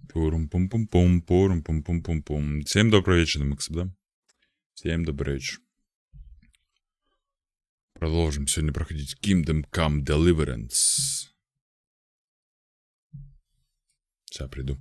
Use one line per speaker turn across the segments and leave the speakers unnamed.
Пурум-пум-пум-пум, Всем добрый вечер, Макс, да? Всем добрый вечер. Продолжим сегодня проходить Kingdom Come Deliverance. Сейчас приду.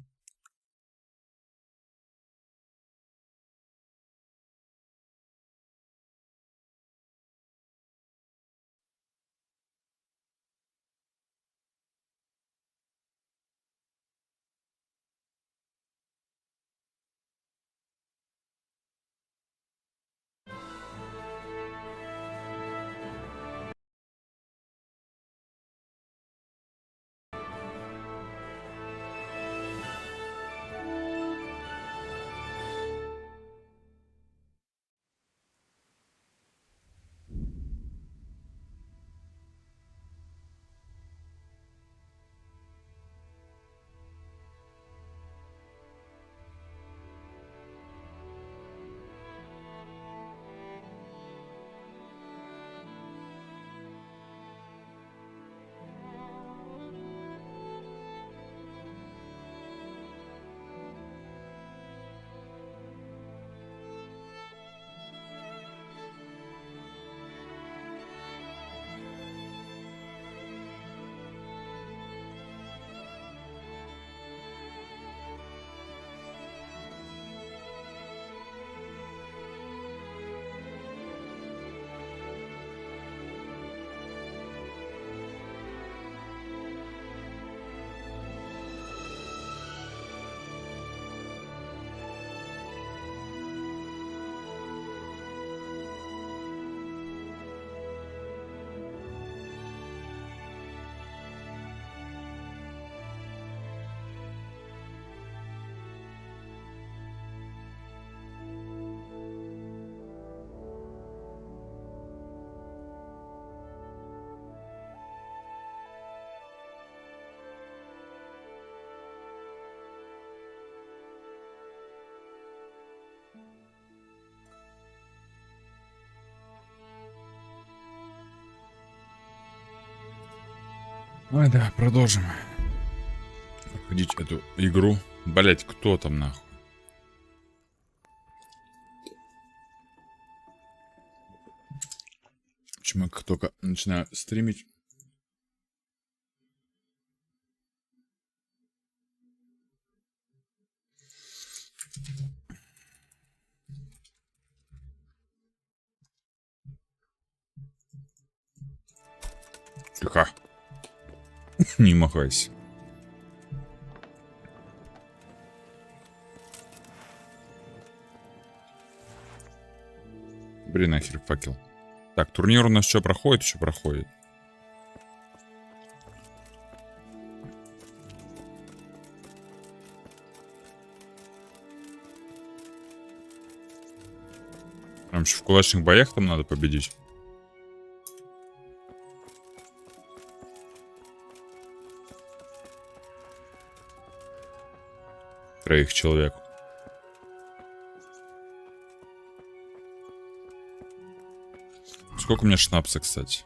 Ой, да, продолжим проходить эту игру. Блять, кто там нахуй? Почему я как только начинаю стримить? Тихо. Не махайся. Блин, нахер факел. Так, турнир у нас что проходит? Еще проходит. Прям еще в кулачных боях там надо победить. Троих человек. Сколько у меня шнапса, кстати?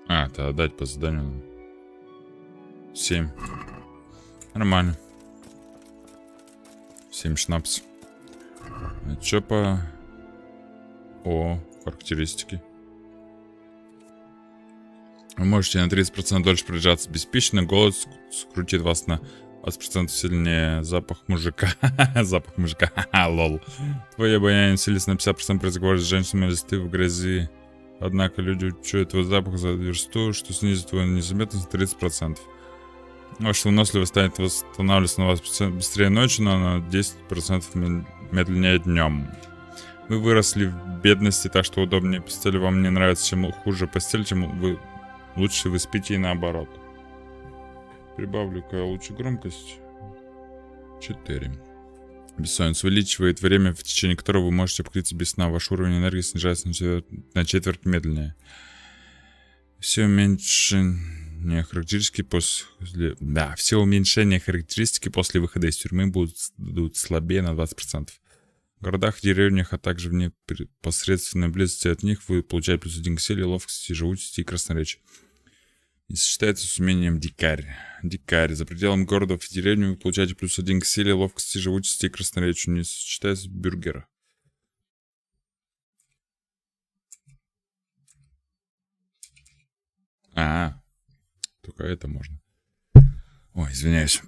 А, это отдать по заданию. 7. Нормально. 7 шнапс. А чё по... О, характеристики. Вы можете на 30% дольше продержаться беспечно. Голод скрутит вас на 20% сильнее. Запах мужика. Запах мужика. Лол. Твое обоняние силится на 50% при разговоре с женщинами, если ты в грязи. Однако люди учуют твой запах за версту, что снизит твою незаметность на 30%. Ваша выносливость станет восстанавливаться на вас быстрее ночью, но на 10% медленнее днем. Вы выросли в бедности, так что удобнее постель вам не нравится, чем хуже постель, чем вы лучше вы спите и наоборот. Прибавлю-ка лучше громкость. 4. Бессонница увеличивает время, в течение которого вы можете покрыться без сна. Ваш уровень энергии снижается на четверть медленнее. Все меньше уменьшения характеристики после... Да, все уменьшения характеристики после выхода из тюрьмы будут слабее на 20%. В городах и деревнях, а также в непосредственной близости от них вы получаете +1 к силе, ловкости, живучести и красноречию. И сочетается с умением дикарь. Дикарь. За пределами городов и деревни вы получаете +1 к силе, ловкости, живучести и красноречию. Не сочетается с бюргера. Только это можно. Ой, извиняюсь.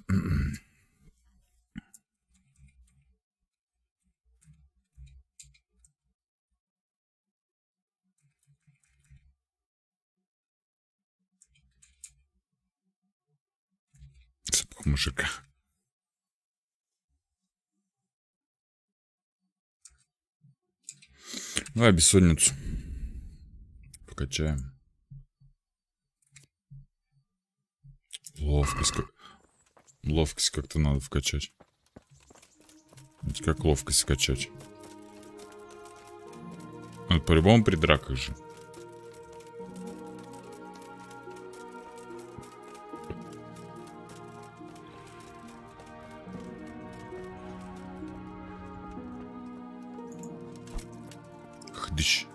Запах мужика. Давай бессонницу покачаем. Ловкость как-то надо вкачать. Как ловкость качать? Ну, по-любому при драках же. Хдыщ.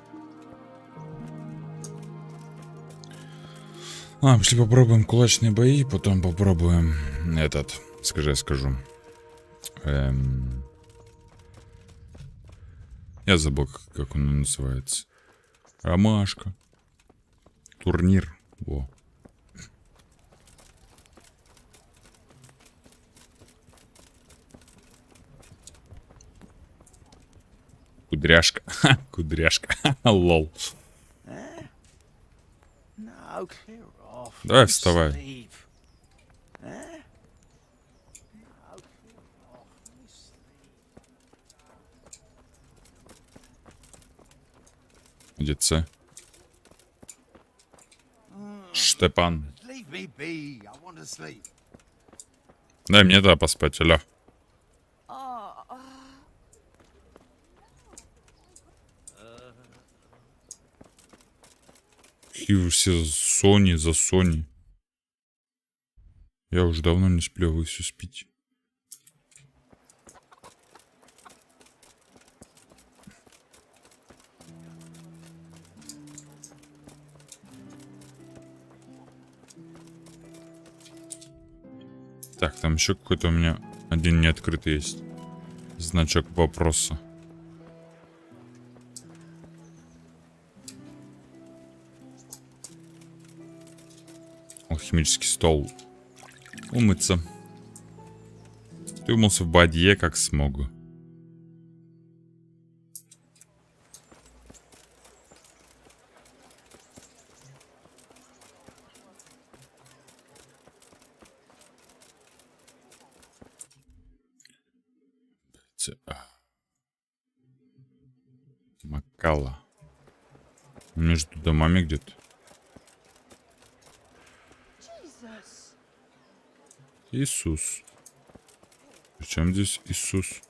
Пошли попробуем кулачные бои, потом попробуем этот. Скажу. Я забыл, как он называется. Ромашка. Турнир. Во. Кудряшка. Кудряшка. Лол. Давай вставай. Где Ц? Штепан. Дай мне да поспать, алло. И вы все за Сони. Я уже давно не сплю, вы все спите. Так, там еще какой-то у меня один неоткрытый есть. Значок вопроса. Алхимический стол. Умыться. Ты умылся в бадье, как смог. Макала. Между домами где-то. Иисус. Причем здесь Иисус?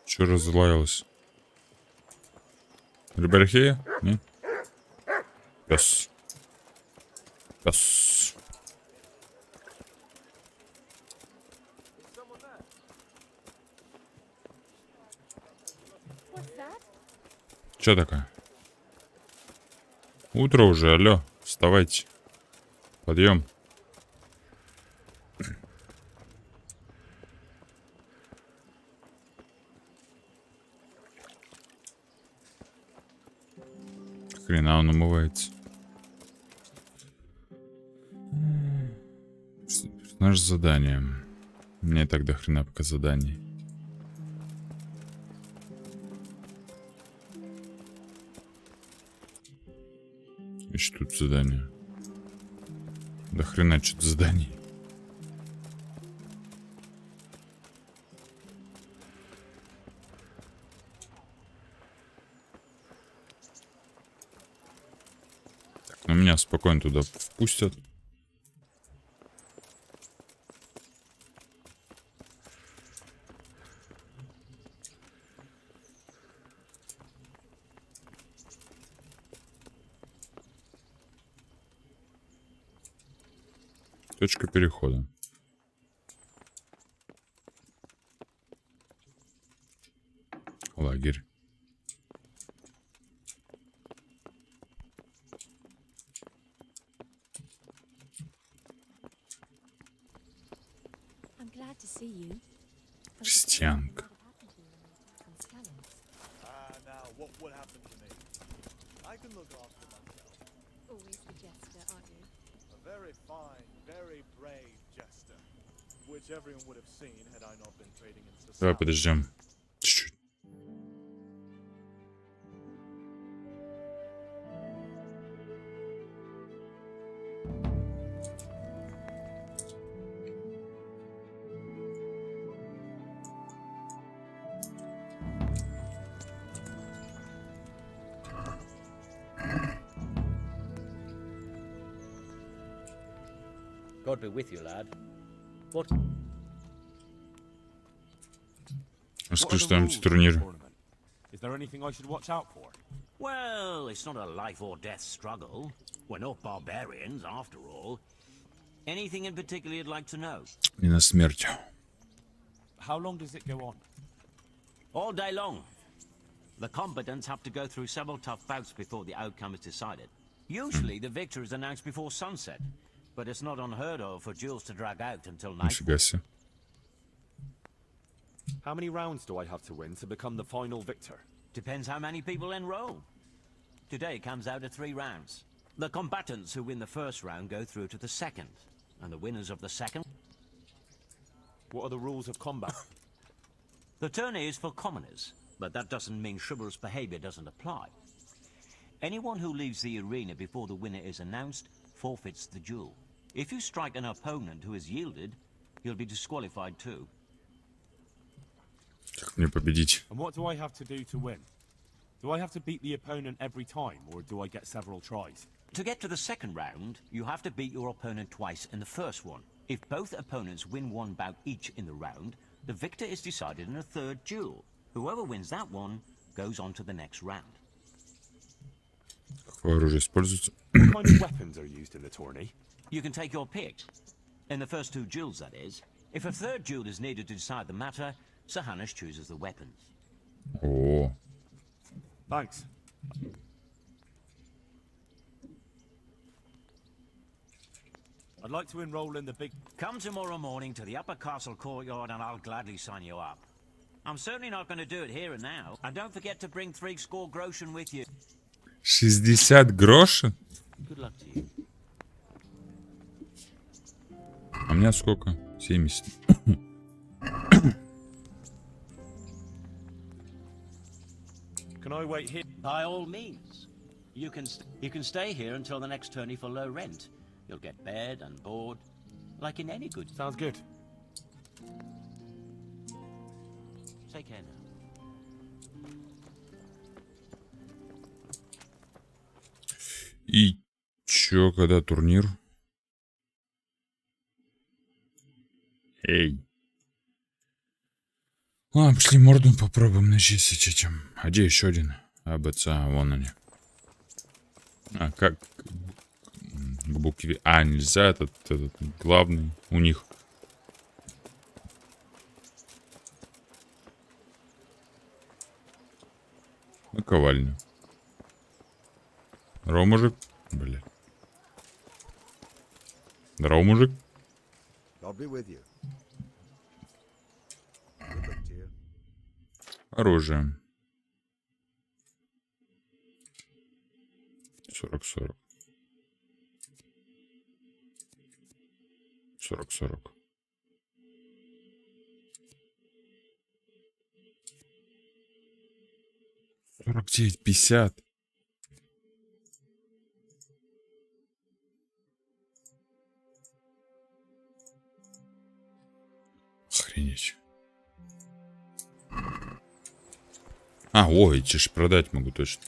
Че разлаялась? Рыбархея? Нет? Пес. Пес. Че такое? Утро уже, алло. Вставайте. Подъем. Хрена он умывается. Наше задание. Мне так до хрена пока заданий. Еще тут задание. До хрена что-то заданий. Так, ну меня спокойно туда впустят. Точка перехода. Лагерь. Крестьянка. Давай подождем. Чуть-чуть.
God be with you, lad. What?
Расскажи что-нибудь о турнире.
Is there anything I should watch out for?
Well, it's not a life or death struggle. We're not barbarians, after all. Anything in particular you'd like to know?
Не на смерть.
How long does it go on?
All day long. The combatants have to go through several tough bouts before the outcome is decided. Usually, the victor is announced before sunset, but it's not unheard of for duels to drag out until night.
Нифига себе.
How many rounds do I have to win to become the final victor?
Depends how many people enroll. Today comes out of 3 rounds. The combatants who win the first round go through to the second, and the winners of the second...
What are the rules of combat?
The tourney is for commoners, but that doesn't mean chivalrous behavior doesn't apply. Anyone who leaves the arena before the winner is announced forfeits the duel. If you strike an opponent who has yielded, he'll be disqualified too.
Как мне победить?
And what do I have to do to win? Do I have to beat the opponent every time, or do I get several tries?
To get to the second round, you have to beat your opponent twice in the first one. If both opponents win 1 bout each in the round, the victor is decided in a third duel. Whoever wins that one goes on to the next round.
Какое оружие используется?
What kind of weapons are used in the tourney?
You can take your pick. In the first 2 duels, that is. If a third duel is needed to decide the matter, Sir Hannes chooses the weapons.
О,
Thanks. I'd like to enroll in the big...
Come tomorrow morning to the upper castle courtyard and I'll gladly sign you up. I'm certainly not going to do it here and now. And don't forget to bring 3 score groschen with you.
60 грошей?
Good luck to you.
А у меня сколько? 70.
Can I wait here?
By all means. You can stay here until the next tourney for low rent. You'll get bed and board, like in any good...
Sounds good.
Take care now.
И чё, когда турнир? Эй. Ладно, пошли морду попробуем начистить этим. А где еще один? АБЦ, вон они. А, как? К букве А нельзя, этот главный у них. Наковальня. Здорово, мужик. Блин. Здорово, мужик. Оружие. 40-40. 40-40. 49-50. Охренеть. А, ой, эти ж продать могу точно.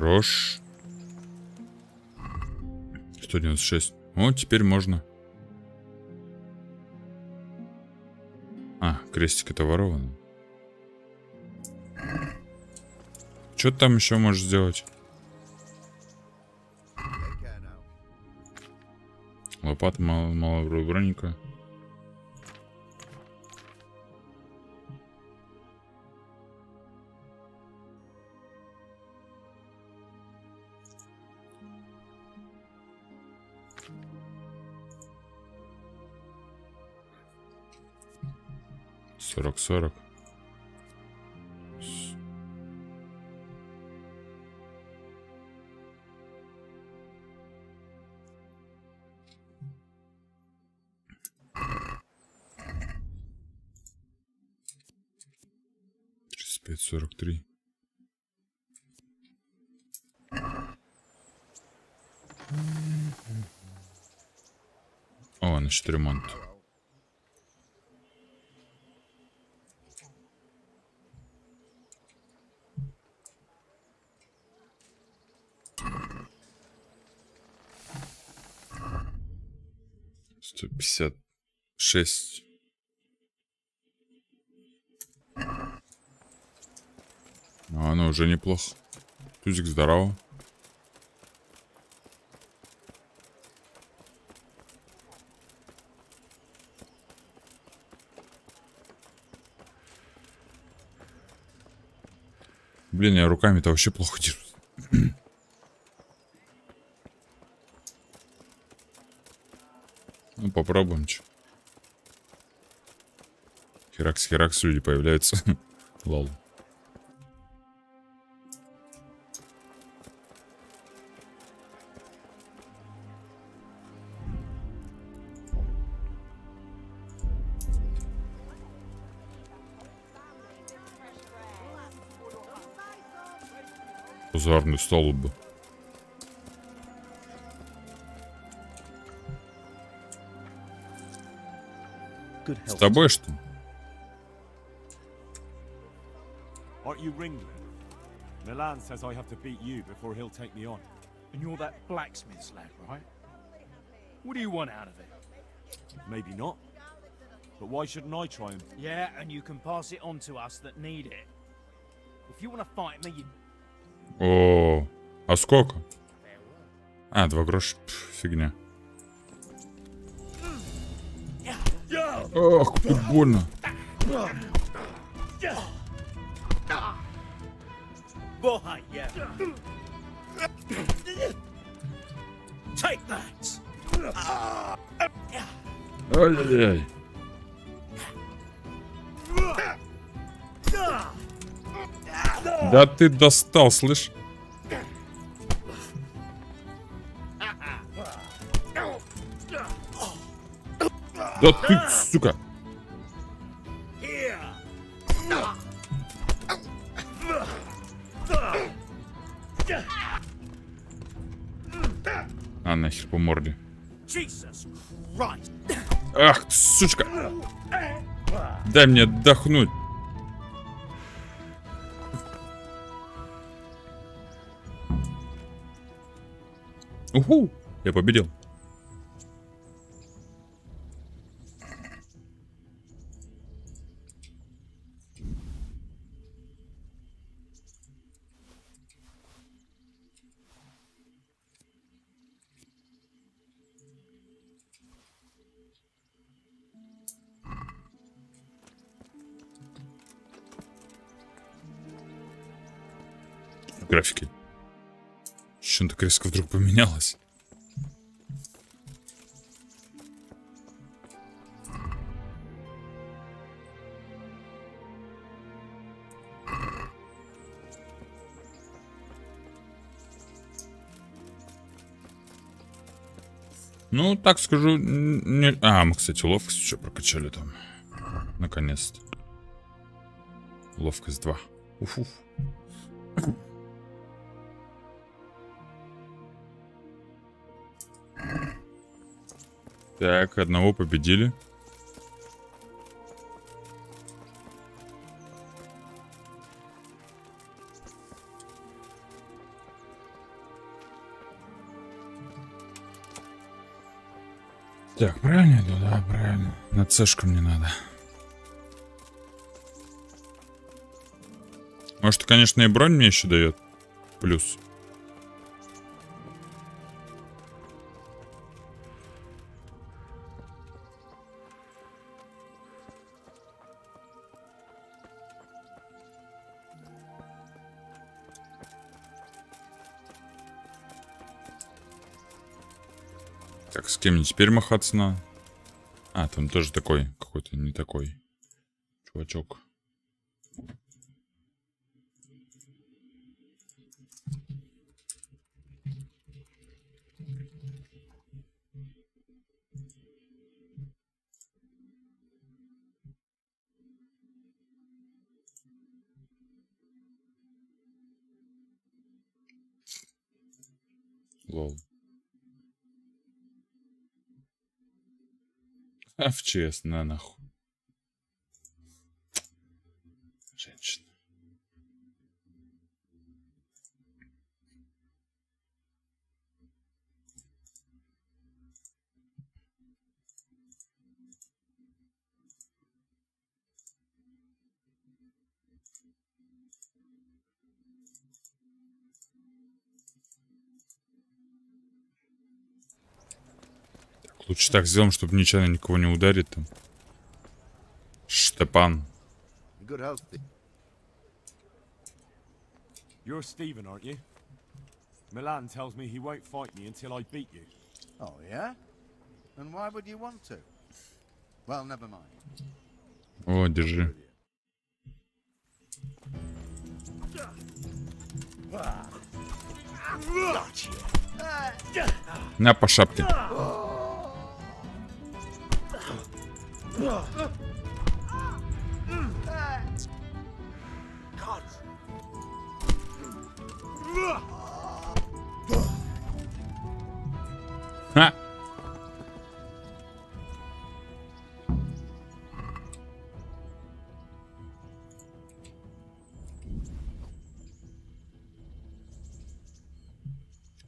Хорош. 196. О, теперь можно. А, крестик это воровано. Что ты там еще можешь сделать? Лопата мало броника. Сорок. Пять 43. О, значит ремонт. $156. Ну, уже неплохо. Тузик здорово. Блин, я руками-то вообще плохо держусь. Ну, попробуем, чё. Херакс, люди появляются. Лол. Пожарный стол бы. С тобой что?
Aren't you Ringling? Milan says I have to beat you before he'll take me on.
And you're that blacksmith's lad, right? What do you want out of it?
Maybe not. But why shouldn't I try and...
Yeah, and you can pass it on to us that need it. If you want to fight me, you...
О, а сколько? А, 2 гроша. Фигня. Ох, тут больно. Ай-яй-яй. Да ты достал, слышь? Да ты, сука! А, нахер по морде. Ах, сучка! Дай мне отдохнуть. Уху! Я победил. Графики. Что так резко вдруг поменялось? Ну, так скажу, не... А, мы, кстати, ловкость еще прокачали там. Наконец-то. Ловкость 2. Уф-уф. Так, одного победили. Так, правильно иду? Да, правильно. На цешку мне надо. Может, конечно, и бронь мне еще дает. Плюс. Так, с кем мне теперь махаться надо? А, там тоже такой, какой-то не такой чувачок. Лол. А в ЧС, на нахуй. Женщина. Так, лучше так сделаем, чтобы нечаянно никого не ударит там. Штепан.
Good health.
You're Stephen, aren't you? Milan tells me he won't fight me until I beat you.
Oh, yeah? And why would you want to? Well, never mind.
О, держи. На по шапке. Ха!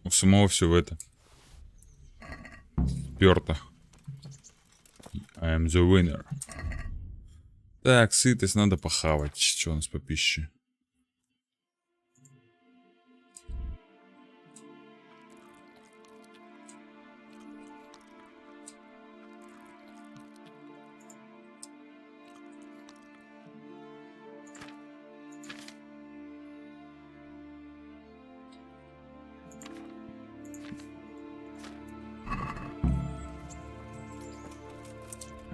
У самого все в это. Перто. I am the winner. Так, сытость, надо похавать. Что у нас по пище?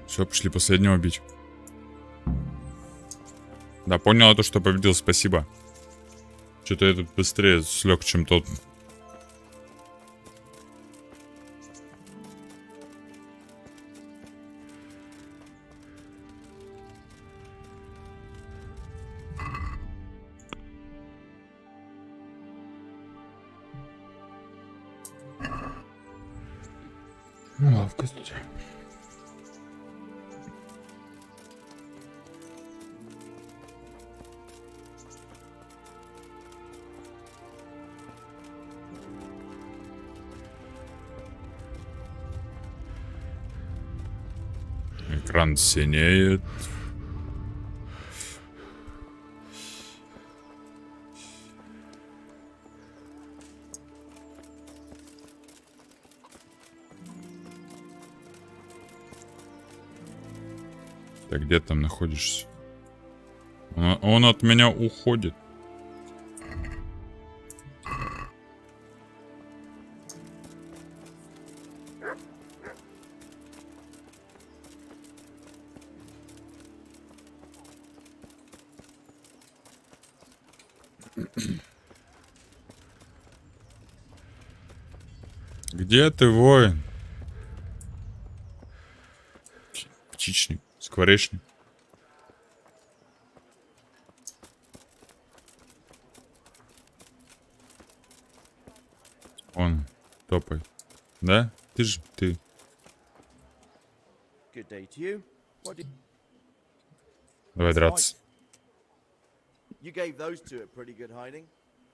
Все, пошли последнего бить. Да, понял то, что победил, спасибо. Что-то я тут быстрее слег, чем тот. Лавка здесь. Экран синеет. Так, где там находишься? Он от меня уходит. Где ты, воин? Птичник, скворечник. Он топает. Да? Ты же, ты. Давай драться.
You gave those two a pretty good hiding,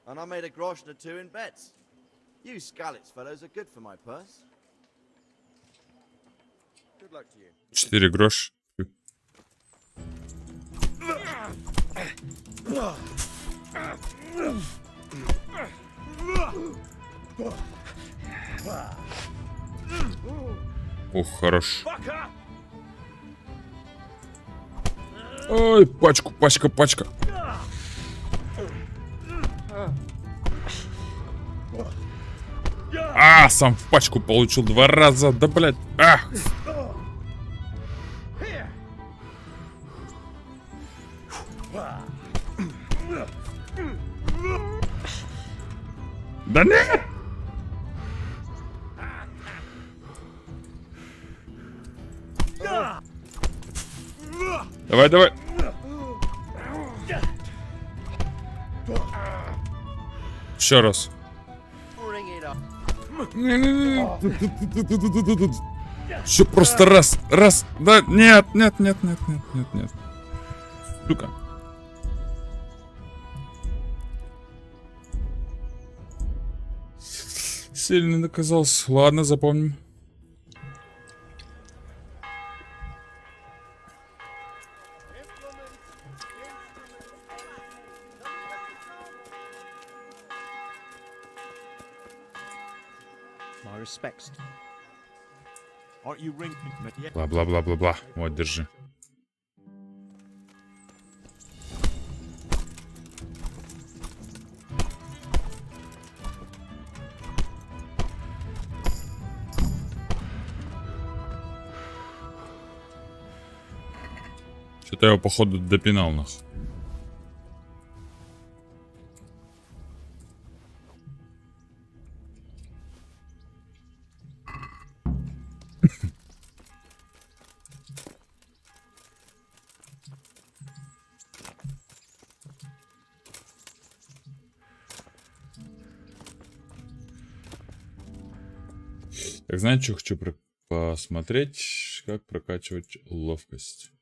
and I made a grosh or two in bets. You Scalit's fellows are good for my purse. Good luck to you.
4 грош. Ух, хорош. Ой, пачка. А, сам в пачку получил 2 раза. Да, блядь. Ах. Да нет! Давай. Еще раз. Еще просто раз. Да, нет. Сука. Сильно наказался. Ладно, запомним.
My respects.
Aren't you ring? Yeah.
Бла-бла-бла-бла-бла. Вот, держи. Что-то я его, походу, допинал, нахуй. Так, знаете, что хочу посмотреть, как прокачивать ловкость.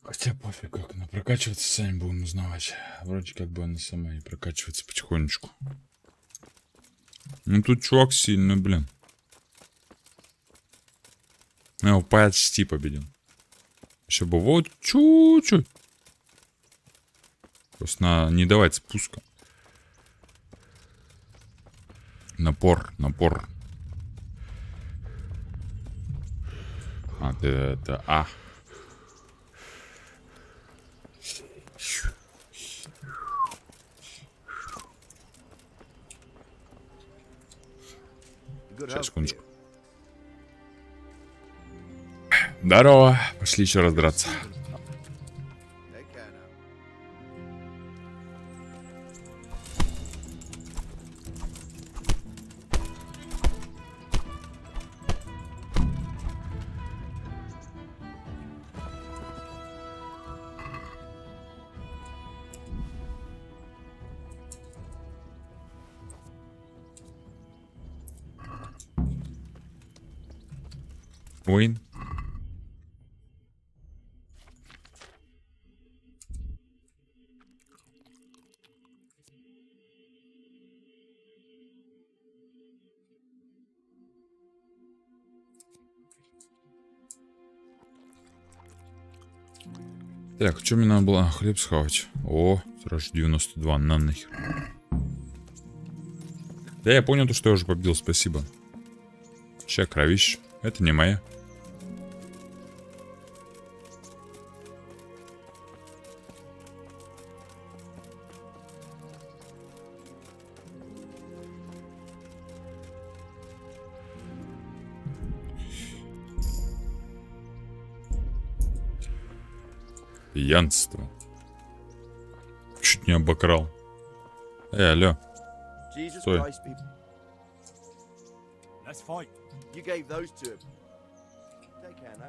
Хотя пофиг, как она прокачивается, сами будем узнавать. Вроде как бы она сама и прокачивается потихонечку. Ну тут чувак сильный, блин. Я его почти победил. Еще бы вот чуть-чуть. Просто надо не давать спуска. Напор. А, это А. Сейчас, секундочку. Здорово. Пошли еще раз драться. Уин. Так, что мне надо было? Хлеб схавать. О, сразу 92, на нахер. Да, я понял то, что я уже победил, спасибо. Ща, кровищ. Это не моя. Пьянство. Чуть не обокрал. Алло.
Jesus
Стой.
Christ, people.
Let's fight.
You gave those to him. Take care now.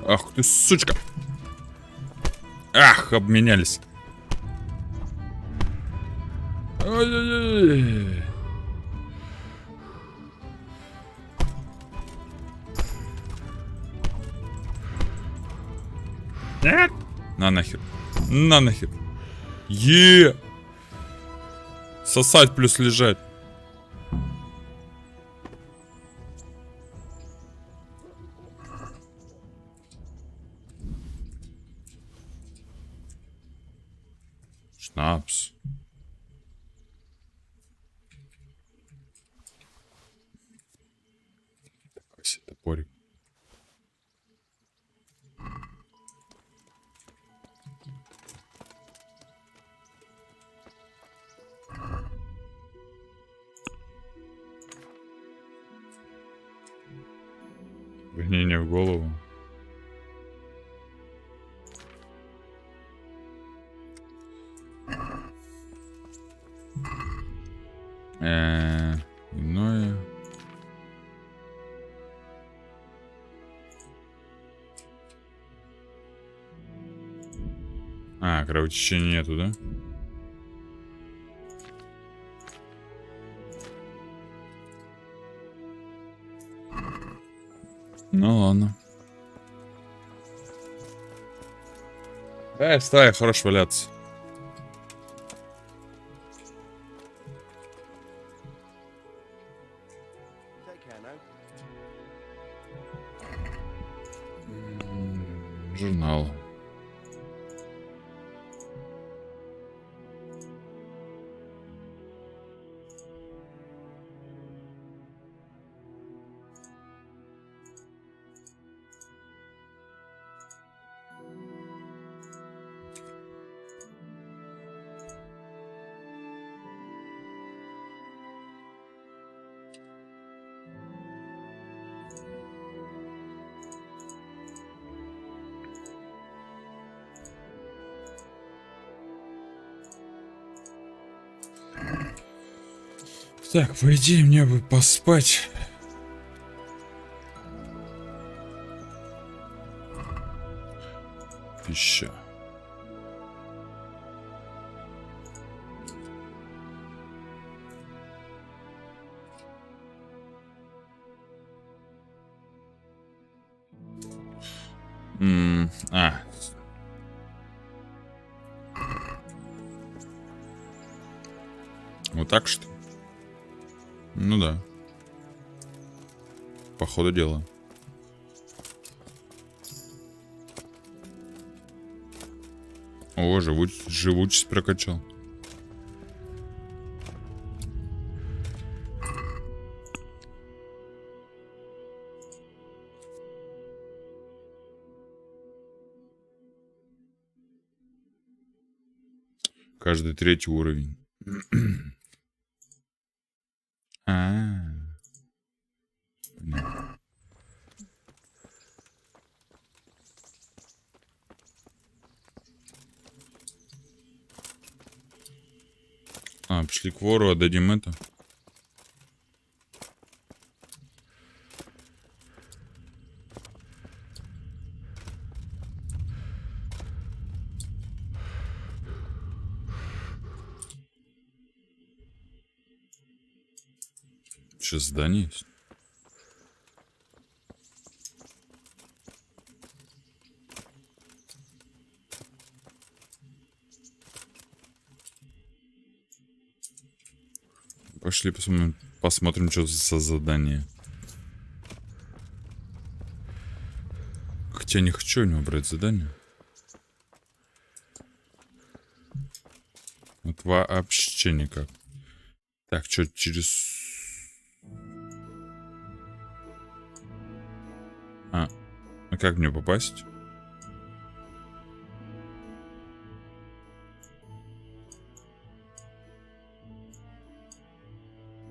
Ах ты, сучка. Ах, обменялись. Ой-ой-ой. Нет. На нахер. На нахер. Сосать плюс лежать. Шнапс. Такой себе топорик. Гонение в голову. Иное. Кровотечения нету, да? Ну ладно. Вставай, хорош валяться.
Take care now.
Журнал. Так, по идее, мне бы поспать. Пища. Вот так что? Ну да. По ходу дела. О, живучесть прокачал. Каждый третий уровень. Пошли к вору, отдадим это. Сейчас здание есть. Пошли посмотрим, что за задание. Хотя не хочу у него брать задание. Вот вообще никак. Так, что через... А как мне попасть?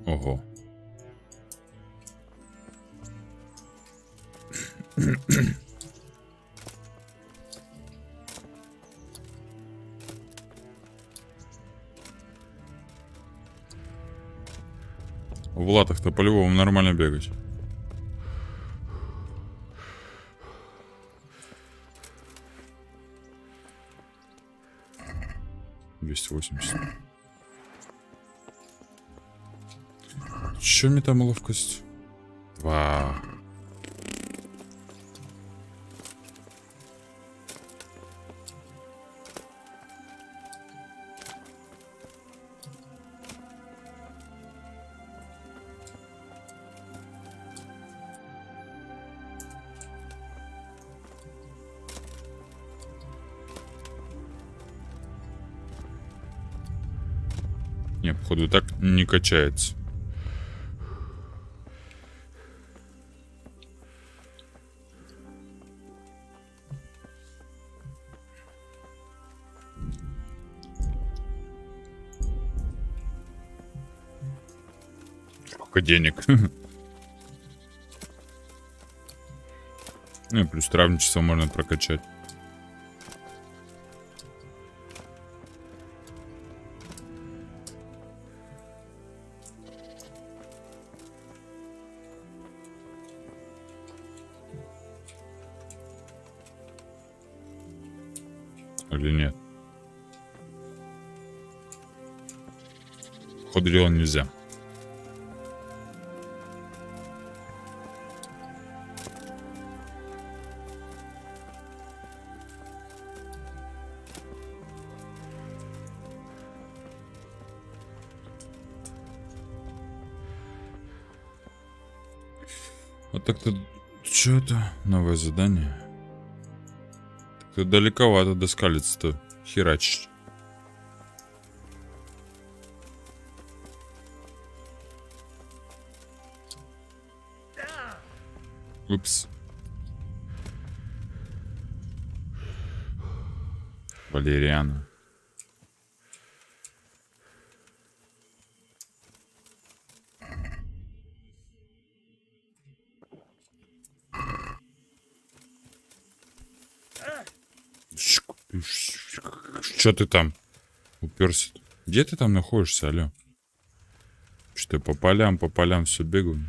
Ого. В латах-то по-любому нормально бегать. 280. Чё мне там ловкость? 2. Не, походу так не качается. Сколько денег. Ну и плюс травничество можно прокачать. Или нет? Походу дела нельзя. А так-то... Что это? Новое задание? Так-то далековато до скалицы-то херачить. Упс. Валериана. Что ты там уперся? Где ты там находишься, алё? Что по полям все бегаю.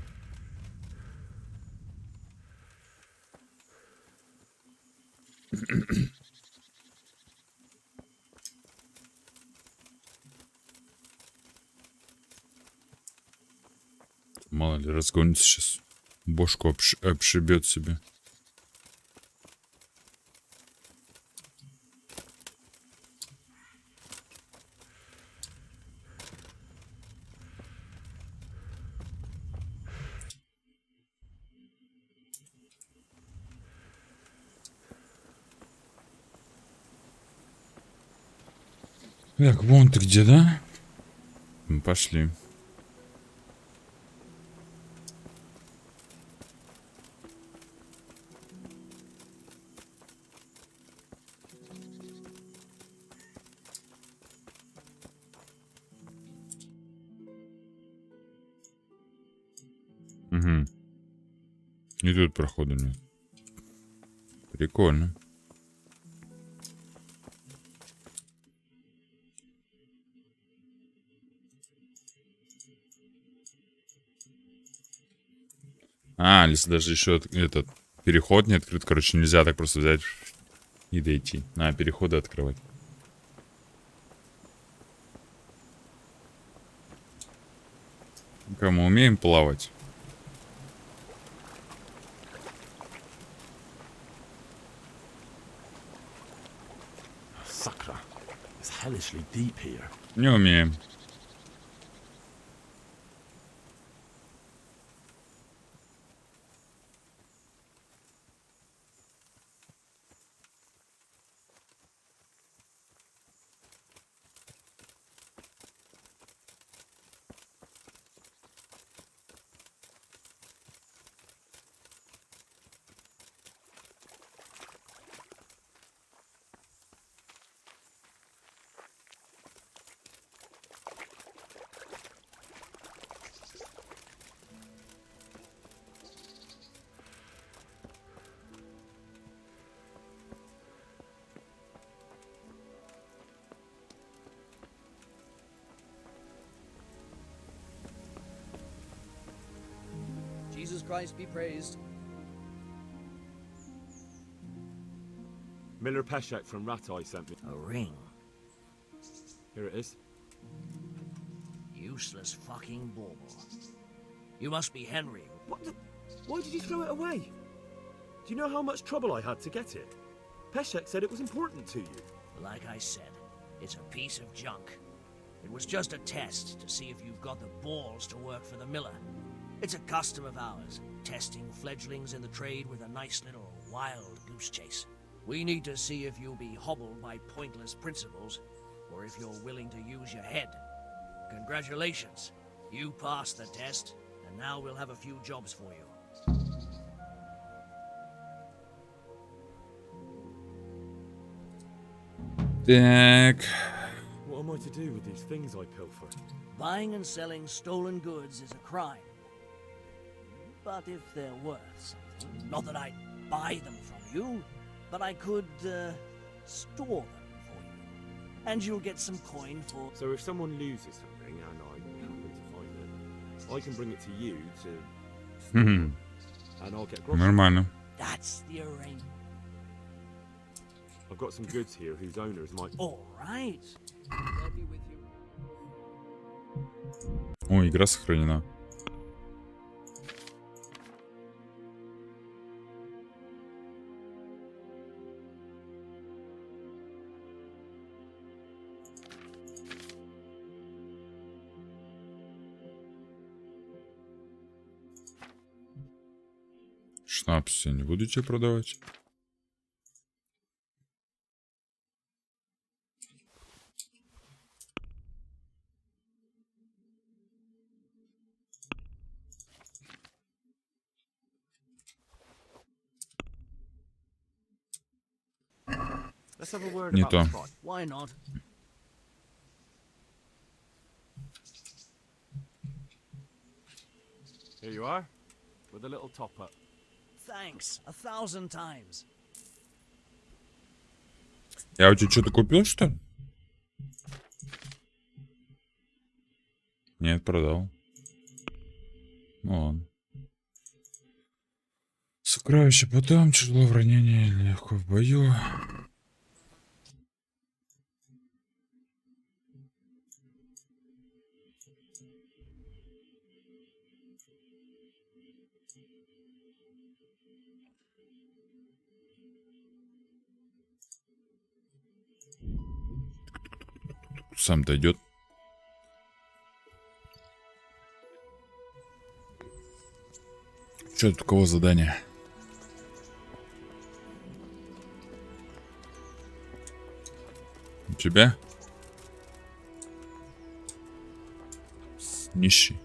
Мало ли, разгонится сейчас. Бошку обшибет себе. Так, вон ты где, да? Мы пошли. Угу. И тут прохода нет. Прикольно. А, если даже еще этот переход не открыт, короче, нельзя так просто взять и дойти. Надо переходы открывать. Пока мы умеем плавать. Не умеем.
Jesus Christ be praised.
Miller Peshek from Ratai sent me.
A ring.
Here it is.
Useless fucking bauble. You must be Henry.
What the... Why did you throw it away? Do you know how much trouble I had to get it? Peshek said it was important to you.
Like I said, it's a piece of junk. It was just a test to see if you've got the balls to work for the miller. It's a custom of ours, testing fledglings in the trade with a nice little wild goose chase. We need to see if you'll be hobbled by pointless principles, or if you're willing to use your head. Congratulations, you passed the test, and now we'll have a few jobs for you.
Так.
What am I to do with these things I pilfer?
Buying and selling stolen goods is a crime. But if they're worth something, not that I'd buy them from you, but I could, store them for you. And you'll get some coin for...
So if someone loses something and I happen to find it, I can bring it to you to...
Хм.
and I'll get groceries.
Нормально.
That's the arrangement.
I've got some goods here whose owners might...
All right.
I'll be with you.
О, игра сохранена. Шнапс я не буду тебе продавать.
Let's have a word
Не
about
то.
the price.
Why not?
Here you are, with a little top up.
Thanks 1,000 times.
Я у тебя что-то купил, что ли? Нет, продал. Ну ладно. Сокровище потом, тяжело в ранении, легко в бою. Сам дойдет. Что тут у кого задание? У тебя? Нищий.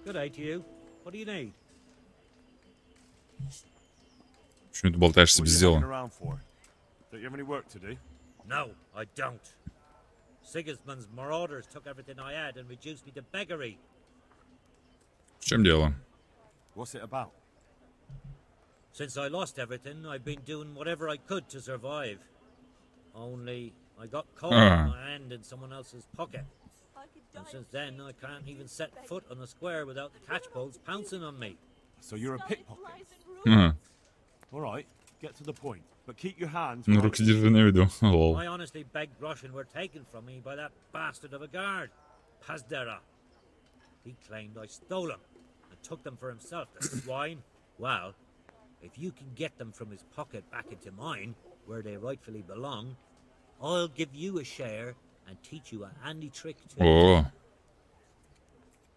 Good day to you. What do you need?
Почему ты болтаешься
What
без
are you hanging
дела?
around for? Don't you have any work to do?
No, I don't. Sigismund's marauders took everything I had and reduced me to beggary.
В чем дело?
What's it about?
Since I lost everything, I've been doing whatever I could to survive. Only I got caught with my hand in someone else's pocket. And since then, I can't even set foot on the square without the catchpoles pouncing on me.
So you're a pickpocket?
Ага.
All right, get to the point. But keep your hands...
Ну,
where I
руки
can-
держи на виду. Лол.
I honestly begged groschen were taken from me by that bastard of a guard, Pazdera. He claimed I stole them and took them for himself, the swine. Well, if you can get them from his pocket back into mine, where they rightfully belong, I'll give you a share and teach you a handy trick too.
О,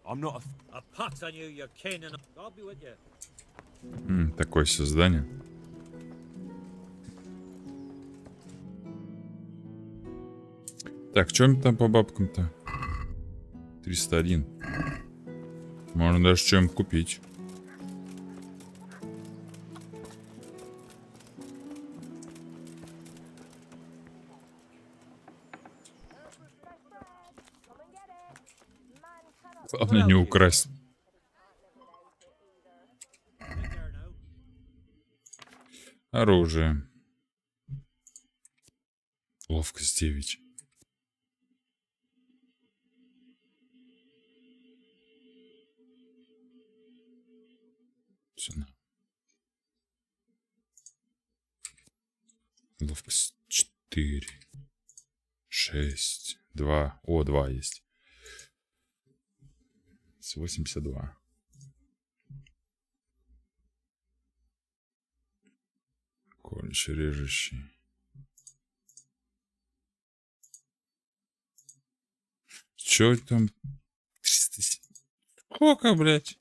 I'm not a...
A pox on you, your kin, and I'll be with you.
такое создание. Так, что там по бабкам-то? 301. Можно даже что-нибудь купить. Главное не украсть.
Take care now.
Оружие. Ловкость 9. Все Ловкость 4. 6. 2. О, 2 есть. 82. Колющий, режущий. Чё там? 300... Сколько, блядь?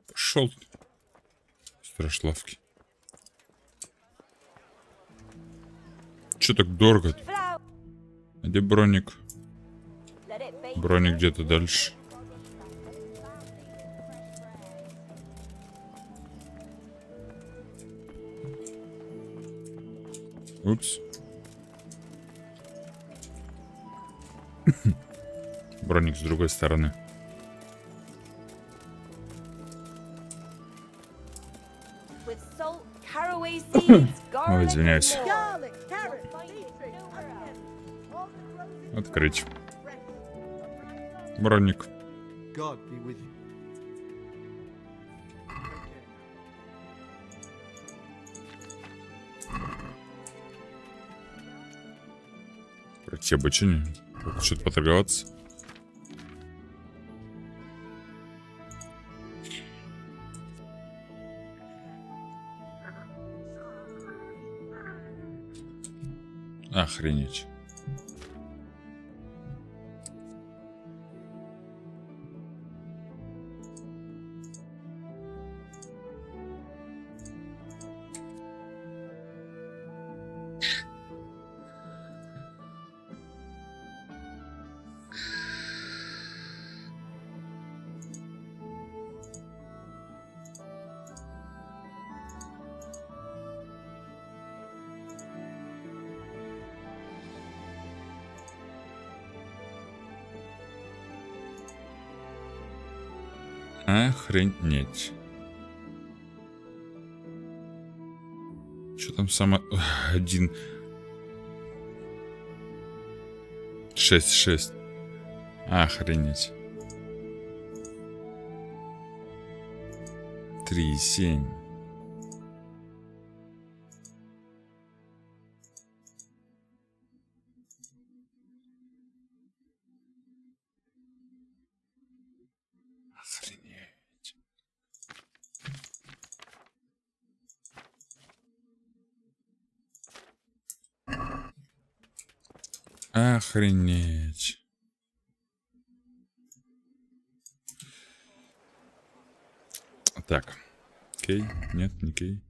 Пошел. Страшлавки. Чё так дорого? А где броник? Броник где-то дальше. Упс. Броник с другой стороны. Ой, извиняюсь. Открыть. Броник. Пройти обучение. Что-то поторговаться. Охренеть. Охренеть. Что там само... 1... 6. Охренеть. 3,7. Охренеть. Так. Кей? Нет, не кей.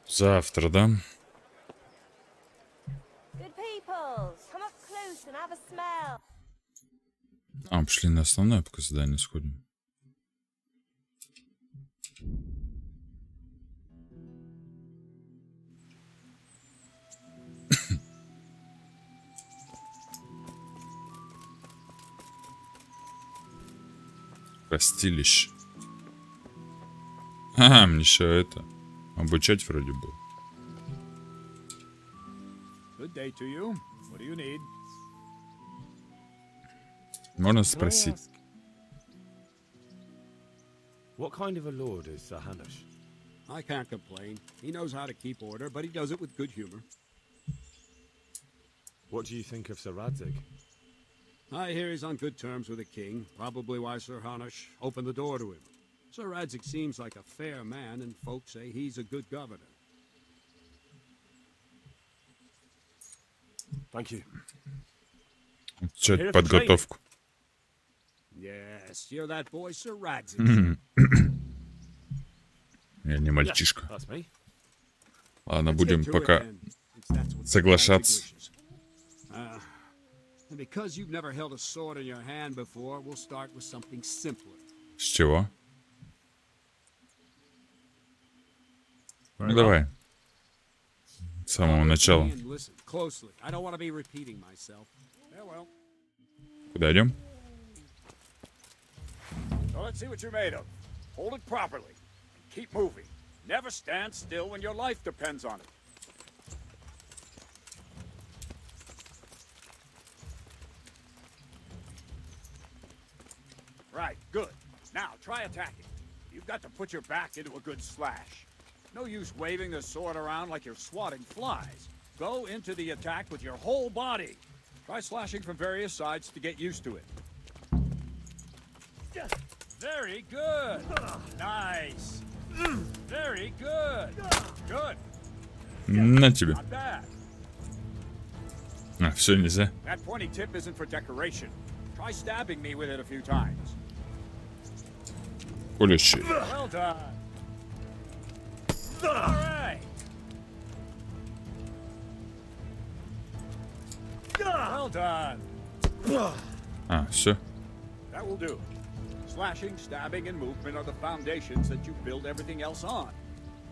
Завтра, да? А, пошли на основное пока задание сходим. Растилище. Ага, мне еще это. Обучать вроде бы.
Good day to you. What do you need?
Можно спросить.
What kind of a lord is Sir Hanush?
I can't complain. He knows how to keep order, but he does it with good humor.
What do you think of Sir Radzig?
I hear he's on good terms with the king, probably why Sir Hanush opened the door to him. Sir Radzig seems like a fair man, and folks say he's a good governor.
Thank you.
Начать подготовку.
Yes, you're that boy, Sir Radzig.
Я не мальчишка.
That's me.
Ладно, будем пока соглашаться.
Because you've never held a sword in your hand before, we'll start with something simpler.
С чего? Ну давай. С самого начала.
Listen closely. I don't want to be repeating myself. Farewell.
Куда идем?
So let's see what you're made of. Hold it properly. Keep moving. Never stand still when your life depends on it. Right, good. Now, try attacking. You've got to put your back into a good slash. No use waving the sword around like you're swatting flies. Go into the attack with your whole body. Try slashing from various sides to get used to it. Very good. Nice. Very good. Good.
На тебе.
Not bad.
А, все, нельзя.
That pointy tip isn't for decoration. Try stabbing me with it a few times.
Колющий.
Well done. All right. Well done.
А, все.
That will do. Slashing, stabbing, and movement are the foundations that you build everything else on.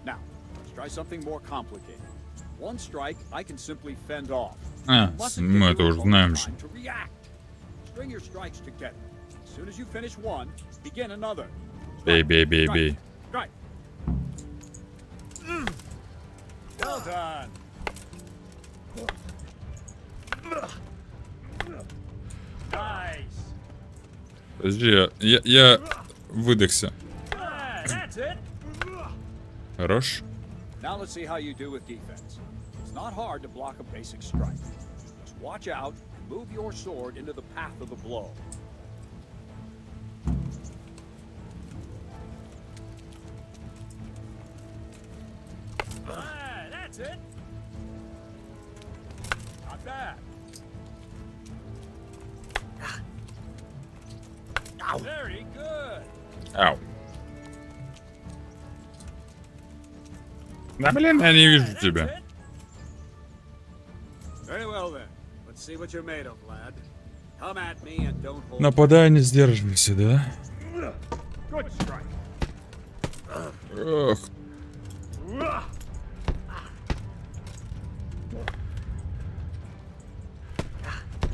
Now, let's try something more complicated. One strike, I can simply fend off.
А,
Mustn't
мы
give
это
your
уже
opponent
знаем же.
time to react. String your strikes together. As soon as you finish one, begin another.
Бей, бей, бей, бей.
Strike. Well done. Nice.
Подожди, я выдохся.
That's it.
Хорош.
Now let's see how you do with defense. It's not hard to block a basic strike. Just watch out and move your sword into the path of the blow. That's it. Not bad. Very good.
Ау. Да блин, я не вижу тебя.
Very well then. Let's see what you're made of, lad. Come at me and don't hold.
Нападай, не сдерживайся, да?
Good strike.
Ох.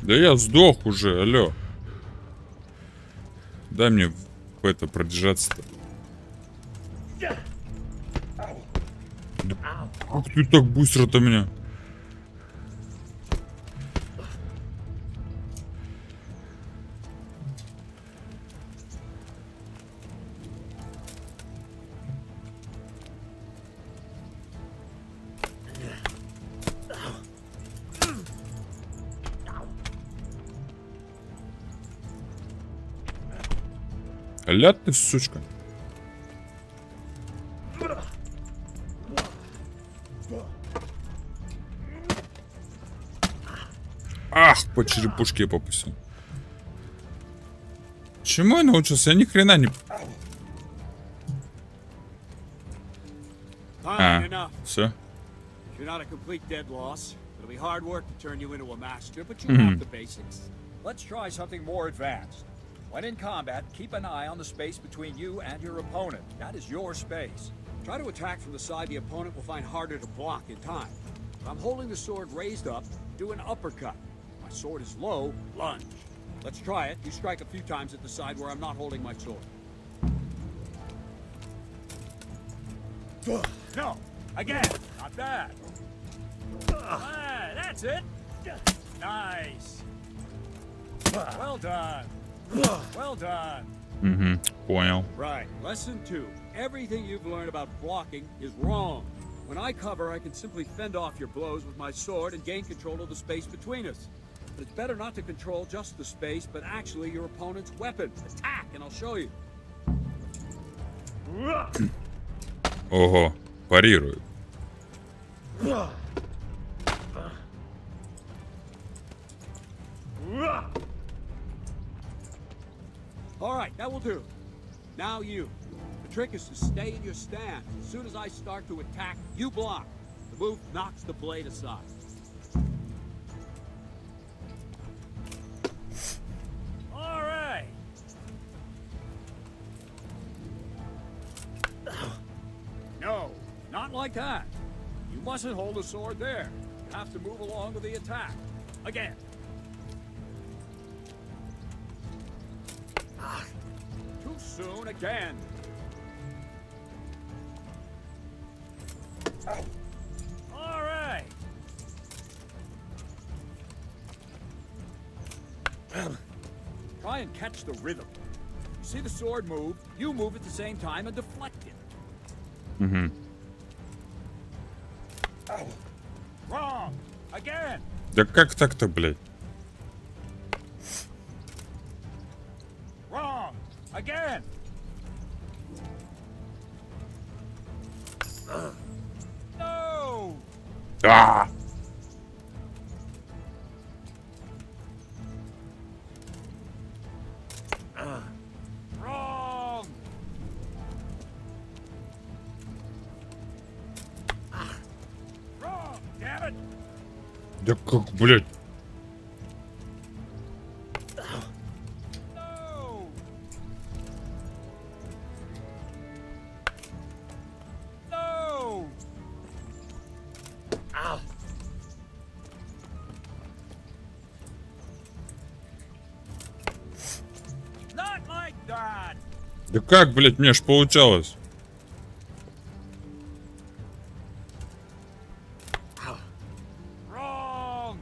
Да я сдох уже, алло. Дай мне в это продержаться-то. Да как ты так быстро-то меня? Ля ты, сучка. Ах, по черепушке я попустил. Чему я научился? Я ни хрена не... А, все.
You're not a complete dead loss. It'll be hard work to turn you into a master, but you have the basics. Let's try something more advanced. When in combat, keep an eye on the space between you and your opponent. That is your space. Try to attack from the side the opponent will find harder to block in time. If I'm holding the sword raised up, do an uppercut. If my sword is low, lunge. Let's try it. You strike a few times at the side where I'm not holding my sword. No! Again! Not bad! Ah, that's it! Nice! Well done! Well done!
Угу, понял.
Right. Lesson 2. Everything you've learned about blocking is wrong. When I cover, I can simply fend off your blows with my sword and gain control of the space between us. But it's better not to control just the space, but actually your opponent's weapon. Attack, and I'll show you.
Ого, парирует.
All right, that will do. Now you. The trick is to stay in your stance. As soon as I start to attack, you block. The move knocks the blade aside. All right. No, not like that. You mustn't hold the sword there. You have to move along with the attack. Again. Too soon. again.
All right.
Try and catch the rhythm. You see the sword move, you move at the same time and deflect it.
Угу.
Wrong. Again.
Да как так-то, блядь?
Wrong. Again. No.
А!
Wrong. Wrong. Damn it.
Да как, блядь?
No. No. Not like that.
Да как, блядь, мне ж получалось?
Wrong.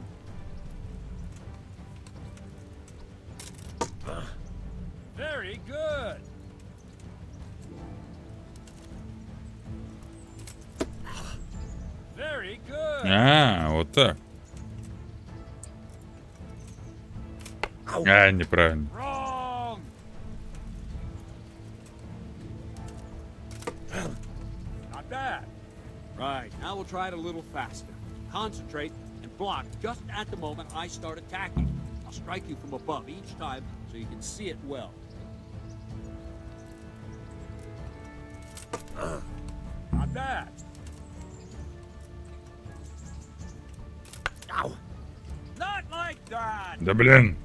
Very good. Very good.
А, вот так. А, неправильно.
Wrong. Not bad. Right, now we'll try it a little faster. Concentrate and block just at the moment I start attacking. I'll strike you from above each time so you can see it well. Not bad. Ow. Not like that.
Да блин.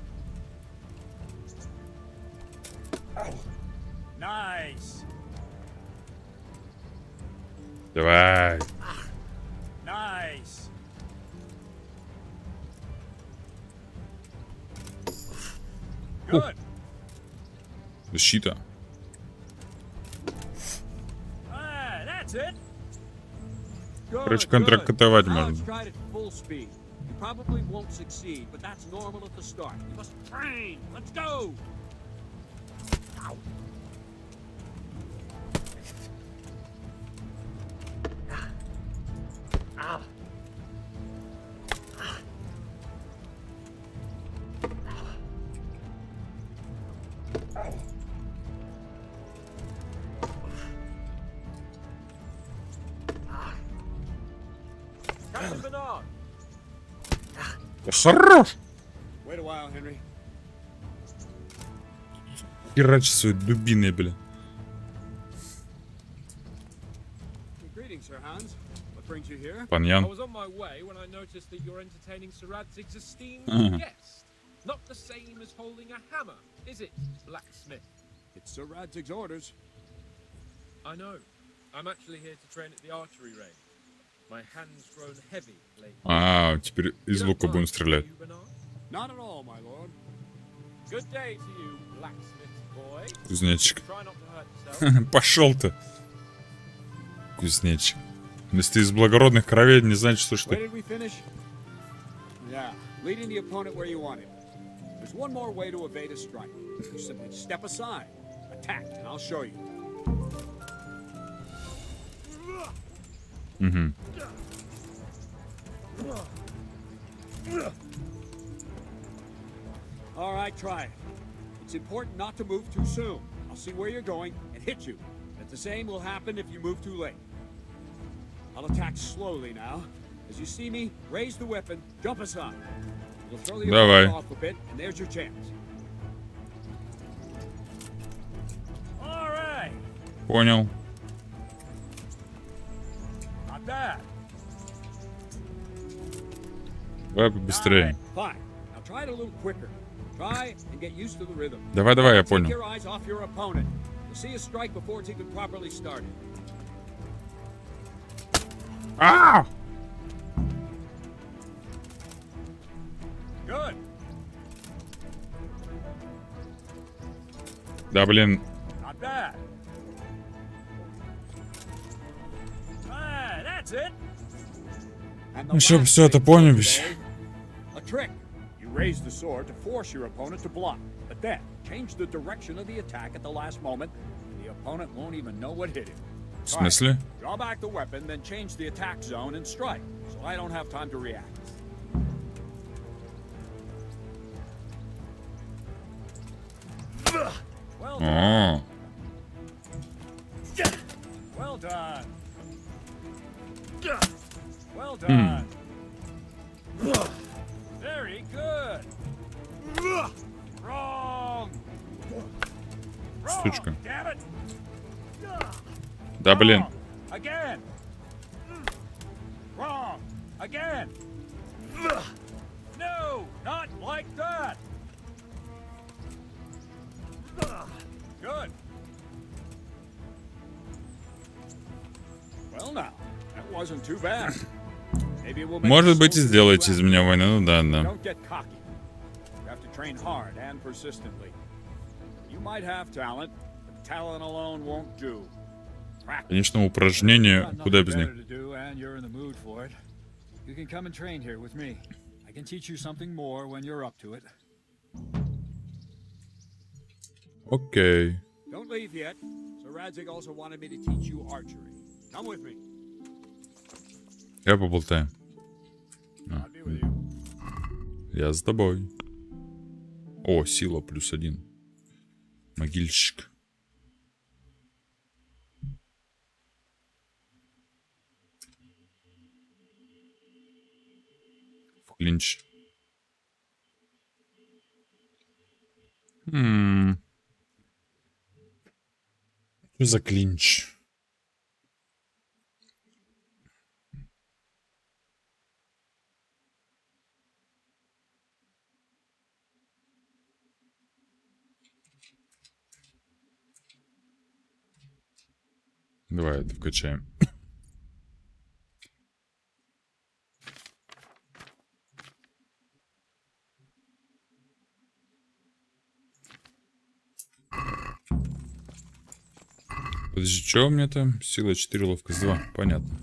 Nice.
Давай.
Nice. Good.
Защита.
Ah, that's it.
Короче,
Good,
контрактовать
good. Now
можно.
let's try it at full speed. You probably won't succeed, but that's normal at the start. You must train. Let's go. Ow. Ow.
Captain Bernard!
Да хорош!
Wait a while, Henry.
Херачи свои дубины, бля.
Greetings, Sir Hans. What brings you here?
I
Паньян.
was on my way when I noticed that you're entertaining Sir Radzig's esteemed guest. Not the same as holding a hammer, is it, blacksmith?
It's Sir Radzig's orders.
I know. I'm actually here to train at the archery range. My hand's grown heavy lately.
А, теперь из
You don't
лука будем
mind,
стрелять.
do you, Bernard?
Not at all, my lord.
Good day to you, blacksmith boy.
Кузнечик.
Try not to hurt yourself.
Пошел ты. Кузнечик. Если ты из благородных кровей, не значит, что
Where
ты.
did we finish? Yeah, leading the opponent where you want him. There's one more way to evade a strike. You simply step aside, attack, and I'll show you.
Угу.
All right, try it. It's important not to move too soon. I'll see where you're going and hit you. And the same will happen if you move too late. I'll attack slowly now. As you see me, raise the weapon, jump aside. You'll throw the
Давай.
opponent off a bit, and there's your chance. All right.
Понял.
Not bad.
Давай побыстрее.
Fine. Now try it a little quicker. Try and get used to the rhythm.
Давай, давай, я
Take
понял.
your eyes off your opponent. You'll see a strike before it's even properly started.
А!
Good.
Да блин.
Not bad. That's it. And the
Ну, чтобы
last
все это
thing for
понялись.
today, a trick. You raise the sword to force your opponent to block, but then change the direction of the attack at the last moment, and the opponent won't even know what hit him.
В смысле?
Draw back the weapon, then change the attack zone and strike, so I don't have time to react. Well done.
О,
Well done. Well done. Very good. Wrong. Wrong.
Штучка.
Damn it.
Да, блин.
Wrong. Again. Wrong. Again. No, not like that. Good. Well now, that wasn't too bad. Maybe we'll make
Может
it
быть, и
so
сделаете
easy
из
to
меня войну. Ну да, да.
Don't get cocky. You have to train hard and persistently. You might have talent, but talent alone won't do. Practice.
Конечно, упражнения,
Got
куда
nothing
без них.
better to do, and you're in the mood for it. You can come and train here with me. I can teach you something more when you're up to it.
Окей.
Don't leave yet. Sir Radzig also wanted me to teach you archery. Come with me.
Я поболтаю.
I'll be with you.
Я с тобой. О, сила +1. Могильщик. В клинч. Что за клинч? Давай это вкачаем. Подожди, что у меня там? Сила 4, ловкость 2. Понятно.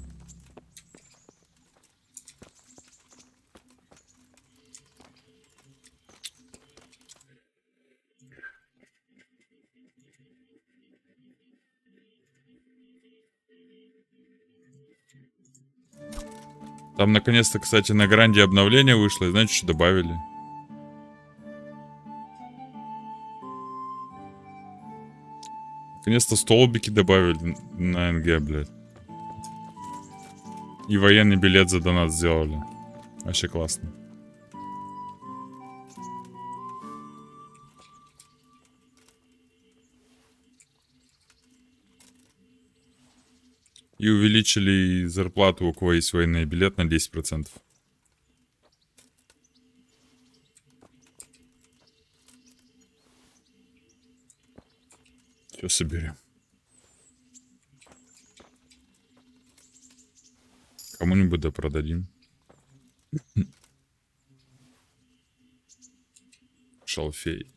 Там наконец-то, кстати, на гранде обновление вышло, и знаете, что добавили? Наконец-то столбики добавили на НГ, блядь. И военный билет за донат сделали. Вообще классно. И увеличили зарплату, у кого есть военный билет, на 10%. Все соберем. Кому-нибудь да продадим. Шалфей.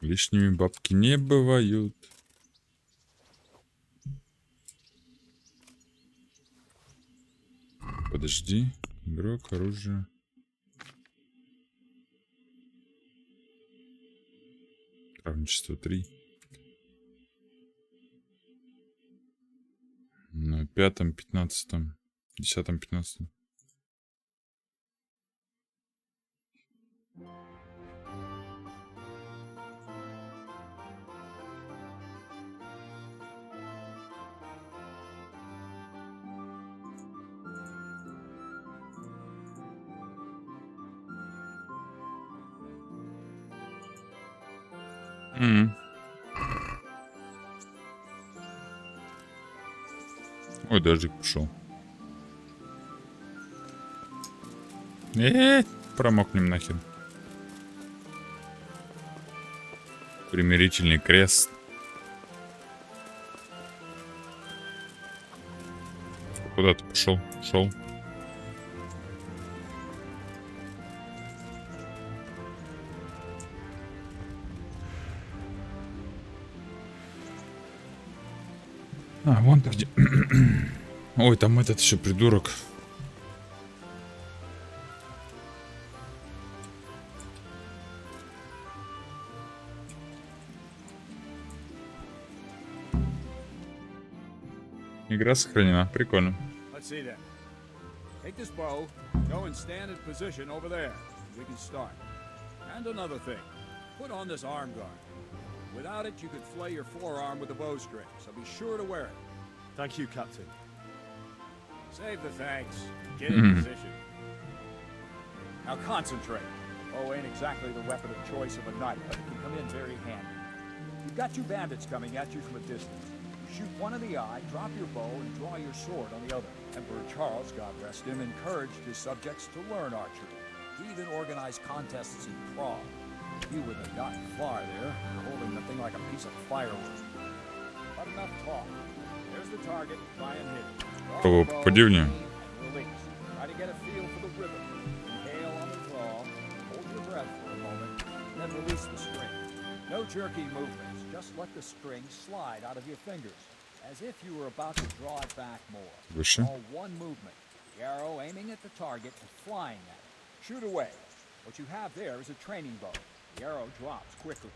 Лишними бабки не бывают. Подожди. Игрок, оружие. Травничество 3. На 5-м, 15-м, 10-м, 15-м. Ой, дождик пошел. Промокнем нахер. Примирительный крест. Куда ты пошел? Ушел. А, вон ты где. Ой, там этот еще придурок. Игра сохранена, прикольно.
Let's see then. Take this bow, go and stand in position over there. We can start. And another thing, put on this arm guard. Without it, you could flay your forearm with a bowstring, so be sure to wear it.
Thank you, Captain.
Save the thanks. Get in position. Now concentrate. Bow ain't exactly the weapon of choice of a knight, but it can come in very handy. You've got two bandits coming at you from a distance. Shoot one in the eye, drop your bow, and draw your sword on the other. Emperor Charles, God rest him, encouraged his subjects to learn archery. He even organized contests in Prague. You wouldn't have gotten far there, holding the thing like a piece of firewood. But enough talk. There's the target. Try and hit it.
Кого попади в нее?
Release. Try to get a feel for the rhythm. Inhale on the draw. Hold your breath for a moment, and then release the string. No jerky movements. Just let the string slide out of your fingers, as if you were about to draw it back more.
Выше.
All one movement. The arrow aiming at the target and flying at it. Shoot away. What you have there is a training bow. The arrow drops quickly.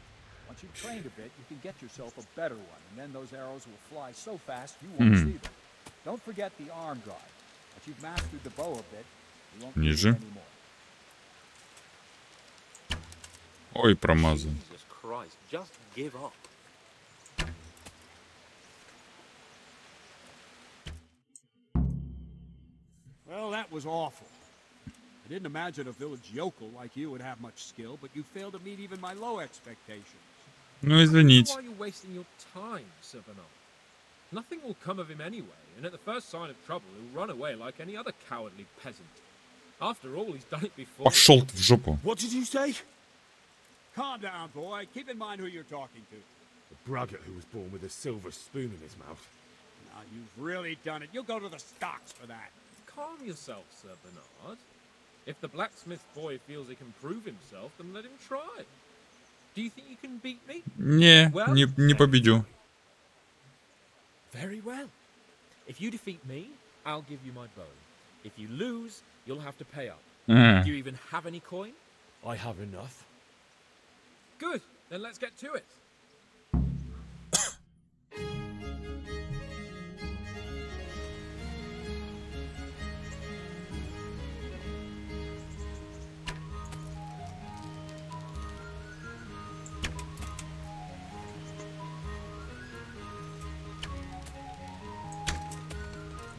Once you've trained a bit, you can get yourself a better one, and then those arrows will fly so fast you won't see them. Don't forget the arm guard. Once you've mastered the bow a bit, you won't need it
Ниже.
anymore.
Ой, промазал.
Jesus Christ, just give up.
Well, that was awful. I didn't imagine a village yokel like you would have much skill, but you failed to meet even my low expectations.
Ну, извините.
Why are you wasting your time, Sir Bernard? Nothing will come of him anyway, and at the first sign of trouble, he'll run away like any other cowardly peasant. After all, he's done it before.
Пошел ты в жопу.
What did you say? Calm down, boy. Keep in mind who you're talking to.
The braggart who was born with a silver spoon in his mouth.
Now, you've really done it. You'll go to the stocks for that.
Calm yourself, Sir Bernard. If the blacksmith boy feels he can prove himself, then let him try. Do you think you can beat me?
Не, не победю.
Very well. If you defeat me, I'll give you my bow. If you lose, you'll have to pay up. Do you even have any coin?
I have enough.
Good. Then let's get to it.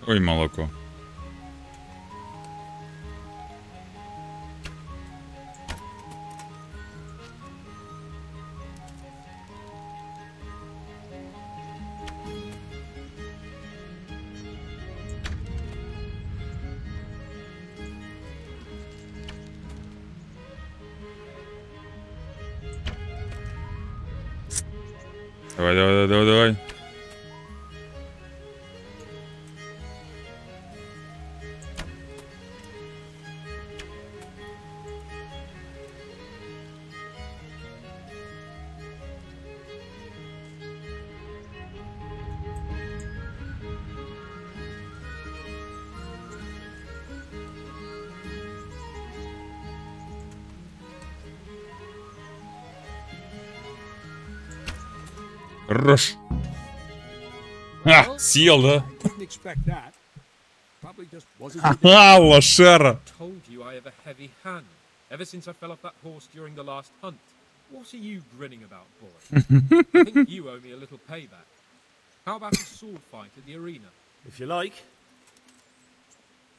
Ой, молоко. Давай, давай, давай, давай. Хорош. А, съел, да?
Didn't expect that. Probably just wasn't.
Ха-ха, лошара.
Told you I have a heavy hand. Ever since I fell off that horse during the last hunt. What are you grinning about, boy? I think you owe me a little payback. How about a sword fight at the arena?
If you like.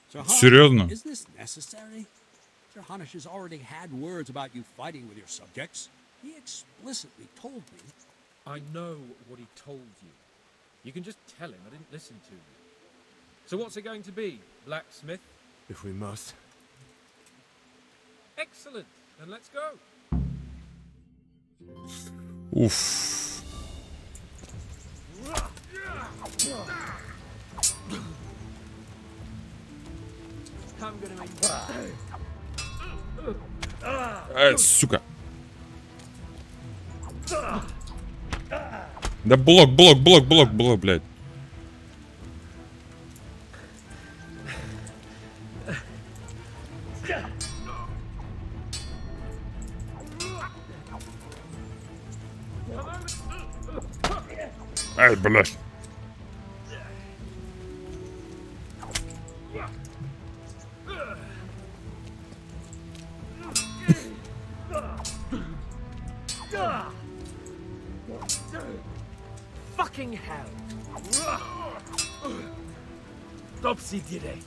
So,
Серьезно?
is this necessary? Sir Hanish has already had words about you fighting with your subjects. He explicitly told me.
I know what he told you. You can just tell him I didn't listen to you. So what's it going to be, blacksmith?
If we must.
Excellent. Then let's go.
Уф.
I'm gonna make
Сука. Да блок, блок, блок, блок, блок, блядь. Ай, блядь.
Fucking hell. Topsy-turvy.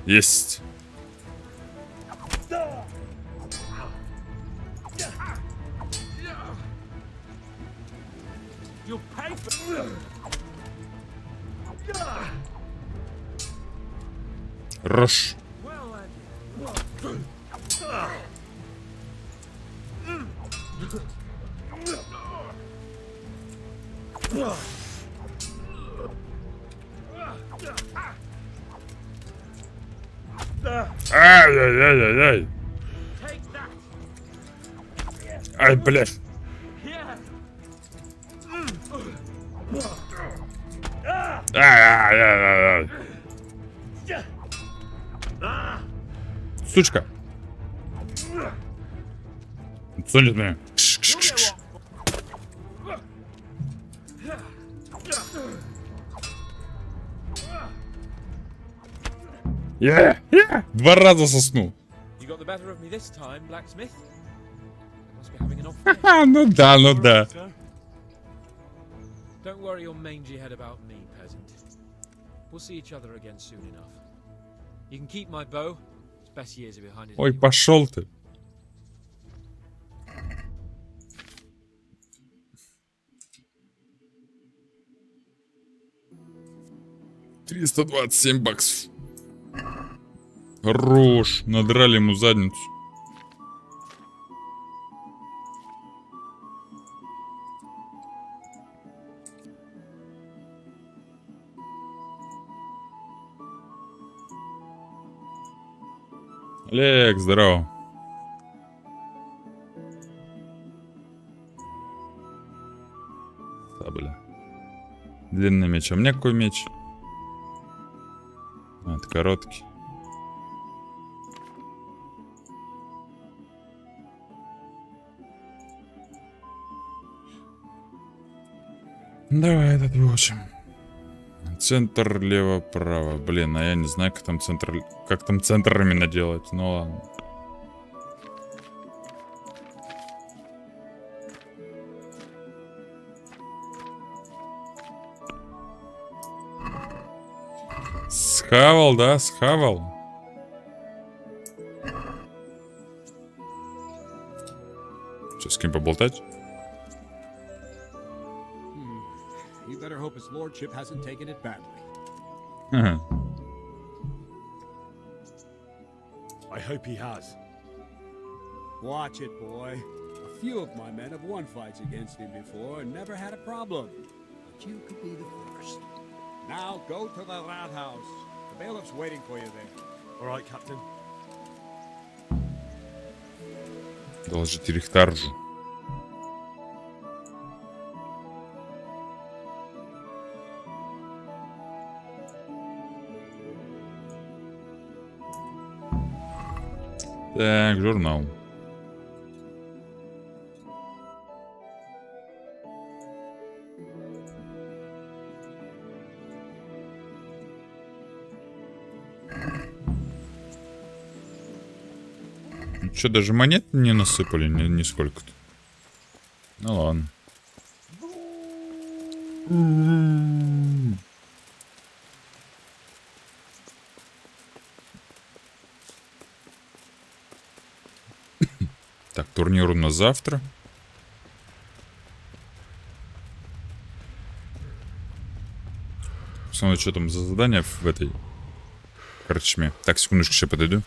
Есть.
You'll pay for...
Рош. Ай-яй-яй-яй-яй. Ай, блядь. Ай-яй-яй-яй. Сучка. Сонит меня. Кш-кш-кш-кш. Два раза соснул.
You got the better of me this time, blacksmith. Must be having an off.
Ну да, ну да.
Don't worry your mangy head about me, peasant. We'll see each other again soon enough. You can keep my bow. Its best years are behind it.
Ой, пошел ты. $327. Хорош. Надрали ему задницу. Олег, здорово. Сабля. Длинный меч. А у меня какой меч? А, это короткий. Давай этот выучим. Центр лево-право. Блин, а я не знаю, как там центр именно делать. Ну ладно. Схавал, да? Схавал. Сейчас с кем поболтать?
You better hope his lordship hasn't taken it badly.
Ага.
I hope he has.
Watch it, boy. A few of my men have won fights against him before and never had a problem. But you could be the first. Now go to the rat house. The bailiff's waiting for you there.
All right, Captain.
Доложите Рихтаржу. Так, журнал. Что, даже монет не насыпали нисколько-то? Ну ладно. Так, турнир у нас завтра. Посмотрим, что там за задание в этой корчме. Так, секундочку, сейчас подойду.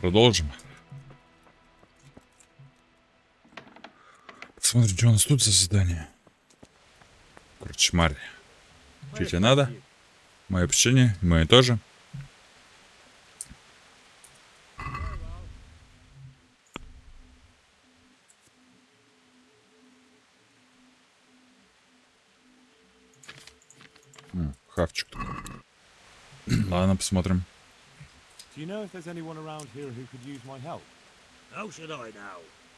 Продолжим. Посмотрим, что у нас тут за задание. Корочмарь. Что тебе надо? Мое печенье, мое тоже. Хавчик такой. Ладно, посмотрим.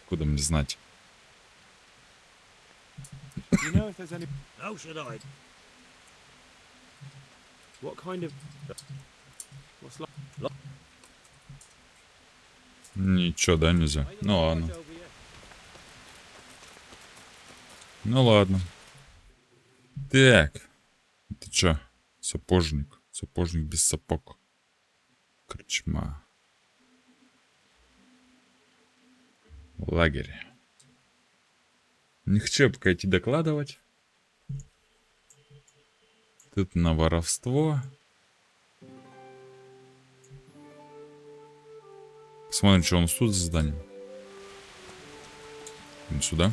Куда мне знать? Ничего, да, нельзя. Ну ладно. Ну ладно. Так. Ты чё? Сапожник. Сапожник без сапог. Корчма. Лагерь. Не хочу пока идти докладывать. Тут на воровство. Посмотрим, что у нас тут за задание. Не сюда.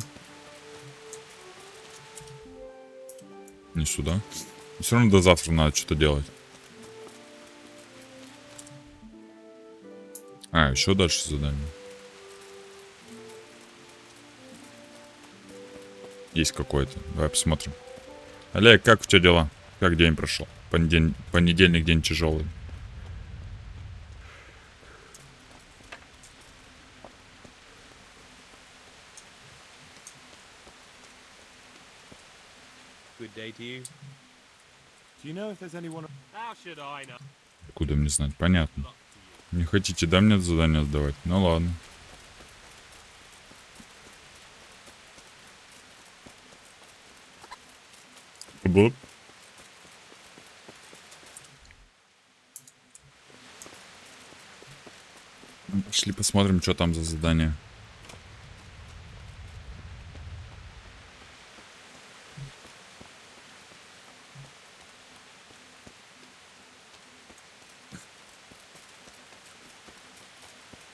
Не сюда. Все равно до завтра надо что-то делать. А, еще дальше задание. Есть какое-то. Давай посмотрим. Олег, как у тебя дела? Как день прошел? Понедельник день тяжелый. Откуда мне знать? Понятно. Не хотите, да, мне задание сдавать? Ну ладно. Вот. Пошли посмотрим, что там за задание.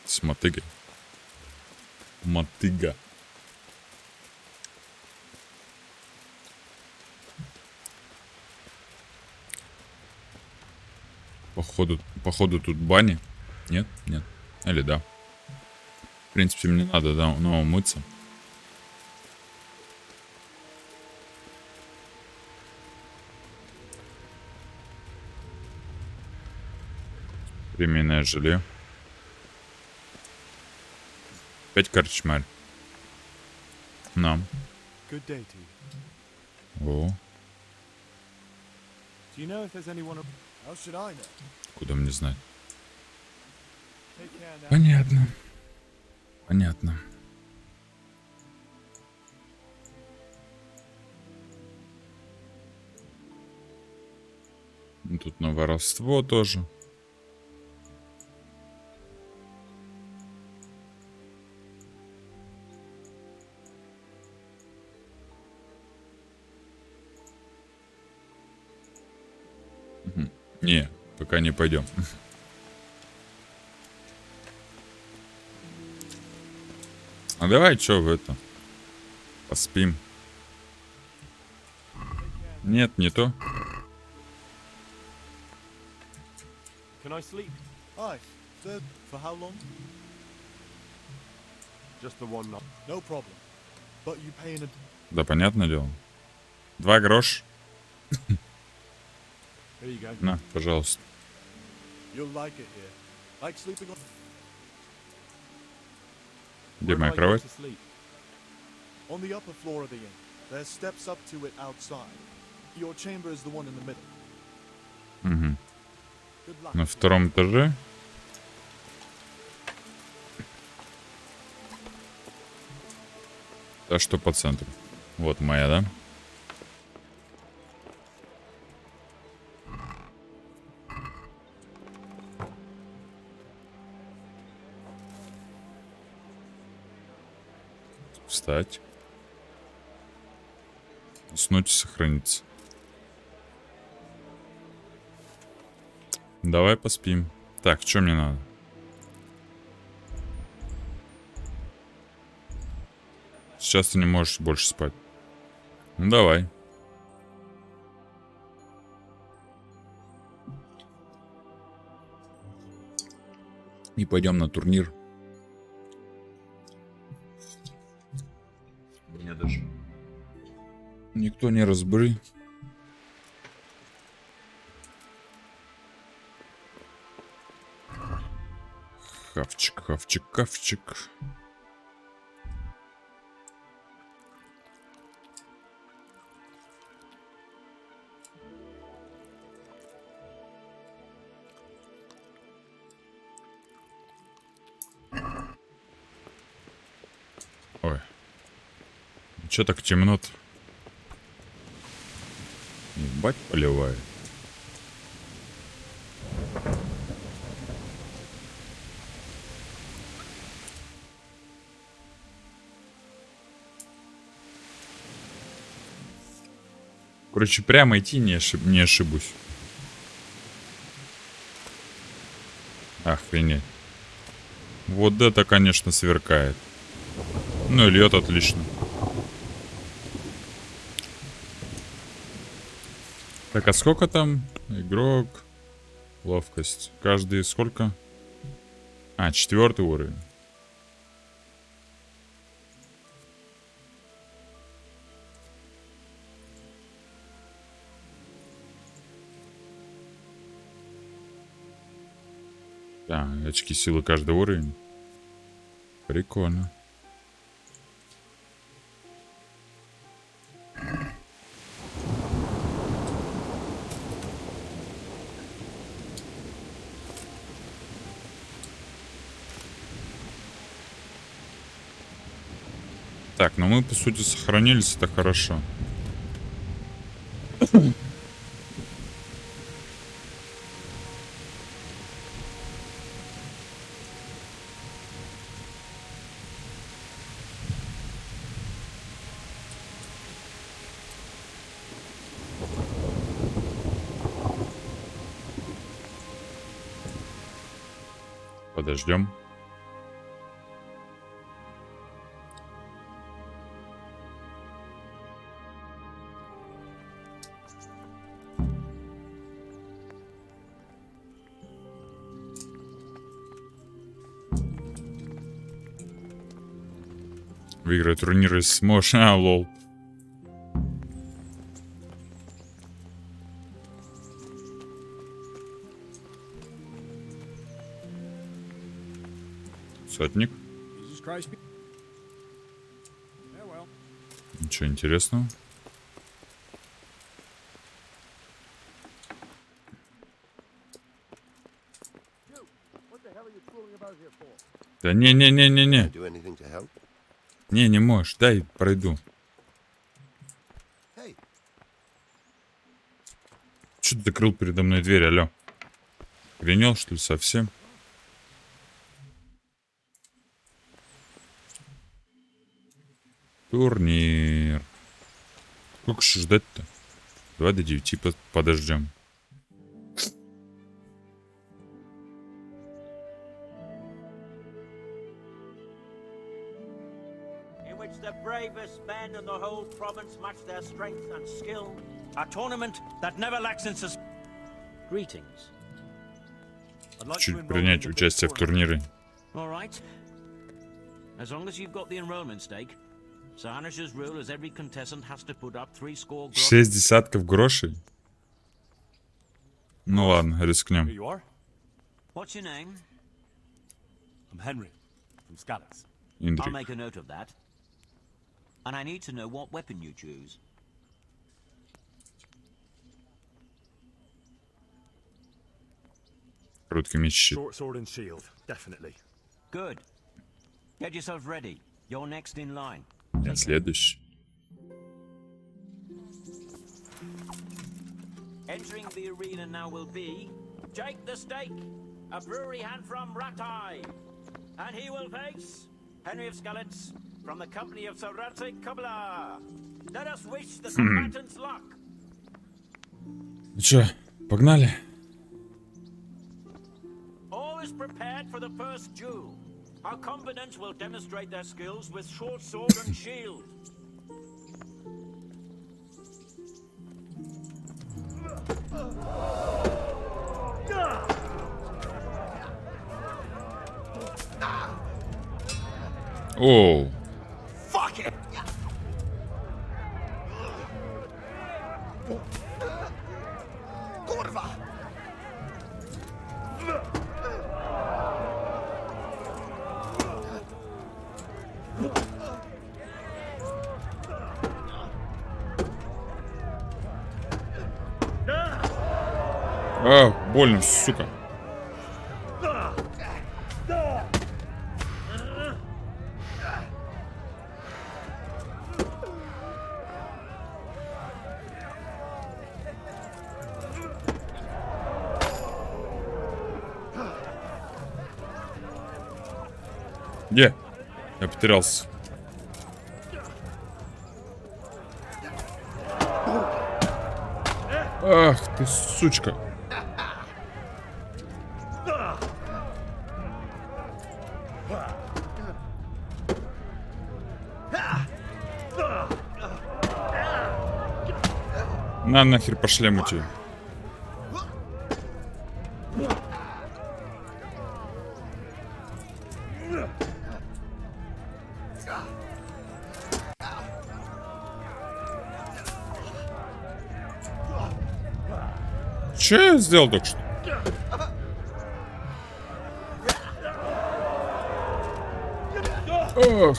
С мотыгой. Мотыга. Походу тут бани. Нет? Нет. Или да. В принципе, мне надо, да, но умыться. Премийное желе. Опять корчмарь. Нам. О. Куда мне знать? Понятно. Понятно. Тут на воровство тоже. Не, пока не пойдем. А давай, чё в это? Поспим. Нет, не то. Да, понятное дело. 2 гроша. На, пожалуйста. Где моя кровать? Угу. На 2-м этаже. Та, что по центру. Вот моя, да? Встать. Уснуть и сохраниться. Давай поспим. Так, что мне надо? сейчас ты не можешь больше спать. Ну давай. И пойдем на турнир. Мне даже никто не разбери. Хавчик, хавчик, хавчик. Ой. Чё так темно-то? Ебать поливает. Короче, прямо идти не ошибусь. Охренеть. Вот это, конечно, сверкает. Ну и льет отлично. Так, а сколько там? Игрок. Ловкость. Каждый сколько? А, 4-й уровень. Да, очки силы каждый уровень. Прикольно. Так, ну мы по сути сохранились, это хорошо. Подождем. Выиграть турниры сможешь. А, лол. Сотник. Ничего интересного. Да не-не-не-не-не. Не можешь. Дай пройду. Чё ты закрыл передо мной дверь, алё? Гренел, что ли, совсем? Турнир. Сколько еще ждать-то? 2 до 9 подождем.
The bravest men in the whole province match their strength and skill. A tournament that never lacks in Greetings.
Чуть принять участие в турнире.
All right. As long as you've got the enrollment stake, Sir Hanish's rule is every contestant has to put up 3 score.
6 десятков грошей? Ну ладно, рискнем.
What's your name?
I'm Henry from Scallops.
I'll make a note of that. And I need to know what weapon you choose.
Короткий меч, щит.
Short sword and shield, definitely.
Good. Get yourself ready. You're next in line.
Я следующий.
Entering the arena now will be Jake the Stake, a brewery hand from Ratai. And he will face Henry of Scallops from the company of Sarate Kabla. Let us wish the combatants luck.
Ну чё, погнали?
All is prepared for the first duel.
Our combatants will demonstrate their skills with short sword and shield.
Оу. А, больно, сука. Где? Я потерялся. Ах ты, сучка. На нахер по шлему тебе. Че я сделал только что? Ох.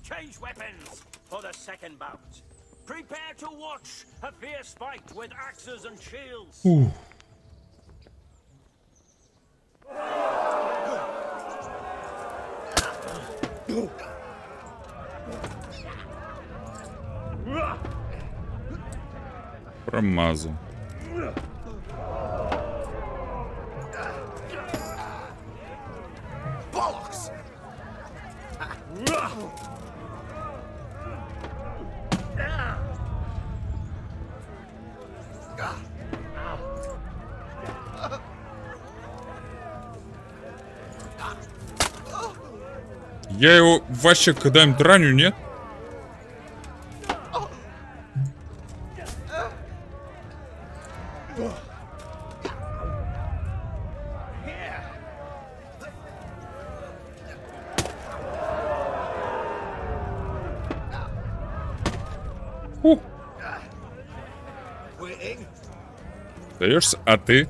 Change weapons for the second bout. Prepare to watch a fierce fight with axes and shields.
Промазал. Я его вообще когда-нибудь раню, нет? Даешься, а ты?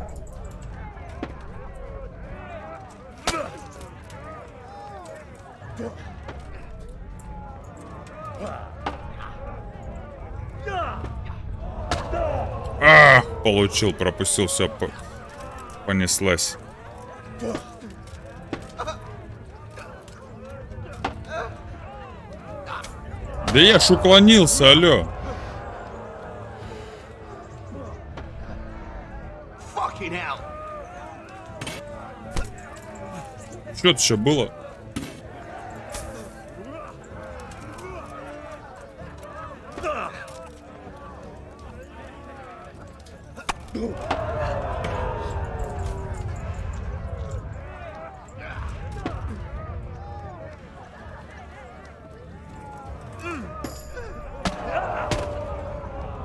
Получил, пропустил, все, понеслась. Да я ж уклонился, алло. Что это еще было?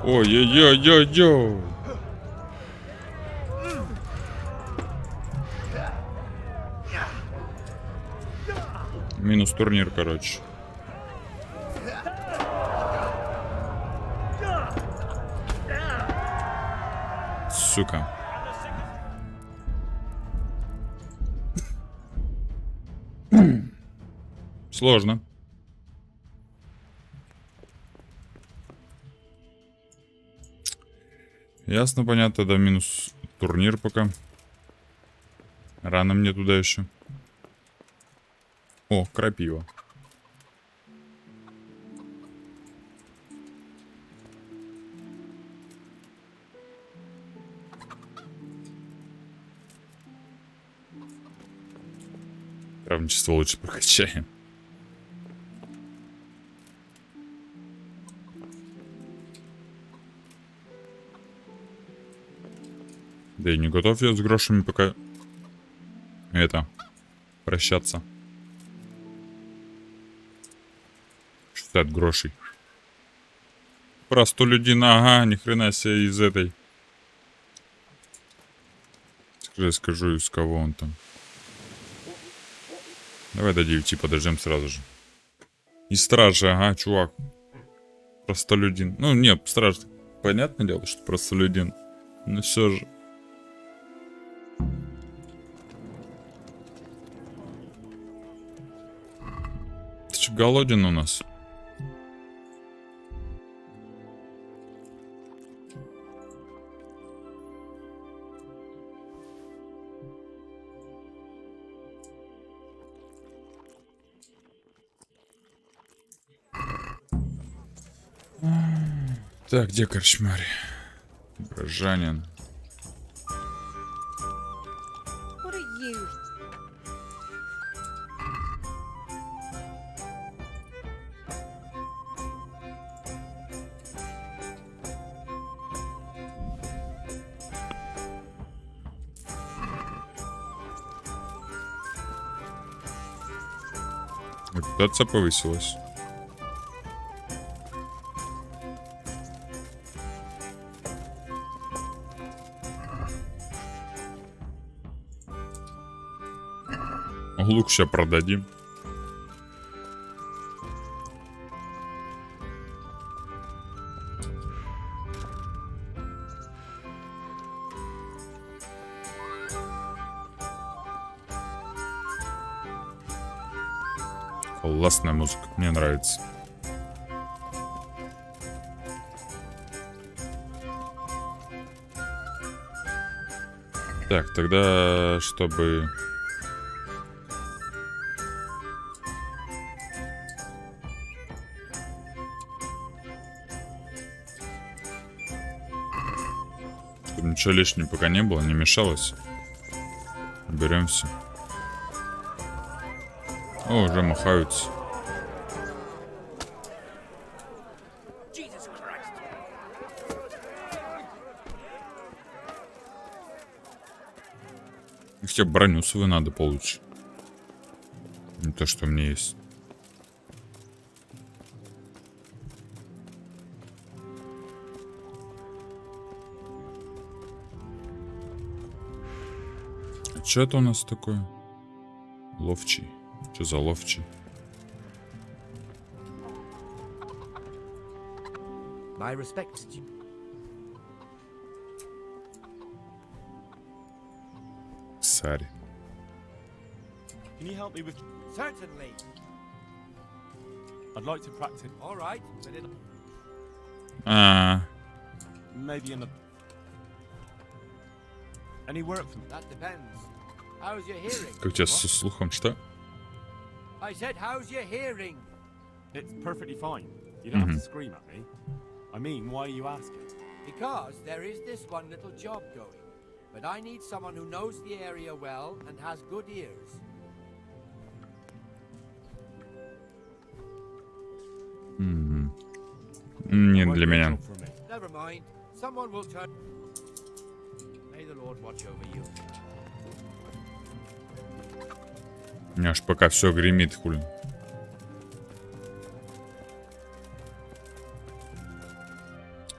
Ой-ой-ой-ой-ой. Минус турнир, короче. Сука. Сложно. Ясно, понятно, да, минус турнир пока. Рано мне туда еще. О, крапива. Травничество лучше прокачаем. Да и не готов я с грошами пока... прощаться. 60 грошей. Простолюдина, ага, ни хрена себе из этой. Скажу, из кого он там. Давай до 9 подождем сразу же. И стражи, ага, чувак. Простолюдин. Ну, нет, страж. Понятное дело, что простолюдин. Но все же. Ты че, голоден у нас? Так, где корчмарь? Горожанин.
What are you?
Репутация повысилась. Лук сейчас продадим. Классная музыка, мне нравится. Так, тогда, чтобы... Ничего лишнего пока не было, не мешалось. Беремся. О, уже махаются. Хотя броню свою надо получить. Не то, что у меня есть. Что это у нас такое? Ловчий. Что за ловчий?
My respects.
Сари.
Can you help me with...
Certainly.
I'd like to practice.
All right, but in...
Maybe in a... Any work from...
That depends. How's your hearing?
Как у тебя со слухом, что?
I said, how's your hearing?
It's perfectly fine. You don't have to scream at me. I mean, why are you asking?
Because there is this one little job going. But I need someone who knows the area well and has good ears.
Не для меня.
Never mind. Someone will turn. May the Lord watch over you.
У меня аж пока все гремит, хули.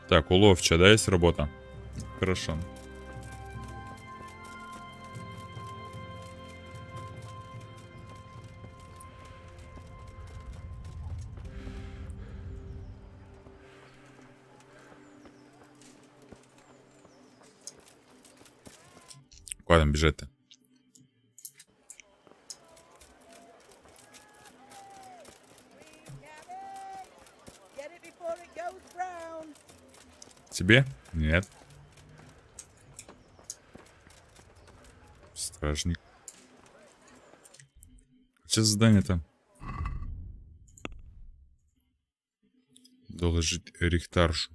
Так, у ловча, да, есть работа? Хорошо. Куда там бежать-то? Тебе? Нет. Стражник. Что за задание-то? Доложить рихтаршу.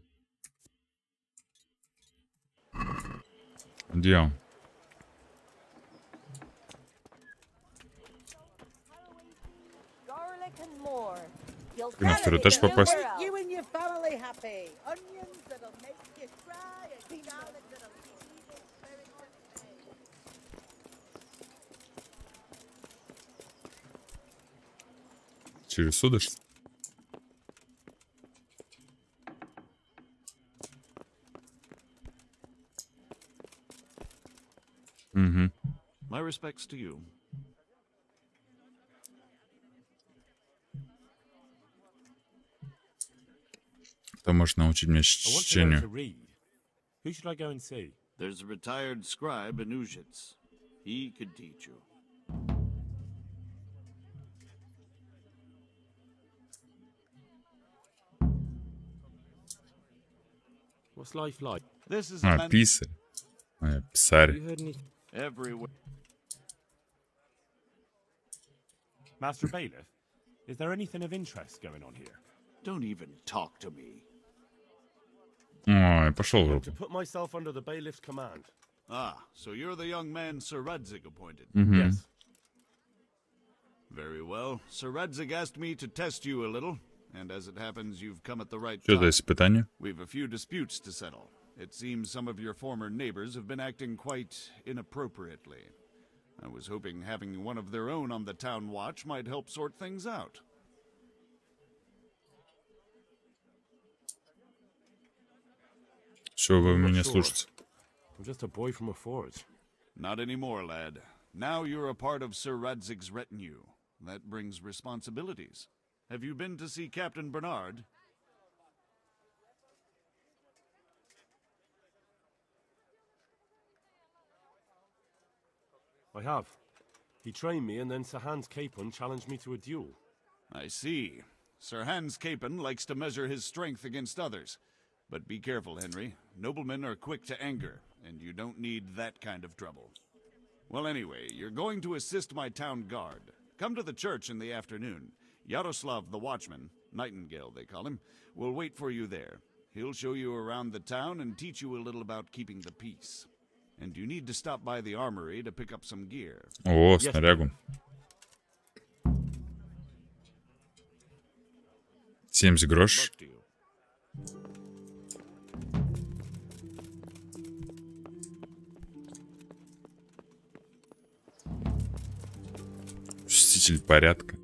Где он? Ты на второй этаж попасть? Через суды, что ли? Угу.
My respects to you.
Кто может научить меня
I want to learn to
чтению?
read. Who should I go and see?
There's a retired scribe in Uzhitz. He could teach you.
What's life like?
This is
А, писарь. Писарь.
everywhere.
Master Bailiff, is there anything of interest going on here?
Don't even talk to me.
Ой, пошел в
To
руку.
put myself under the bailiff's command.
Ah, so you're the young man Sir Radzig appointed.
Yes.
Very well. Sir Radzig asked me to test you a little, and as it happens, you've come at the right
Что за
time.
испытание?
We've a few disputes to settle. It seems some of your former neighbors have been acting quite inappropriately. I was hoping having one of their own on the town watch might help sort things out.
Что вы
I'm not
меня
sure.
слушаете?
I'm just a boy from a forge.
Not anymore, lad. Now you're a part of Sir Radzig's retinue. That brings responsibilities. Have you been to see Captain Bernard?
I have. He trained me and then Sir Hans Capon challenged me to a duel.
I see. Sir Hans Capon likes to measure his strength against others. But be careful, Henry. Noblemen are quick to anger, and you don't need that kind of trouble. Well, anyway, you're going to assist my town guard. Come to the church in the afternoon. Yaroslav the watchman, Nightingale they call him, will wait for you there. He'll show you around the town and teach you a little about keeping the peace. And you need to stop by the armory to pick up some gear.
О, снарягу. 70 грош.
Luck to you.
Чиститель порядка.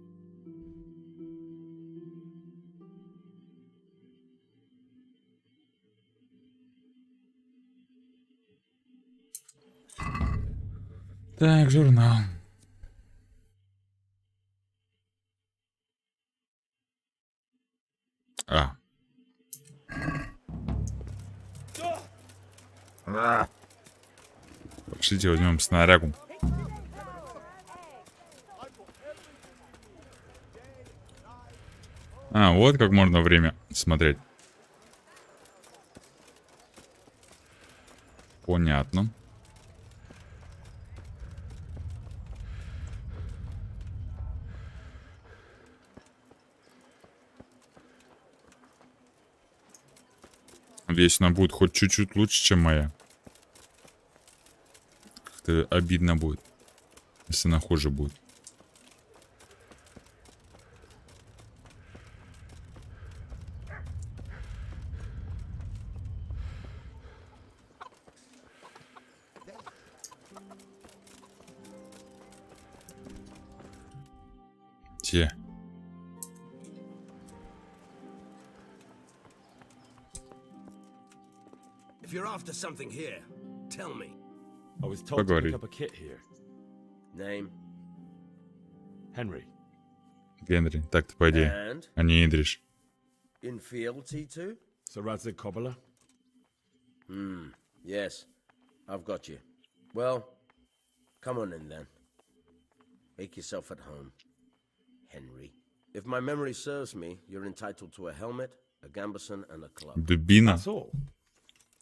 Так, журнал. А. Пошлите возьмем снарягу. А, вот как можно время смотреть. Понятно. Надеюсь, она будет хоть чуть-чуть лучше, чем моя. Как-то обидно будет, если она хуже будет. Те.
If you're after something here, tell me.
I was told to
Поговори.
pick up a kit here.
Name?
Henry.
Генри, так-то по идее.
And?
А не Идриш.
In fealty to?
Sir Radzig Cobbler.
Yes, I've got you. Well, come on in then. Make yourself at home, Henry. If my memory serves me, you're entitled to a helmet, a gambeson, and a club.
Дубина.
That's all.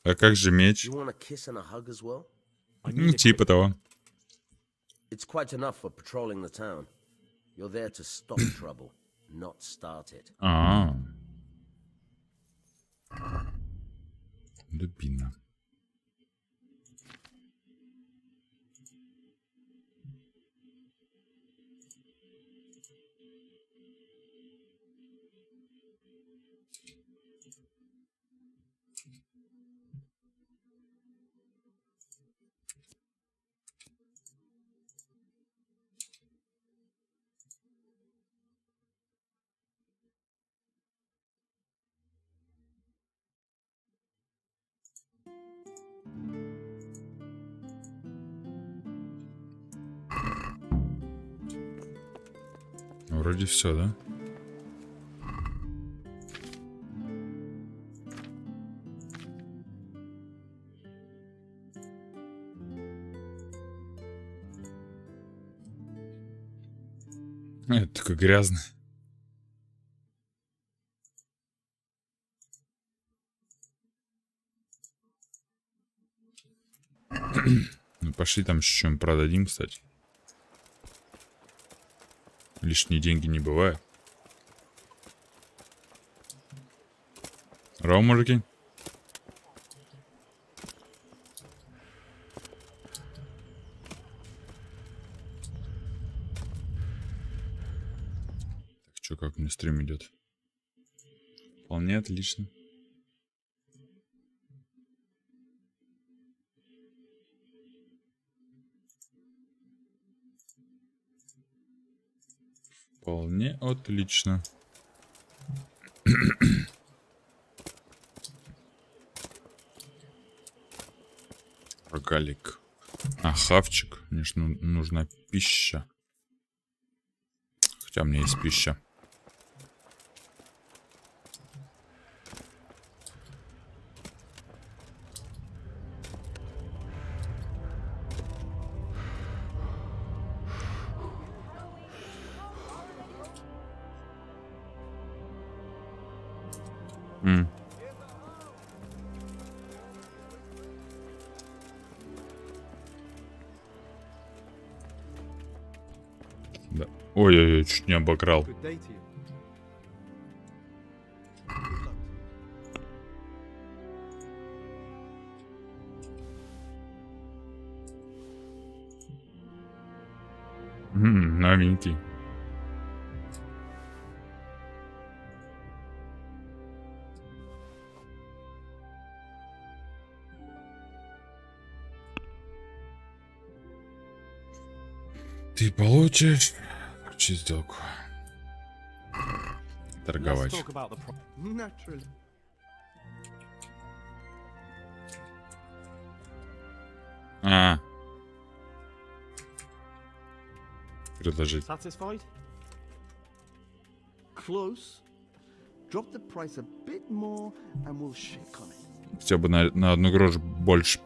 А как же меч?
You want a kiss and a hug as well?
I
Ну,
need
типа того.
It's quite enough for patrolling the town. You're there to stop trouble, not start it.
А. Дубина. Вроде все, да? Это такой грязный. Ну, пошли там еще что-нибудь продадим, кстати. Лишние деньги не бывает. Здорово, мужики. Так, что, как у меня стрим идет? Вполне отлично. Вполне отлично. Рогалик. А, хавчик. Мне ж нужна пища. Хотя у меня есть пища. Да. Ой-ой-ой, чуть не обокрал. Новенький. Ты получишь сделку. Торговать. А. Предложить. Хотя бы на одну грош больше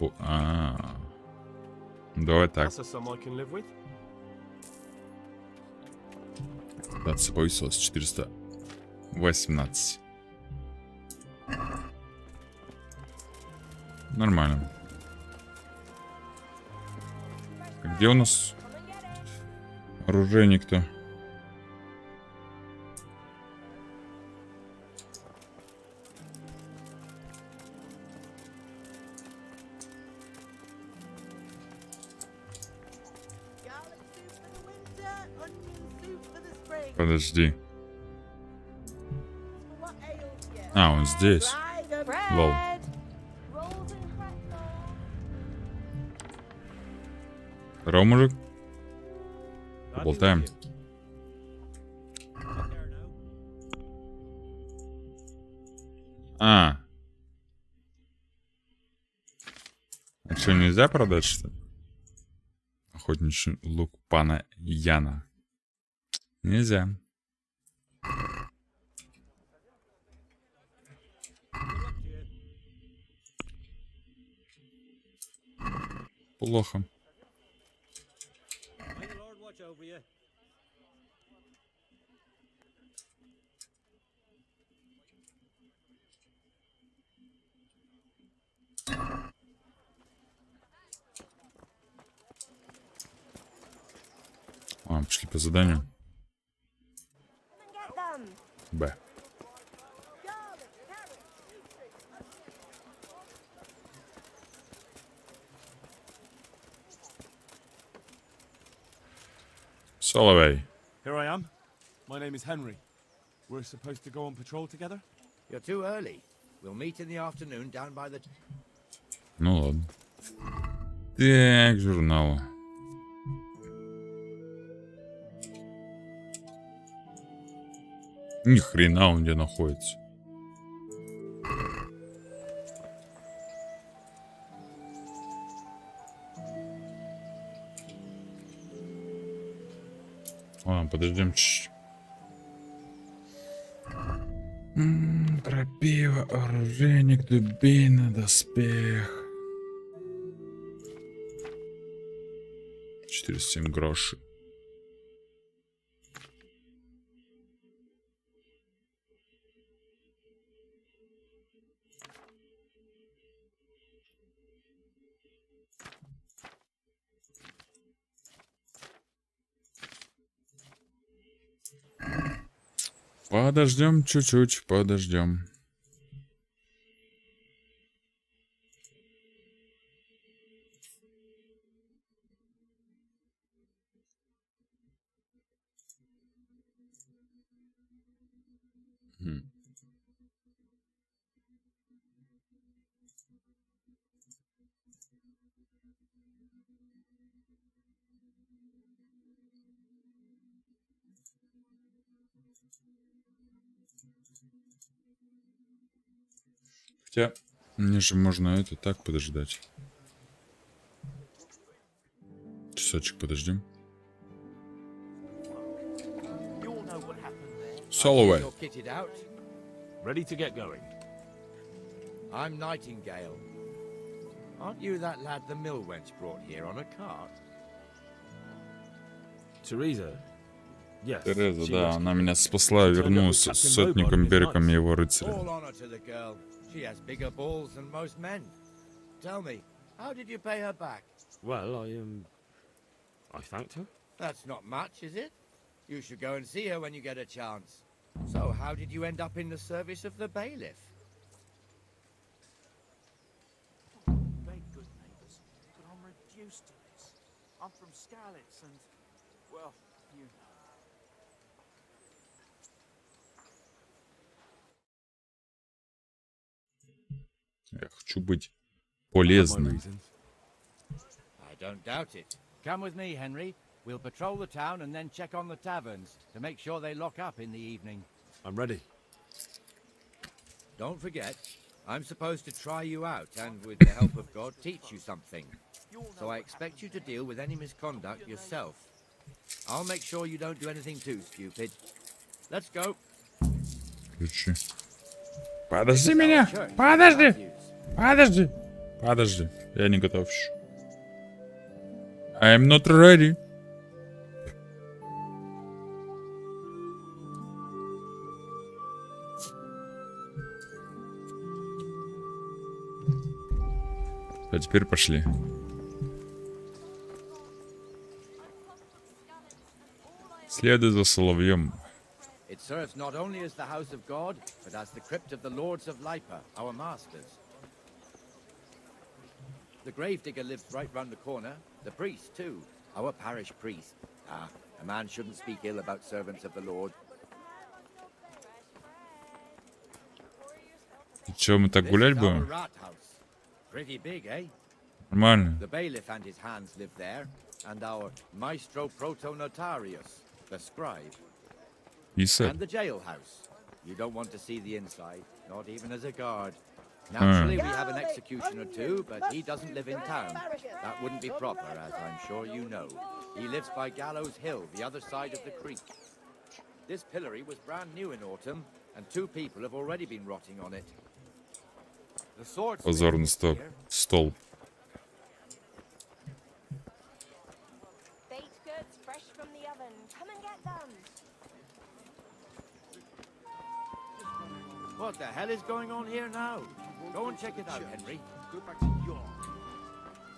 давай так. Даться повысилась 418. Нормально. Где у нас оружейник-то? Подожди. А, он здесь. Лол. Здорово, мужик. Поболтаем. А что, нельзя продать, что ли? Охотничий лук пана Яна. Нельзя. Плохо. Пошли по заданию. Б. Соловей.
Here I am. My name is Henry. We're supposed to go on patrol together?
You're too early. We'll meet in the afternoon down by the...
Ну ладно. Так, журнал. Ни хрена он где находится. подождем чуть-чуть. Крапива, оружейник, дубина, доспех. 407 грошей. Подождем чуть-чуть, подождем. Хотя, мне же можно это так подождать. Часочек подождем. Soloway.
Ready to get going.
I'm Nightingale. Aren't you that lad the mill wench brought here on a cart?
Teresa? Yes.
Тереза, да, она меня спасла и вернулась с сотником Берком и его рыцарем.
All honor to the girl. She has bigger balls than most men. Tell me, how did you pay her back?
Well, I thanked her.
That's not much, is it? You should go and see her when you get a chance. So, how did you end up in the service of the bailiff?
Very good neighbours, but I'm reduced to this. I'm from Skalitz and, well, you know.
Я хочу быть полезным.
I don't doubt it. Come with me, Henry. We'll patrol the town and then check on the taverns to make sure they lock up in the evening.
I'm ready.
Don't forget, I'm supposed to try you out and, with the help of God, teach you something. So I expect you to deal with any misconduct yourself. I'll make sure you don't do anything too stupid. Let's go.
Ключи. Подожди меня! Подожди! Подожди! Подожди. Я не готов еще. I'm not ready. А теперь пошли. Следуй за соловьем.
It serves not only as the house of God, but as the crypt of the lords of Lipa, our masters. The gravedigger lives right round the corner. The priest, too. Our parish priest. Ah, a man shouldn't speak ill about servants of the Lord.
И чё, мы так гулять будем?
Pretty big, eh?
Нормально.
The bailiff and his hands live there, and our maestro protonotarius, the scribe. And the jailhouse. You don't want to see the inside, not even as a guard. Naturally, we have an executioner too, but he doesn't live in town. That wouldn't be proper, as I'm sure you know. He lives by Gallows Hill, the other side of the creek. This pillory was brand new in autumn, and 2 people have already been rotting on it. The sword.
Позорный стол.
Baked goods fresh from the oven. Come and get them.
What the hell is going on here now? Go and check it out, Henry.
Go back to your...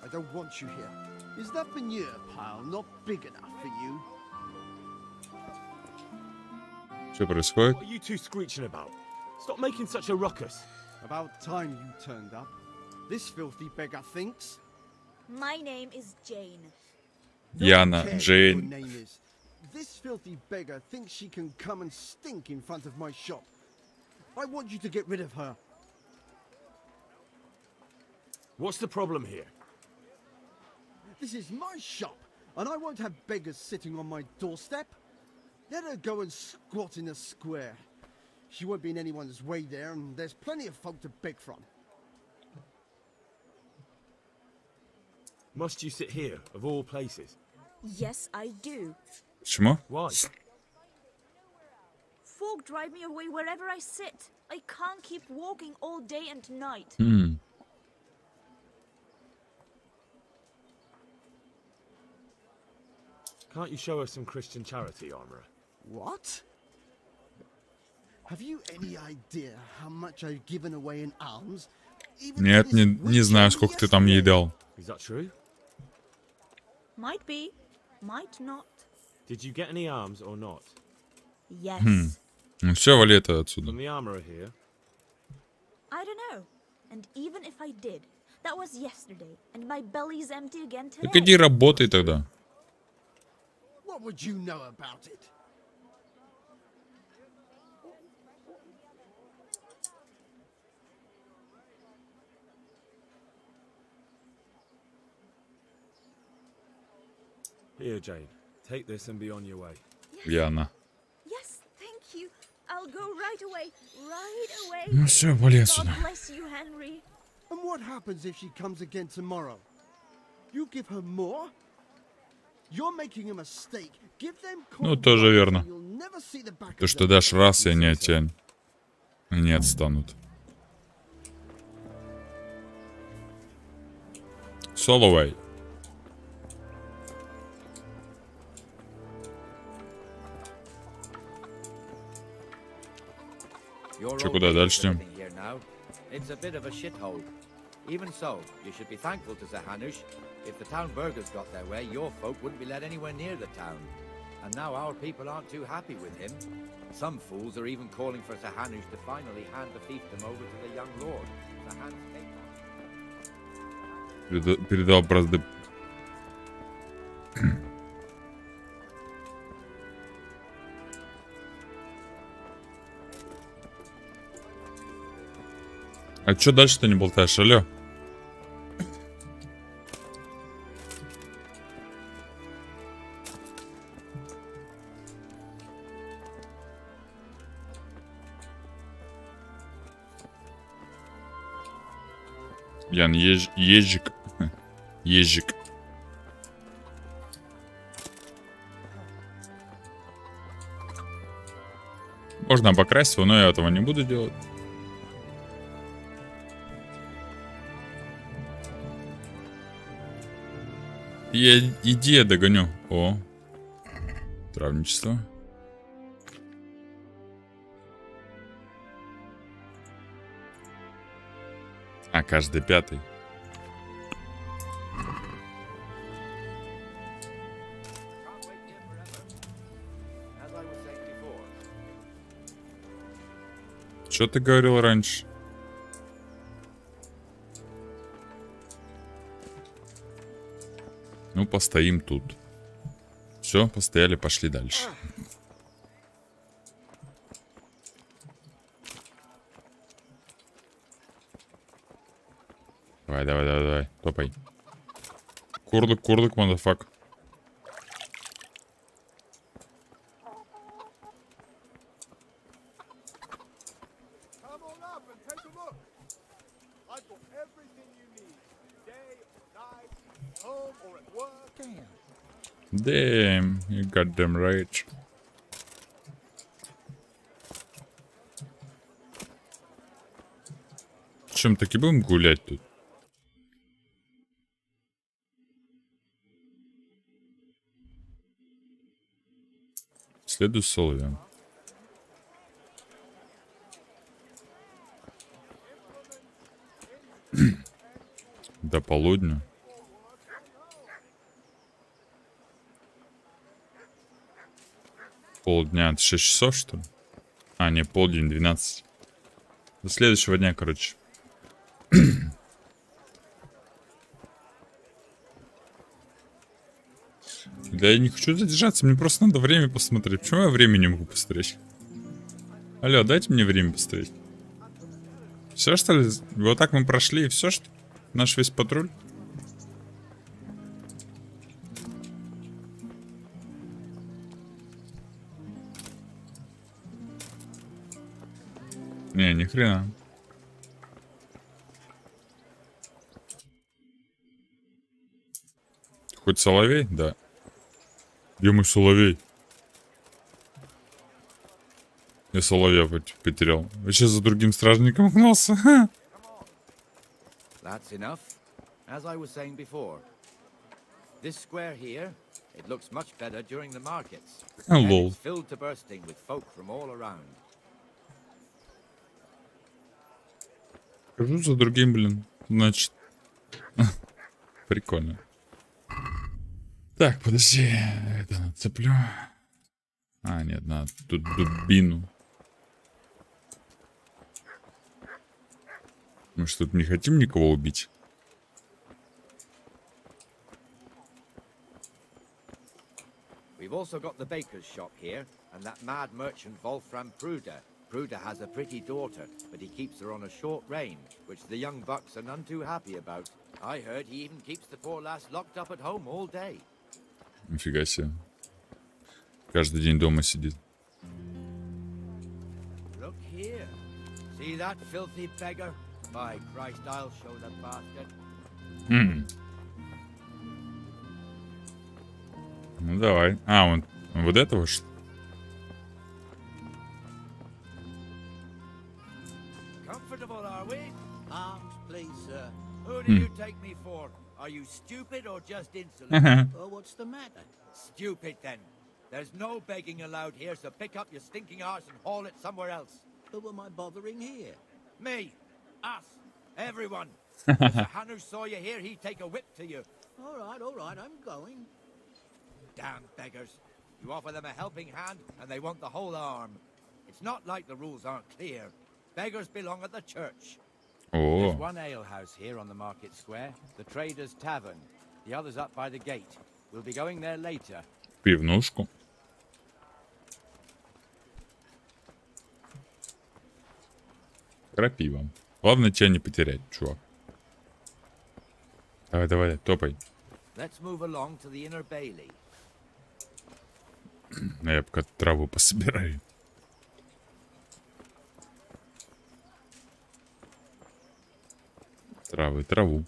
I don't want you here. Is that manure pile not big enough for you?
Что происходит?
What are you two screeching about? Stop making such a ruckus.
About time you turned up. This filthy beggar thinks.
My name is Jane.
Яна, Джейн.
Your name is. This filthy beggar thinks she can come and stink in front of my shop. I want you to get rid of her.
What's the problem here?
This is my shop, and I won't have beggars sitting on my doorstep. Let her go and squat in a square. She won't be in anyone's way there, and there's plenty of folk to beg from.
Must you sit here, of all places?
Yes, I do.
Почему?
Folk drive me away wherever I sit. I can't keep walking all day and night.
Can't you show us some Christian charity, Armorer?
What? Have you any idea how much I've given away in alms?
Нет, не знаю, сколько ты там ей дал.
Is that true?
Might be, might not.
Did you get any arms or not?
Yes.
Ну все, вали это отсюда.
From the armorer here?
I don't know. And even if I did, that was yesterday, and my belly's empty again today.
Так иди работай тогда.
What would you know about it?
Here, Jane. Take this and be on your way.
Яна.
Yes, thank you. I'll go right away. Right away.
Ну все, вали
God
отсюда.
bless you, Henry.
And what happens if she comes again tomorrow? You give her more? You're making a mistake. Give them
Ну, тоже верно.
You'll never see the back
То,
of
что
them.
дашь раз, и они от тебя не отстанут. Соловей. Че, куда дальше?
It's a bit of a shithole. Even so, you should be thankful to Zahanush. If the town burghers got their way, your folk wouldn't be let anywhere near the town. And now our people aren't too happy with him. Some fools are even calling for Zahanush to finally hand the fiefdom over to the young lord.
Передал бразды. А чё дальше-то не болтаешь, алё? Ян, ежик. Ежик. Можно обокрасть его, но я этого не буду делать. Иди, я догоню. О. Травничество. А, каждый пятый. Что ты говорил раньше? Ну, постоим тут. Все, постояли, пошли дальше. Давай. Топай. Курлык, мадафак. Damn, you goddamn right. Чем таки будем гулять тут? Следуй с соловьем. До полудня. Полдня, это 6 часов, что ли? А, не, полдень, 12. До следующего дня, короче. Да я не хочу задержаться, мне просто надо время посмотреть. Почему я время не могу посмотреть? Алло, дайте мне время посмотреть. Все, что ли? Вот так мы прошли, и все, что? Наш весь патруль? Не, ни хрена. Хоть соловей? Да. Где мой соловей? Я соловья потерял. Я сейчас за другим стражником гнался.
That's enough. As I was saying before, this square here, it looks much better during the markets. And
Lol.
it's filled to bursting with folk from all around.
Хожу за другим, блин. Значит. Прикольно. Так, подожди. Это нацеплю. А, нет, надо тут дубину. Мы что, тут не хотим никого убить?
We've also got the baker's shop here, and that mad merchant Wolfram Pruder. Pruder has a pretty daughter, but he keeps her on a short rein, which the young bucks are none too happy about. I heard he even keeps the poor lass locked up at home all day.
Нифига себе. Каждый день дома сидит.
Look here. See that filthy beggar? By Christ, I'll show the bastard.
Ну давай. А, он вот этого что?
Comfortable, are we? Arms, please, sir. Who do you take me for? Are you stupid or just insolent?
Oh, what's the matter?
Stupid, then. There's no begging allowed here, so pick up your stinking arse and haul it somewhere else.
Who am I bothering here?
Me. Us. Everyone. If Mr. Hanu saw you here, he'd take a whip to you.
All right, I'm going.
Damn beggars. You offer them a helping hand, and they want the whole arm. It's not like the rules aren't clear. Beggars belong at the church.
Oh.
There's one ale house here on the market square, the Trader's Tavern. The other's up by the gate. We'll be going there later.
Пивнушку. Крапива. Главное тебя не потерять, чувак. Давай, топай.
Let's move along to the inner bailey.
Я пока траву пособираю. Траву.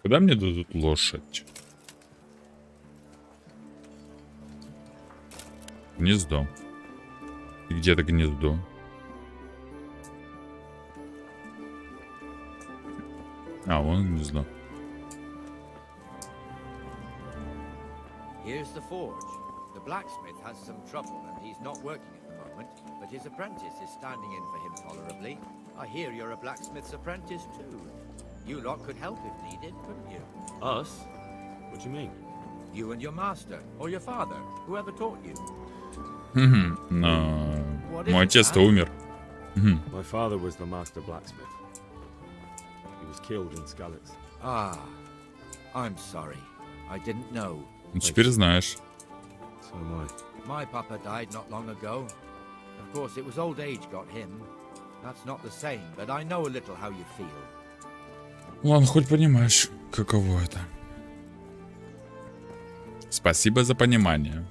Куда мне дадут лошадь? Гнездо. И где-то гнездо. А, вон гнездо.
Here's the forge. The blacksmith has some trouble and he's not working at the moment, but his apprentice is standing in for him tolerably. I hear you're a blacksmith's apprentice too. You lot could help if needed, couldn't you?
Us? What do you mean?
You and your master, or your father, whoever taught you.
Но мой отец-то умер.
My father was the master blacksmith. He was killed in Skalitz.
Ah, I'm sorry. I didn't know.
Ну, теперь знаешь.
So am I.
My papa died not long ago. Of course, it was old age got him. That's not the same, but I know a little how you feel.
Ладно, хоть понимаешь, каково это. Спасибо за понимание.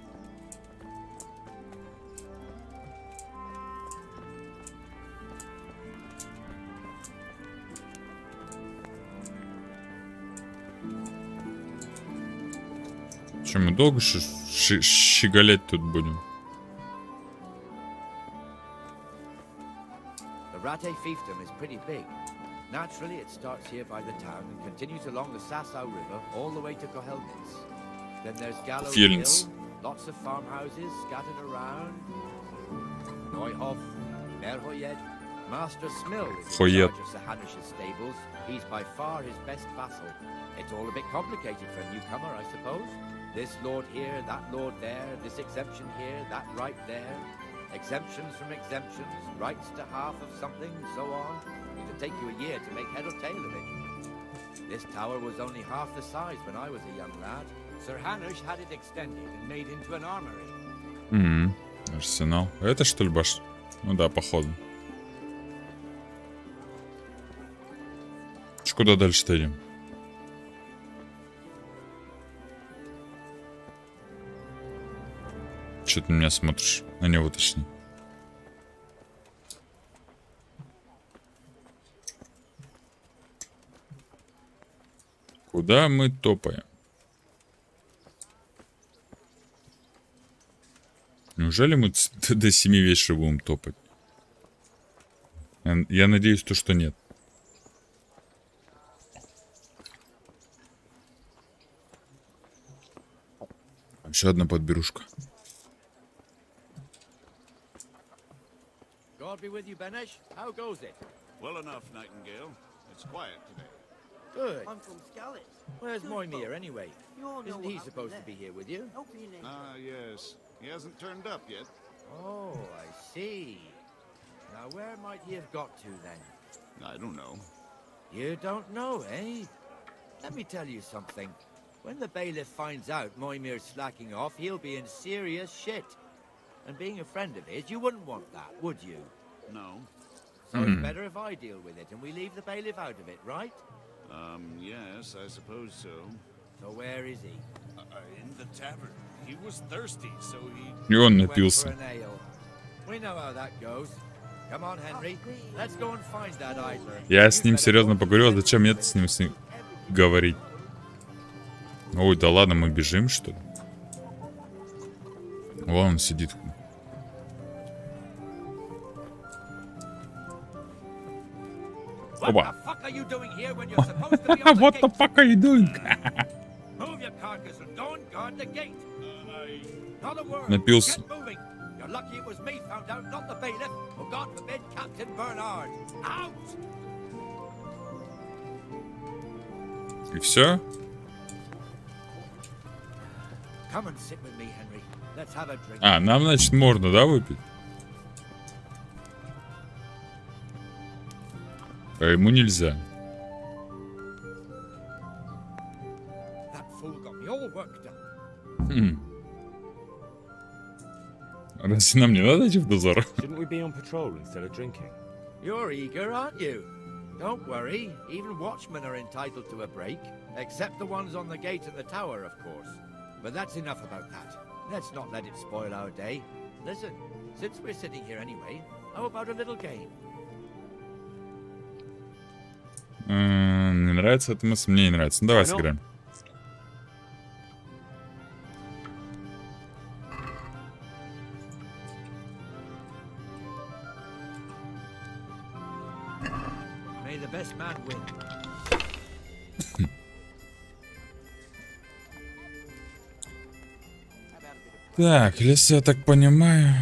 Че, мы долго щеголять тут будем?
The Rate fiefdom is pretty big. Naturally, it starts here by the town and continues along the Sassau River all the way to Kohelnitz. Then there's Gallows Hill, lots of farmhouses scattered around. Neuhof, Merhoyed, Master Smill is in charge of Sir Hanish's stables. He's by far his best vassal. It's all a bit complicated for a newcomer, I suppose. This lord here, that lord there, this exemption here, that right there. Exemptions from exemptions, rights to half of something, so on. It'll take you a year to make head or tail of it. This tower was only half the size when I was a young lad. Sir Hanish had it extended and made into an armory.
Арсенал. Это что ли башня? Ну да, походу. Куда дальше-то идем? Че ты на меня смотришь? На него точнее. Куда мы топаем? Неужели мы до 7 вечера будем топать? Я надеюсь, что нет. Еще одна подберушка.
God be with you, Benesh. How goes it?
Well enough, Nightingale. It's quiet today.
Good.
I'm from Scarlet.
Where's Moimir anyway?
You all know
Isn't
what
he
happened
supposed
there.
to be here with you?
Don't be an angel.
Ah, yes. He hasn't turned up yet.
Oh, I see. Now where might he have got to then?
I don't know.
You don't know, eh? Let me tell you something. When the bailiff finds out Moimir's slacking off, he'll be in serious shit. And being a friend of his, you wouldn't want that, would you?
No.
So it's better if I deal with it and we leave the bailiff out of it, right?
Yes, I suppose so.
So where is he?
In the tavern. He was thirsty, so he...
И он
Went
напился.
for an ale. We know how that goes. Come on, Henry. Let's go and find that idler.
Я с ним серьезно поговорил, зачем мне с ним говорить? Ой, да ладно, мы бежим, что ли? Вон он сидит. Оба. What the fuck are you doing?
Move your carcass and go and guard the gate. Not a word.
Напился.
Get moving. You're lucky it was me found out, not the bailiff, or God forbid, Captain Bernard. Out!
И все?
Come and sit with me, Henry. Let's have a drink.
А, нам, значит, можно, да, выпить? А ему нельзя.
That fool got me all worked up.
Разве нам не надо идти в дозор?
Shouldn't we be on patrol instead of drinking?
You're eager, aren't you? Don't worry. Even watchmen are entitled to a break, except the ones on the gate and the tower, of course. But that's enough about that. Let's not let it spoil our day. Listen, since we're sitting here anyway, how about a little game?
Не нравится эта мысль? Мне не нравится. Ну давай сыграем.
May the best man win.
Так, если я так понимаю...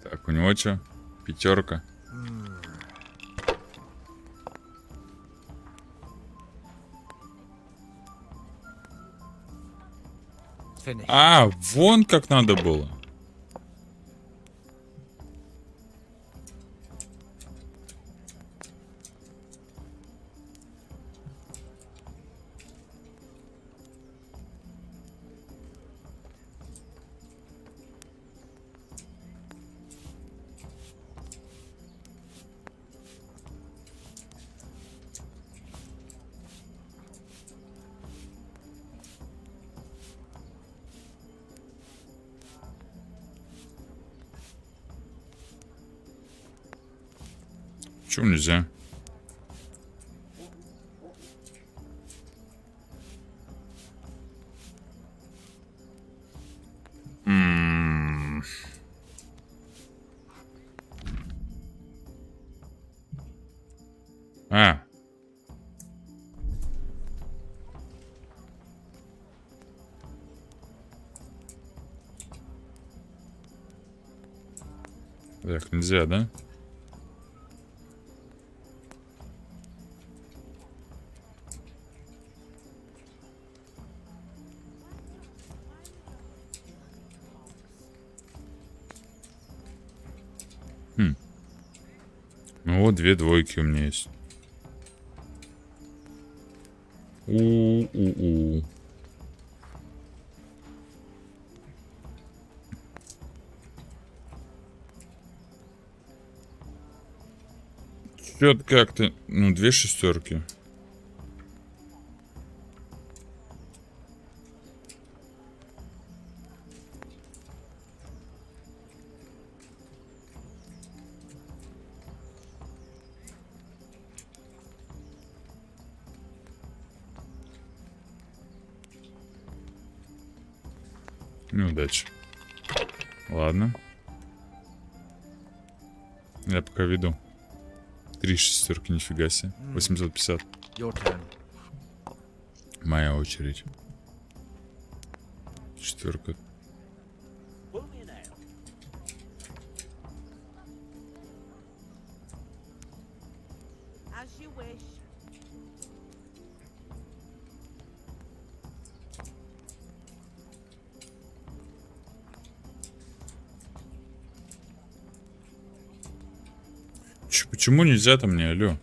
Так, у него что? Пятерка. А, вон как надо было. Почему нельзя? А. Так, нельзя, да? Ну вот, 2 двойки у меня есть. У-у-у. Чё-то как-то... Ну, 2 шестерки. Неудача. Ладно. Я пока веду. 3 шестерки, нифига себе. 850. Моя очередь. 4. Почему нельзя-то мне, алё?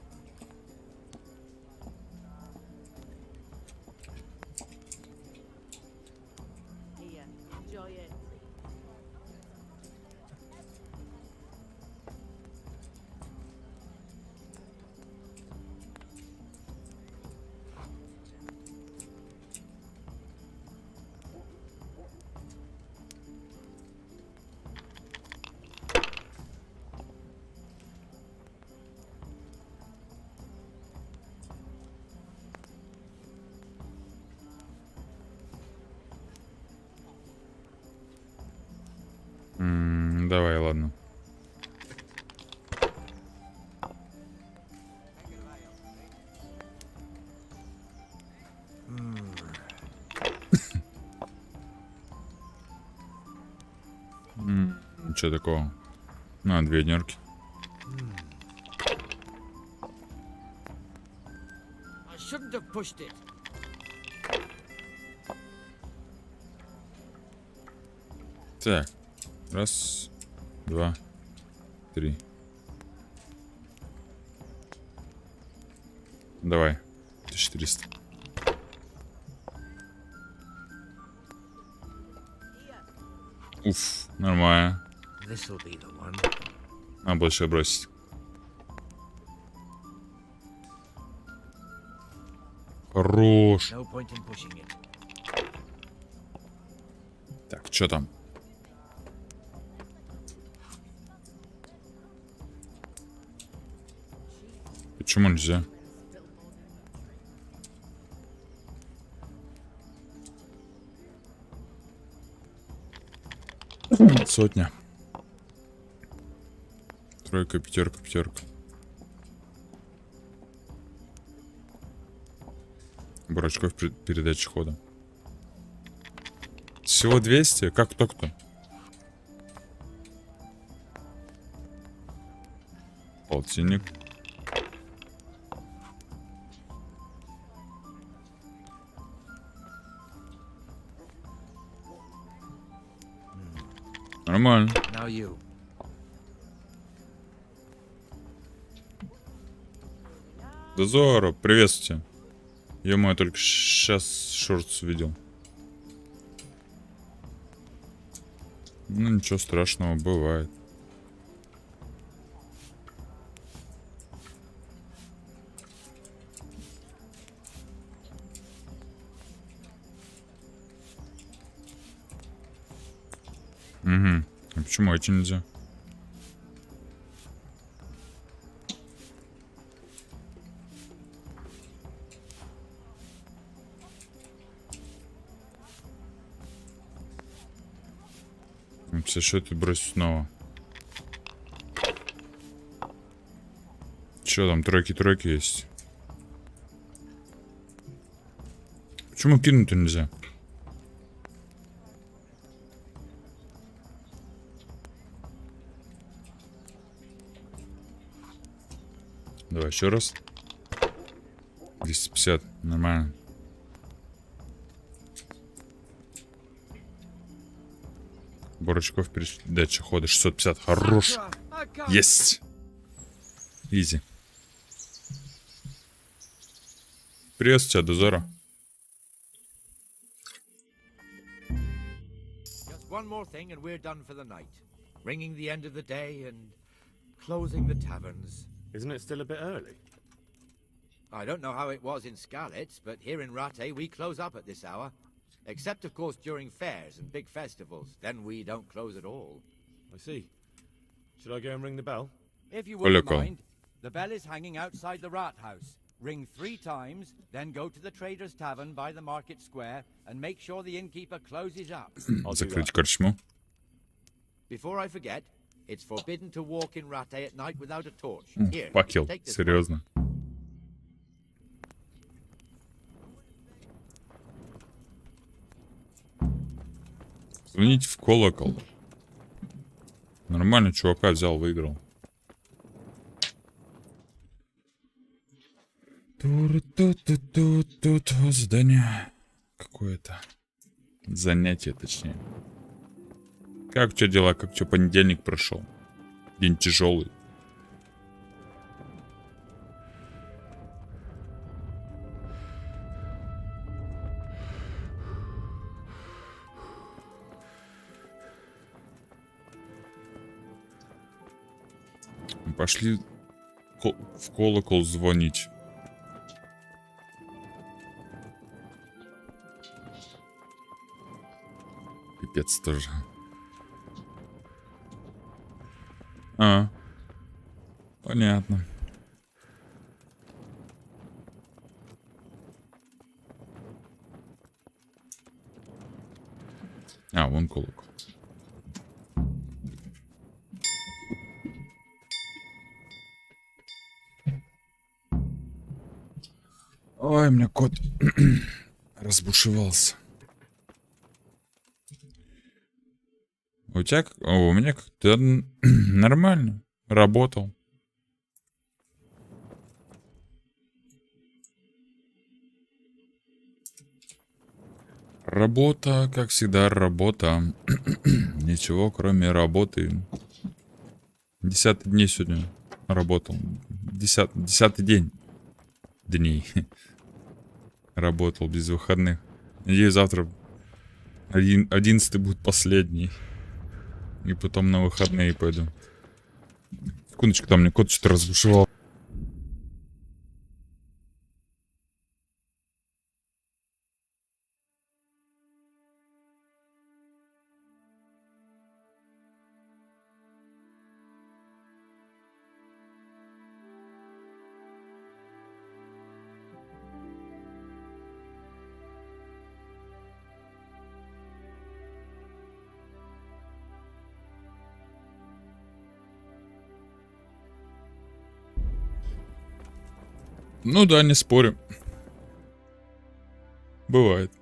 Давай, ладно. Ничего такого. На, 2 однерки. Так. 1, 2, 3. Давай. 1400. Уф, нормально. Надо больше бросить. Хорош. Так, что там? Почему нельзя? Сотня. 3, 5, 5. Бурачков передачи хода. Всего 200? Как так-то? Полтинник. Нормально. Дозора, приветствую. Ё-моё, я только сейчас шортс увидел. Ну ничего страшного, бывает. Угу. А почему эти нельзя? Все счеты бросить снова. Че там, тройки есть? Почему кинуть-то нельзя? Давай еще раз. 250, нормально. Бурачков передача хода 650, хорош. Есть. Изи. Приветствую тебя, Дозора.
Just one more thing and we're done for the night. Ringing the end of the day and closing the taverns.
Isn't it still a bit early?
I don't know how it was in Skalitz, but here in Rattay we close up at this hour. Except, of course, during fairs and big festivals. Then we don't close at all.
I see. Should I go and ring the bell?
If you wouldn't mind, the bell is hanging outside the rat house. Ring 3 times, then go to the Trader's Tavern by the market square and make sure the innkeeper closes up.
Закрыть корчму.
Before I forget, it's forbidden to walk in Rattay at night without a torch. Here,
Факел,
take this
серьезно. Звоните в колокол. Нормально, чувака взял, выиграл. Тут задание какое-то. Занятие, точнее. Как что дела? Как что понедельник прошел? День тяжелый. Пошли в колокол звонить. Пипец тоже. А, понятно. А, вон колокол. Ой, у меня кот разбушевался. У тебя, у меня как-то нормально. Работал. Работа, как всегда, работа. Ничего, кроме работы. 10-й день сегодня работал. 10-й день. Дней. Работал без выходных. Надеюсь, завтра 11-й будет последний. И потом на выходные пойду. Секундочку, там мне кот что-то разбушевал. Ну да, не спорю. Бывает.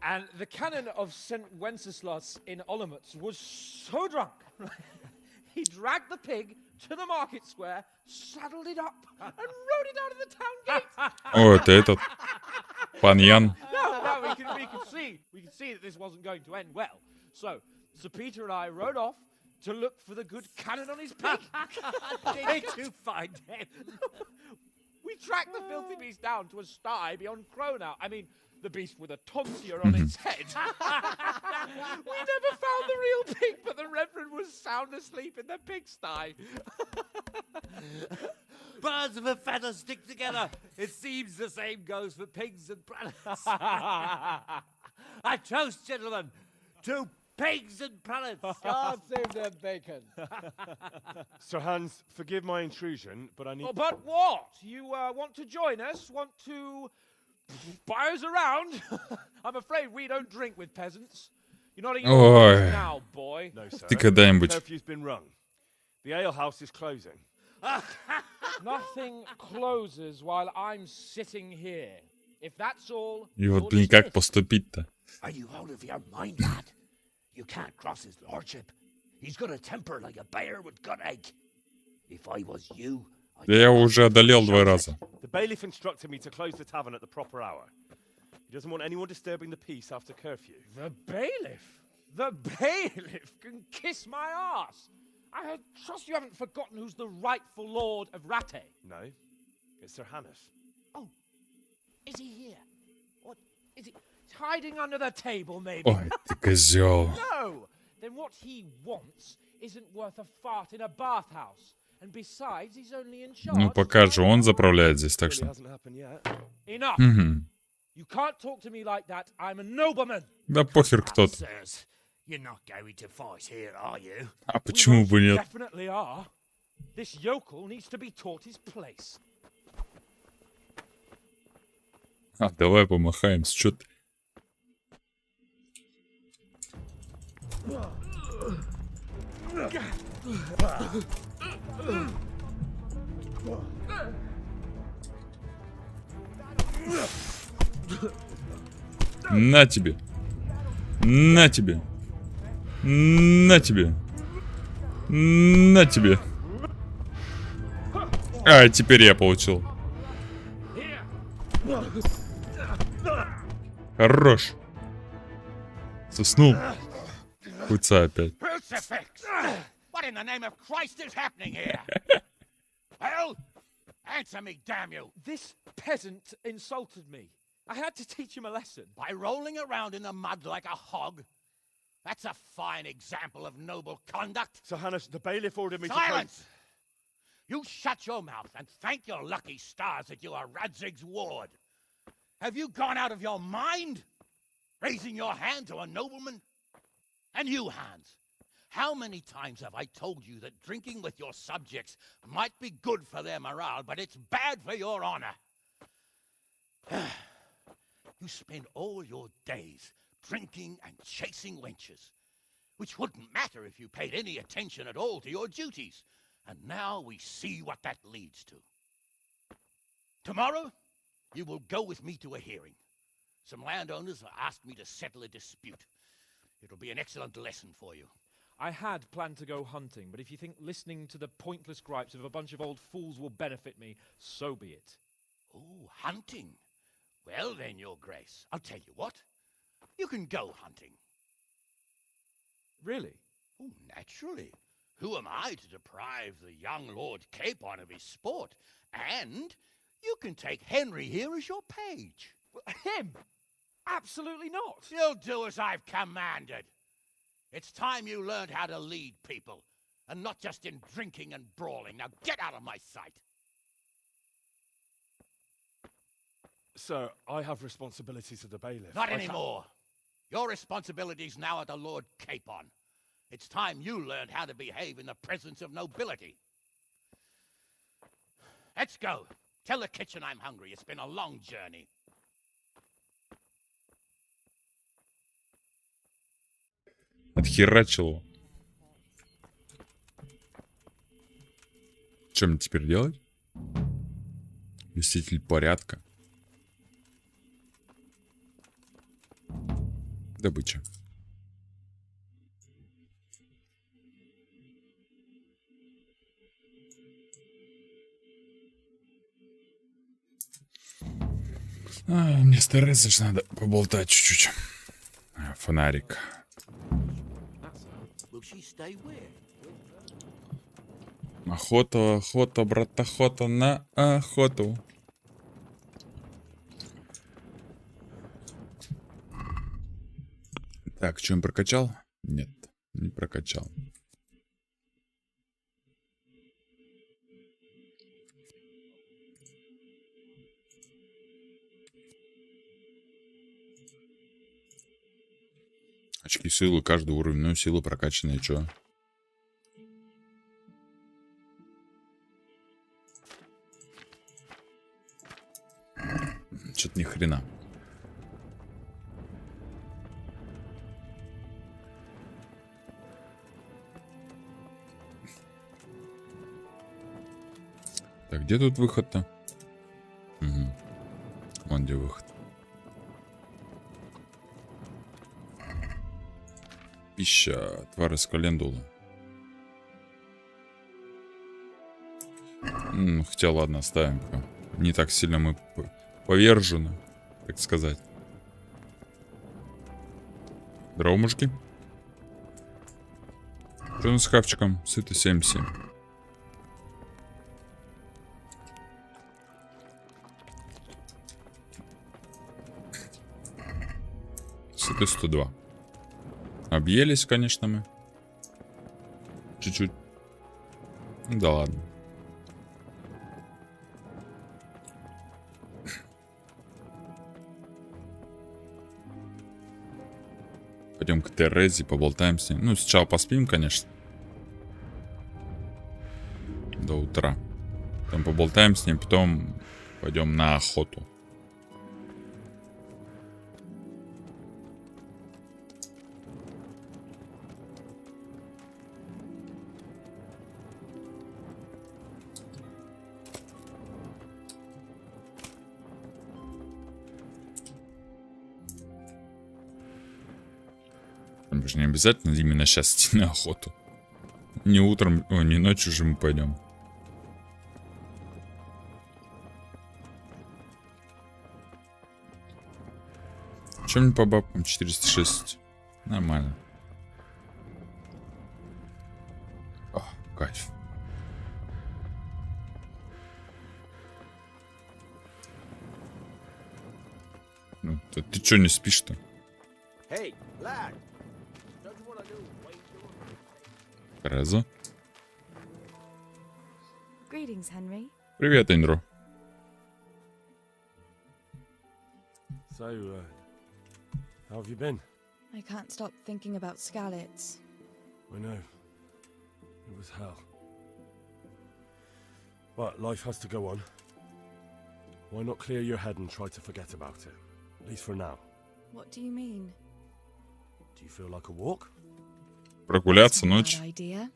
And the canon of St. Wenceslas in Olomouc was so drunk, he dragged the pig to the market square, saddled it up, and rode it out of the town gate.
О, это этот пан Ян.
No, we could see that this wasn't going to end well. So, Sir Peter and I rode off to look for the good canon on his pig.
Did you find him?
We tracked the filthy beast down to a sty beyond Cronau. I mean, the beast with a tonsure on its head. We never found the real pig, but the Reverend was sound asleep in the pigsty.
Birds of a feather stick together. It seems the same goes for pigs and planets. I toast, gentlemen, to pigs and planets.
God save their bacon.
Sir Hans, forgive my intrusion, but I need...
Oh, but what? You want to join us? Want to buy us around? I'm afraid we don't drink with peasants. You're not a young now, boy.
No, sir.
Ты когда-нибудь.
Curfew's been rung. The ale house is closing.
Nothing closes while I'm sitting here. If that's all.
И вот, блин, как поступить-то?
Are you out of your mind, lad? You can't cross his lordship. He's got a temper like a bear with gut ache. If I was you,
Я его уже одолел 2 раза.
The bailiff instructed me to close the tavern at the proper hour. He doesn't want anyone disturbing the peace after curfew.
The bailiff? The bailiff can kiss my ass. I trust you haven't forgotten who's the rightful lord of Rattay.
No, it's Sir Hannes.
Oh, is he here? Or is he hiding under the table, maybe?
Ой, ты козёл.
No! Then what he wants isn't worth a fart in a bathhouse. And besides, he's only in charge.
Ну, пока же он заправляет здесь, так что...
Enough!
Угу.
You can't talk to me like that. I'm a nobleman.
Да похер кто ты.
You're not going to fight here, are you?
А почему бы нет?
Definitely are. This yokel needs to be taught his place.
А, давай помахаемся, чё ты? На тебе. На тебе. На тебе. На тебе. А, теперь я получил. Хорош. Заснул. Хуйца опять.
Crucifix! What in the name of Christ is happening here? Well, answer me, damn you! This peasant insulted me. I had to teach him a lesson.
By rolling around in the mud like a hog? That's a fine example of noble conduct.
Sir Hannes, the bailiff ordered me
Silence! You shut your mouth and thank your lucky stars that you are Radzig's ward. Have you gone out of your mind? Raising your hand to a nobleman? And you, Hans, how many times have I told you that drinking with your subjects might be good for their morale, but it's bad for your honor? You spend all your days drinking and chasing wenches, which wouldn't matter if you paid any attention at all to your duties. And now we see what that leads to. Tomorrow, you will go with me to a hearing. Some landowners have asked me to settle a dispute. It'll be an excellent lesson for you.
I had planned to go hunting, but if you think listening to the pointless gripes of a bunch of old fools will benefit me, so be it.
Oh, hunting? Well then, Your Grace, I'll tell you what. You can go hunting.
Really?
Oh, naturally. Who am I to deprive the young Lord Capon of his sport? And you can take Henry here as your page.
Him? Absolutely not.
You'll do as I've commanded. It's time you learned how to lead people, and not just in drinking and brawling. Now get out of my sight.
Sir, I have responsibilities of the bailiff.
Not anymore. Your responsibilities now are the Lord Capon. It's time you learned how to behave in the presence of nobility. Let's go. Tell the kitchen I'm hungry. It's been a long journey.
Отхерачил его. Что мне теперь делать? Блюститель порядка. Добыча. Мне стараться же надо поболтать чуть-чуть. Фонарик. Охота, охота, брат, охота на охоту. Так, что он прокачал? Нет, не прокачал. Очки силы, каждый уровень. Ну, сила прокачанная, чё? Что-то ни хрена. Так, где тут выход-то? Угу. Вон где выход. Пища, отвар из календулы. Хотя ладно, оставим-ка. Не так сильно мы повержены, так сказать. Здорово, мужики. Что с хавчиком? Сыто 77. Сыто 102. Объелись, конечно, мы. Чуть-чуть. Да ладно. Пойдем к Терезе, поболтаем с ней. Ну, сначала поспим, конечно. До утра. Там поболтаем с ней, потом пойдем на охоту. Там же не обязательно именно сейчас идти на охоту. Не утром, не ночью же мы пойдем. Чем не по бабкам? 406. Нормально. О, кайф. Ну, ты чё не спишь-то?
Hey, lad.
Тереза.
Greetings, Henry.
Привет, Эндрю.
So, how have you been?
I can't stop thinking about Skalitz.
I know. It was hell. But life has to go on. Why not clear your head and try to forget about it? At least for now.
What do you mean?
Do you feel like a walk?
Прогуляться ночь.
Idea.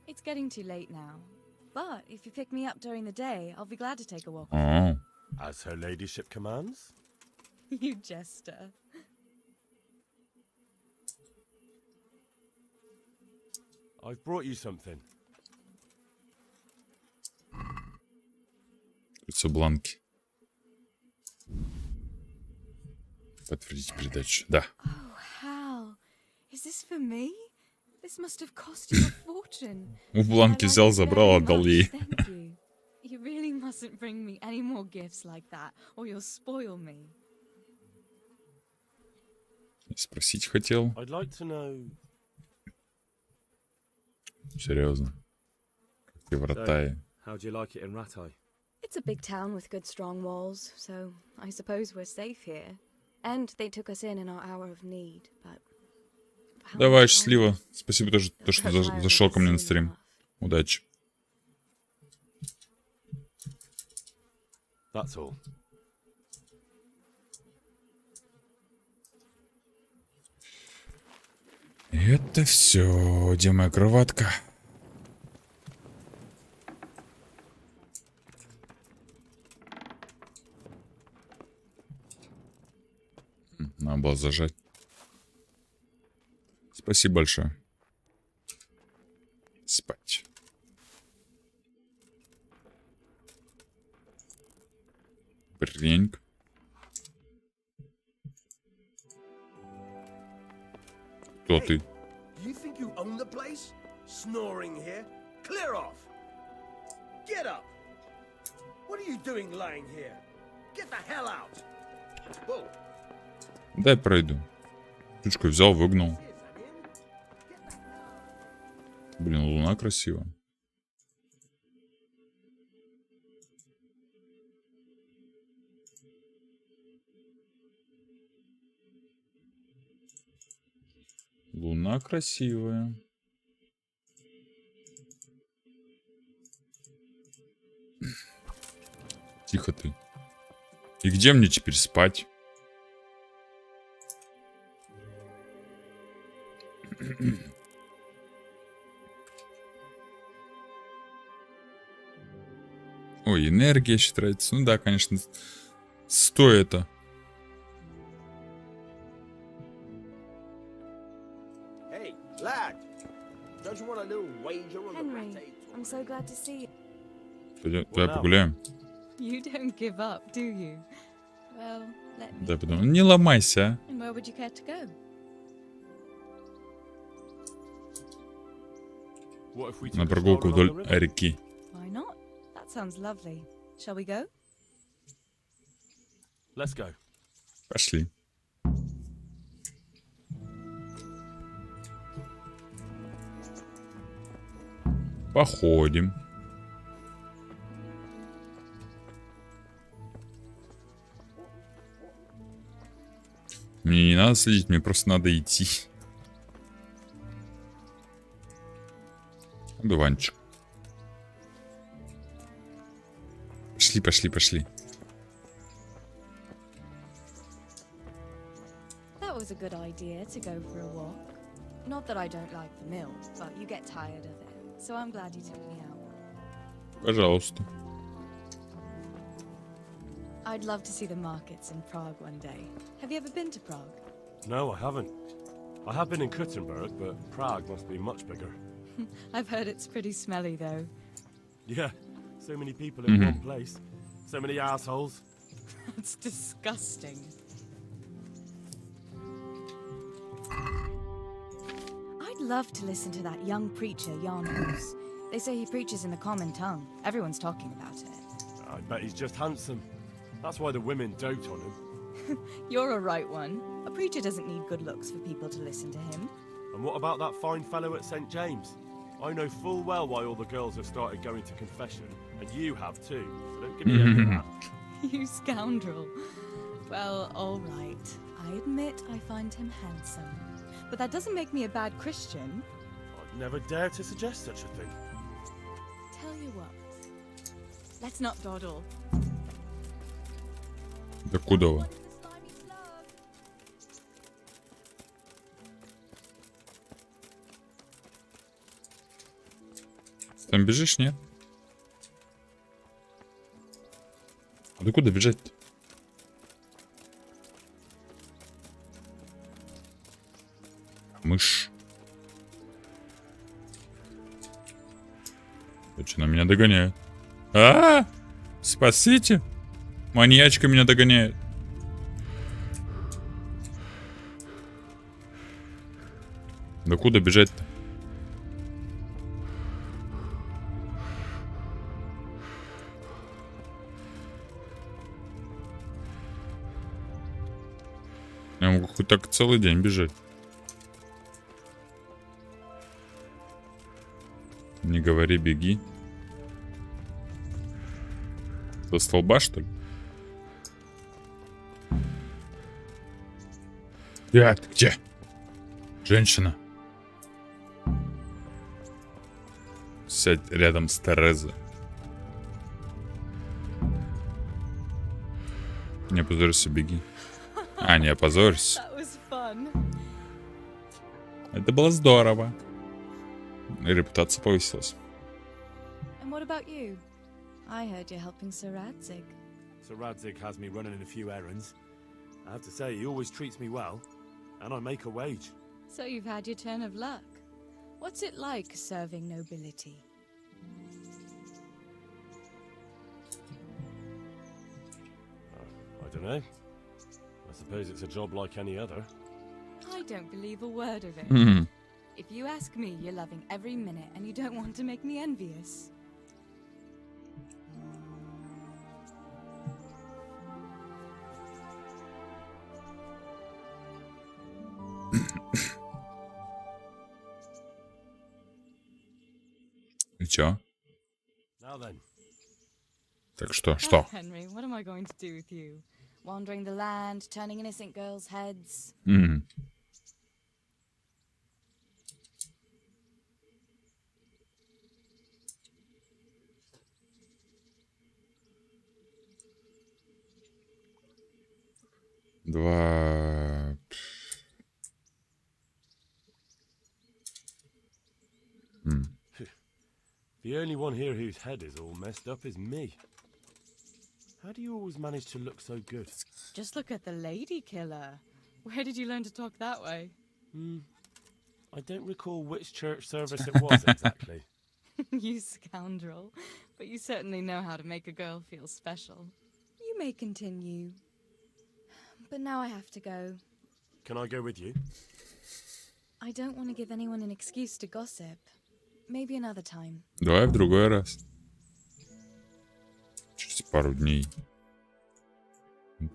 It's getting too late now. But if you pick me up during the day, I'll be glad to take a walk.
Oh.
As her ladyship commands?
You jester.
I've brought you something.
Лицо бланки. Подтвердить передачу. Да.
Oh, Hal. Is this for me? This must have cost you a fortune.
У бланки взял, забрал, отдал ей.
Thank you. You really mustn't bring me any more gifts like that, or you'll spoil me.
Спросить хотел.
I'd like to know...
Серьезно. Как и в Ратае.
How do you like it in Ratai?
It's a big town with good strong walls, so I suppose we're safe here. And they took us in our hour of need, but...
Давай, счастливо. Спасибо тоже, что зашел ко мне на стрим. Удачи.
That's all.
Это все. Где моя кроватка? Надо было зажать. Спасибо большое. Спать. Бреньк. Кто ты?
You think you own the place? Snoring here? Clear off! Get up! What are you doing lying here? Get the hell out! Whoa.
Дай пройду. Ключку взял, выгнал. Блин, луна красивая. Луна красивая. Тихо ты. И где мне теперь спать? Ой, энергия еще тратится. Ну да, конечно, стоит это.
Hey, lad. Don't you want a little wager on the
Henry, I'm so glad to see you.
Давай погуляем.
You don't give up, do you? Well, let me.
Да, подумай. Не ломайся,
And where would you care to go?
На прогулку вдоль реки.
Why not? That sounds lovely. Shall we go?
Let's go.
Пошли. Походим. Мне не надо следить, мне просто надо идти. Дуванчик. Пошли, пошли, пошли.
That was a good idea to go for a walk. Not that I don't like the mill, but you get tired of it. So I'm glad you took me out.
Пожалуйста.
I'd love to see the markets in Prague one day. Have you ever been to Prague?
No, I haven't. I have been in Kuttenberg, but Prague must be much bigger.
I've heard it's pretty smelly though.
Yeah, so many people in one place. So many assholes.
That's disgusting. I'd love to listen to that young preacher, AORUS. They say he preaches in the common tongue. Everyone's talking about it.
I bet he's just handsome. That's why the women dote on him.
You're a right one. A preacher doesn't need good looks for people to listen to him.
And what about that fine fellow at St. James? I know full well why all the girls have started going to confession, and you have too, so don't give me any of that.
You scoundrel. Well, all right. I admit I find him handsome. But that doesn't make me a bad Christian.
I'd never dare to suggest such a thing.
Tell you what. Let's not dawdle.
Да куда вы? Там бежишь, нет? А ты куда бежать-то? Мышь. Точно, меня догоняют. Спасите! Маньячка меня догоняет. Да куда бежать-то? Я могу хоть так целый день бежать. Не говори, беги. До столба, что ли? Ты где? Женщина. Сядь рядом с Терезой. Не опозорься, беги. Не опозорься. Это было здорово. Репутация повысилась.
And what about you? I heard you're helping Sir Radzig.
Sir Radzig has me running in a few errands. I have to say, he always treats me well, and I make a wage.
So you've had your turn of luck. What's it like serving nobility?
I don't know. I suppose it's a job like any other.
I don't believe a word of it. If you ask me, you're loving every minute and you don't want to make me envious.
И чё?
Now then.
Так что? Что?
Henry, what am I going to do with you? Wandering the land, turning innocent girls' heads.
Два...
The only one here whose head is all messed up is me. How do you always manage to look so good?
Just look at the lady killer. Where did you learn to talk that way?
I don't recall which church service it was exactly.
You scoundrel. But you certainly know how to make a girl feel special. You may continue. But now I have to go.
Can I go with you?
I don't want to give anyone an excuse to gossip. maybe another time.
Давай в другой раз. Через пару дней.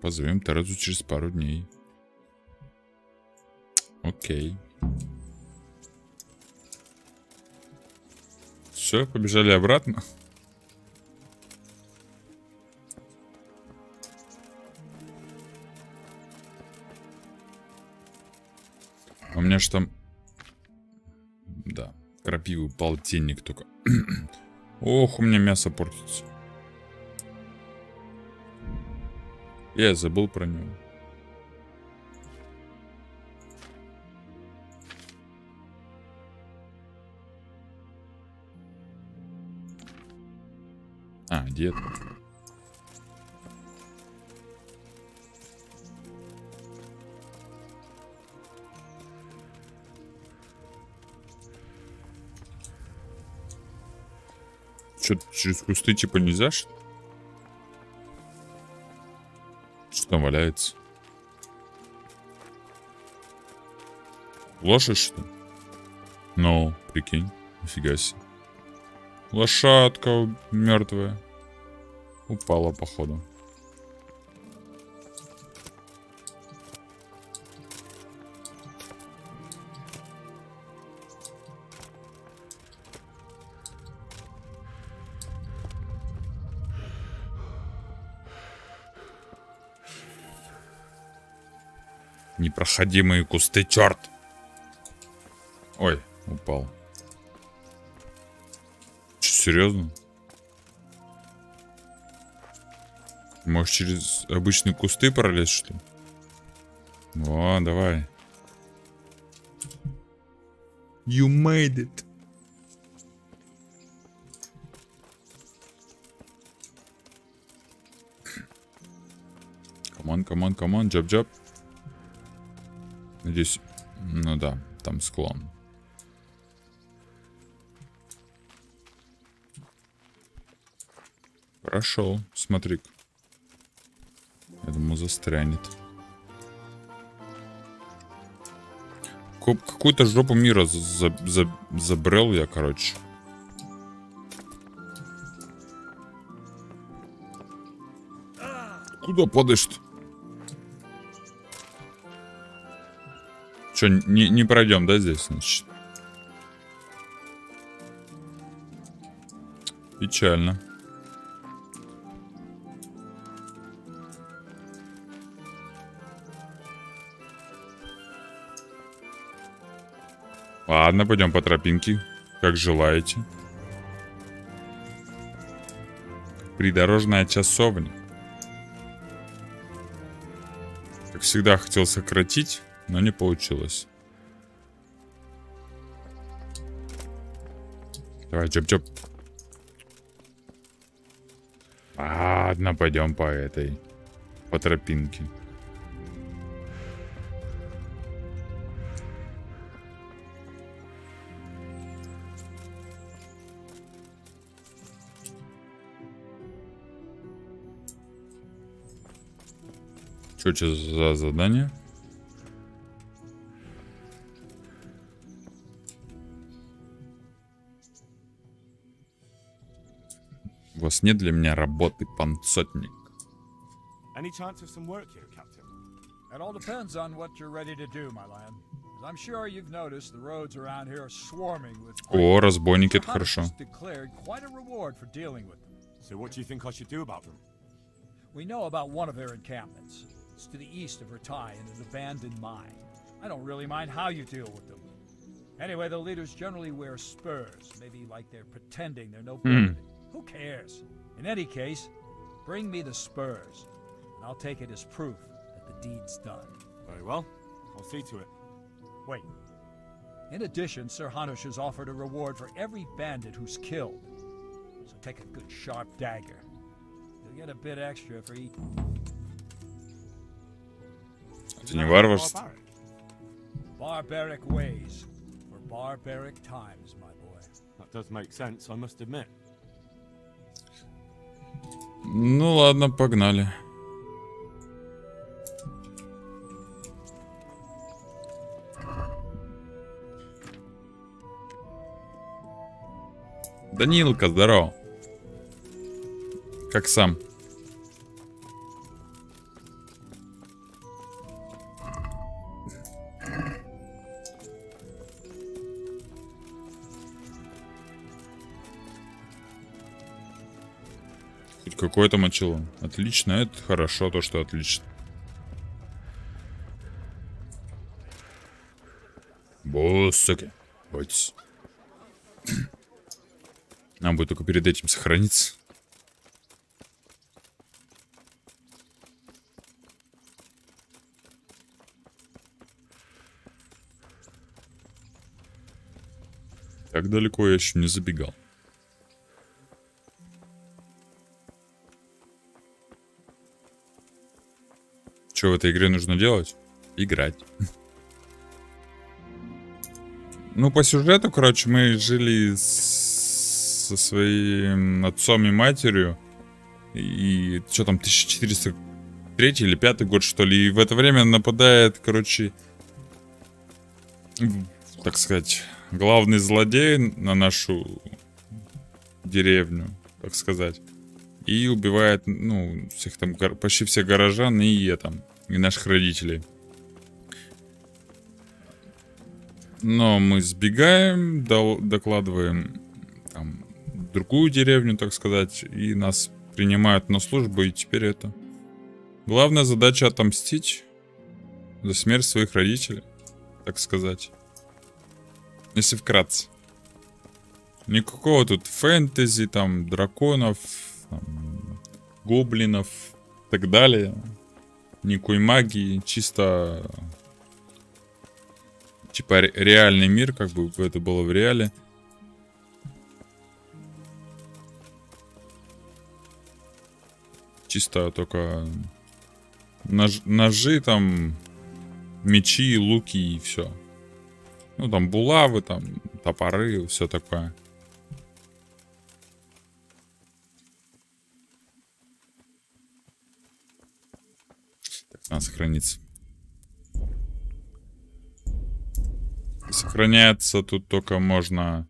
Позовем Терезу через пару дней. Окей. Все, побежали обратно. У меня ж там... Да, крапивый полтинник только. Ох, у меня мясо портится. Я забыл про него. А, дед. Что, через кусты типа нельзя, что ли? Что там валяется? Лошадь, что ли? Ну, прикинь, нифига себе. Лошадка мертвая. Упала, походу. Непроходимые кусты, черт! Ой, упал. Че, серьезно? Можешь через обычные кусты пролезть, что ли? О, давай. You made it. Come on, job. Надеюсь, ну да, там склон. Прошел, смотри-ка. Я думаю, застрянет. Какую-то жопу мира забрел я, короче. Куда падаешь-то? Че, не пройдем, да, здесь, значит? Печально. Ладно, пойдем по тропинке, как желаете. Придорожная часовня. Как всегда, хотел сократить, но не получилось. Давай, чоп-чоп. Ладно, пойдем по тропинке. Что за задание? У вас нет для меня работы, пан сотник.
Any chance of some work here, Captain?
It all depends on what you're ready to do, my lad. As I'm sure you've noticed, the roads around here are swarming with.
О, разбойники, это хорошо.
Declared quite a reward for dealing with them.
So what do you think I should do about them?
We know about one of their encampments. It's to the east of Ratai in an abandoned mine. I don't really mind how you deal with them. Anyway, the leaders generally wear spurs, maybe like they're pretending they're nobility. Who cares? In any case, bring me the spurs, and I'll take it as proof that the deed's done.
Very well. I'll see to it.
Wait. In addition, Sir Hanush has offered a reward for every bandit who's killed. So take a good sharp dagger. You'll get a bit extra for each.
Это не варварство.
Barbaric ways for barbaric times, my boy.
That does make sense, I must admit.
Ну ладно, погнали. Данилка, здорово. Как сам? Хоть какое-то мочило. Отлично, это хорошо, то, что отлично. Боссаки. Вот. Нам будет только перед этим сохраниться. Так далеко я еще не забегал. Что в этой игре нужно делать? Играть. Ну, по сюжету, короче, мы жили со своим отцом и матерью. И что там, 1403 или 5 год, что ли. И в это время нападает, короче, так сказать, главный злодей на нашу деревню, так сказать. И убивает, ну, всех там, почти всех горожан и наших родителей. Но мы сбегаем, докладываем там другую деревню, так сказать, и нас принимают на службу, и теперь это... Главная задача — отомстить за смерть своих родителей, так сказать. Если вкратце. Никакого тут фэнтези, там, драконов, там, гоблинов и так далее. Никакой магии, чисто... Типа реальный мир, как бы это было в реале. Чисто только ножи, там, мечи, луки и все. Ну, там булавы, там, топоры, все такое. Так, надо сохраниться. Сохраняется тут только можно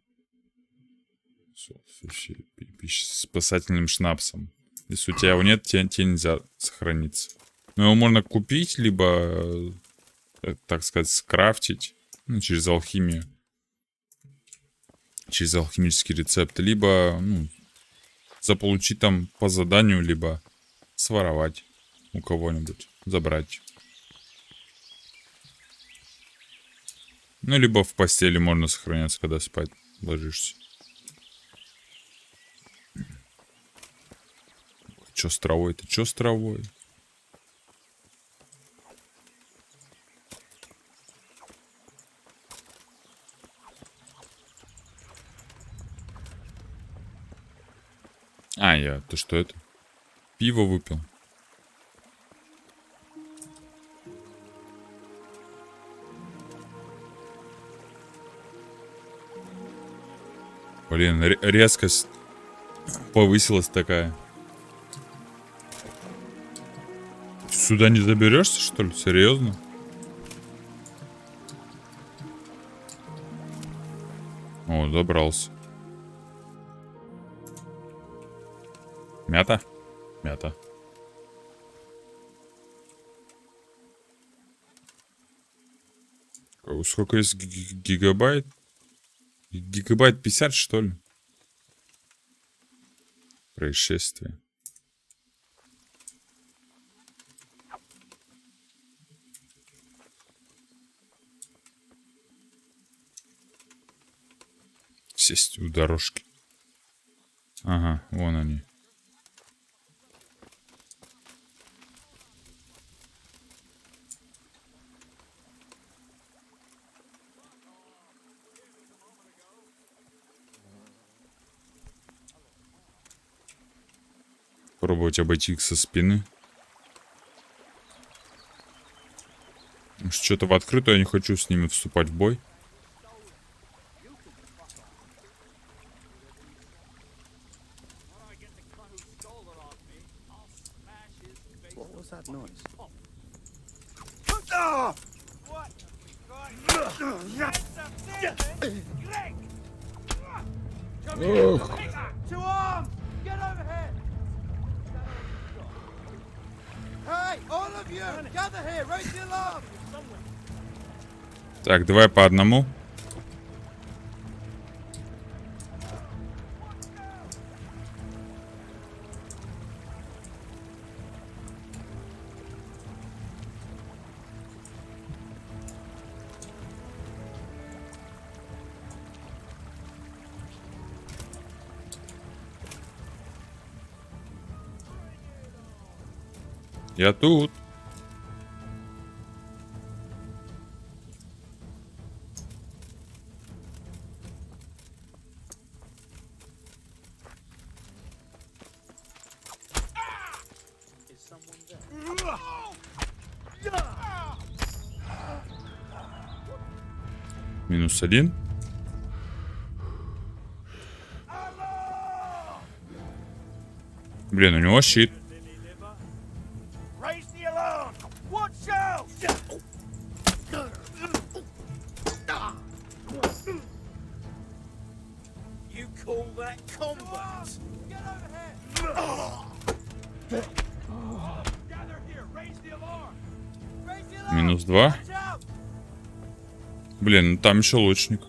с спасательным шнапсом. Если у тебя его нет, тебе нельзя сохраниться. Но его можно купить, либо, так сказать, скрафтить, ну, через алхимию. Через алхимический рецепт. Либо, ну, заполучить там по заданию, либо своровать у кого-нибудь, забрать. Ну, либо в постели можно сохраняться, когда спать ложишься. Чё с травой-то? Чё с травой? Ты что это? Пиво выпил. Блин, резкость повысилась такая. Сюда не заберешься, что ли? Серьезно? О, добрался. Мята? Мята. Сколько есть гигабайт? Гигабайт 50, что ли? Происшествие. Сесть у дорожки. Ага, вон они. Пробовать обойти их со спины. Что-то в открытую я не хочу с ними вступать в бой. Ох.
To arms! Get over here! Hey, all of you! Gather here! Raise the alarm!
Так, давай по одному. Я тут. -1. Блин, у него щит. -2. Блин, ну там еще лучник.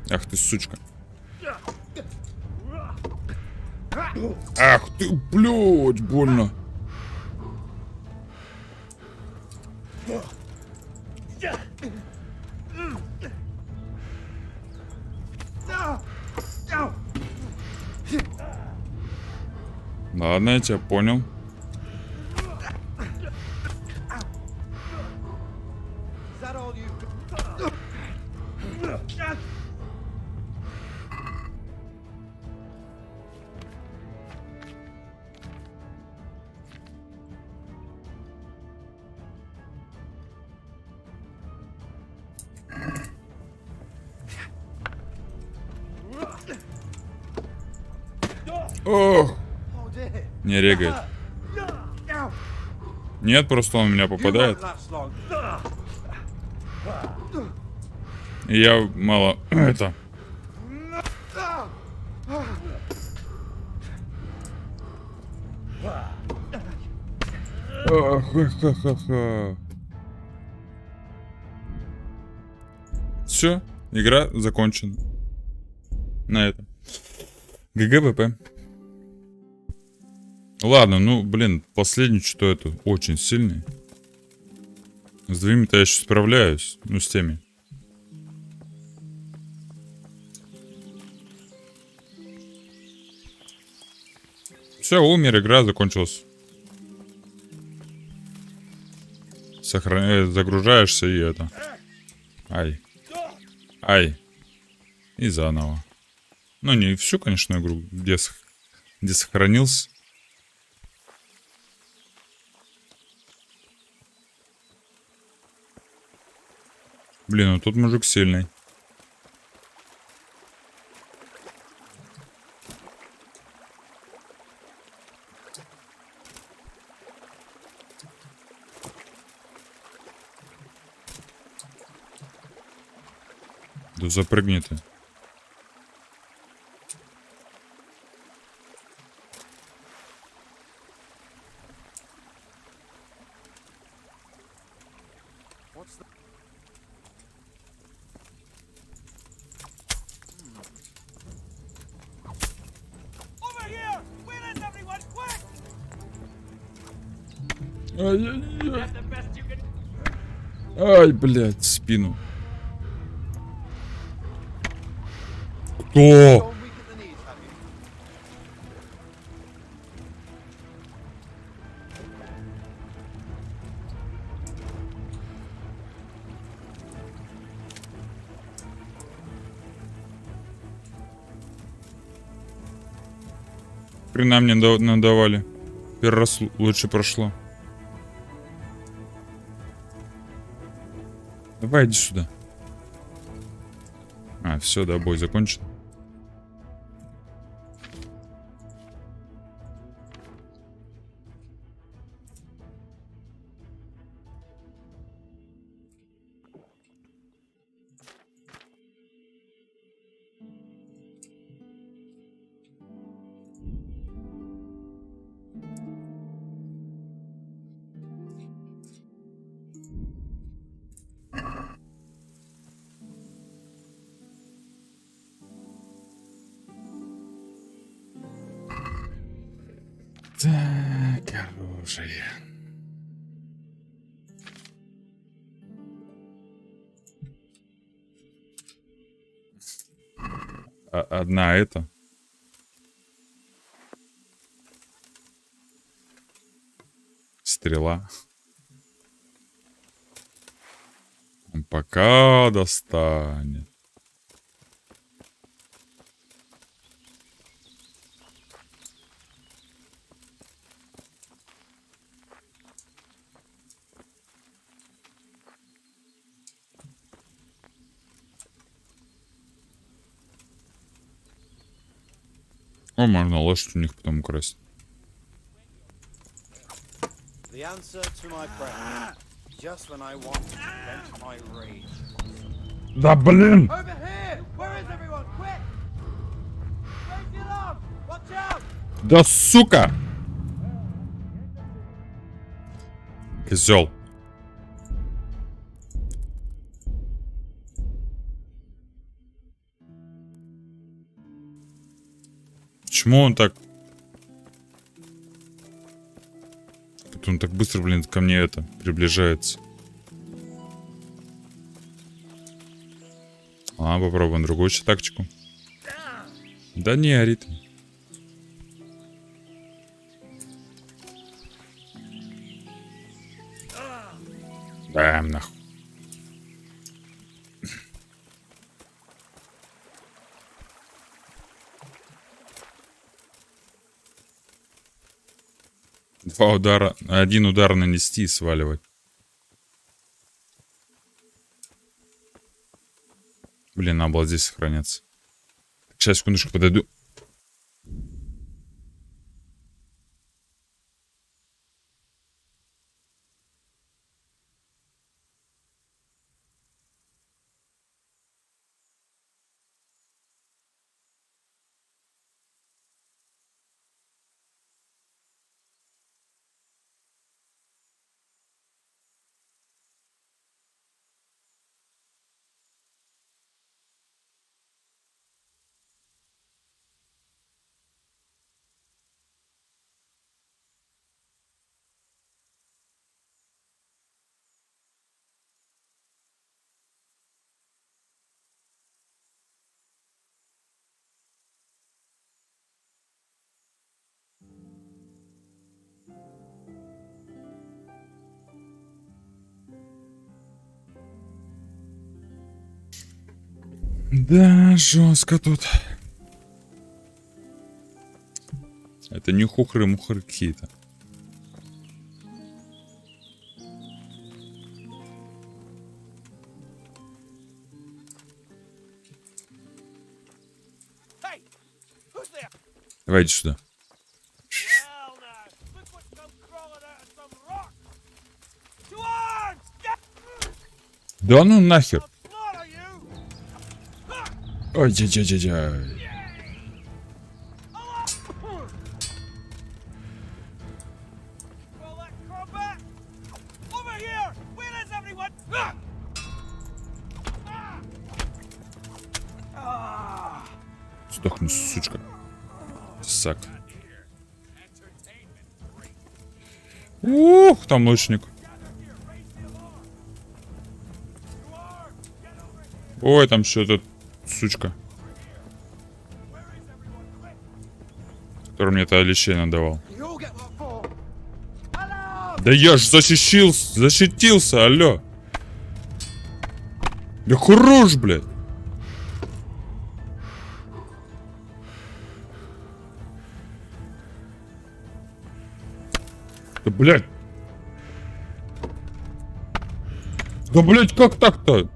Ах ты, сучка. Ах ты, блядь, больно. Ладно, я тебя понял. Ох, не регает. Нет, просто он в меня попадает. И я мало это. Все, игра закончена. На этом. ГГВП. Ладно, ну, блин, последний что это очень сильный. С двумя-то я еще справляюсь. Ну, с теми. Все, умер, игра закончилась. Загружаешься и это. Ай. Ай. И заново. Ну, не всю, конечно, игру, где сохранился. Блин, ну тут мужик сильный. Да запрыгни ты. Ай-яй-яй. Ай, блядь, в спину. Кто? хрена мне надавали. Первый раз лучше прошло. Давай, иди сюда. А, все, да, бой закончен. Так, оружие. Одна это. Стрела. Он пока достанет. О, можно лошадь у них потом украсть. Да блин! Да сука! Козел. Почему он так... Он так быстро, блин, ко мне это приближается. А, попробуем другую еще тактику. Да не орит. Бэм, нахуй. Два удара, один удар нанести и сваливать. Блин, надо было здесь сохраняться. Сейчас, секундочку, подойду. Да, жестко тут. Это не хухры-мухры какие-то. Давай иди сюда. Да ну нахер. Ой, дядя. Сдохни, сучка. Сак. Ух, там лучник. Ой, там что-то сучка. Который мне это лещей надавал. Да я ж защитился, алло. Да хорош, блядь. Да, блядь. Да, блядь, как так-то?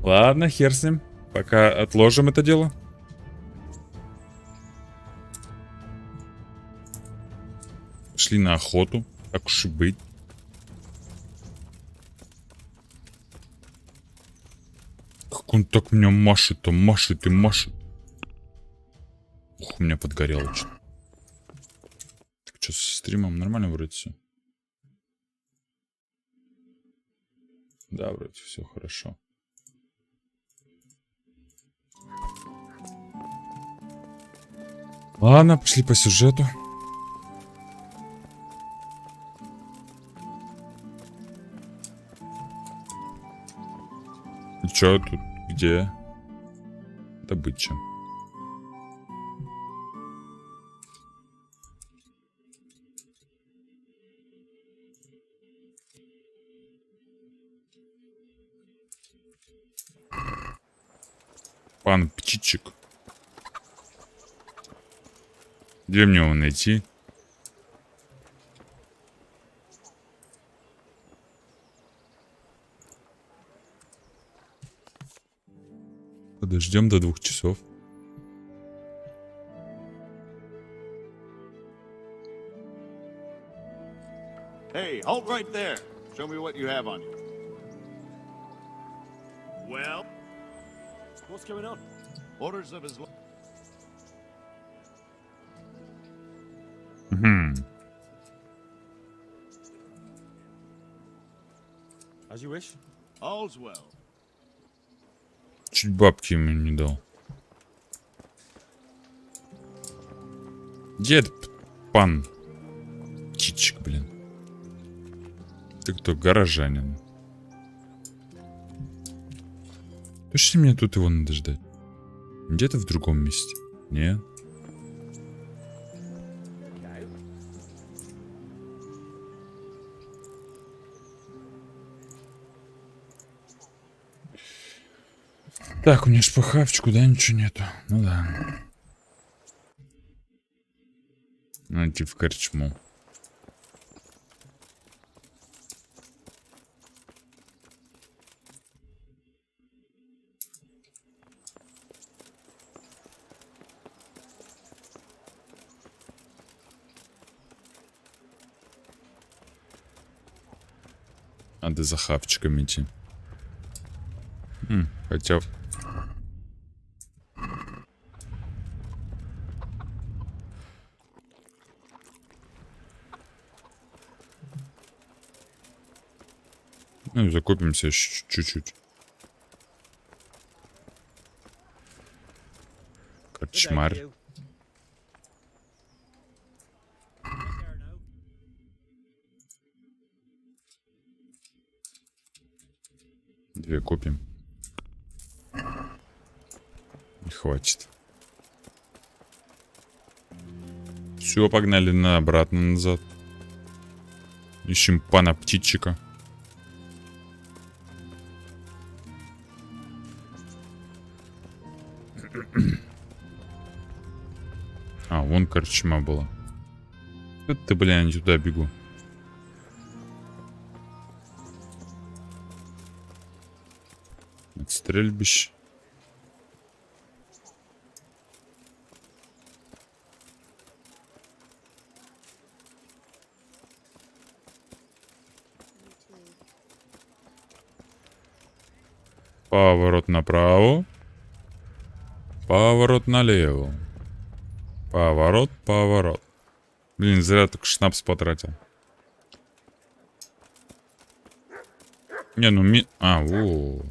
Ладно, хер с ним. Пока отложим это дело. Шли на охоту. Так уж и быть. Как он так меня машет-то, машет и машет. Ух, у меня подгорело что-то. Так что, со стримом нормально вроде все? Да, вроде все хорошо. Ладно, пошли по сюжету. И чё тут? Где? Добыча. Пан птичек. Где мне его найти? Подождем до 2 часов.
Hey, halt right there. Show me what you have on you.
Well, what's going on?
Orders of his...
As you wish.
All's well.
Чуть бабки ему не дал. Где этот пан птичек, блин? Ты кто, горожанин? Точно мне тут его надо ждать? Где-то в другом месте? Нет? Так, у меня ж по хавчику, да, ничего нету. Ну да. Надо идти в корчму. Надо за хавчиком идти. Хотя... Ну и закупимся чуть-чуть. Корчмарь. Две купим. Не хватит. Все, погнали на обратно назад. Ищем пана птичика. А, вон корчма была. Это, бля, не туда бегу. Это стрельбище. Поворот направо. Поворот налево. Поворот, поворот. Блин, зря только шнапс потратил. Не, ну во.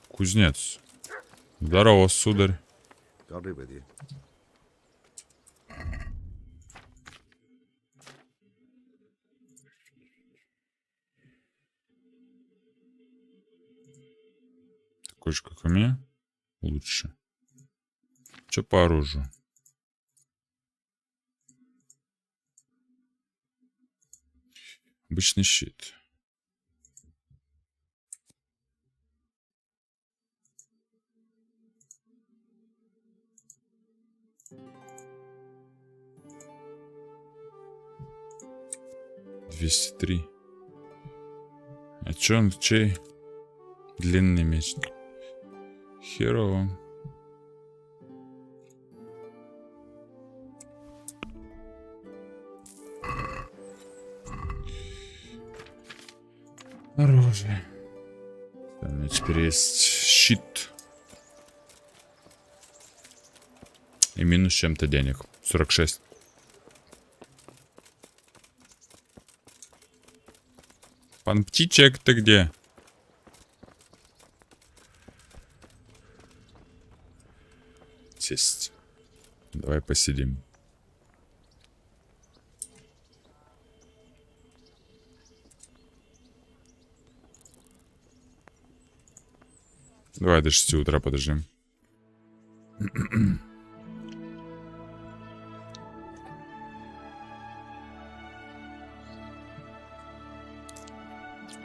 Кузнец. Здорово, сударь. Такой же, как у меня. Лучше. Че по оружию? Обычный щит. 203. А чё он, чей? Длинный меч. Херово. Оружие. У меня теперь есть щит. И минус чем-то денег. 46. Пан Птичек, ты где? Сесть. Давай посидим. Давай до 6 утра подождем.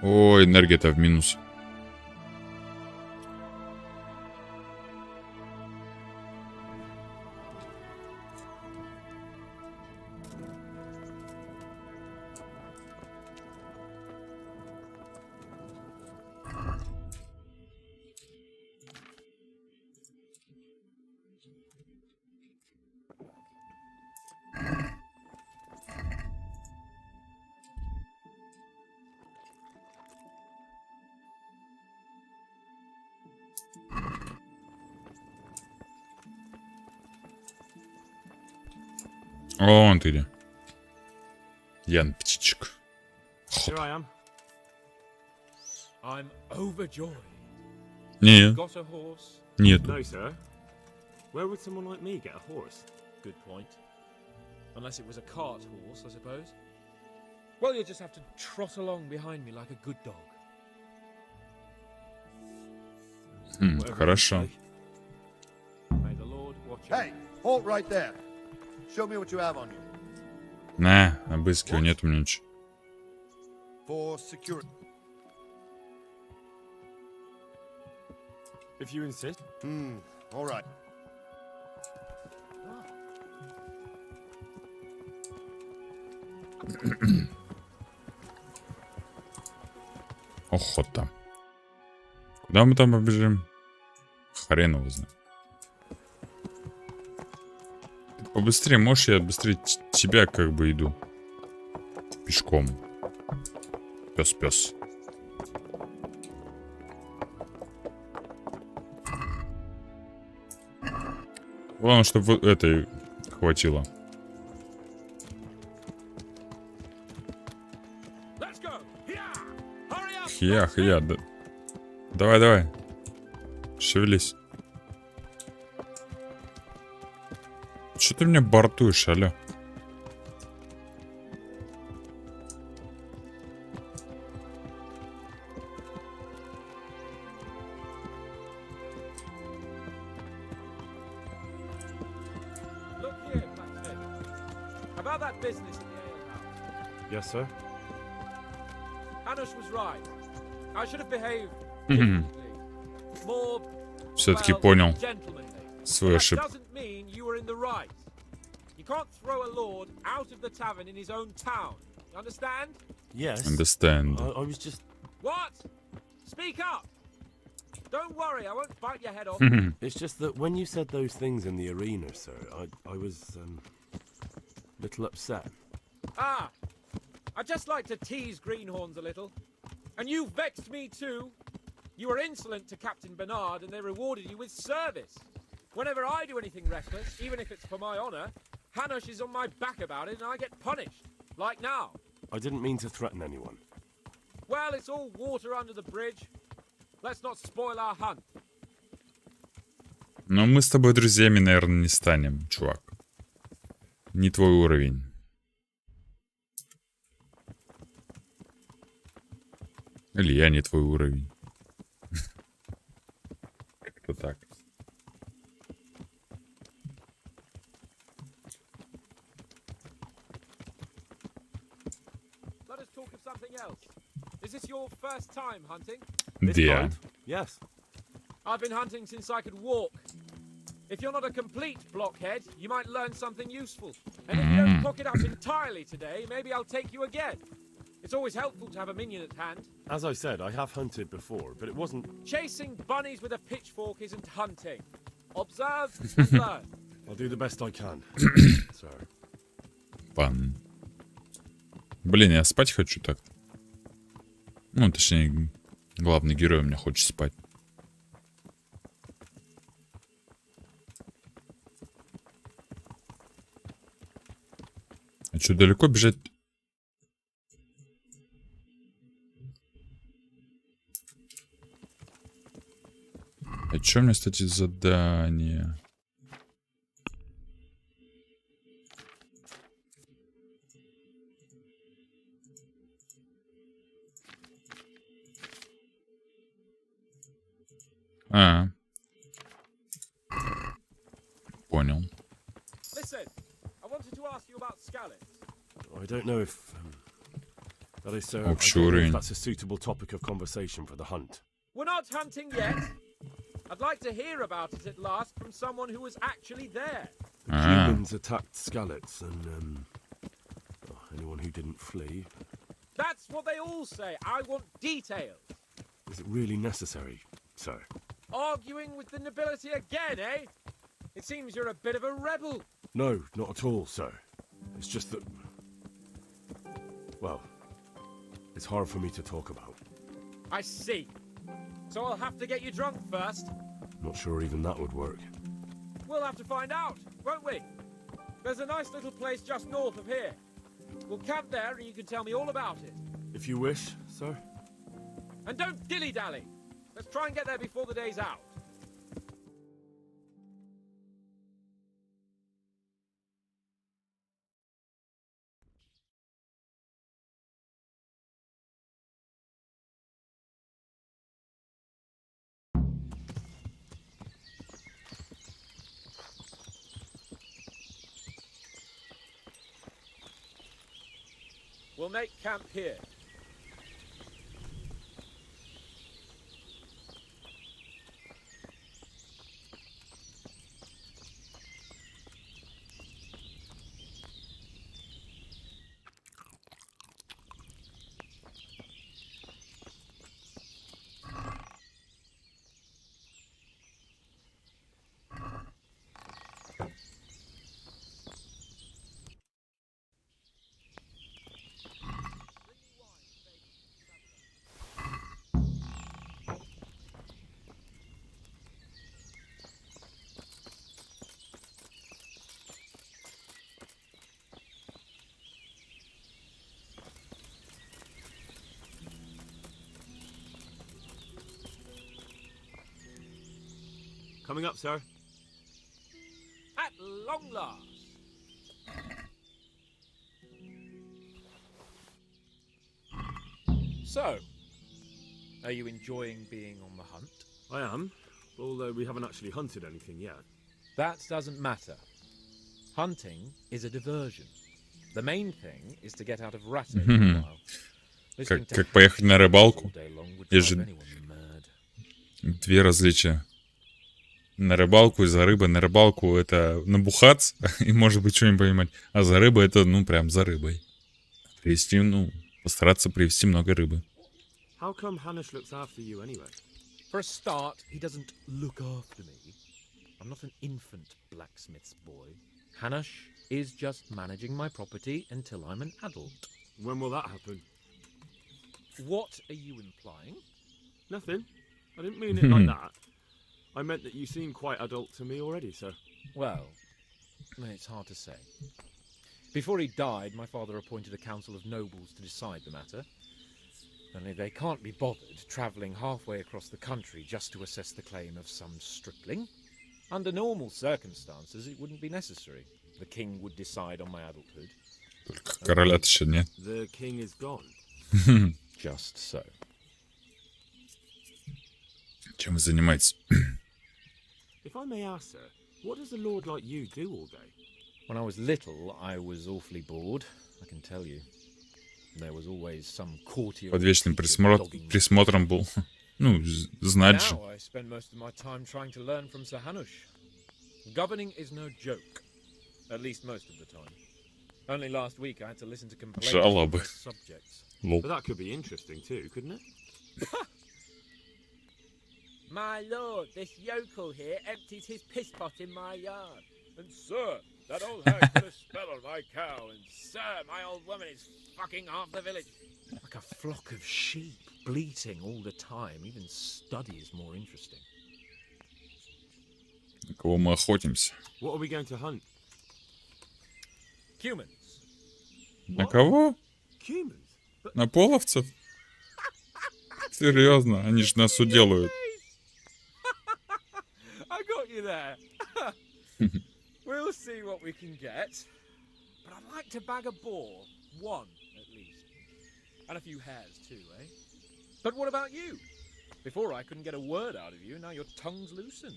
О, энергия-то в минус. О, вон ты где. Ян Птичек.
Here I am. I'm overjoyed.
Нет.
Got a horse?
Нет.
No, sir. Where would someone like me get a horse?
Good point. Unless it was a cart horse, I suppose. Well, you'll just have to trot along behind me like a good dog.
Хорошо.
May the Lord watch over.
Hey, halt right there. Show me what you have on you.
На, обыскивай, нет у меня ничего.
For security.
If you insist.
All right.
Охота. Куда мы там побежим? Хрен его знает. Побыстрее, можешь я быстрее тебя как бы иду? Пешком. Пес. Главное, чтобы этой хватило. Хия, да. Давай. Шевелись. Что ты меня бортуешь, алё?
About that business in the ale house.
Yes, sir.
Hanush was right. I should have behaved differently. More,
Все-таки понял свою
that
ошибку.
doesn't mean you were in the right. You can't throw a lord out of the tavern in his own town. You understand?
Yes.
Understand.
I was just...
What? Speak up. Don't worry, I won't bite your head off.
It's just that when you said those things in the arena, sir, I was, a little upset.
Ah, I just like to tease greenhorns a little. And you vexed me too. You were insolent to Captain Bernard and they rewarded you with service. Whenever I do anything reckless, even if it's for my honor, Hanush is on my back about it and I get punished. Like now.
I didn't mean to threaten anyone.
Well, it's all water under the bridge. Let's not spoil our hunt.
Но мы с тобой друзьями, наверное, не станем, чувак. Не твой уровень. Или я не твой уровень. Как-то так.
Let us talk of something else. Is this your first time hunting?
Yeah.
Yes.
I've been hunting since I could walk. If you're not a complete blockhead, you might learn something useful. And if you don't cock it up entirely today, maybe I'll take you again. It's always helpful to have a minion at hand.
As I said, I have hunted before, but it wasn't...
Chasing bunnies with a pitchfork isn't hunting. Observe and learn.
I'll do the best I can, sir.
Пан. Блин, я спать хочу так-то. Ну, точнее, главный герой у меня хочет спать. А что, далеко бежать? А что у меня, кстати, задание? А. Понял.
Listen, I wanted to ask you about scallops.
I don't know if... that is, sir,
Общий
I don't know if
уровень.
that's a suitable topic of conversation for the hunt.
We're not hunting yet. I'd like to hear about it at last from someone who was actually there.
The humans attacked Skallets and, anyone who didn't flee.
That's what they all say. I want details.
Is it really necessary, sir?
Arguing with the nobility again, eh? It seems you're a bit of a rebel.
No, not at all, sir. It's just that... well, it's hard for me to talk about.
I see. So I'll have to get you drunk first.
Not sure even that would work.
We'll have to find out, won't we? There's a nice little place just north of here. We'll camp there and you can tell me all about it.
If you wish, sir.
And don't dilly-dally. Let's try and get there before the day's out. We'll make camp here.
Coming up, sir.
At long last. So, are you enjoying being on the hunt?
I am, although we haven't actually hunted anything yet.
That doesn't matter. Hunting is a diversion. The main thing is to get out of rat race for a while.
Как поехать на рыбалку? Есть же две различия. На рыбалку и за рыбой. На рыбалку это набухаться и, может быть, что-нибудь понимать. А за рыбой это, ну, прям за рыбой. Привезти, ну, постараться привезти много рыбы.
How come Hanish looks after you anyway?
For a start, he doesn't look after me. I'm not an infant blacksmith's boy. Hanish is just managing my property until I'm an adult.
When will that happen?
What are you implying?
Nothing. I didn't mean it like that. I meant that you seem quite adult to me already, sir.
Well, it's hard to say. Before he died, my father appointed a council of nobles to decide the matter. Only they can't be bothered travelling halfway across the country just to assess the claim of some stripling. Under normal circumstances, it wouldn't be necessary. The king would decide on my adulthood.
Короля-то еще нет.
The king is gone.
Just so.
Чем вы занимаетесь?
If I may ask, sir, what does a lord like you do all day?
When I was little, I was awfully bored, I can tell you. There was always some courtier...
Под вечным присмотром был. Ну, знать же.
Now I spend most of my time trying to learn from Sir Hanush. Governing is no joke. At least most of the time. Only last week I had to listen to complaints
Жалобы.
about subjects.
But that could be interesting too, couldn't it?
My lord, this yokel here empties his piss pot in my yard. And sir, that old hag put a spell on my cow. And sir, my old woman is fucking half the village. Like a flock of sheep, bleating all the time. Even study is more interesting.
На кого мы охотимся?
What are we going to hunt?
Humans.
На кого?
Humans?
На половцев? Серьезно, они же нас уделают.
I got you there. We'll see what we can get. But I'd like to bag a boar. One, at least. And a few hares, too, eh? But what about you? Before I couldn't get a word out of you, now your tongue's loosened.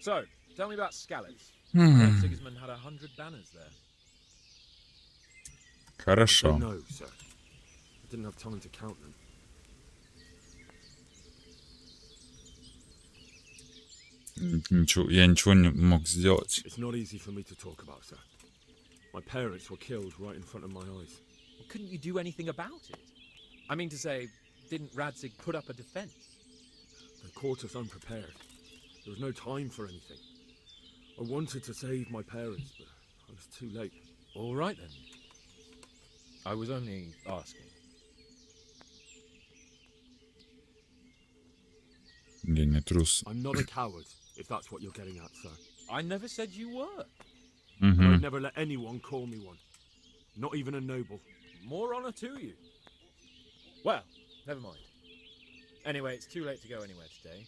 So, tell me about Scallops. Sigismund had 100 banners there.
Хорошо.
No, sir. I didn't have time to count them.
Ничего, я ничего не мог сделать.
It's not easy for me to talk about, sir. My parents were killed right in front of my eyes.
Well, couldn't you do anything about it? I mean to say, didn't Radzig put up a defense?
They caught us unprepared. There was no time for anything. I wanted to save my parents, but I was too late.
All right then. I was only asking.
Я не трус.
I'm not a coward, if that's what you're getting at, sir.
I never said you were.
I'd never let anyone call me one. Not even a noble.
More honor to you. Well, never mind. Anyway, it's too late to go anywhere today.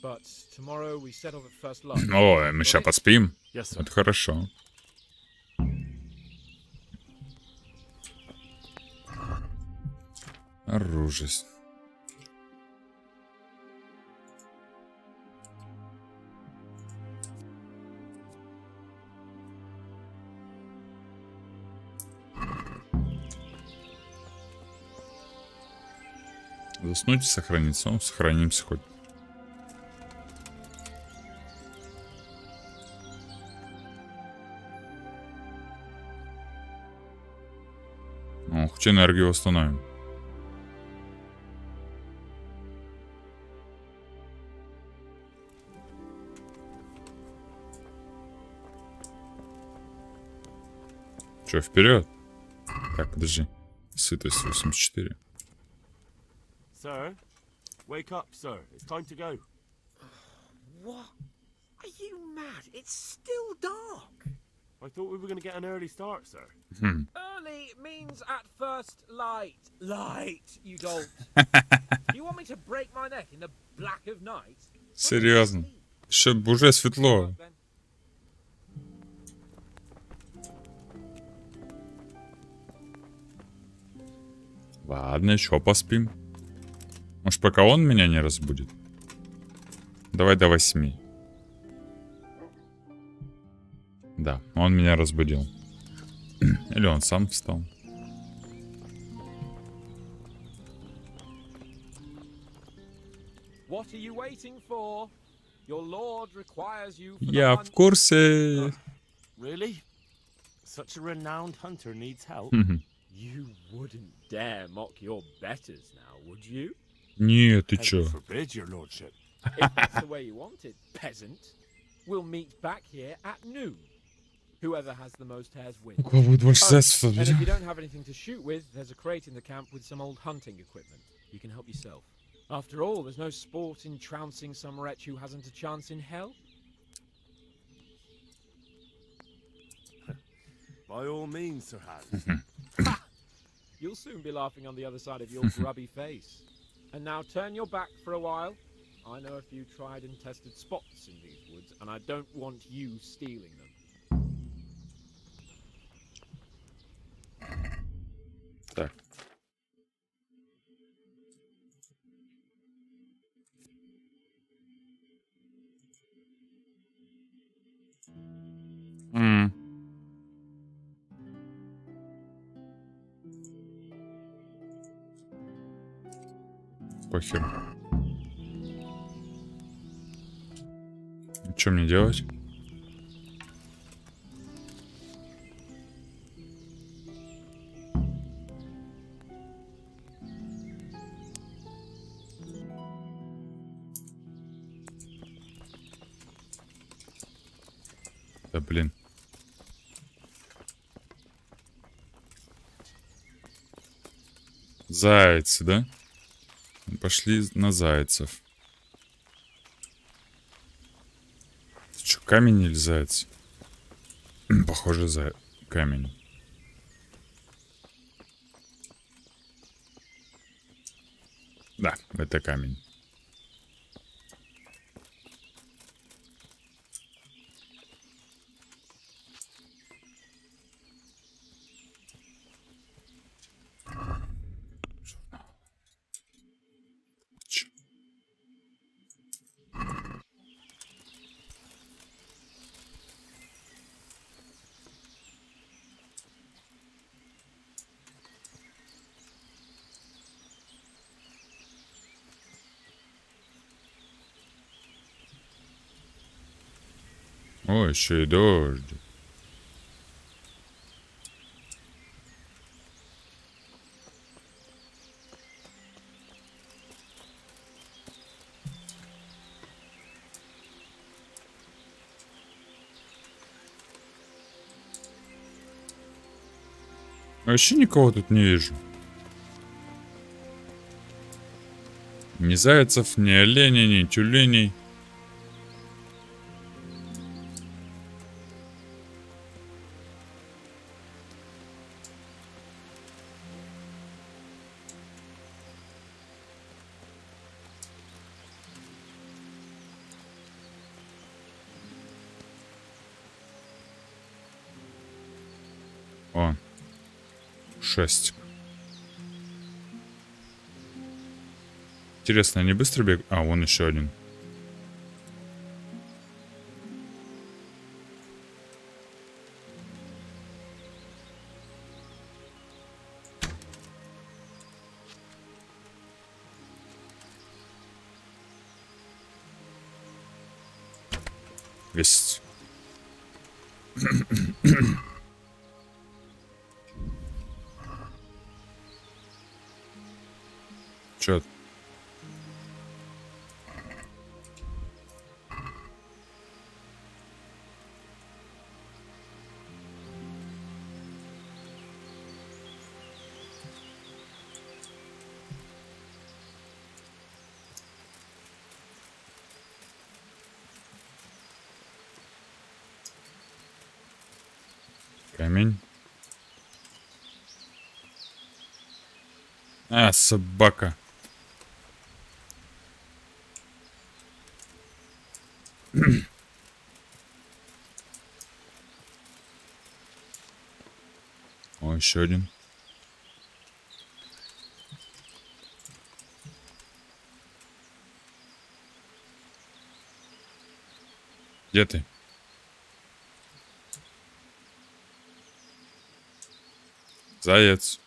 But tomorrow we set off at first light.
О, мы сейчас поспим.
Yes, sir.
Это хорошо. Оружие. Заснуть и сохраниться. Ну, сохранимся хоть. Ну, хоть энергию восстановим. Че, вперед? Так, подожди. Сытость 84.
Sir? Wake up, sir. It's time to go.
What? Are you mad? It's still dark.
I thought we were going to get an early start, sir.
Early means at first light. Light, you dolt. You want me to break my neck in the black of night?
Серьезно. Еще уже светло. Ладно, еще поспим. Может, пока он меня не разбудит? Давай до 8. Да, он меня разбудил. Или он сам встал.
What are you waiting for? Your lord requires you for
Я в курсе.
Really? Such a renowned hunter needs help.
You wouldn't dare mock your betters now, would you?
Нет, ты чё?
Forbid, your lordship.
If that's the way you want it, peasant, we'll meet back here at noon. Whoever has the most hares wins.
У кого будет больше средств?
And if you don't have anything to shoot with, there's a crate in the camp with some old hunting equipment. You can help yourself. After all, there's no sport in trouncing some wretch who hasn't a chance in hell.
By all means, Sir Hans.
Ha! You'll soon be laughing on the other side of your grubby face. And now turn your back for a while. I know a few tried and tested spots in these woods, and I don't want you stealing them.
Так. Похер. Что мне делать? Да блин. Зайцы, да? Пошли на зайцев. Это что, камень или заяц? Похоже, за камень. Да, это камень. О, еще и дождь. Вообще никого тут не вижу. Ни зайцев, ни оленей, ни тюленей. О, шестик. Интересно, они быстро бегают? А, вон еще один. Есть. Чё? Камень. А, собака. О, еще один. Где ты? Заяц.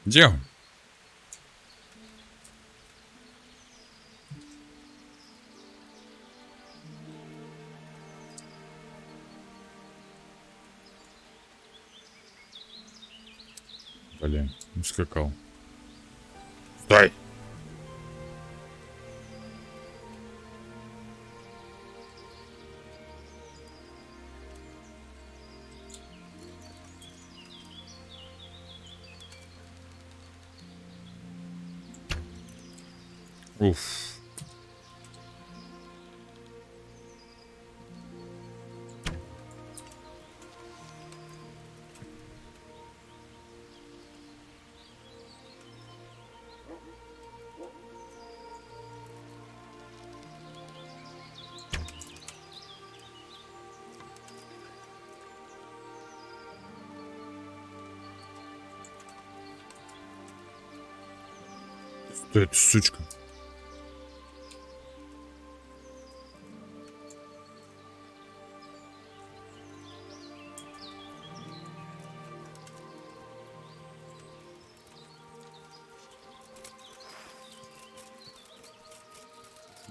Где он? Блин, ускакал. Стой! Уф. Стой, ты сучка.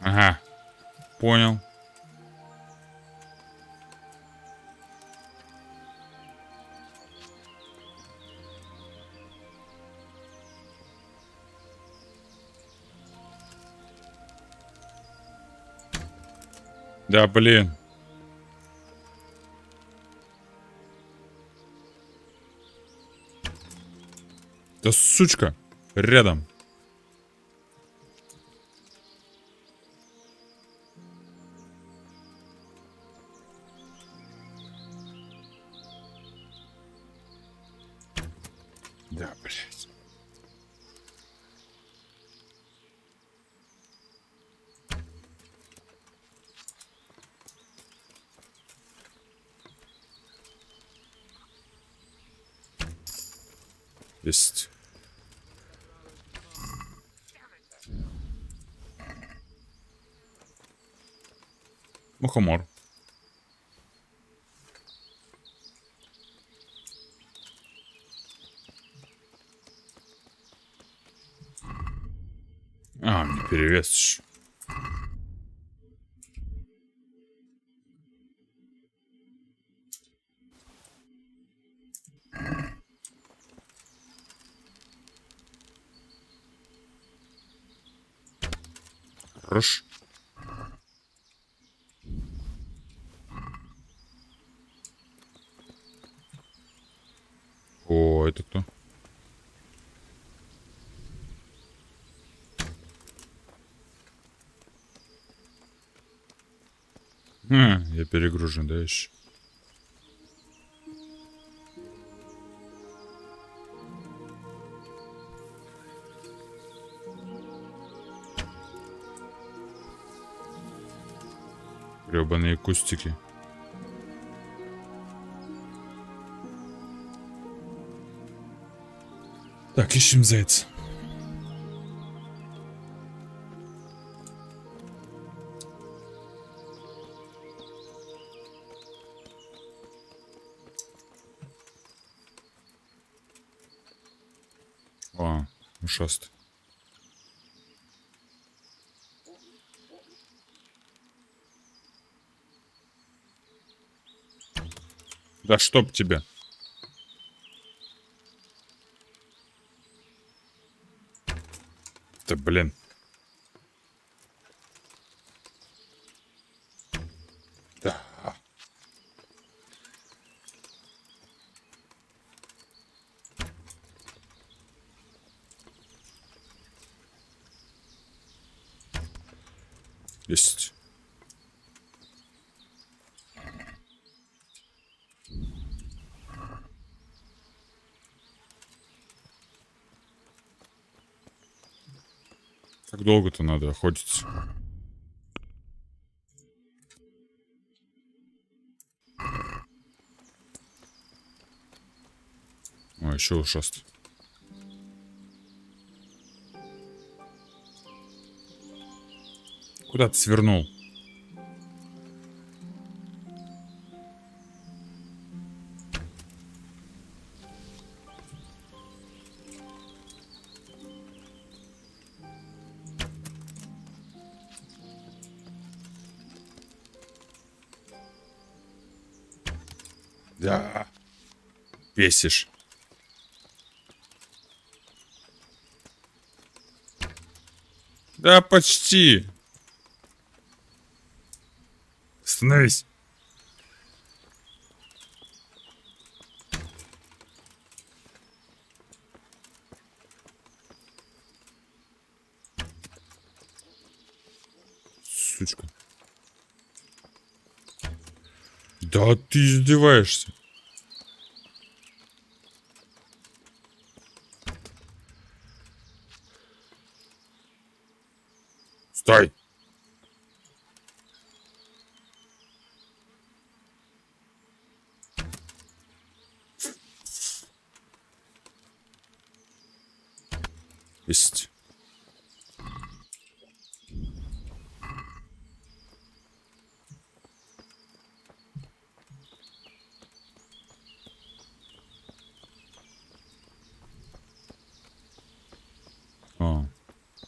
Ага. Понял. Да, блин. Да сучка. Рядом. Да, блядь. Есть. Мухомор. А, не перевесишь. Хорош. О, это кто? Я перегружен, да, еще? Гребаные кустики. Так, ищем зайца. О, ушастый. Да чтоб тебя. Да блин. Да. Есть. Как долго-то надо охотиться? О, еще ушастый. Куда ты свернул? Да. Бесишь. Да, почти. Становись. Сучка. Да ты издеваешься. Стой. Есть. О,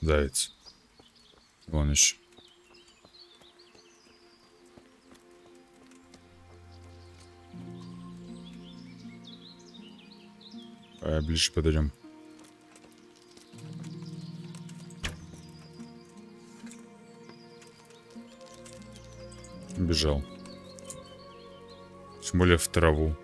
заяц. Вон еще. Ближе подойдем. Бежал. Тем более в траву.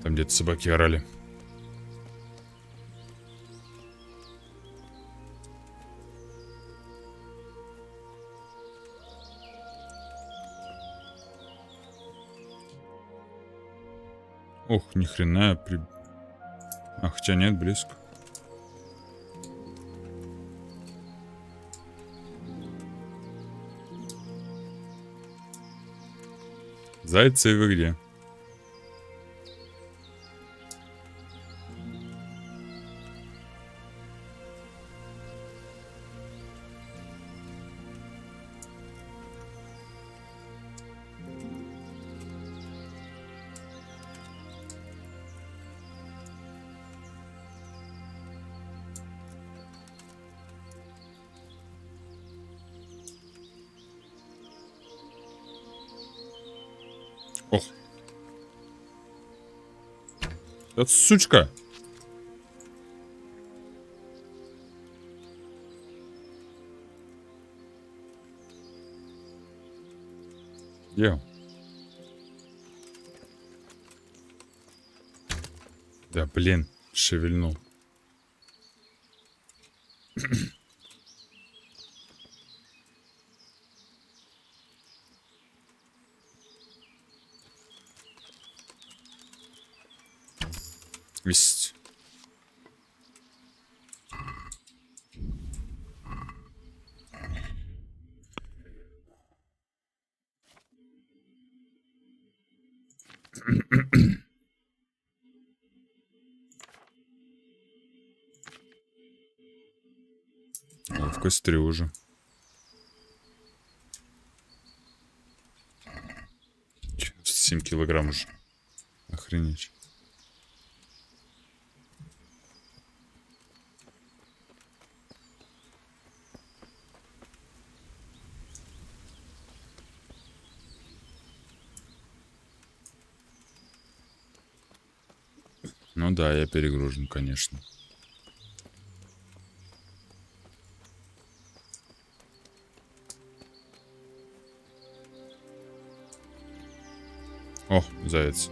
Там где-то собаки орали. Ох, ни хрена при... А, хотя нет, близко. Зайцы, вы где? Ох. Это сучка. Где? Да, блин, шевельнул. Есть. О, в костре уже. Чё, 7 килограмм уже. Охренеть. Ну да, я перегружен, конечно. О, заяц.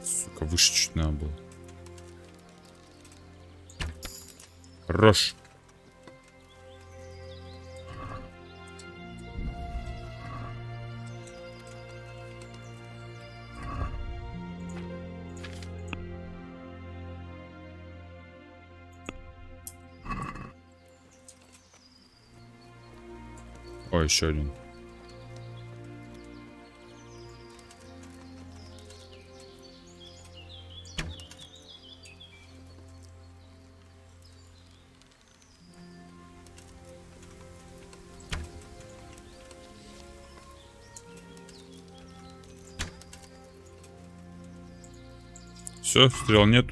Сука, выше чуть надо было. Хорош. О, еще один. Все, стрел нет.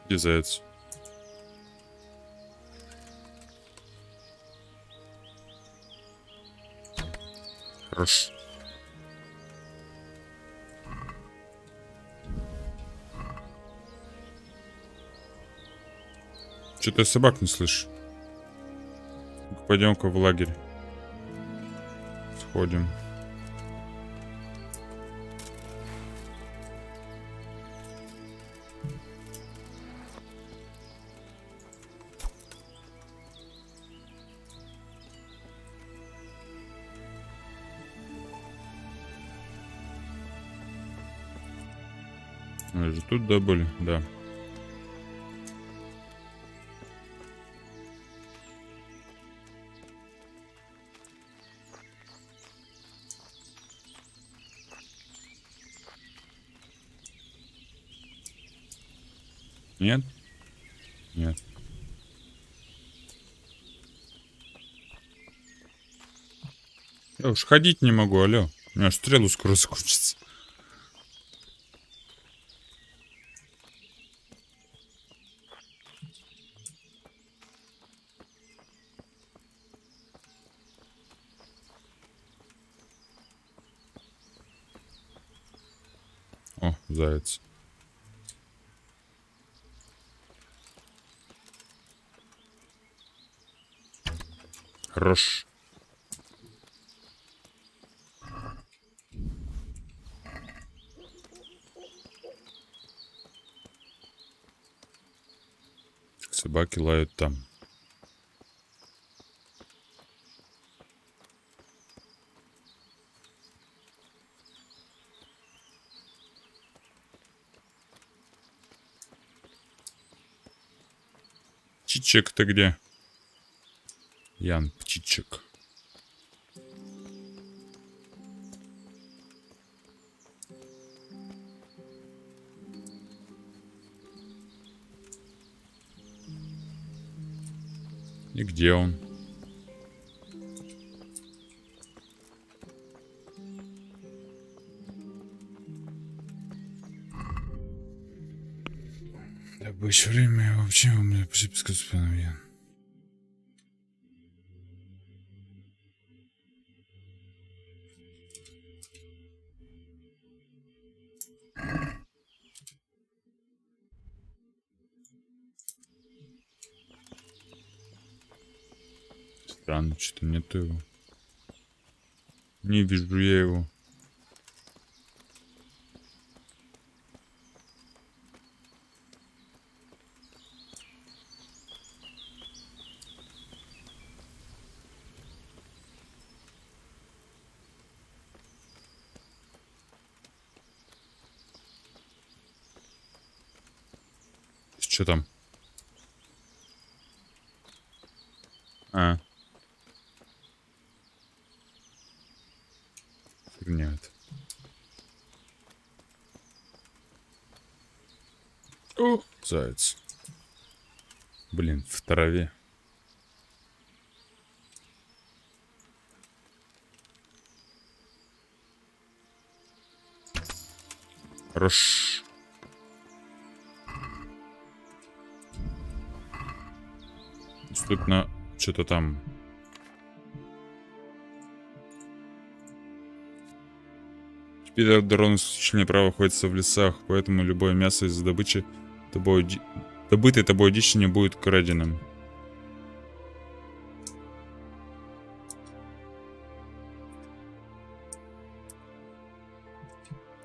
Где заяц? Хорош. Что-то я собак не слышу. Пойдем-ка в лагерь. Сходим. Мы же тут, да, были? Да. Нет? Нет. Я уж ходить не могу, алло. У меня стрелу скоро закончится. О, заяц. Хорош. Собаки лают там. Птичек-то где? Ян, птичек. И где он? Рабочее время вообще у меня почти бесконечно. Странно, что-то нету его. Не вижу я его. Что там? А. Фигня это. О, заяц. Блин, в траве. Хорош. Доступно что-то там. Теперь дрон исключительное право находится в лесах, поэтому любое мясо из добычи добытой тобой дичи не будет краденым.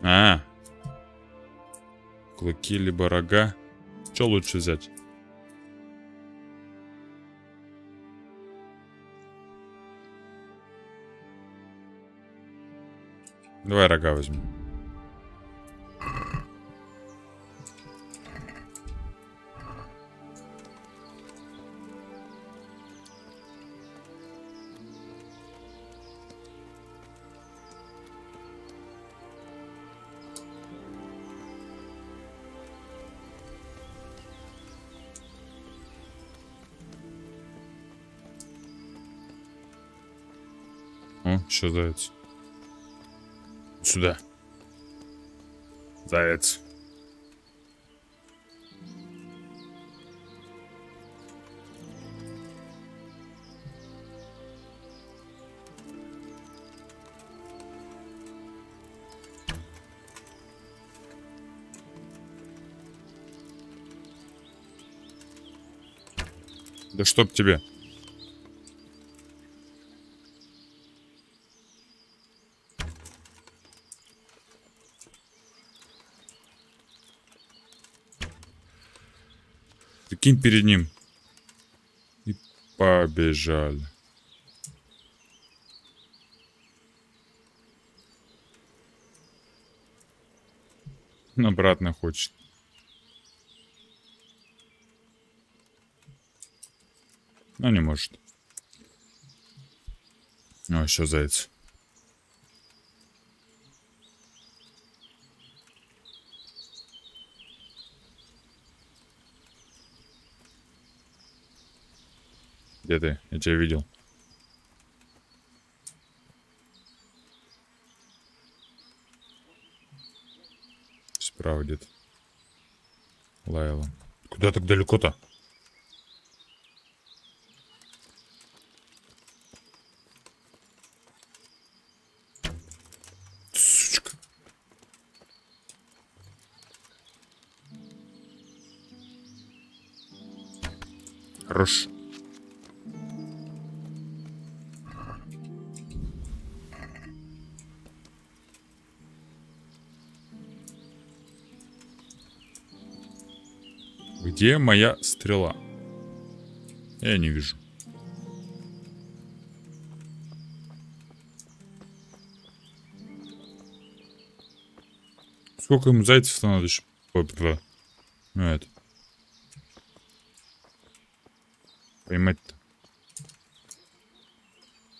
А, клыки либо рога. Что лучше взять? Давай рога возьмем. О, еще заяц. Сюда. Заяц. Да чтоб тебе. Кинь перед ним. И побежали. Он обратно хочет. Но не может. О, еще заяц. Где ты? Я тебя видел. Справа где-то. Лаяла. Куда так далеко-то? Сучка. Хорош. Где моя стрела? Я не вижу. Сколько ему зайцев-то надо еще? Ну это. Поймать-то.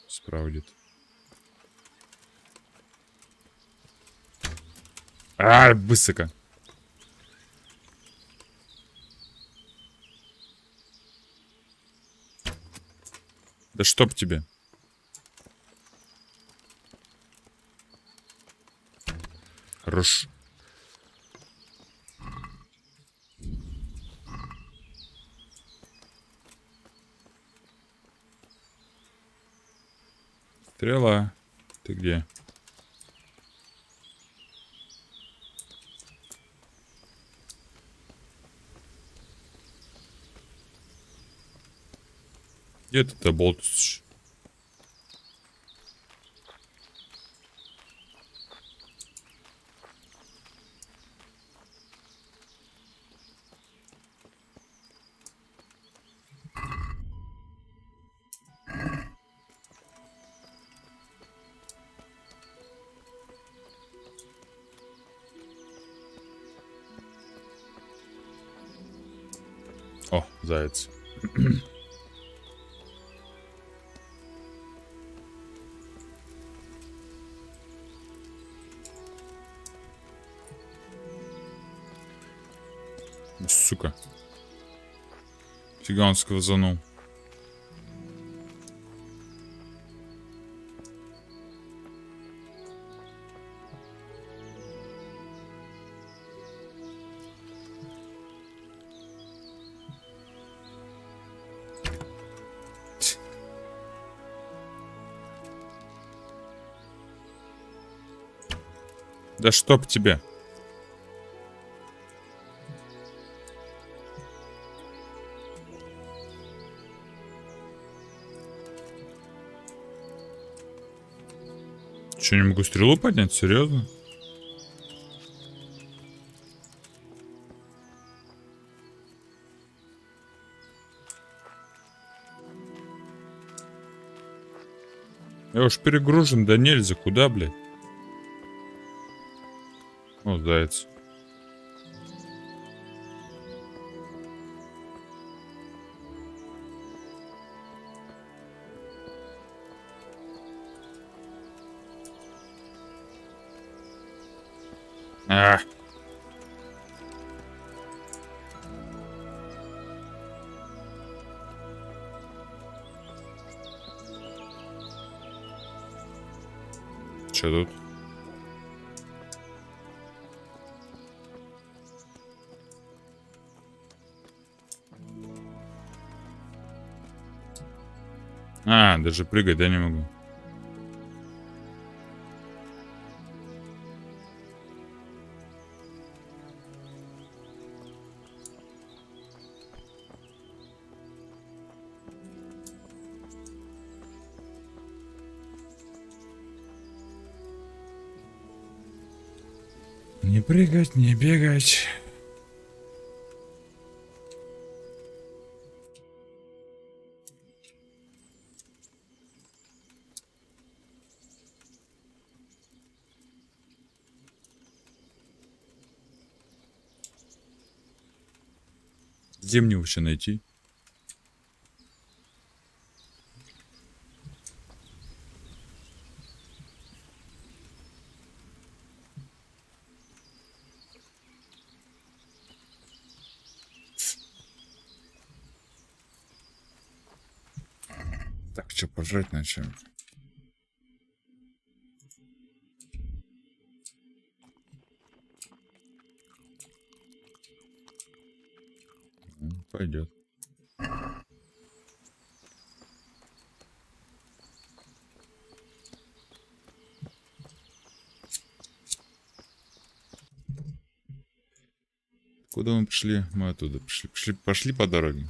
Справа где-то. А, высоко. Да чтоб тебе. Хорош. Стрела. Ты где? Где ты-то болтаешь? О, заяц. Сука. Фига он сквозанул. Да чтоб тебе. Что, не могу стрелу поднять? Серьезно? Я уж перегружен, да нельзя. Куда, блядь? О, заяц. А. Что тут? А, даже прыгать, да, не могу. Не прыгать, не бегать. Где мне вообще найти? Так, что, пожрать начнем? Пойдет. Куда мы пришли? Мы оттуда пришли. Пошли по дороге.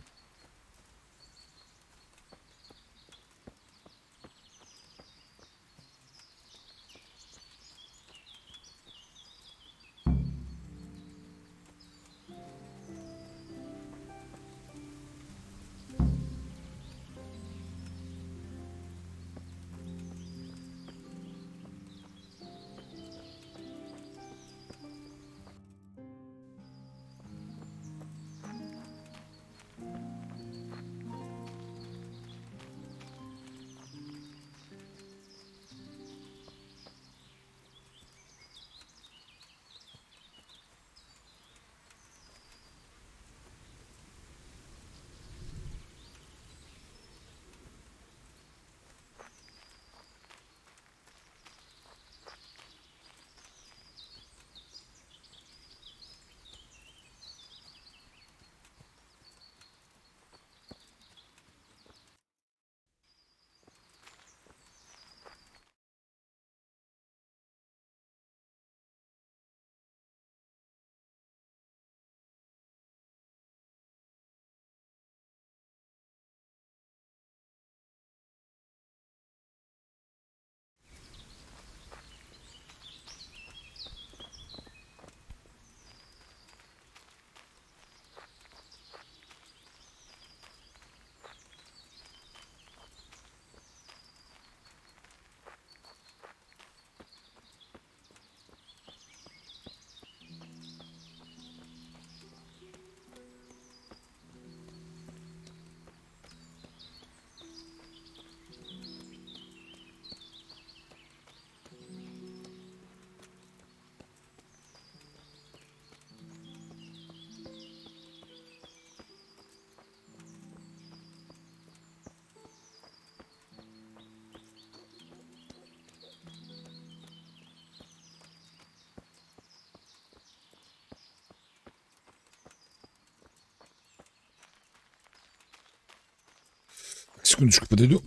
Секундочку, подойду.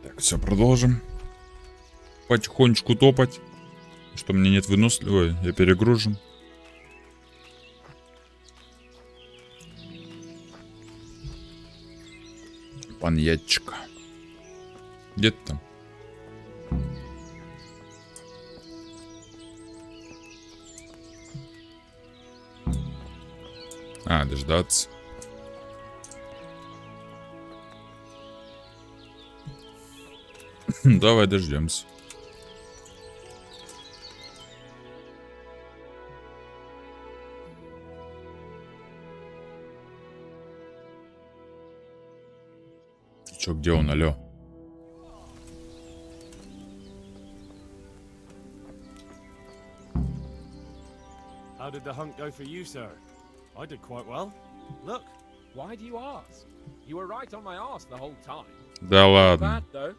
Так, все, продолжим. Потихонечку топать. Что мне нет выносливой, я перегружен. Паньячка. Где ты там? А, дождаться. Давай дождемся. Чё, где он, алё?
How did the hunt go for you, sir? I did quite well. Look.
Why do you ask? You were right on my ass the whole time.
Да ладно.
Not bad though.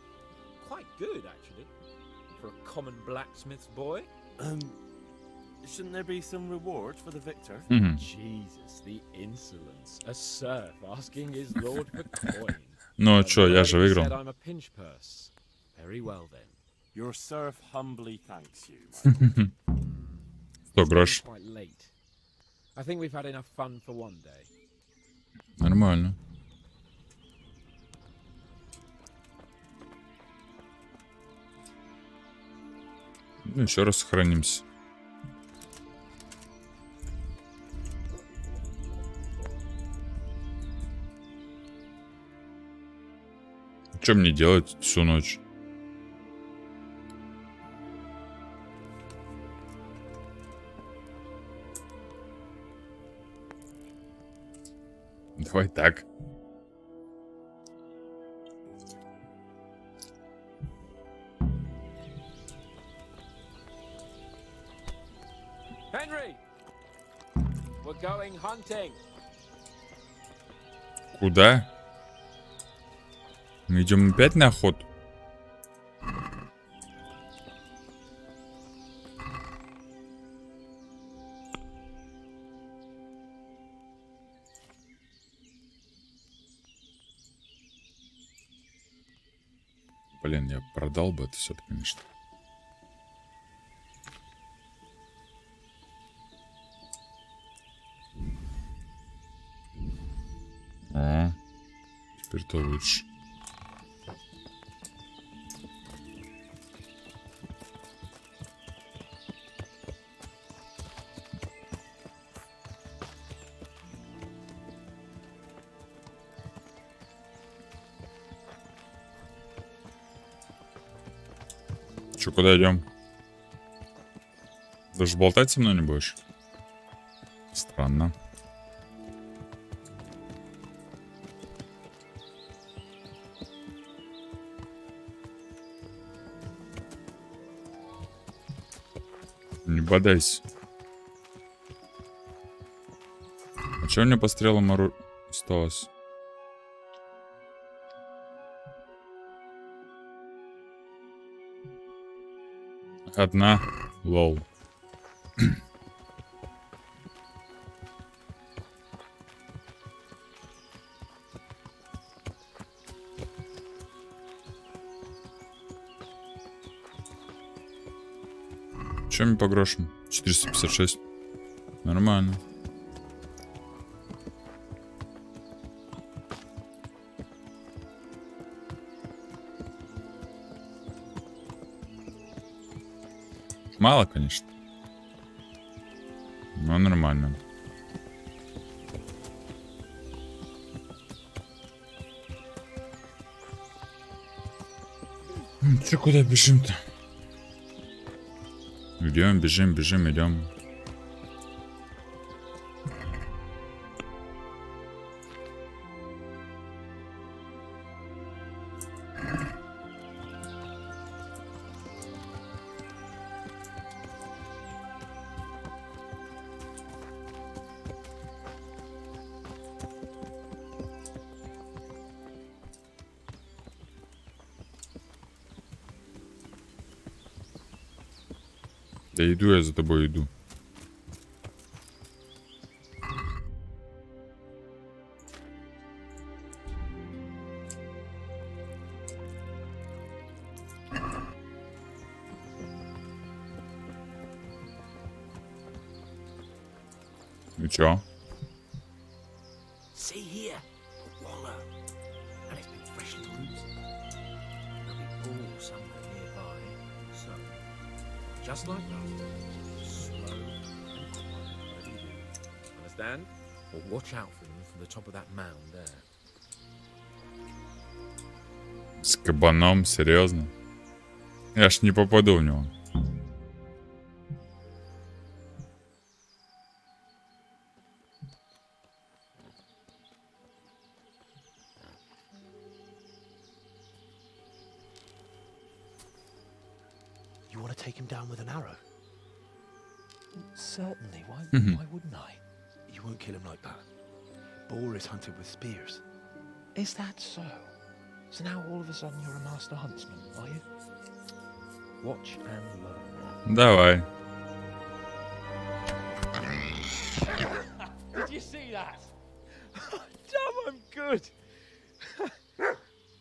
Quite good actually. For a common blacksmith's boy.
Shouldn't there be some reward for the victor?
Jesus, the insolence. A serf asking his lord for coin.
Ну чё, я же выиграл.
Said I'm a pinch purse. Very well then.
Your serf humbly thanks you.
100 грош.
Quite late. I think we've had enough fun for one day.
Нормально. Ну, еще раз сохранимся. Что мне делать всю ночь? Давай так.
Henry, we're going hunting.
Куда? Мы идем опять на охоту? Блин, я продал бы это все, конечно. О, теперь-то лучше. Че, куда идем? Даже болтать со мной не будешь? Странно. Не бодайся. А че у меня по стрелам осталось? Одна. Лол. Чем мне по грошам? 456. Нормально. Мало, конечно. Но нормально. Че, куда бежим-то? Идем, бежим, бежим, идем. Да иду я за тобой, иду. И чё?
See here, a wallow, and it's been freshly rooted. There'll be pool somewhere nearby, so just like that, slow and quiet, whatever you do. Understand? Or watch out for them from the top of that mound there.
С кабаном, серьезно? Я ж не попаду в него.
You want to take him down with an arrow? Certainly. Why wouldn't I? You won't kill him like that. Boar is hunted with spears. Is that so? So now all of a sudden you're a master huntsman, are you? Watch and learn.
Давай.
that? Damn, I'm good.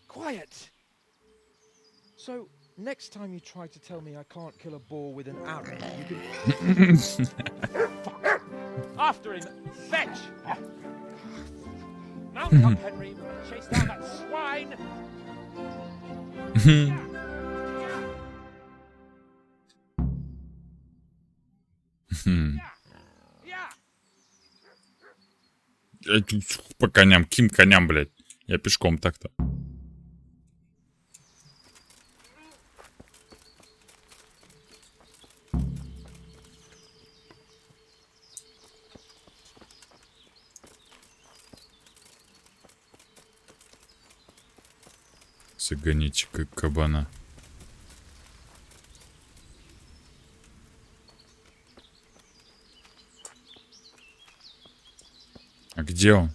Quiet. So, next time you try to tell me I can't kill a boar with an arrow, you can... Fuck. After him, fetch! Mount up, Henry. We're gonna chase down that swine.
По коням, каким коням, блядь? Я пешком так-то. Гоните как кабана. А где он?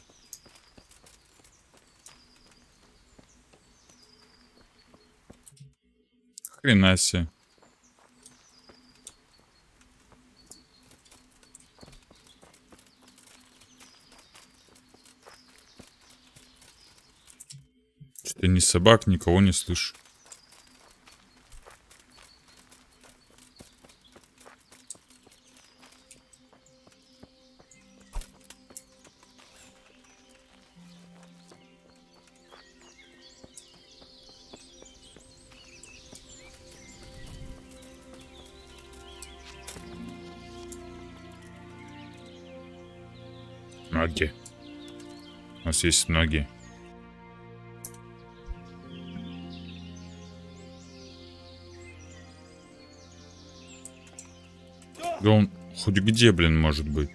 Хрена себе. Что-то ни собак, никого не слышу. Ноги. У нас есть ноги. Да он хоть где, блин, может быть.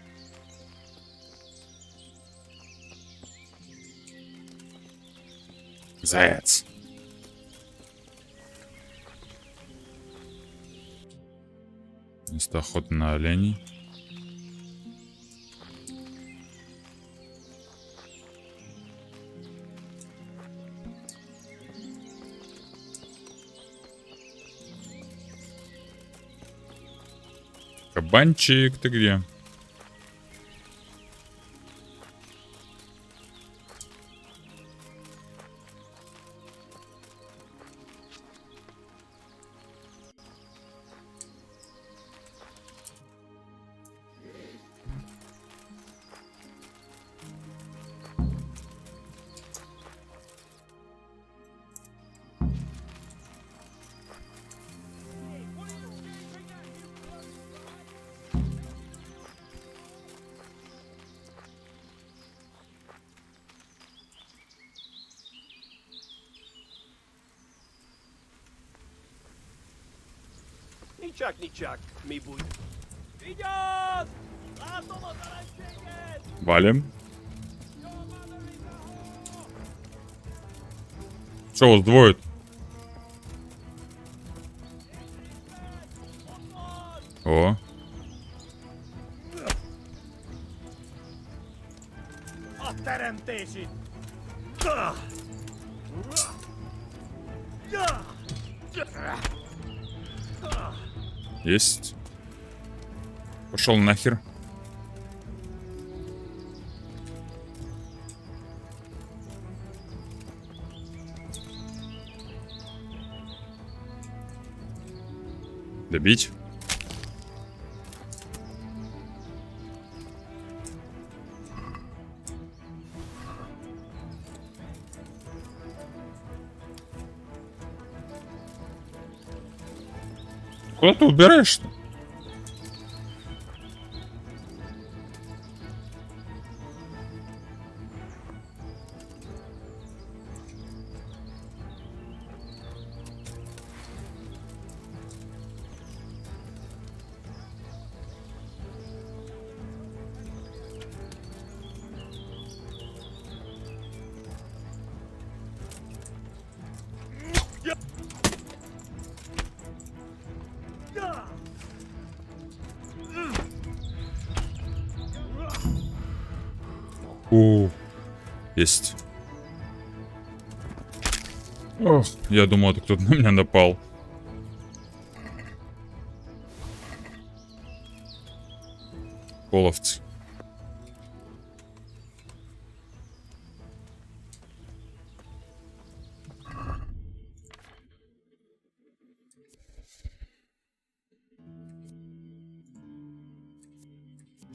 Заяц. Место охоты на оленей. Кабанчик, ты где?
Ничак, мій будь.
Идет!
Валим. Что вас двоет? О. Есть. Пошел нахер. Добить. Куда ты убираешь-то? Есть. Ох, я думал, это кто-то на меня напал. Половцы.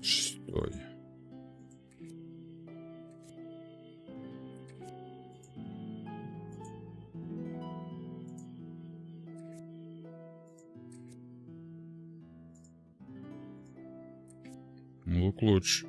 Шестой. Лук лучше.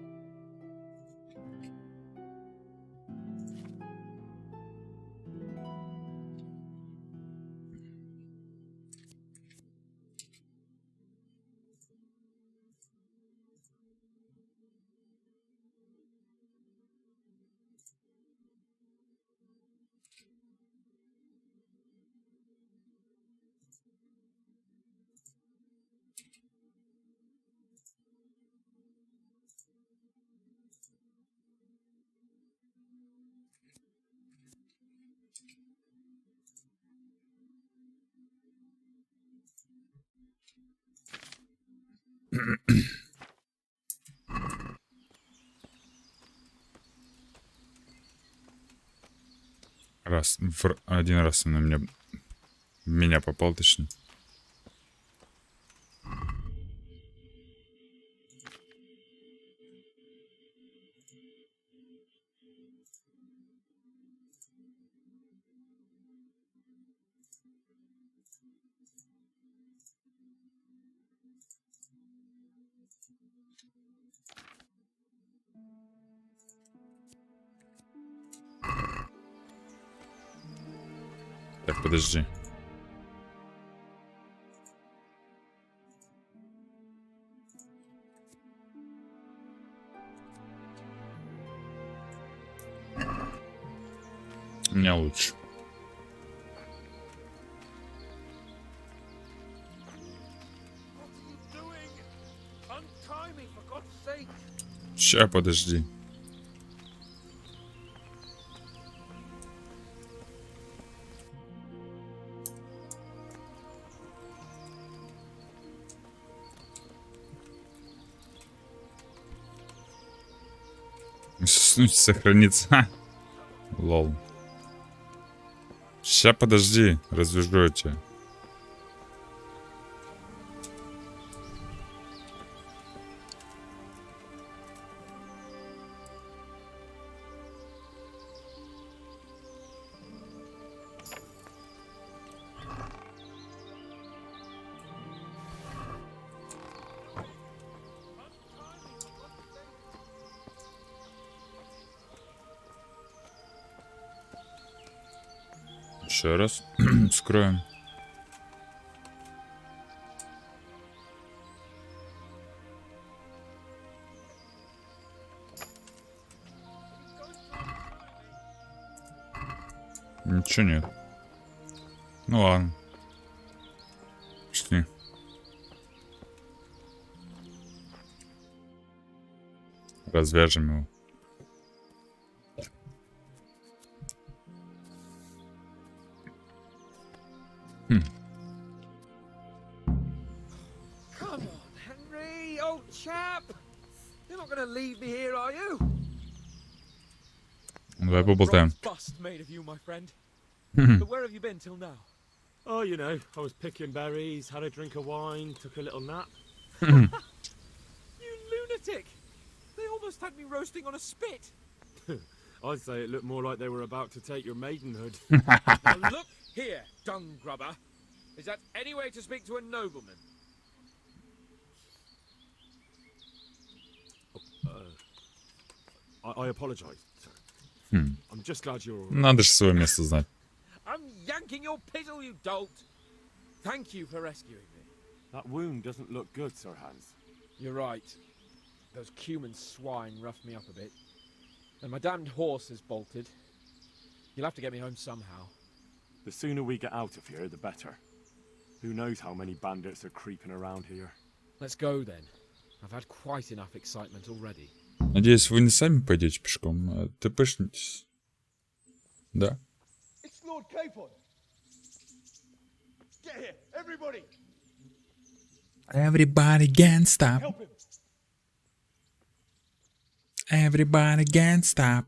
Один раз он на меня попал, точнее. Так, подожди. У меня лучше. Ща, подожди. Соснуть, сохранится. Ха. Лол. Ща, подожди, развяжу я тебя. Еще раз скроем. Ничего нет. Ну ладно. Пошли. Развяжем его.
Come on, Henry, old chap. You're not going to leave me here, are you?
Давай поболтаем.
Bust made of you, my friend. But where have you been till now?
Oh, you know, I was picking berries, had a drink of wine, took a little nap.
You lunatic! They almost had me roasting on a spit.
I'd say it looked more like they were about to take your maidenhood.
Now look here, dung grubber. Is that any way to speak to a nobleman?
I apologize, sir. I'm just glad you're...
Надо же свое место знать.
I'm yanking your pizzle, you dolt. Thank you for rescuing me.
That wound doesn't look good, Sir Hans.
You're right. Those cumin swine roughed me up a bit. And my damned horse is bolted. You'll have to get me home somehow.
The sooner we get out of here, the better. Who knows how many bandits are creeping around here.
Let's go then. I've had quite enough excitement already.
Надеюсь, вы не сами пойдете пешком, а тпшнитесь. Да?
It's Lord Capon. Get here, everybody.
Everybody can't stop.
Help him.
Everybody can't stop.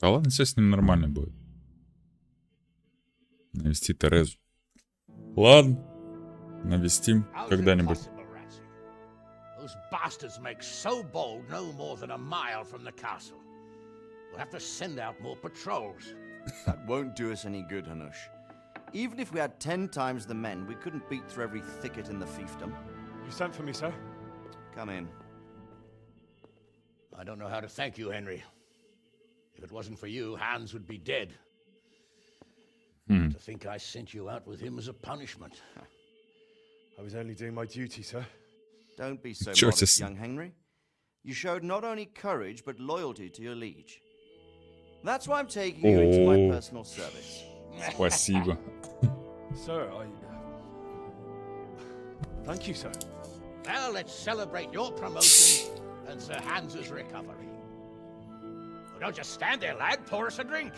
Да ладно, все с ним нормально будет. Навести Терезу. Ладно. Навестим когда-нибудь.
Those bastards make so bold no more than a mile from the castle. We'll have to send out more patrols.
That won't do us any good, Hanush. Even if we had 10 times the men, we couldn't beat through every thicket in the fiefdom.
You sent for me, sir?
Come in.
I don't know how to thank you, Henry. If it wasn't for you, Hans would be dead. To think I sent you out with him as a punishment.
I was only doing my duty, sir.
Don't be so modest, young Henry. You showed not only courage, but loyalty to your liege. That's why I'm taking you into my personal service.
Спасибо.
Sir, Thank you, sir.
Well, let's celebrate your promotion and Sir Hans's recovery. Well, don't just stand there, lad. Pour us a drink.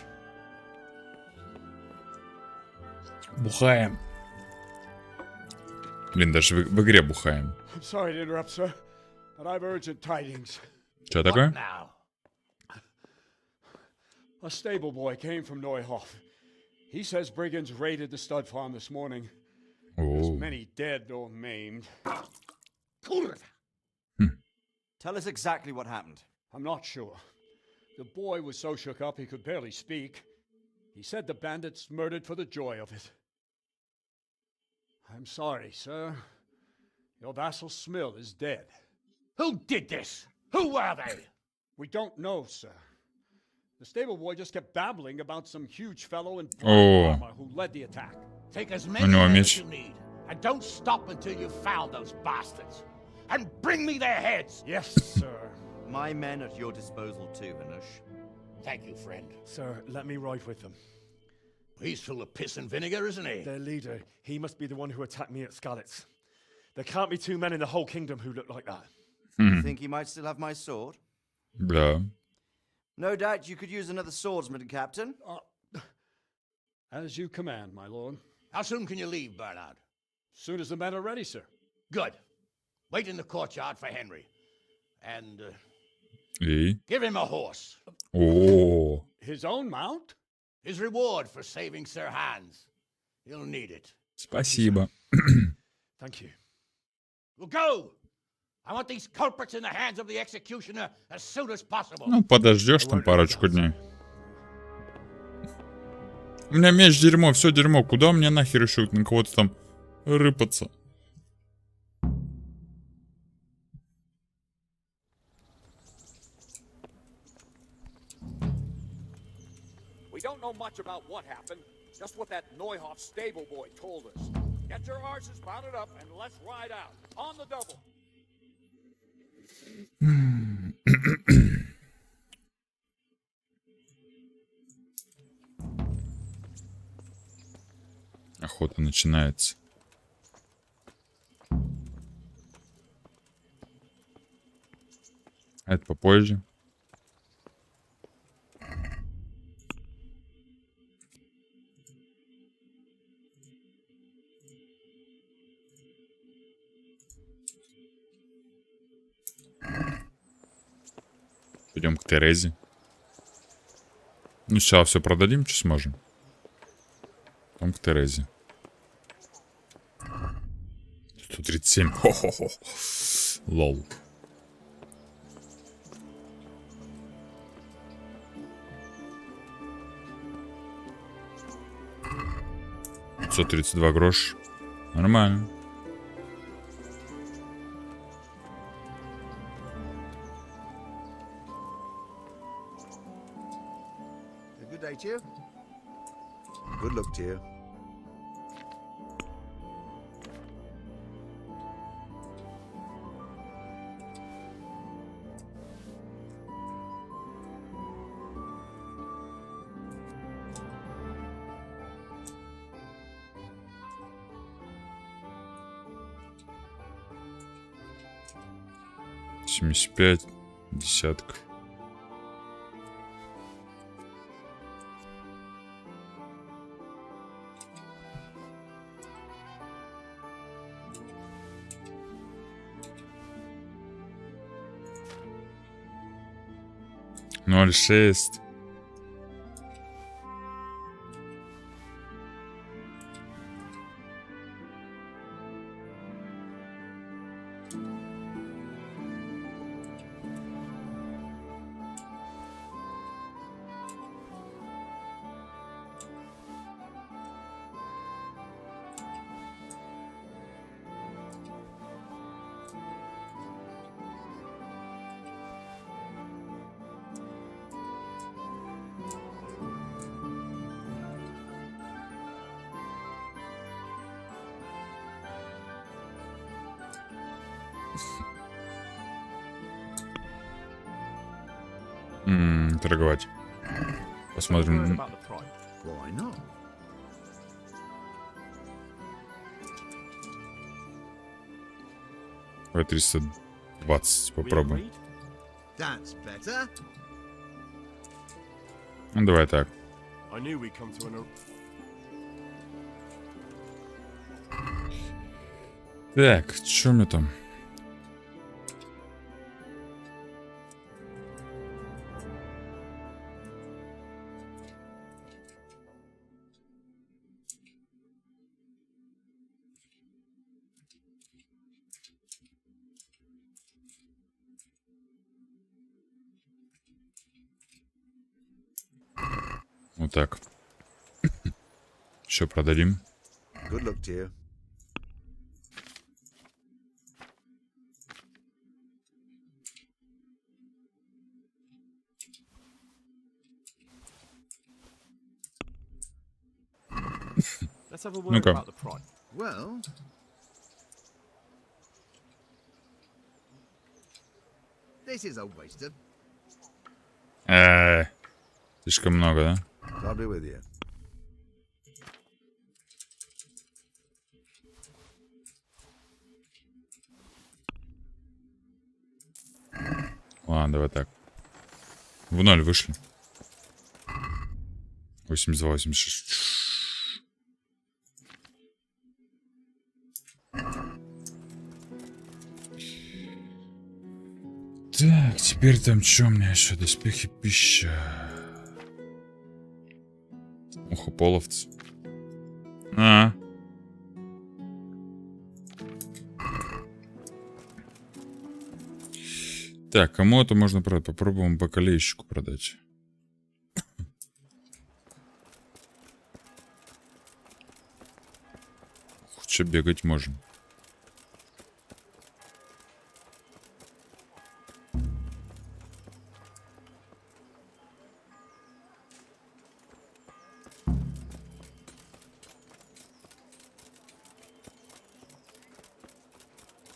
Бухаем. Блин, даже в игре бухаем.
I'm sorry to interrupt, sir, but I've urgent tidings.
Что такое?
A stable boy came from Neuhof. He says brigands raided the stud farm this morning. There's many dead or maimed.
Tell us exactly what happened.
I'm not sure. The boy was so shook up he could barely speak. He said the bandits murdered for the joy of it. I'm sorry, sir. Your vassal Smill is dead.
Who did this? Who were they?
We don't know, sir. The stable boy just kept babbling about some huge fellow in armor who led the attack.
Take as many men as you need, and don't stop until you've found those bastards. And bring me their heads!
Yes, sir.
My men at your disposal too, Hanush.
Thank you, friend.
Sir, let me ride with them.
He's full of piss and vinegar, isn't he?
Their leader, he must be the one who attacked me at Skalitz. There can't be two men in the whole kingdom who look like that.
You think he might still have my sword?
Да.
No doubt you could use another swordsman, Captain.
As you command, my lord.
How soon can you leave, Bernard?
Soon as the men are ready, sir.
Good. Wait in the courtyard for Henry. And
И?
give him a horse.
О.
His own mount?
His reward for saving Sir Hans. He'll need it.
Спасибо.
Thank you.
Well, go! I want these culprits in the hands of the executioner as soon as possible.
Ну, подождешь там парочку дней. У меня меч дерьмо, все дерьмо. Куда мне нахер еще на кого-то там рыпаться?
We don't know much about what happened, just what that Neuhoff stable boy told us. Get your horses mounted up and let's ride out. On the double.
Охота начинается. Это попозже. Пойдем к Терезе. Ну, сейчас все продадим, что сможем. Потом к Терезе. 137. Хо-хо-хо. Лол. $532 грош. Нормально.
Good day to you. Good luck to you.
$75. Десятка. $0.6. Торговать. Посмотрим. Давай 320 попробуем. Ну, давай так. Так, что мне там? Вот так. Еще продадим.
Good luck to you.
Let's have a word
Ну-ка.
about the price.
Well, this is a waste of.
Слишком много, да?
I'll be with you.
Ладно, давай так. В ноль вышли. 82, 86. Так, теперь там что у меня еще? Доспехи, пища. Ухополовцы. Так, кому это можно продать? Попробуем бакалейщику продать. Че бегать можно?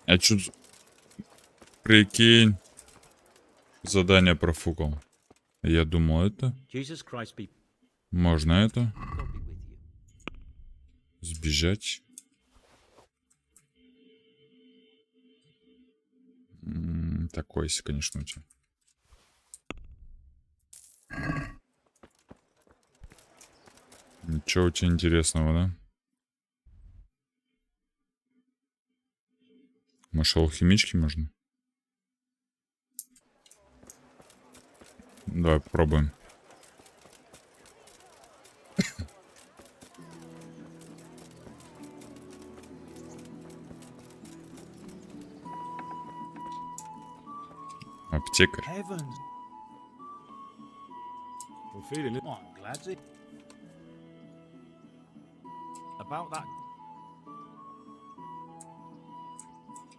А чё... Прикинь. Задание профукал. Я думал, это... Можно это? Сбежать. Такой, если, конечно, у тебя. Ничего у тебя интересного, да? Может, алхимички можно? Давай попробуем. Аптекарь.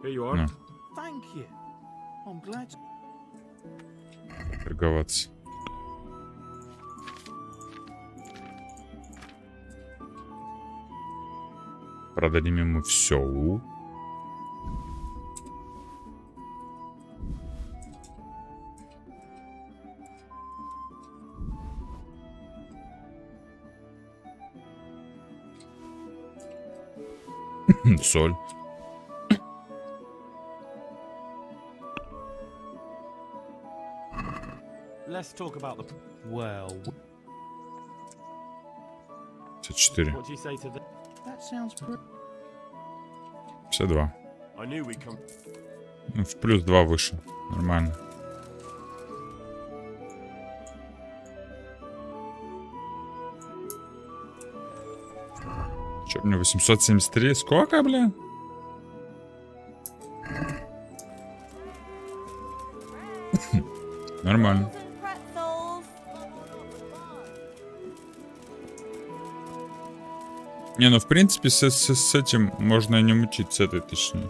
На. Торговаться. Продадим ему все. Соль.
Let's talk about the well.
54.
What do you say to that? That sounds pretty.
52.
I knew we'd come.
Ну, в плюс 2 выше. Нормально. Че, мне 873? Сколько, бля? Нормально. Не, ну в принципе с этим можно и не мучить, с этой точнее.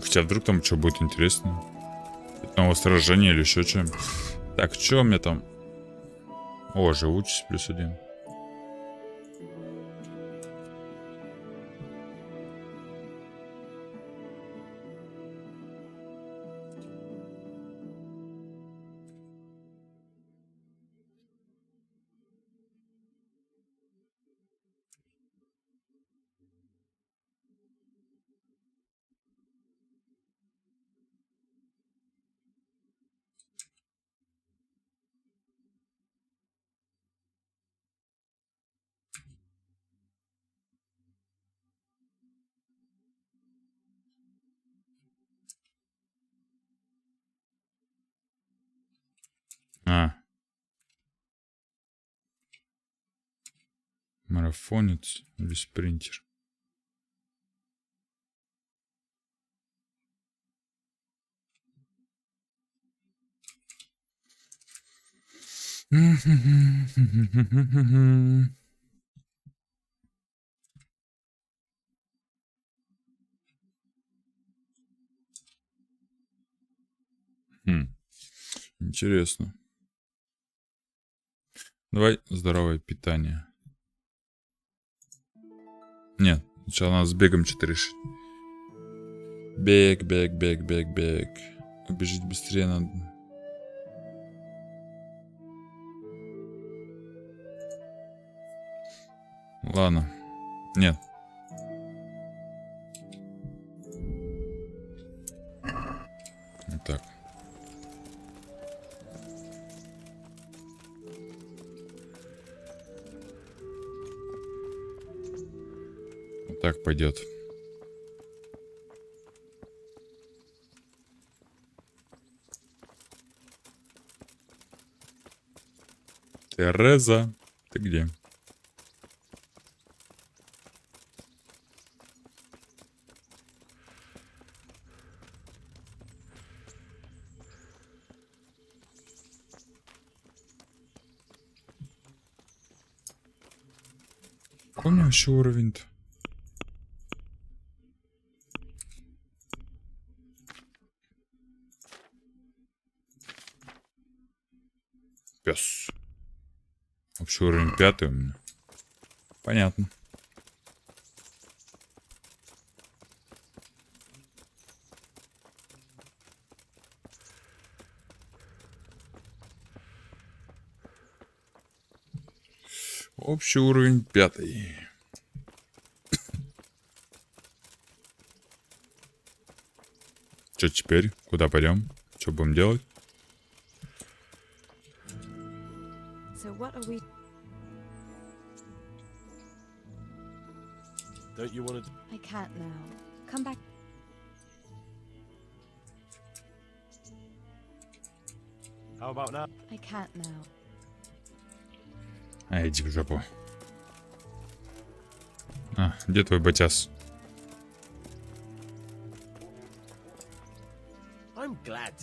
Хотя вдруг там что будет интересно. Нового сражения или еще чем. Так, что у меня там? О, живучесть +1. Марафонец или спринтер. Интересно. Давай здоровое питание. Нет, сначала надо с бегом что-то решить. Бег. Убежать быстрее надо. Ладно. Нет. Вот так. Вот так пойдет. Тереза, ты где? Какой у меня вообще уровень-то? Пес. Вообще уровень 5 у меня. Понятно. Общий уровень 5. Что теперь? Куда пойдем? Что будем делать?
So what are we?
Don't you want to?
I can't now. Come back.
How about now?
I can't now.
А, иди в жопу. А, где твой батяс?
I'm glad.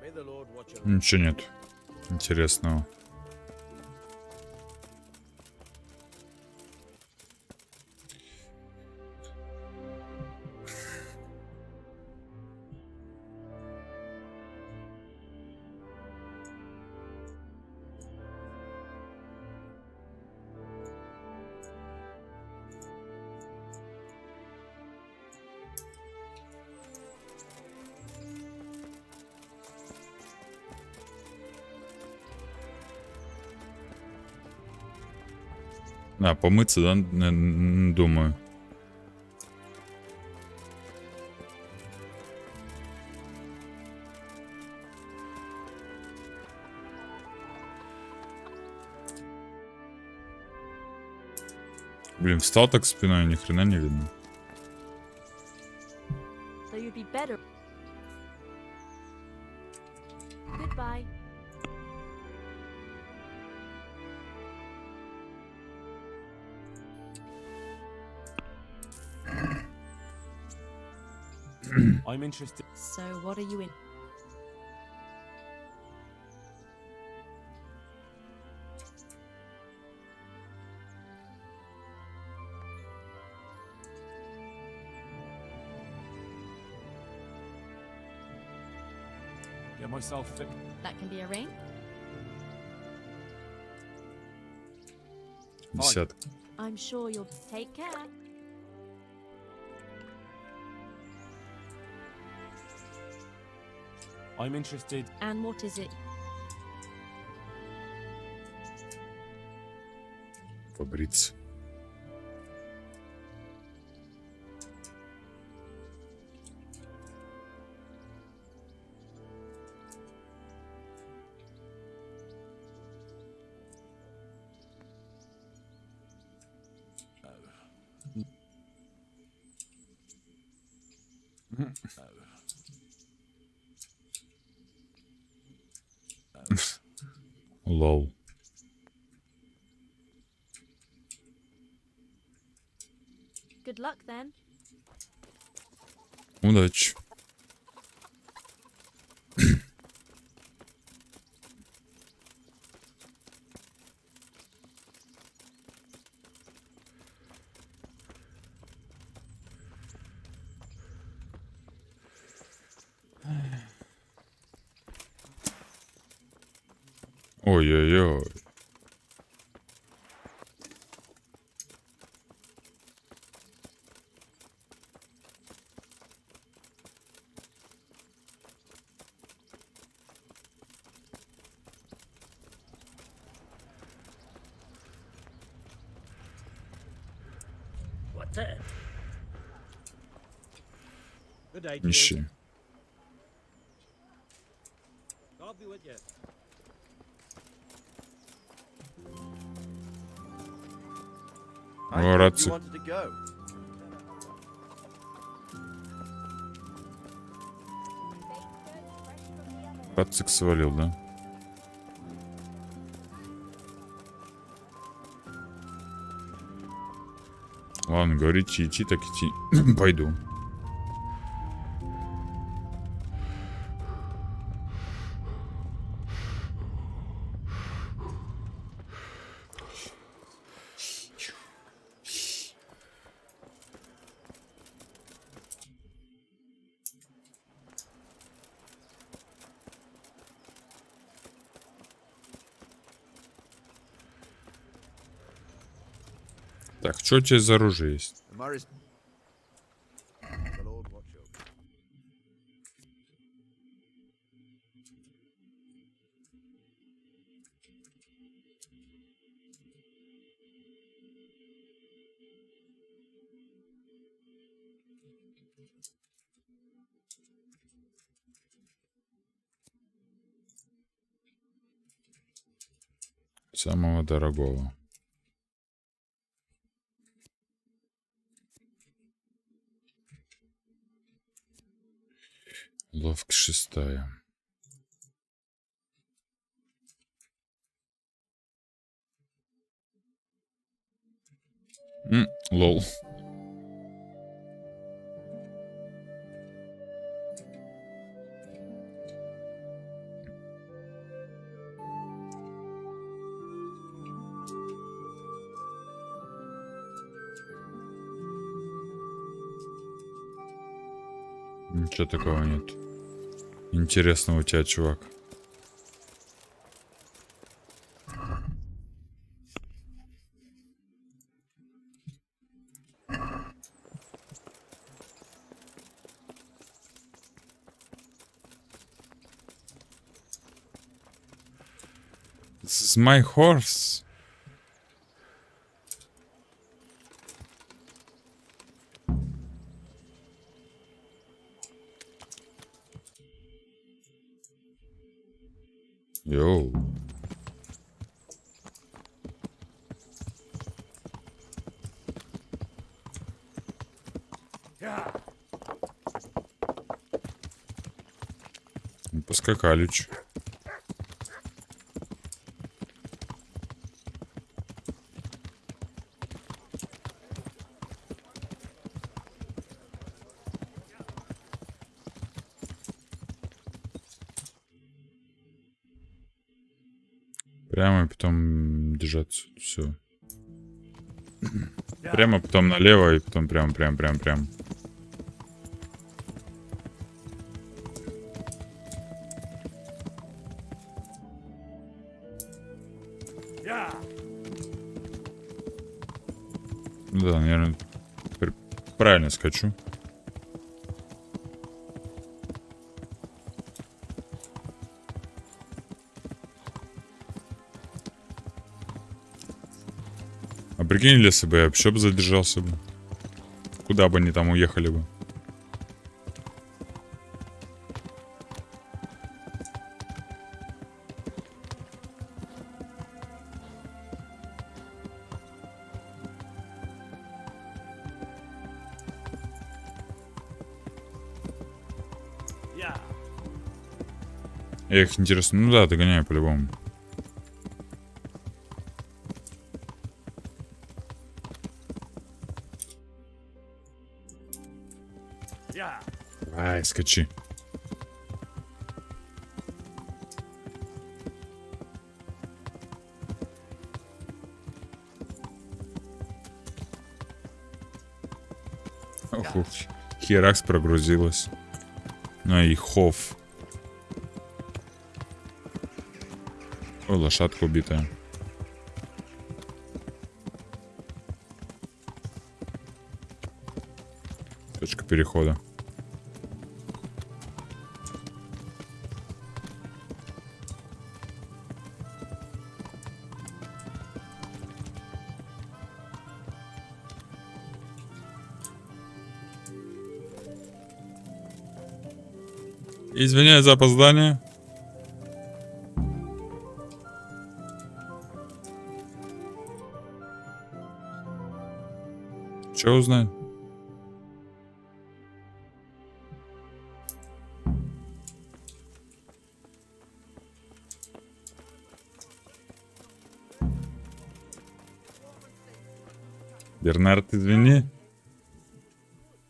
May the Lord watch over.
Ничего нет интересного. А, помыться, да, думаю. Блин, встал так спиной, ни хрена не видно.
So you'd be better. Goodbye.
I'm interested.
So, what are you in?
Get myself fit.
That can be arranged.
Десятка.
I'm sure you'll take care.
I'm interested.
And what is it?
Побриться. Лол.
Good luck then.
Удачи. Ой-ой-ой.
What's that? Good day,
Нищие.
God be with you.
О, раци. Рацик свалил, да? Ладно, говорите идти, так идти. Пойду. Так, что у тебя за оружие есть? Самого дорогого. Ловка 6. Лол. Ничего такого нет. Интересного у тебя, чувак. This is my horse. Йоу. Поскакали чё. Прямо, потом держаться. Все. Прямо, потом налево, и потом прям. Ну да, наверное, правильно скачу. А прикинь, если бы я вообще бы задержался бы. Куда бы они там уехали бы. Я их интересно. Ну да, догоняю по-любому. Ай, скачи. Ох, херакс прогрузилась. Ну и хов. Ой, лошадка убитая. Точка перехода. Извиняюсь за опоздание. Че узнать? Бернард, извини.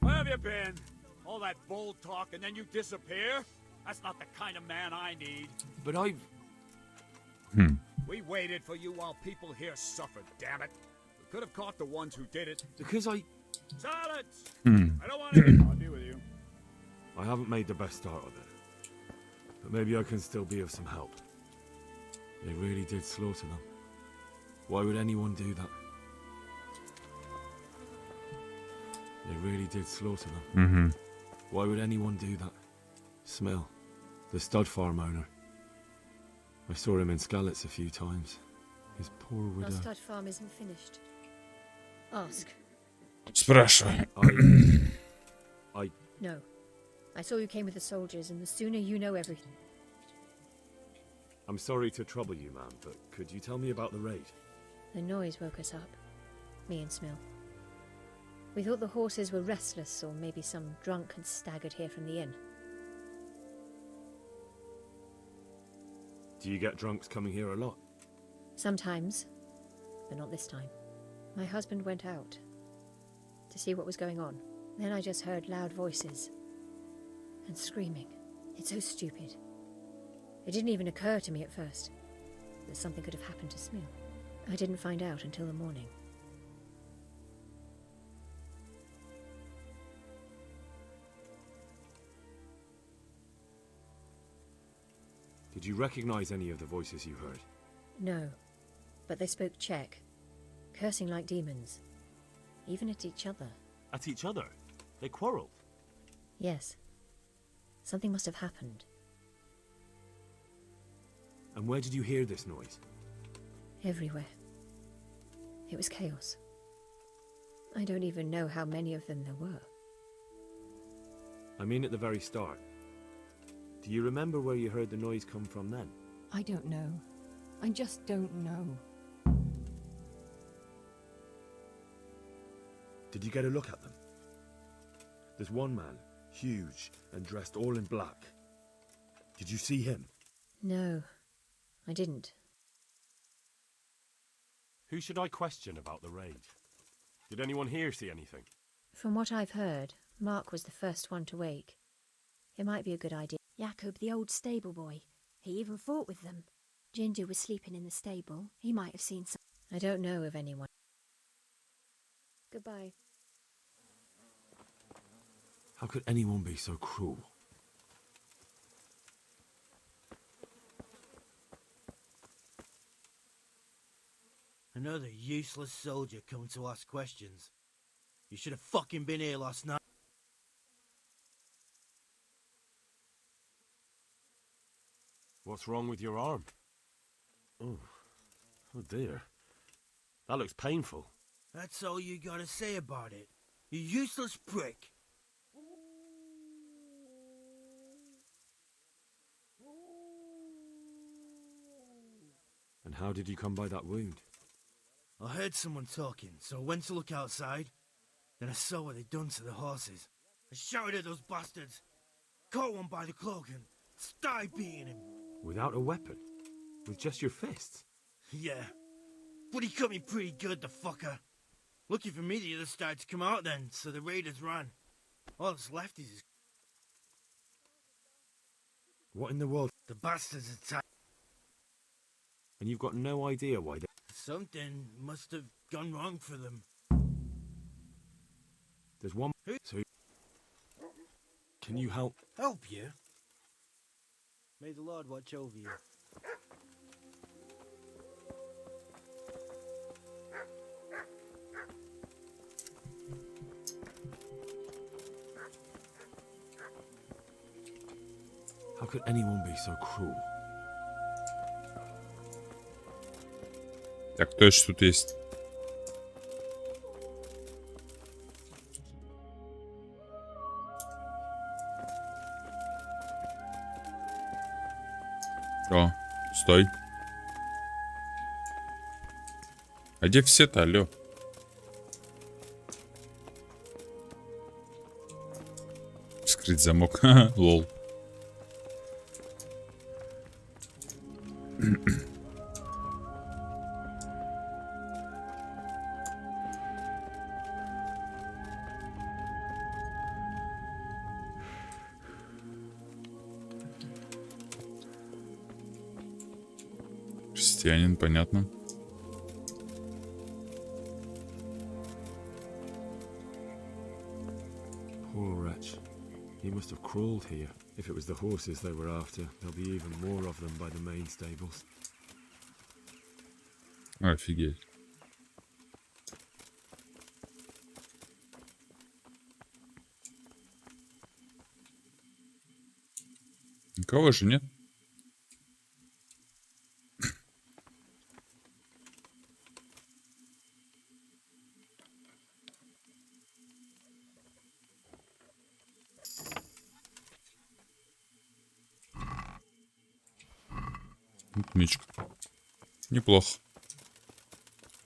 Where have you been? All that bold talk and then you disappear? That's not the kind of man I need.
But I've...
We waited for you while people here suffered, damn it. We could have caught the ones who did it.
Because I...
Silence! I don't want to... I'll deal with you.
I haven't made the best start of it. But maybe I can still be of some help. They really did slaughter them. Why would anyone do that? They really did slaughter them. Why would anyone do that? Smell, the stud farm owner. I saw him in Skalitz a few times. His poor widow.
Our stud farm isn't finished. Ask.
Спрашивай.
No. I saw you came with the soldiers, and the sooner you know everything.
I'm sorry to trouble you, ma'am, but could you tell me about the raid?
The noise woke us up. Me and Smil. We thought the horses were restless, or maybe some drunk had staggered here from the inn.
Do you get drunks coming here a lot?
Sometimes, but not this time. My husband went out to see what was going on. Then I just heard loud voices and screaming. It's so stupid. It didn't even occur to me at first that something could have happened to Smil. I didn't find out until the morning.
Did you recognize any of the voices you heard?
No, but they spoke Czech, cursing like demons, even at each other.
At each other? They quarreled?
Yes. Something must have happened.
And where did you hear this noise?
Everywhere. It was chaos. I don't even know how many of them there were.
I mean at the very start. Do you remember where you heard the noise come from then?
I don't know. I just don't know.
Did you get a look at them? There's one man, huge and dressed all in black. Did you see him?
No, I didn't.
Who should I question about the raid? Did anyone here see anything?
From what I've heard, Mark was the first one to wake. It might be a good idea. Jakob, the old stable boy. He even fought with them. Jindu was sleeping in the stable. He might have seen some. I don't know of anyone. Goodbye.
How could anyone be so cruel?
Another useless soldier coming to ask questions. You should have fucking been here last night.
What's wrong with your arm?
Oh dear. That looks painful.
That's all you gotta say about it. You useless prick.
And how did you come by that wound?
I heard someone talking, so I went to look outside. Then I saw what they'd done to the horses. I shouted at those bastards, caught one by the cloak and started beating him.
Without a weapon? With just your fists?
Yeah, but he cut me pretty good, the fucker. Lucky for me, the others started to come out then, so the raiders ran. All that's left is his...
What in the world?
The bastards attacked.
And you've got no idea why they...
Something must have gone wrong for them.
There's one... So... Can you help?
Help you? May the Lord watch over you.
How could anyone be so cruel?
Так, точно тут есть. О, стой. А где все-то, алло? Вскрыть замок. Лол. Крестьянин, понятно.
Poor wretch. He must have crawled here. If it was the horses they were after, there'll be even more of them by the main stables.
Офигеть. Никого же нет. Мечка. Неплохо.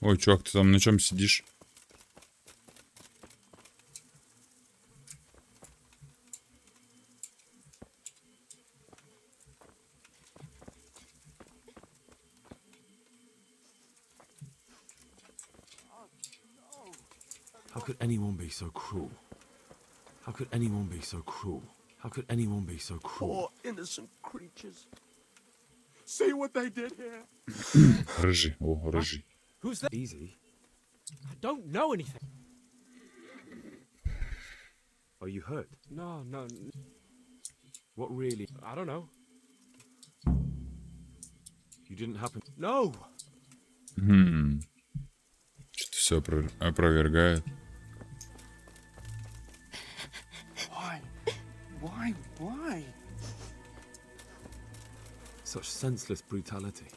Ой, чувак, ты там на чем сидишь?
How could anyone be so cruel? How could anyone be so cruel? How could anyone be so cruel?
Poor innocent creatures. See what they did here.
Рыжий. О, рыжий.
Who's that?
Easy.
I don't know anything.
Are you hurt?
No.
What really?
I don't know.
You didn't happen?
No.
Что-то все опровергает.
Why?
Such senseless brutality.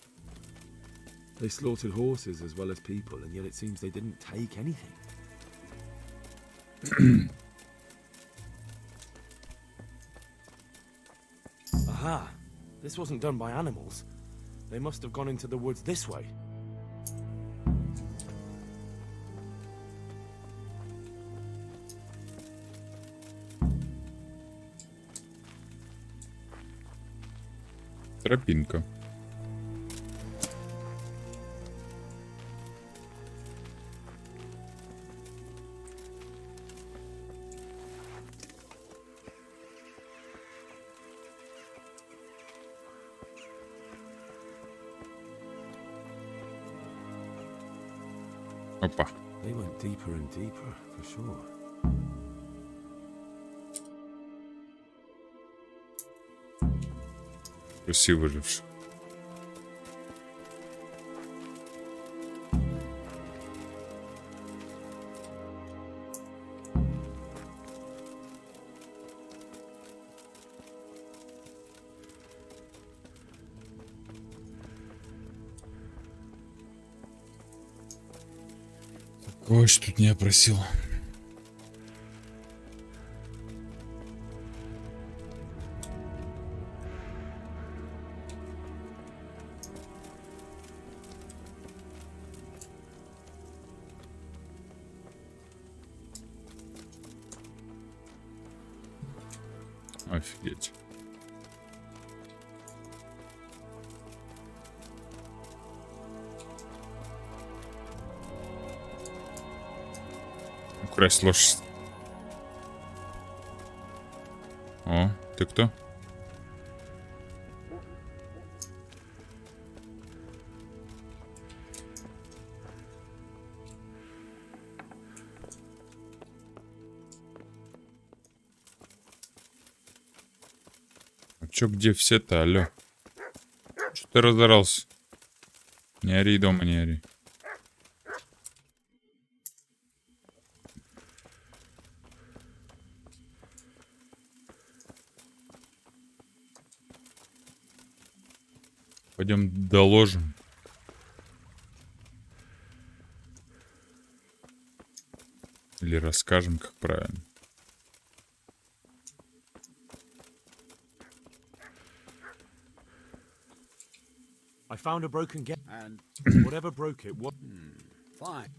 They slaughtered horses as well as people, and yet it seems they didn't take anything. Aha! This wasn't done by animals. They must have gone into the woods this way.
Тропинка. Опа.
They went deeper and deeper, for sure.
Красиво выживший. Ой, что тут не опросил. Офигеть. Украсть лошадь. О, ты кто? А чё, где все-то, алё? Чё ты разорался? Не ори дома, не ори. Пойдем доложим. Или расскажем, как правильно.
I found a broken gate, and whatever broke it, what?
Fine.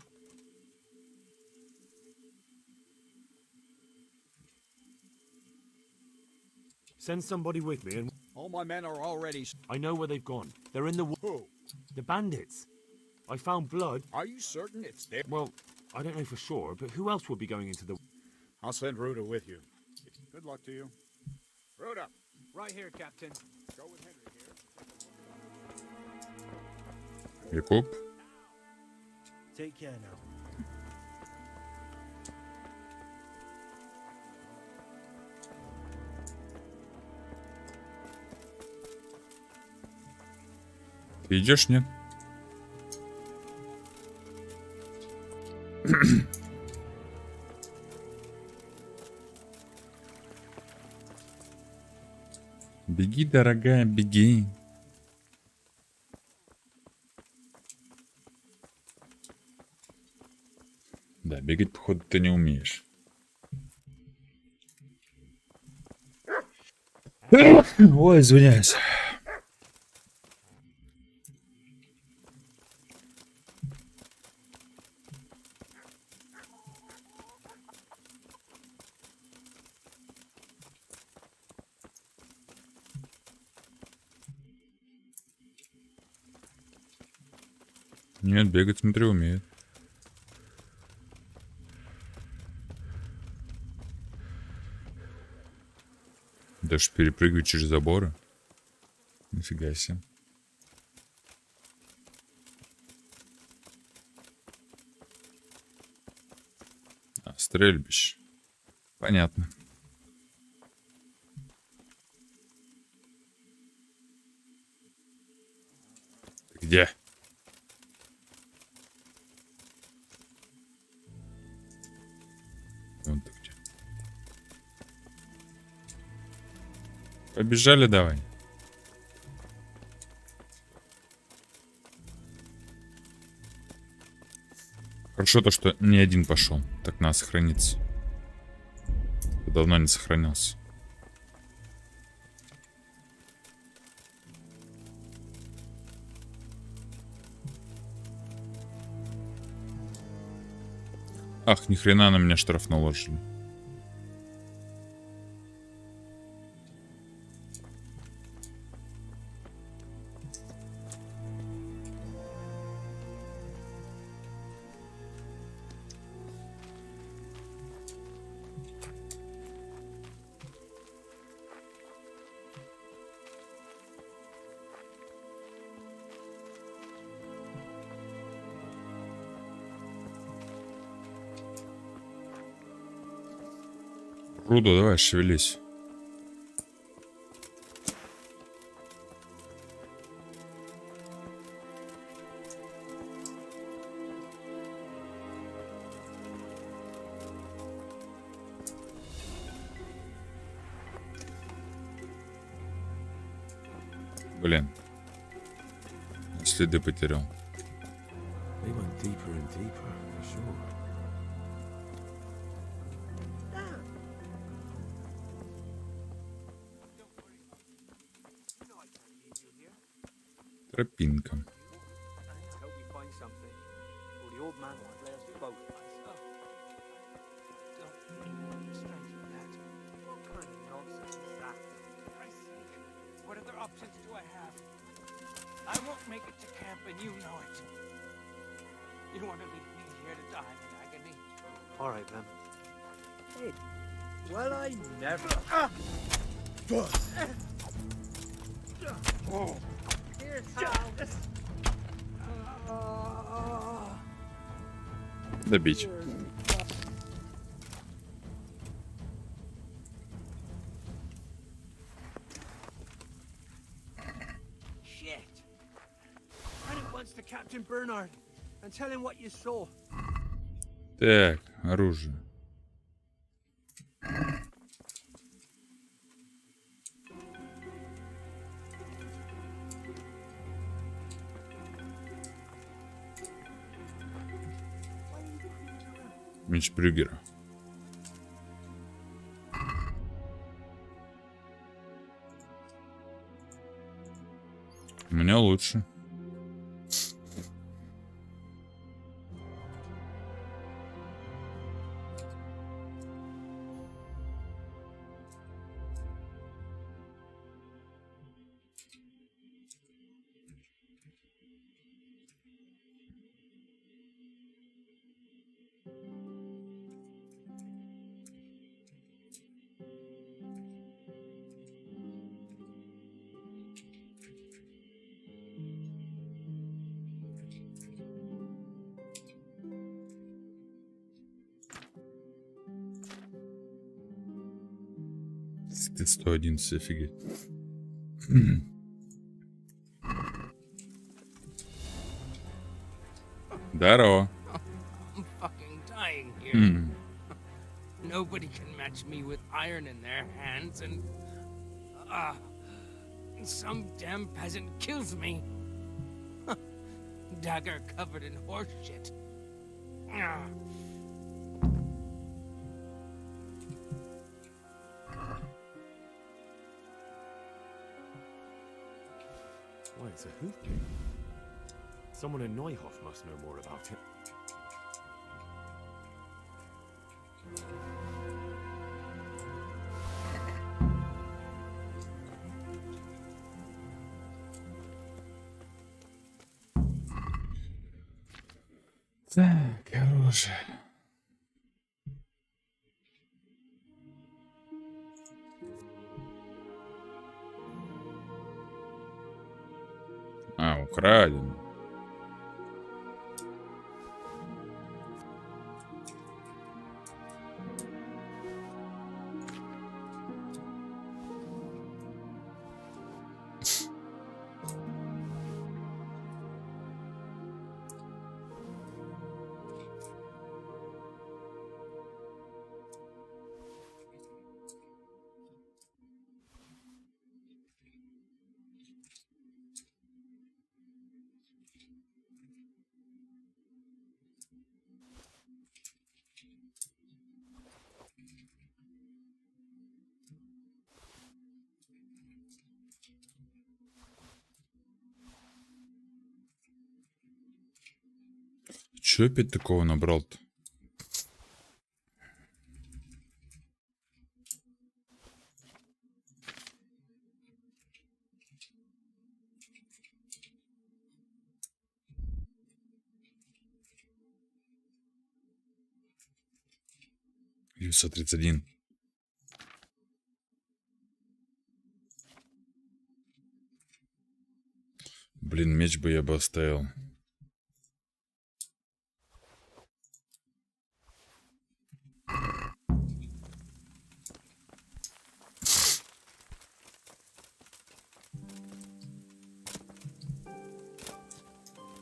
Send somebody with me, and
All my men are already.
I know where they've gone. They're in the.
Who?
The bandits. I found blood.
Are you certain it's there?
Well, I don't know for sure, but who else would be going into the?
I'll send Ruda with you. Good luck to you. Ruda!
Right here, Captain.
Go with Henry here.
Якуб.
Take care now.
Ты идешь, нет? Беги, дорогая, беги. Да, бегать, походу, ты не умеешь. Ой, извиняюсь. Нет, бегать, смотри, умеет. Даже перепрыгивать через заборы. Нифига себе. А, стрельбище. Понятно. Ты где? Вон ты где. Побежали давай. Хорошо то, что не один пошел. Так надо сохраниться. Давно не сохранился. Ах, ни хрена на меня штраф наложили. Рудо, давай, шевелись. Блин. Следы потерял.
They went deeper and deeper, for sure.
Тропинка.
Hope we find something. Or the old man won't let us both. Strange as that. What kind of nonsense is that? For Christ's sake, what other options do I have? I won't make it to camp, and you know it. You want to leave me here to die in agony? All right, then. Hey, well, I never. Oh. Here's how.
Добить.
Shit. Run at once to Captain Bernard and tell him what you saw.
Так, оружие. Меч Брюгера. У меня лучше. Ты 111, офигеть. Здорово.
I'm fucking dying here. Nobody can match me with iron in their hands, and some damn peasant kills me. Dagger covered in horse shit.
Why, it's a hoop. Someone in Neuhoff must know more about it.
Так, оружие. Украден. Чё опять такого набрал-то? ЮСА-31. Блин, меч бы я бы оставил.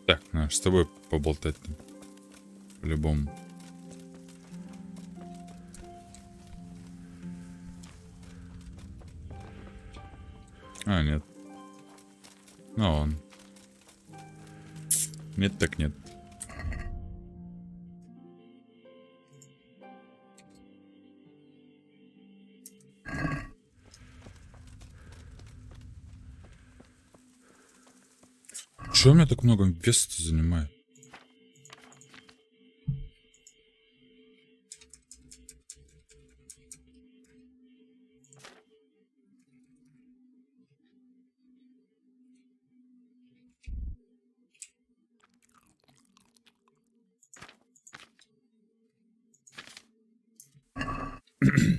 Так, надо с тобой поболтать там. По-любому. А, нет. Ну, он. Нет, так нет. Чего у меня так много веса занимает?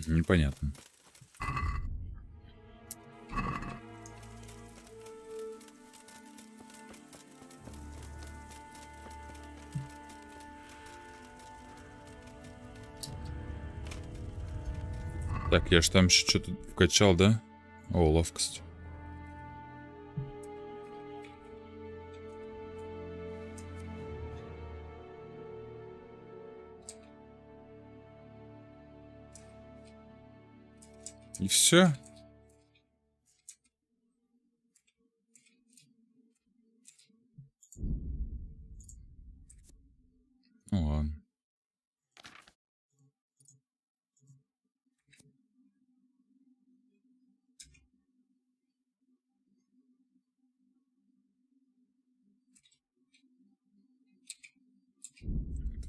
Непонятно. Так, я ж там еще что-то вкачал, да? О, ловкость. И все. Ну ладно.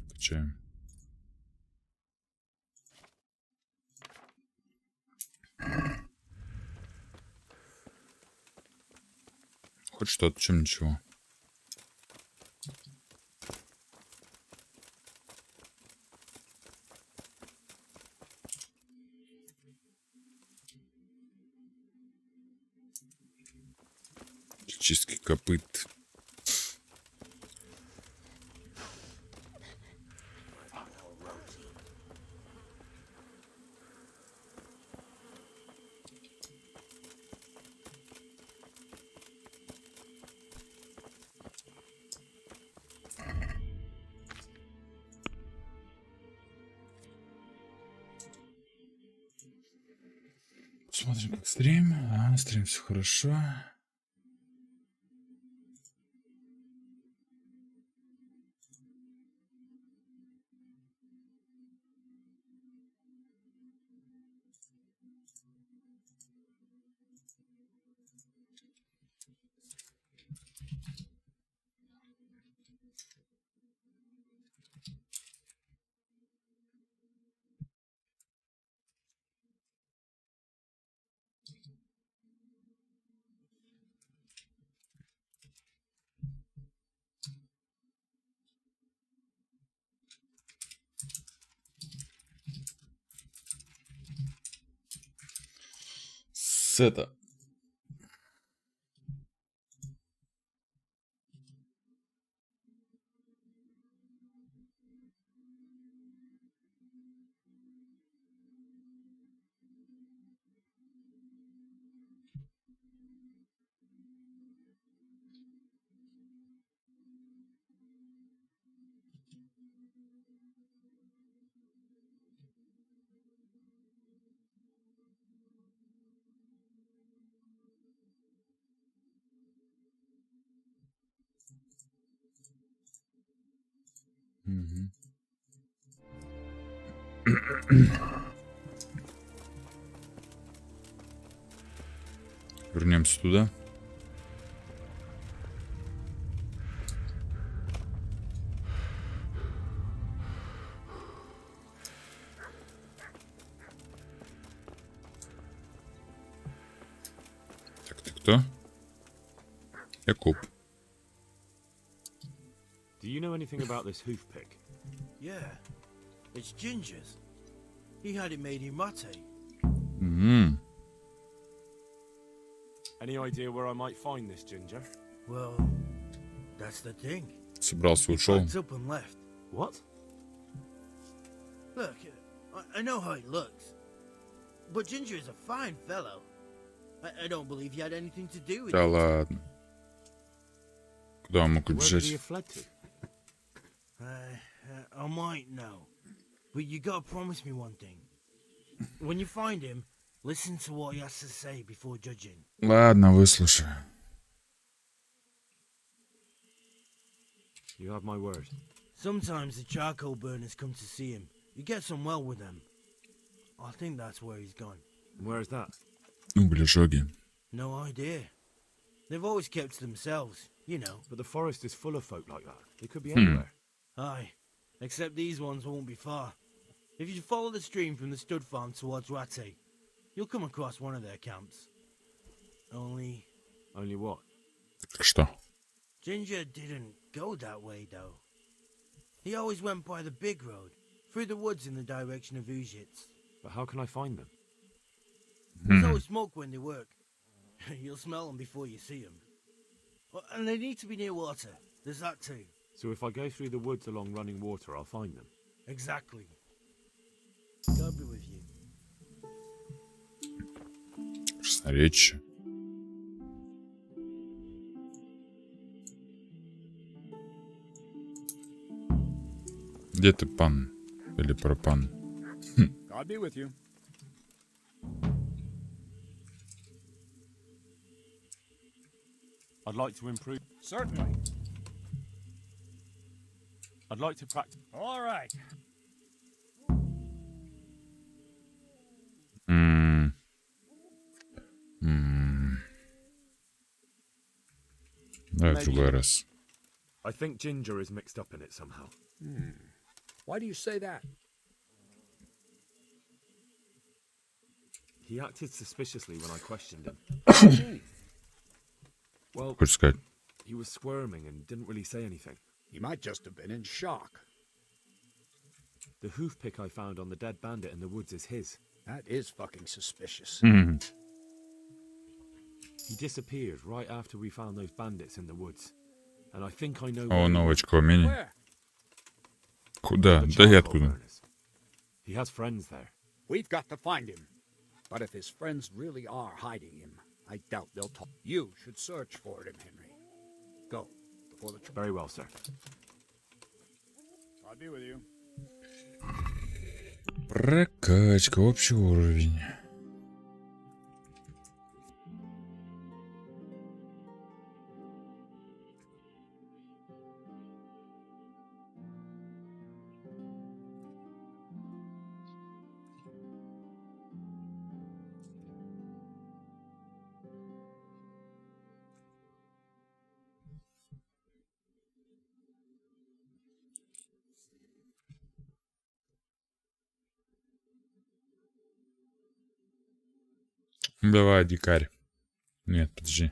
Качаем. Хоть что-то, чем ничего. Чистки копыт. Смотрим, как стрим. Стрим все хорошо. Это. Вернемся туда. Так, ты кто? Якуб.
Do you know anything about this hoof pick?
Yeah, it's Ginger's. He had it made in Mate.
Any idea where I might find this Ginger?
Well, that's the thing.
Собрался, ушел.
Packed up and left.
What?
Look, I know how he looks, but Ginger is a fine fellow. I don't believe he had anything to do with
Да
it.
ладно. Куда он мог
Where could he
убежать?
have fled to?
I might know. But you gotta promise me one thing. When you find him, listen to what he has to say before judging.
Ладно, выслушаю.
You have my word.
Sometimes the charcoal burners come to see him. He gets on well with them. I think that's where he's gone.
Where is that?
Углежоги.
No idea. They've always kept to themselves, you know.
But the forest is full of folk like that. They could be
Hmm.
anywhere.
Aye, except these ones won't be far. If you follow the stream from the stud farm towards Rate, you'll come across one of their camps. Only
what?
Что?
Ginger didn't go that way, though. He always went by the big road, through the woods in the direction of Ujits.
But how can I find them?
There's always smoke when they work. You'll smell them before you see them. And they need to be near water. There's that too.
So if I go through the woods along running water, I'll find them.
Exactly. God be with you.
Красноречие. Где ты, пан? Или пропан?
God be with you.
I'd like to improve.
Certainly.
I'd like to practice.
All right.
Давай в другой раз.
I think Ginger is mixed up in it somehow.
Why do you say that?
He acted suspiciously when I questioned him. Well,
Хочешь сказать?
he was squirming and didn't really say anything.
He might just have been in shock.
The hoof pick I found on the dead bandit in the woods is his.
That is fucking suspicious.
He disappeared right after we found those bandits in the woods. And I think I know
О,
where he
новочка у меня.
Where?
Куда?
went.
Да я
Charcoal
откуда?
burners. He has friends there.
We've got to find him. But if his friends really are hiding him, I doubt they'll talk. You should search for him, Henry. Go. Before the
Very well, sir.
God be with you.
Прокачка, общий уровень. Давай, дикарь. Нет, подожди.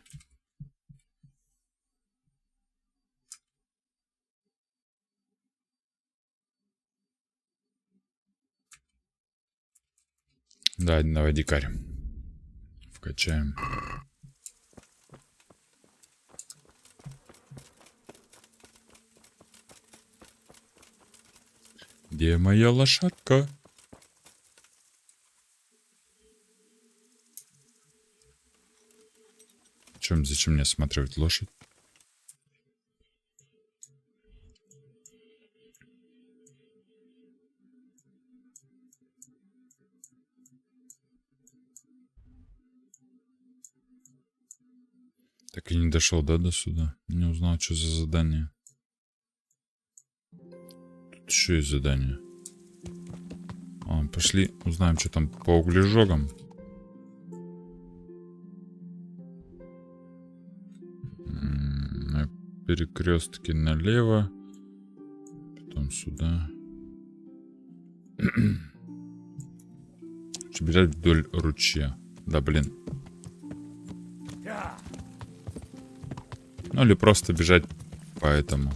Да, давай, дикарь. Вкачаем. Где моя лошадка? Зачем мне осматривать лошадь? Так и не дошел, да, до сюда? Не узнал, что за задание. Тут еще есть задание. Пошли, узнаем, что там по углежогам. На перекрестке налево. Потом сюда. Бежать вдоль ручья. Да, блин. Ну или просто бежать по этому.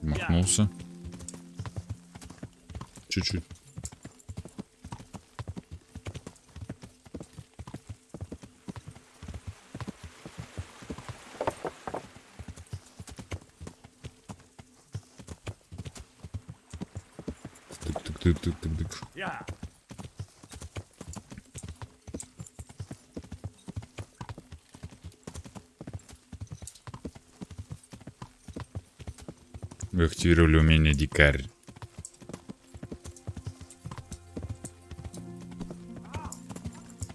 Махнулся. Чуть-чуть. Тык-тык-тык-тык-тык. Вы активировали умение дикарь.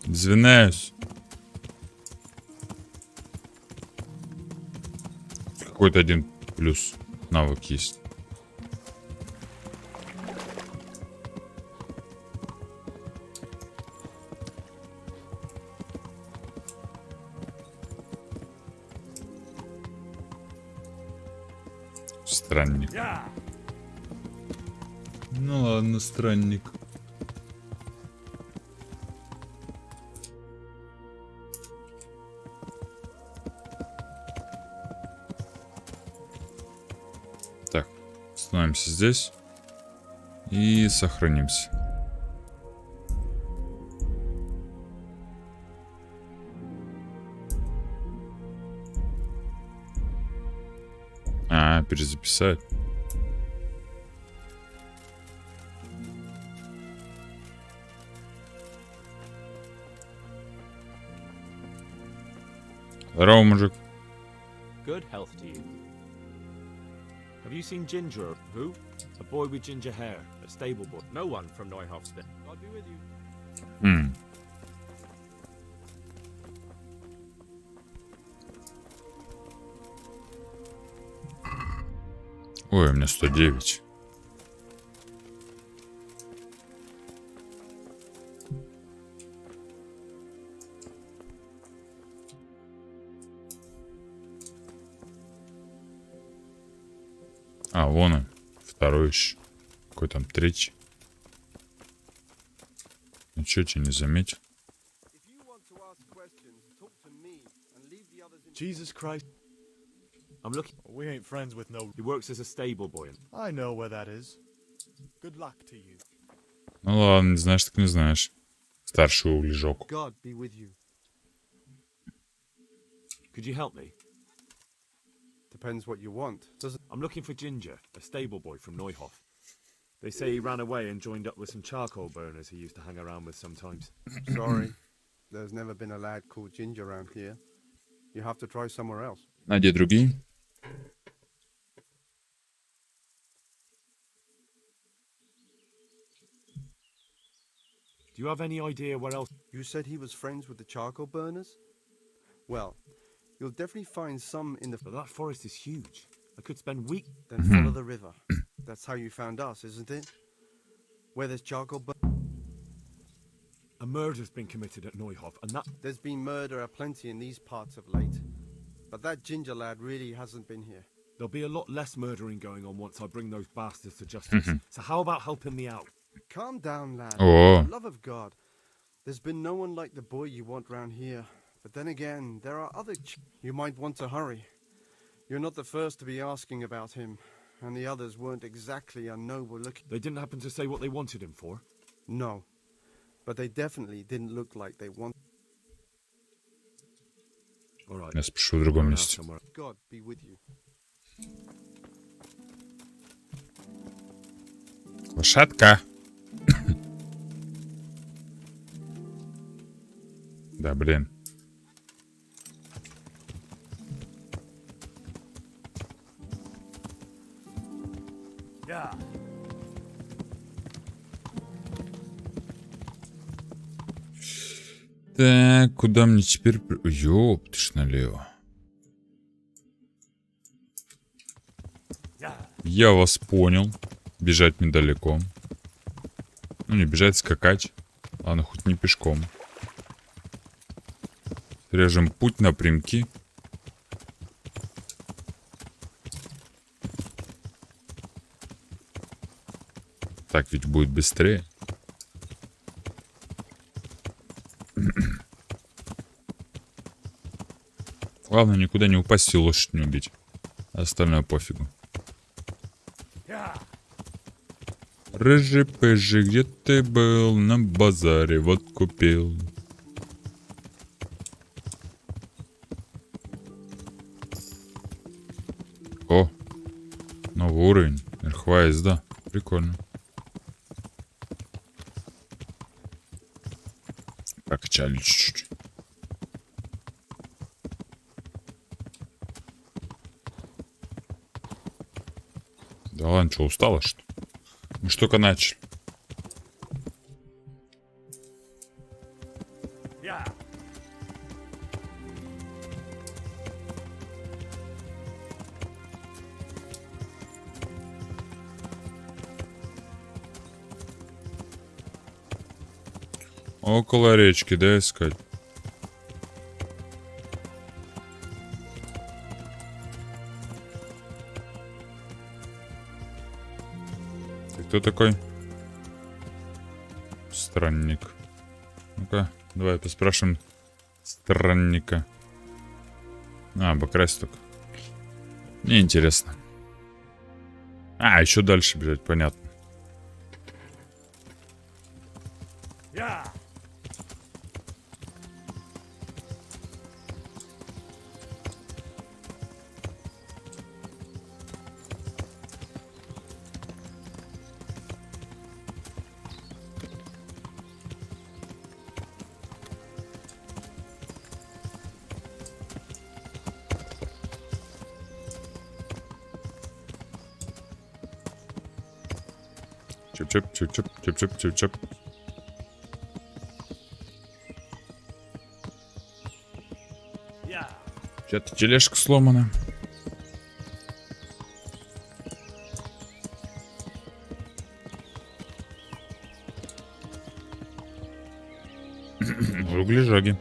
Извиняюсь. Какой-то один плюс навык есть. Странник. Ну ладно, странник. Так, остановимся здесь и сохранимся. Перезаписать. Здорово, мужик.
Good health to you. Have you seen Ginger? Who? A boy with ginger hair, a stable boy. No one from Neuhoff's been. God be with you.
Ой, у меня 109. А, вон он. Второй еще. Какой там третий? Ну чё, тебя не заметил?
Jesus Christ. I'm looking.
We ain't friends with no.
He works as a stable boy.
I know where that is. Good luck to you.
Ну ладно, не знаешь, так не знаешь. Старший углежок.
God be with you.
Could you help me?
Depends what you want.
I'm looking for Ginger, a stable boy from Neuhoff. They say he ran away and joined up with some charcoal burners he used to hang around with sometimes.
Sorry. There's never been a lad called Ginger around here. You have to try somewhere else.
А где другие?
Do you have any idea where else?
You said he was friends with the charcoal burners? Well, you'll definitely find some in the...
But that forest is huge. I could spend weeks...
Then follow the river. That's how you found us, isn't it? Where there's charcoal
A murder's been committed at Neuhoff, and that...
There's been murder aplenty in these parts of late. But that Ginger lad really hasn't been here.
There'll be a lot less murdering going on once I bring those bastards to justice. So how about helping me out?
Calm down, lad.
Oh.
For the love of God. There's been no one like the boy you want round here. But then again, there are other... You might want to hurry. You're not the first to be asking about him. And the others weren't exactly a noble looking...
They didn't happen to say what they wanted him for?
No. But they definitely didn't look like they wanted...
Я спешу в другом месте.
God be with you.
Лошадка. Да, блин. Так, куда мне теперь... Ёп, ты ж налево. Я вас понял. Бежать недалеко. Ну, не бежать, скакать. Ладно, хоть не пешком. Режем путь напрямки. Так ведь будет быстрее. Главное, никуда не упасть и лошадь не убить. Остальное пофигу. Рыжий-пыжий, где ты был? На базаре вот купил. О, новый уровень. Верховая езда. Прикольно. Прокачали чуть-чуть. Да ладно, что, устала, что ли? Мы ж только начали. Около речки, да, искать? Ты кто такой? Странник. Ну-ка, давай поспрашиваем странника. А, покрасить только. Мне интересно. А, еще дальше бежать, понятно. Чуп-чуп. Чё-то тележка сломана. Углежоги.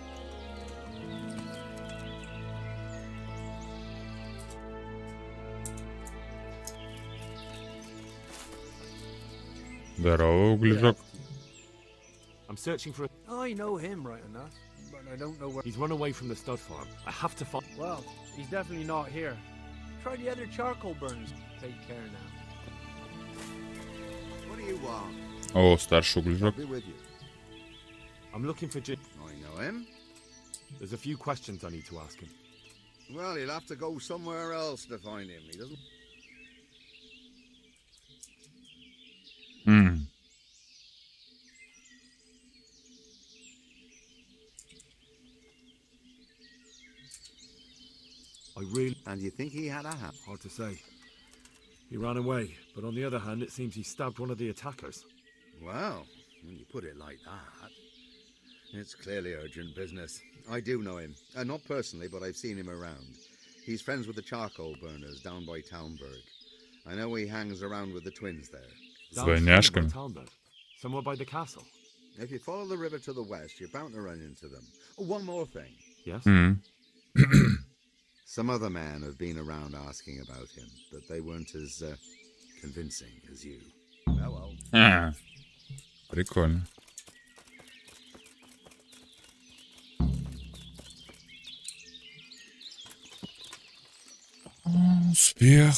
Здорово, углежок.
I'm searching for
I know him right enough, but I don't know where.
He's run away from the stud farm. I have to find.
Well, he's definitely not here. Try the other charcoal burners. Take care now.
What do you want?
О, старший углежок.
I'll be with you.
I'm looking for Jim.
I know him.
There's a few questions I need to ask him.
Well, he'll have to go somewhere else to find him. He doesn't.
I really.
And you think he had a hat?
Hard to say. He ran away, but on the other hand, it seems he stabbed one of the attackers.
Well, when you put it like that, it's clearly urgent business. I do know him. Not personally, but I've seen him around. He's friends with the charcoal burners down by Townburg. I know he hangs around with the twins there.
Двойняшками.
Somewhere by the castle.
If you follow the river to the west, you're bound to run into them. Oh, one more thing.
Yes?
Some other men have been around asking about him, but they weren't as convincing as you. Oh, well.
Прикольно.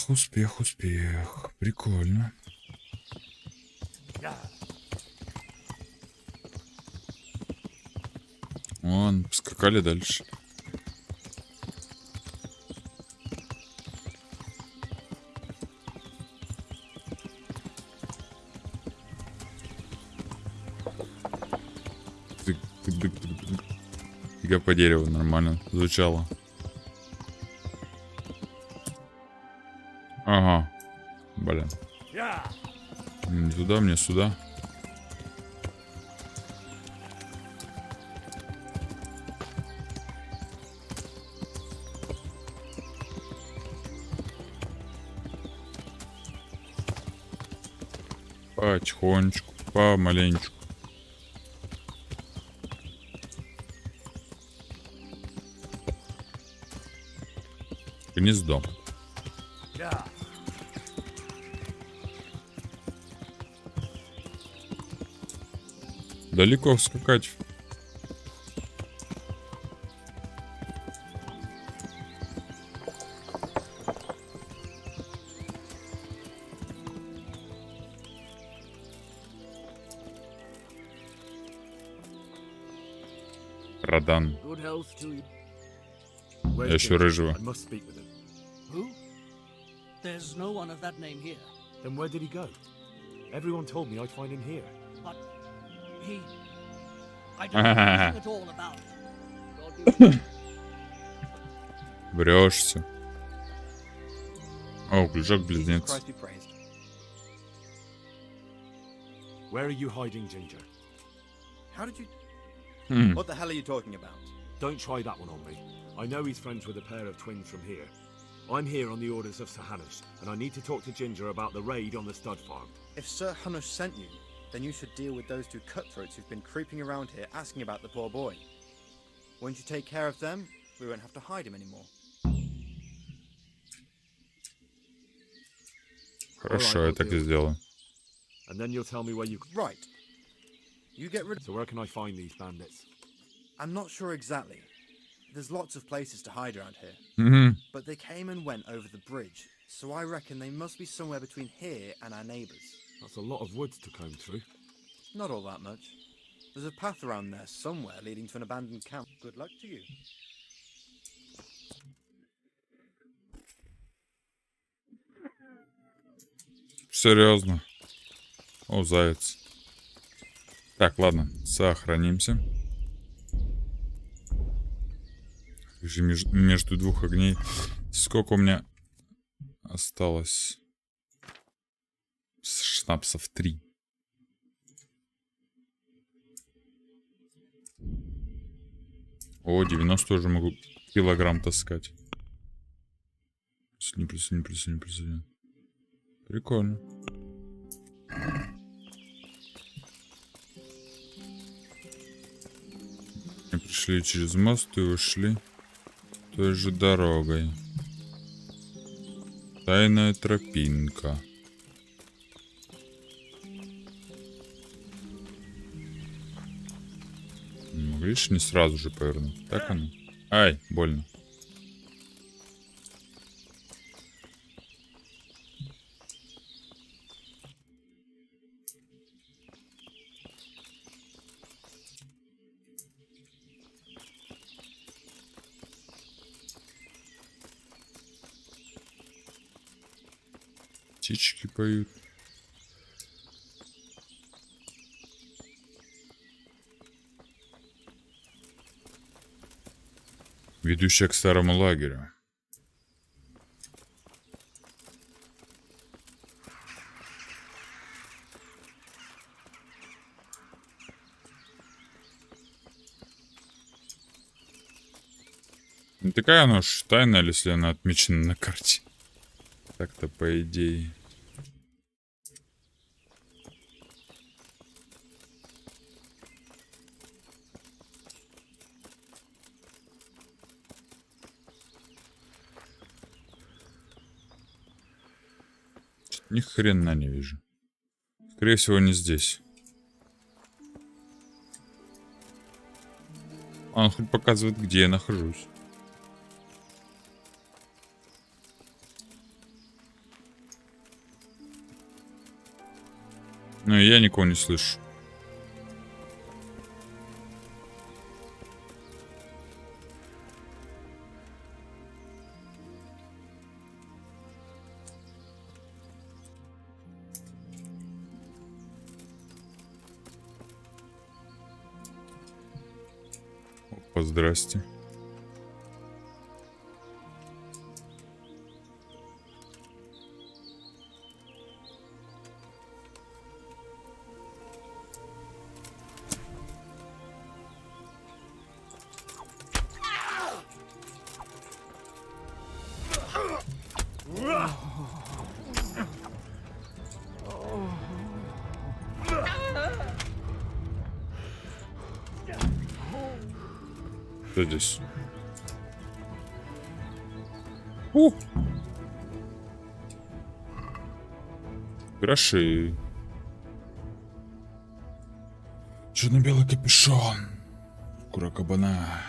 Успех. Прикольно. Вон, поскакали дальше. Фига по дереву нормально звучало. Ага. Блин. Не туда, мне сюда. Потихонечку, помаленечку. Гнездо. Далеко скакать. Радан. Я еще рыжего.
Who? There's no one of that name here.
Then where did he go? Everyone told me I'd find him here.
But he... I don't know anything at all about it.
Врешься. О, углежок близнец.
Where are you hiding Ginger?
How did you...
Hmm.
What the hell are you talking about?
Don't try that one on me. I know he's friends with a pair of twins from here. I'm here on the orders of Sir Hanush, and I need to talk to Ginger about the raid on the stud farm.
If Sir Hanush sent you, then you should deal with those two cutthroats who've been creeping around here asking about the poor boy. Once you take care of them, we won't have to hide him anymore.
Хорошо, я так и сделаю.
And then you'll tell me where you...
Right. You get rid of...
So where can I find these bandits?
I'm not sure exactly. There's lots of places to hide around here.
Mhm.
But they came and went over the bridge, so I reckon they must be somewhere between here and our neighbours.
That's a lot of woods to comb through.
Not all that much. There's a path around there somewhere leading to an abandoned camp. Good luck to you.
Серьезно. О, заяц. Так, ладно, сохранимся. Между двух огней. Сколько у меня осталось? Шнапсов 3. О, 90 уже могу килограмм таскать. +1. Прикольно. Мы пришли через мост и ушли той же дорогой. Тайная тропинка. Могли же не сразу же повернуть. Так оно? Ай, больно. Птички поют. Ведущая к старому лагерю. Не такая она уж тайная, если она отмечена на карте. Так-то по идее. Ни хрена не вижу. Скорее всего, не здесь. Он хоть показывает, где я нахожусь. Ну, я никого не слышу. Опа, здрасте. Что здесь? Гроши. Черно-белый капюшон. Шкура кабана.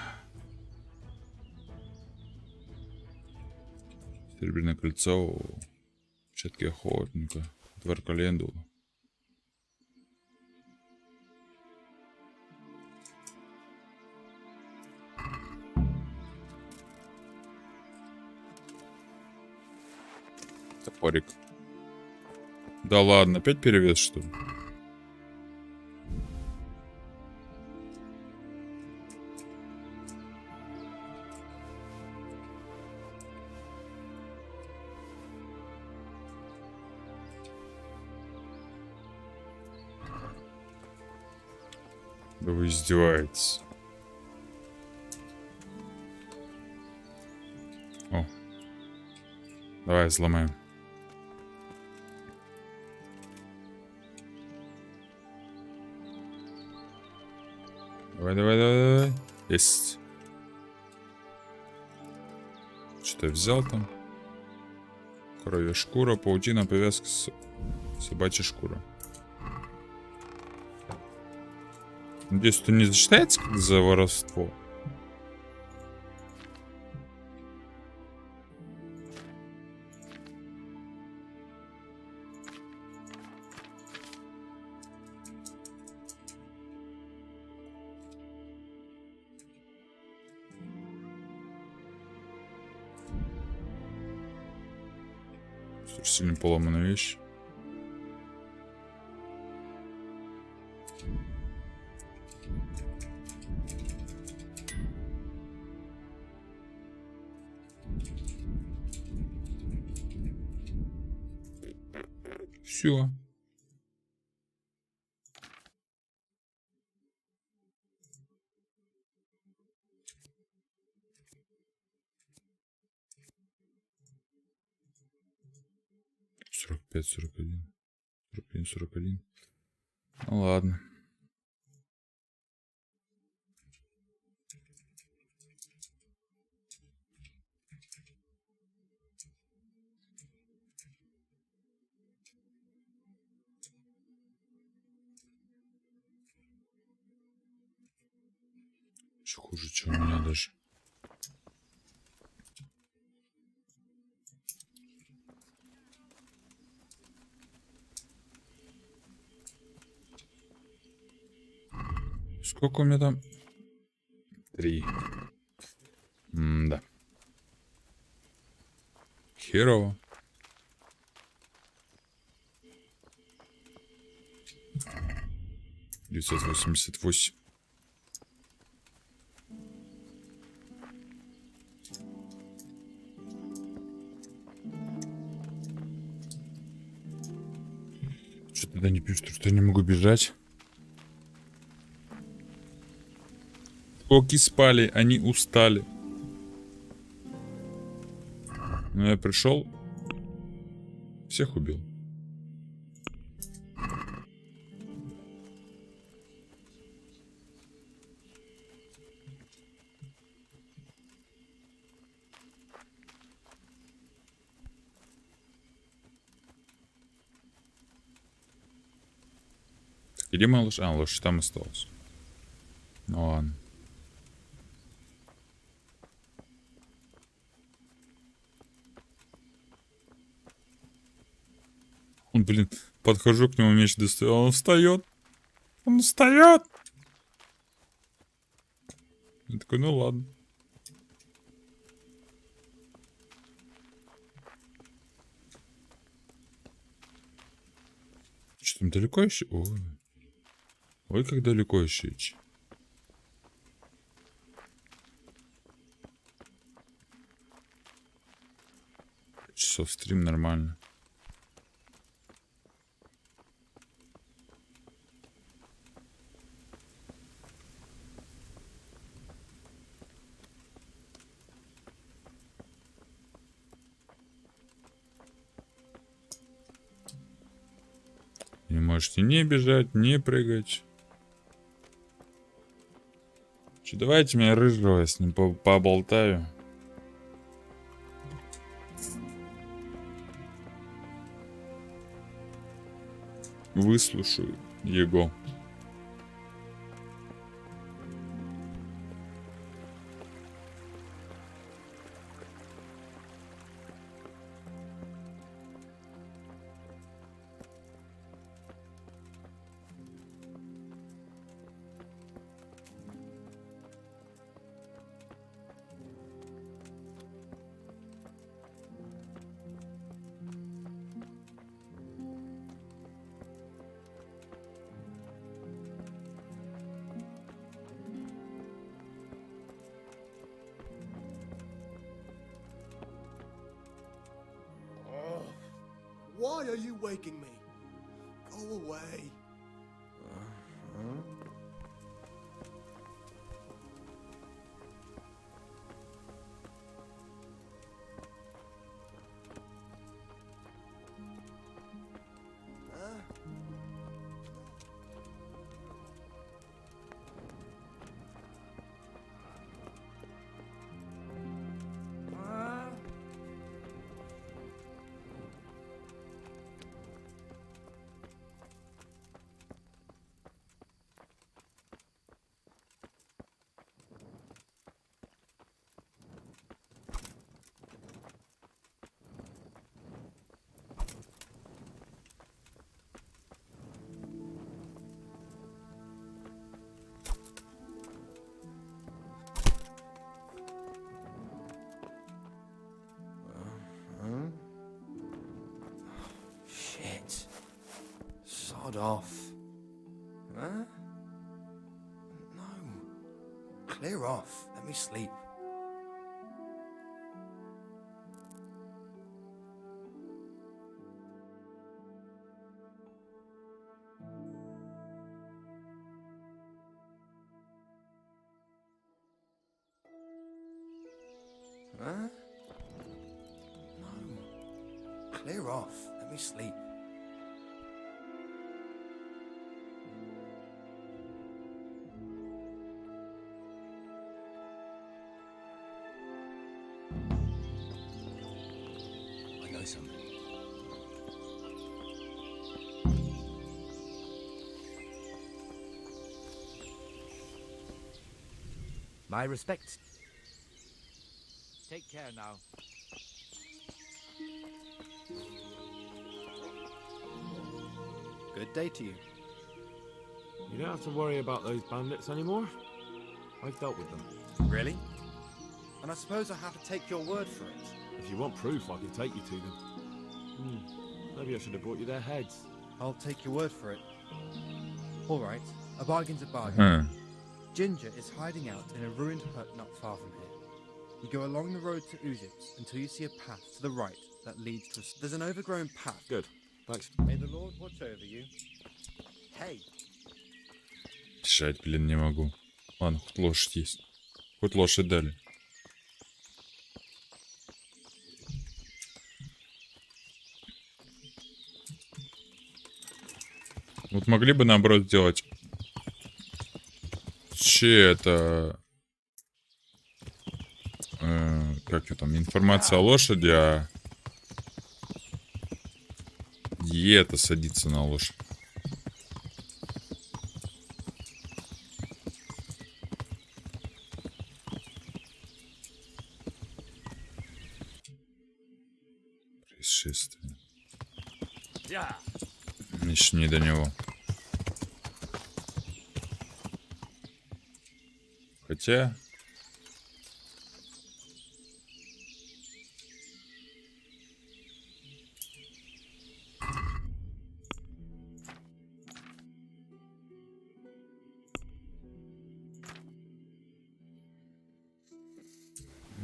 Серебряное кольцо. Перчатки охотника. Тварь календула. Топорик. Да ладно, опять перевес, что ли? Да вы издеваетесь. О. Давай взломаем. Давай. Есть. Что я взял там? Коровья шкура, паутина, повязка, собачья шкура. Надеюсь, это не зачитается как за воровство. Сильно поломанная вещь. Все. Сорок пять, 41. Ну ладно. Еще хуже, чем у меня даже. Сколько у меня там? 3. Да. Херово. — 988. Что тогда не пишут, что я не могу бежать? Коки спали, они устали. Но я пришел, всех убил. Так, где моя лошадь? А, лошадь там осталась. Ну ладно. Он, блин, подхожу к нему, меч достаю, он встает. Он встает. Я такой, ну ладно. Что там далеко еще? Ой. Ой, как далеко еще идти. Часов стрим нормально. Не можете не бежать, не прыгать. Че, давайте меня рыжего, я с ним поболтаю. Выслушаю его.
Why are you waking me? Go away.
Sod off. Huh? No. Clear off. Let me sleep. Huh? No. Clear off. Let me sleep.
I know something.
My respects. Take care now.
Good day to you.
You don't have to worry about those bandits anymore. I've dealt with them.
Really? And I suppose I have to take your word for it.
If you want proof, I can take you to them. Maybe I should have brought you their heads.
I'll take your word for it. All right, a bargain's a bargain. Ginger is hiding out in a ruined hut not far from here. You go along the road to Ujits until you see a path to the right that leads to There's an overgrown path.
Good, thanks.
May the Lord watch over you. Hey.
Решать, блин, не могу. Ладно, хоть лошадь есть. Хоть лошадь дали. Вот могли бы наоборот сделать. Че это? Как это там? Информация о лошади, а это садится на лошадь. Происшествие. Еще не до него. Хотя...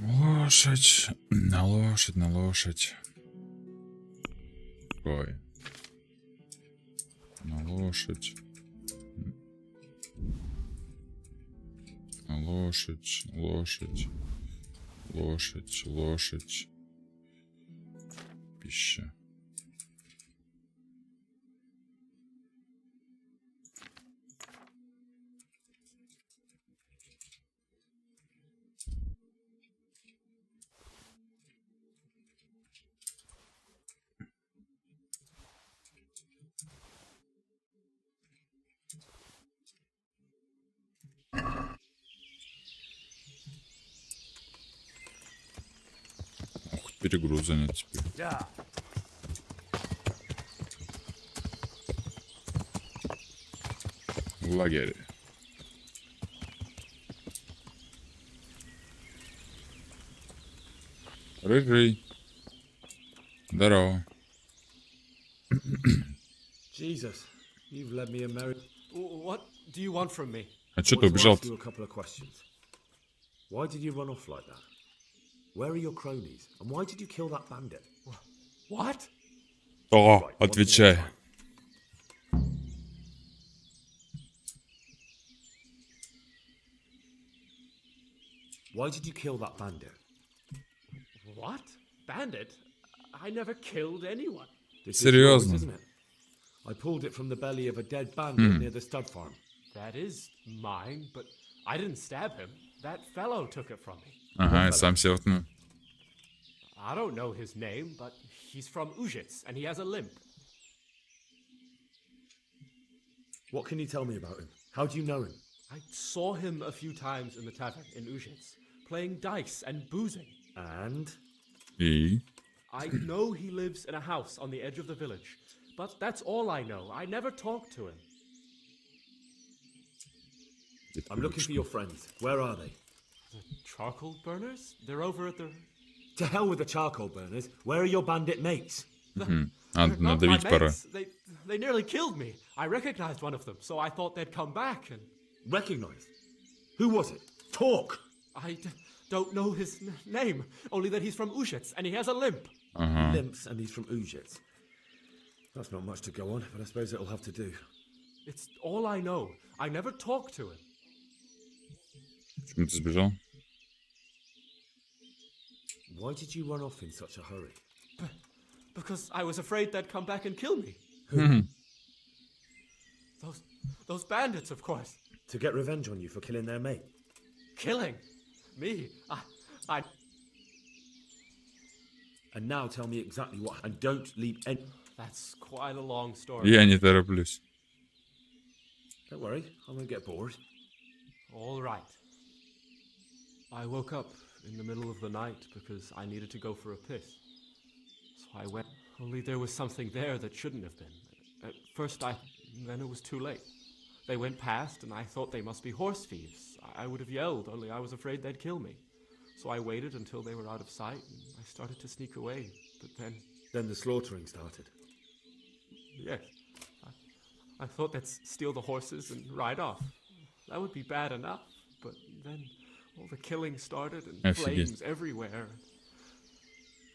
Лошадь, на лошадь, на лошадь. Ой. На лошадь. На лошадь, лошадь. Лошадь, лошадь. Пища. Перегруз занят теперь. В лагере. Рыжий. Здорово.
Jesus, you've led me a merry...
What do you want from me?
А что ты убежал?
Why did you run off like that? Where are your cronies? And why did you kill that bandit?
What?
О, отвечай.
Why did you kill that bandit?
What? Bandit? I never killed anyone.
Серьезно?
Isn't it? I pulled it from the belly of a dead bandit near the stud farm.
That is mine, but I didn't stab him. That fellow took it from me.
Ага, и сам себе воткнул.
I don't know his name, but he's from Ujits, and he has a limp.
What can you tell me about him? How do you know him?
I saw him a few times in the tavern in Ujits, playing dice and boozing.
And?
I know he lives in a house on the edge of the village, but that's all I know. I never talked to him.
I'm looking for your friends. Where are they?
The charcoal burners? They're over at the...
To hell with the charcoal burners. Where are your bandit mates?
Надавить пора.
They nearly killed me. I recognized one of them, so I thought they'd come back and...
Recognized? Who was it? Talk!
I don't know his name, only that he's from Ushets and he has a limp.
Limps and he's from Ushets. That's not much to go on, but I suppose it'll have to do.
It's all I know. I never talked to him.
Почему ты сбежал?
Why did you run off in such a hurry?
Because I was afraid they'd come back and kill me. Those bandits, of course.
To get revenge on you for killing their mate?
Killing? Me? I...
And now tell me exactly what... And don't leave any...
That's quite a long story.
Я не тороплюсь.
Don't worry, I won't get bored.
All right. I woke up in the middle of the night because I needed to go for a piss. So I went, only there was something there that shouldn't have been. At first then it was too late. They went past and I thought they must be horse thieves. I would have yelled, only I was afraid they'd kill me. So I waited until they were out of sight and I started to sneak away, but then...
Then the slaughtering started?
Yes. I thought they'd steal the horses and ride off. That would be bad enough, but then all the killing started and flames everywhere.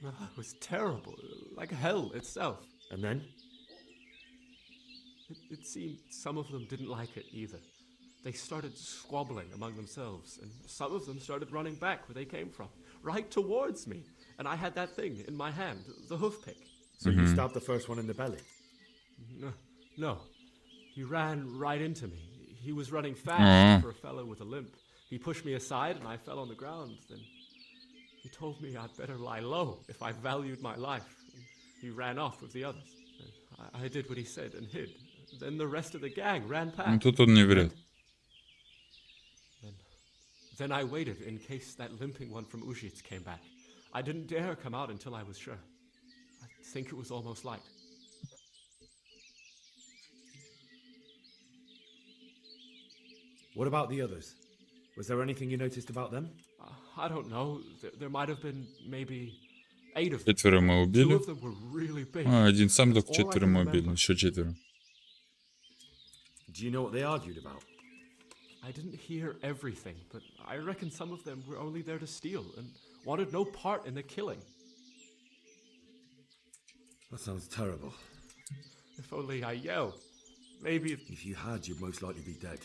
It was terrible, like hell itself.
And then?
It seemed some of them didn't like it either. They started squabbling among themselves, and some of them started running back where they came from, right towards me. And I had that thing in my hand, the hoof pick.
So you stabbed the first one in the belly?
No. He ran right into me. He was running fast for a fellow with a limp. He pushed me aside and I fell on the ground. Then he told me I'd better lie low if I valued my life. And he ran off with the others. I did what he said and hid. Then the rest of the gang ran past.
Тут он не врет.
Then I waited in case that limping one from Ushits came back. I didn't dare come out until I was sure. I think it was almost light.
What about the others? Was there anything you noticed about them?
I don't know. There might have been maybe 8 of them.
4 мы убили.
2 of them were really big.
Один сам только 4 мы убили. Еще 4.
Do you know what they argued about?
I didn't hear everything, but I reckon some of them were only there to steal and wanted no part in the killing.
That sounds terrible.
If only I yelled. Maybe...
If you had, you'd most likely be dead.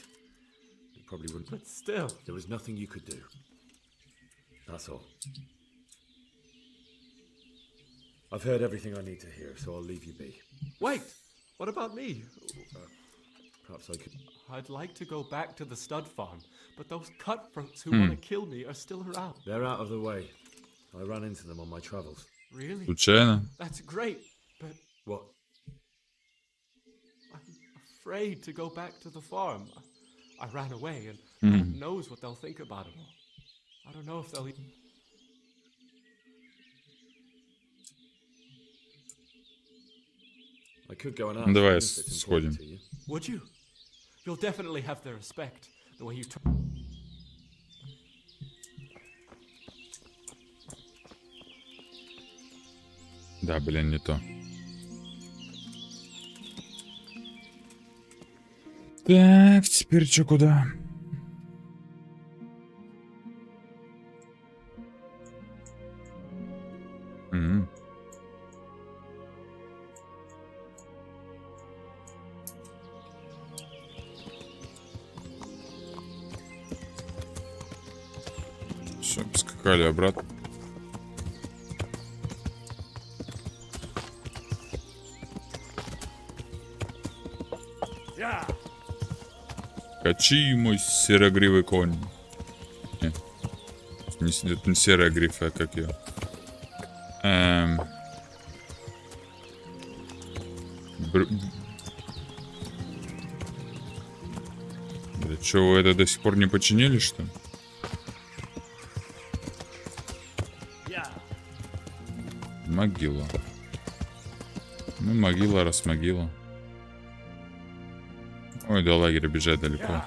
You probably wouldn't.
But still...
There was nothing you could do. That's all. I've heard everything I need to hear, so I'll leave you be.
Wait! What about me?
Perhaps I could...
I'd like to go back to the stud farm, but those cutthroats who want to kill me are still around.
They're out of the way. I ran into them on my travels.
Really?
Случайно?
That's great, but...
What?
I'm afraid to go back to the farm. I ran away, and no one knows what they'll think about it all. I don't know if they'll even...
I could go and ask.
Давай сходим.
Would you? You'll definitely have their respect, the way you took...
Да, блин, не то. Так, теперь что, куда? Все, поскакали обратно. Качи, мой серогривый конь. Нет, это не серая грифа, а как ее. Бля, чё, вы это до сих пор не починили, что ли? Могила. Ну, могила, раз могила. Ой, до лагеря бежать далеко.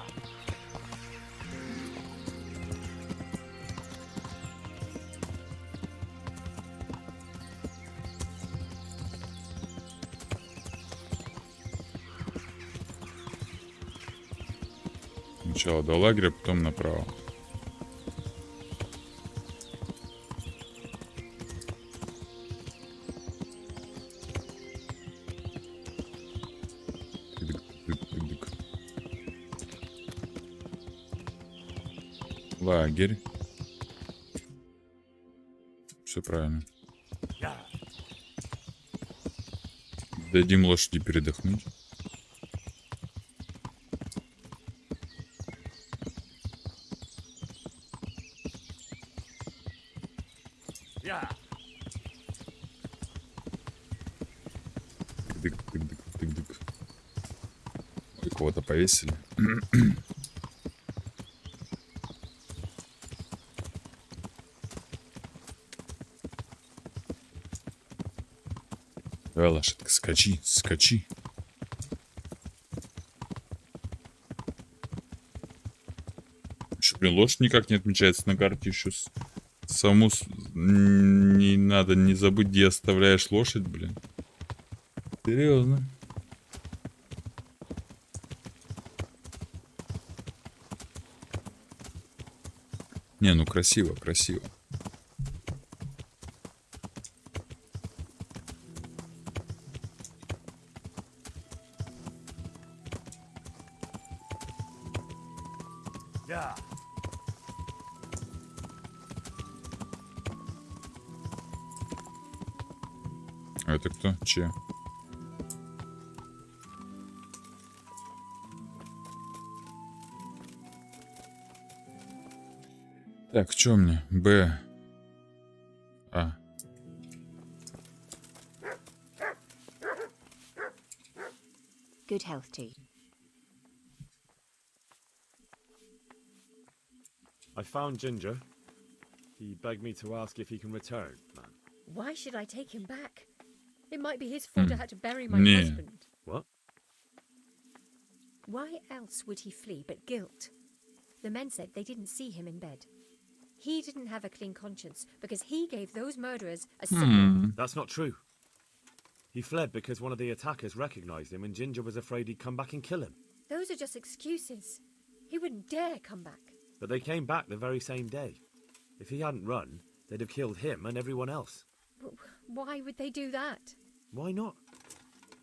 Сначала до лагеря, потом направо. Лагерь. Все правильно. Дадим лошади передохнуть. Тык-дык-тык-дык-тык-дык. Ой, кого-то повесили. Давай, лошадка, скачи, скачи. Еще, блин, лошадь никак не отмечается на карте еще. Саму не надо, не забудь, где оставляешь лошадь, блин. Серьезно. Не, ну красиво, красиво. А это кто? Че? Так, что мне? Б. А.
Good health to you.
I found Ginger. He begged me to ask if he can return, man.
Why should I take him back? It might be his fault I had to bury my
Yeah.
husband.
What?
Why else would he flee but guilt? The men said they didn't see him in bed. He didn't have a clean conscience because he gave those murderers a signal.
That's not true. He fled because one of the attackers recognized him and Ginger was afraid he'd come back and kill him.
Those are just excuses. He wouldn't dare come back.
But they came back the very same day. If he hadn't run, they'd have killed him and everyone else.
Why would they do that?
Why not?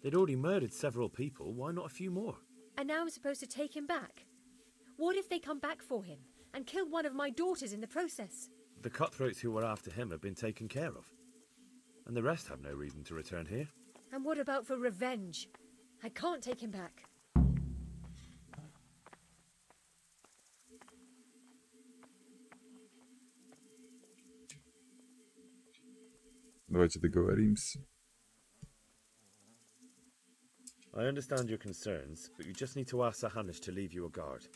They'd already murdered several people. Why not a few more?
And now I'm supposed to take him back? What if they come back for him and kill one of my daughters in the process?
The cutthroats who were after him have been taken care of. And the rest have no reason to return here.
And what about for revenge? I can't take him back.
Давайте договоримся.
I understand your concerns, but you just need to ask Sahanish to leave you a guard.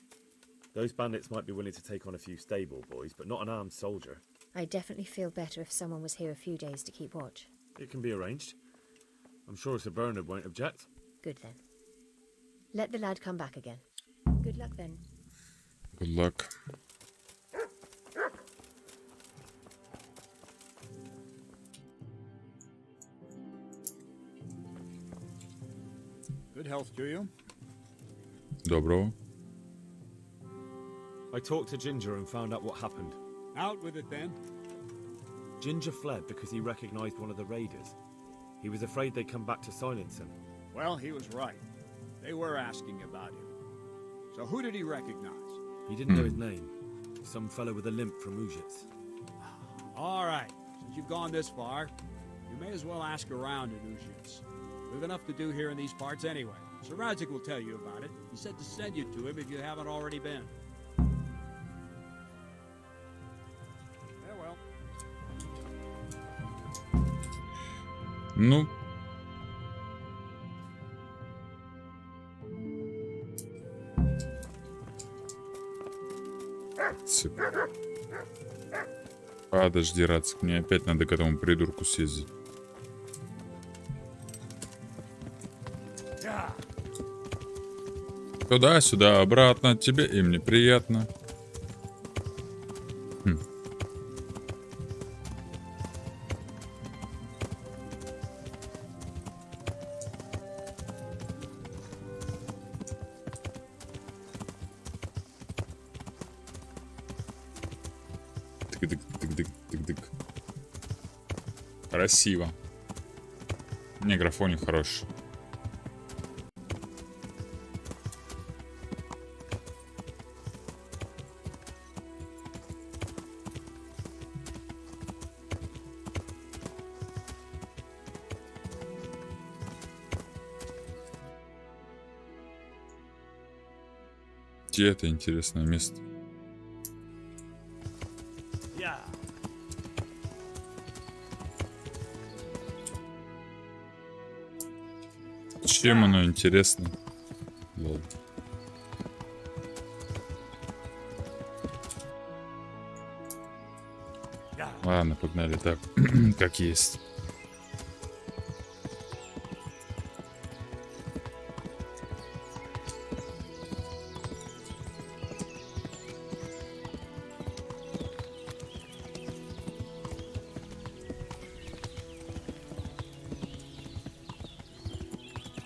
Those bandits might be willing to take on a few stable boys, but not an armed soldier.
I definitely feel better if someone was here a few days to keep watch.
It can be arranged. I'm sure Sir Bernard won't object.
Good then. Let the lad come back again. Good luck then.
Good luck.
Good health to you.
Доброго.
I talked to Ginger and found out what happened.
Out with it then.
Ginger fled because he recognized one of the raiders. He was afraid they'd come back to silence him.
Well, he was right. They were asking about him. So who did he recognize?
He didn't know his name. Some fellow with a limp from Ujits.
All right. Since you've gone this far, you may as well ask around at Ujits. We've enough to do here in these parts anyway. Sir Radzik will tell you about it. He said to send you to him if you haven't already been. Farewell.
Ну. Подожди, Рацик, мне опять надо к этому придурку съездить. Туда-сюда, обратно, тебе и мне приятно. Тык-дык-тык-дык-тык-дык. Красиво. Не, графоник хороший. Где это интересное место? Чем оно интересно? Лол. Ладно, погнали так, как есть.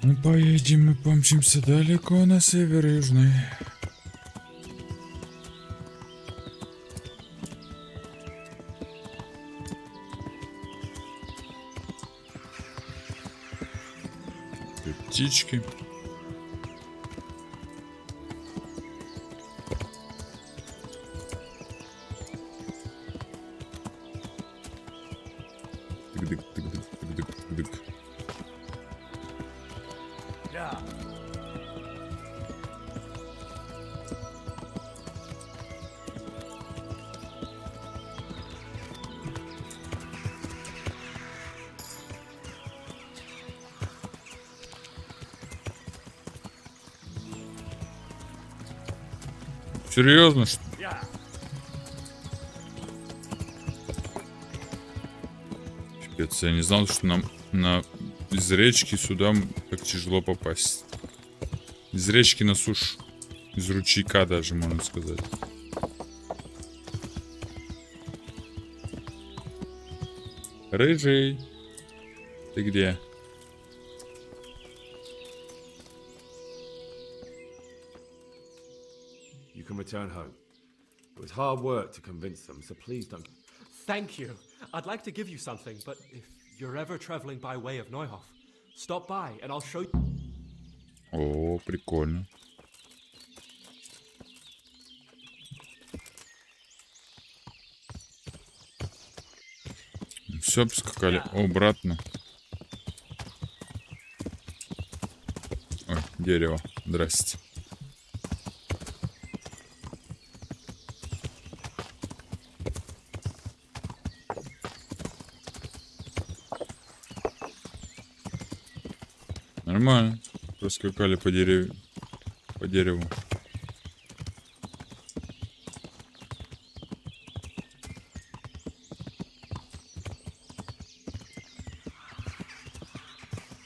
Мы поедем и помчимся далеко на север южный. Птички. Тык-дык-тык-дык-тык-дык-тык-дык. Серьезно, что ли? Пипец, я не знал, что нам из речки сюда так тяжело попасть. Из речки на сушу. Из ручейка даже, можно сказать. Рыжий. Ты где?
You can return home. It was hard work to convince them, so please don't.
Thank you. I'd like to give you something, but if you're ever traveling by way of Neuhof, stop by and I'll show you.
О, прикольно. Все, поскакали обратно. Ой, дерево. Здрасте. Нормально. Проскакали по дереву. По дереву.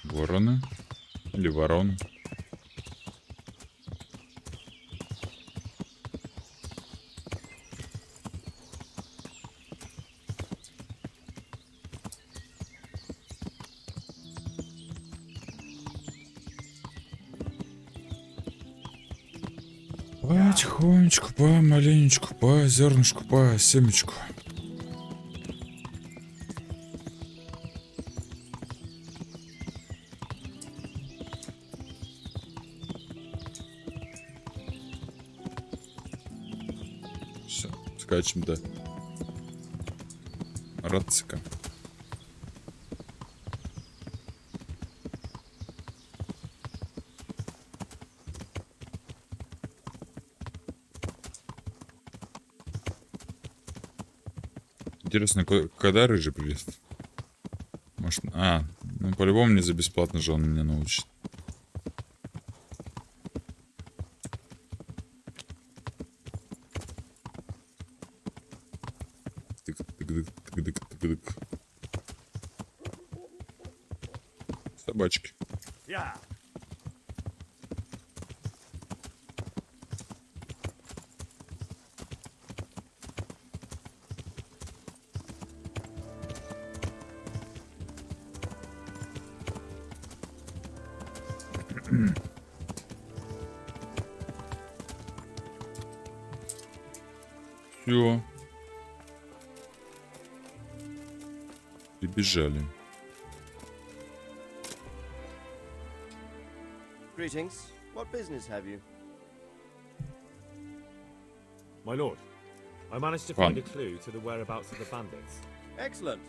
Вороны. Или вороны. Потихонечку, помаленечку, по зернышку, по семечку. Все, скачем до Рацика. Интересно, когда рыжий приезд? Может, ну по-любому не за бесплатно же он меня научит. Тык-тык-тык-тык-тык-тык. Собачки. Все. Побежали.
Greetings. What business have you?
My lord, I managed to find a clue to the whereabouts of the bandits.
Excellent.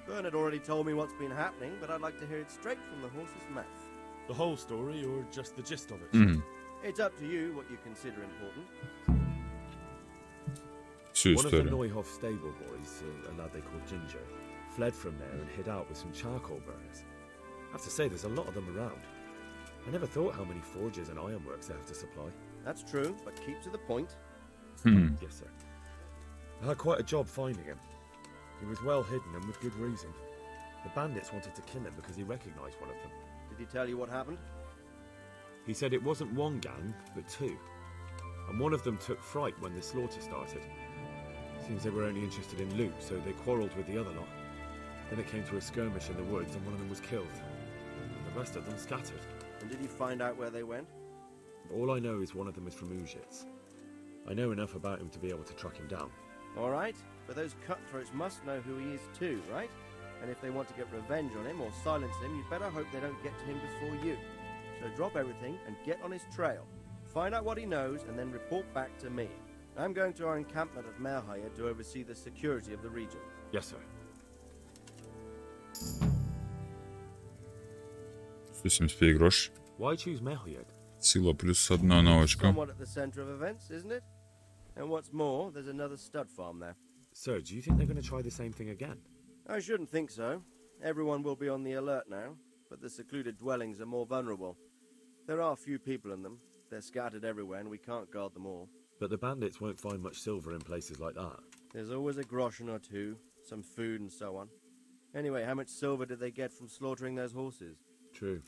Bernard already told me what's been happening, but I'd like to hear it straight from the horse's mouth.
The whole story or just the gist of it?
It's up to you what you consider important.
One of the Neuhoff stable boys, a lad they called Ginger, fled from there and hid out with some charcoal burners. I have to say, there's a lot of them around. I never thought how many forges and ironworks they have to supply.
That's true, but keep to the point.
Yes, sir. I had quite a job finding him. He was well hidden and with good reason. The bandits wanted to kill him because he recognized one of them.
Did he tell you what happened?
He said it wasn't one gang, but two. And one of them took fright when the slaughter started. Seems they were only interested in loot, so they quarreled with the other lot. Then it came to a skirmish in the woods and one of them was killed. The rest of them scattered.
And did you find out where they went?
All I know is one of them is from Uzhitz. I know enough about him to be able to track him down.
All right, but those cutthroats must know who he is too, right? And if they want to get revenge on him or silence him, you'd better hope they don't get to him before you. So drop everything and get on his trail. Find out what he knows and then report back to me. I'm going to our encampment at Merhaya to oversee the security of the region.
Yes, sir.
175 грош.
Why choose Merhaya?
Сила плюс одна навычка.
Somewhat at the center of events, isn't it? And what's more, there's another stud farm there.
Sir, do you think they're going to try the same thing again?
I shouldn't think so. Everyone will be on the alert now, but the secluded dwellings are more vulnerable. There are few people in them. They're scattered everywhere and we can't guard them all.
But the bandits won't find much silver in places like that.
There's always a groschen or two, some food and so on. Anyway, how much silver did they get from slaughtering those horses?
True.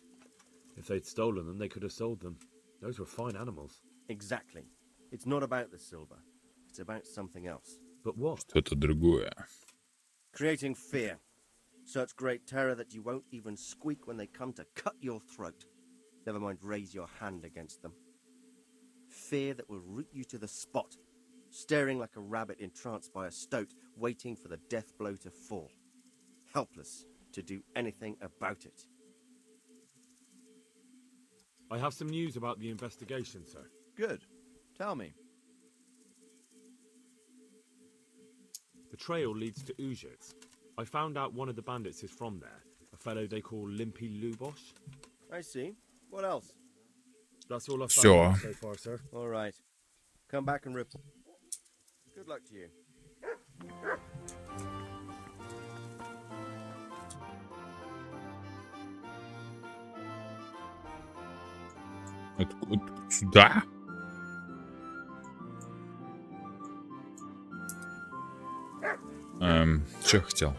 If they'd stolen them, they could have sold them. Those were fine animals.
Exactly. It's not about the silver. It's about something else.
But what?
Что-то другое.
Creating fear. Such great terror that you won't even squeak when they come to cut your throat. Never mind raise your hand against them. Fear that will root you to the spot, staring like a rabbit entranced by a stoat, waiting for the death blow to fall. Helpless to do anything about it.
I have some news about the investigation, sir.
Good. Tell me.
The trail leads to Uzhitz. I found out one of the bandits is from there, a fellow they call Limpy Lubosh.
I see. What else?
That's all I've found so far, sir.
All right. Come back and report. Good luck to you.
Сюда? Что хотел?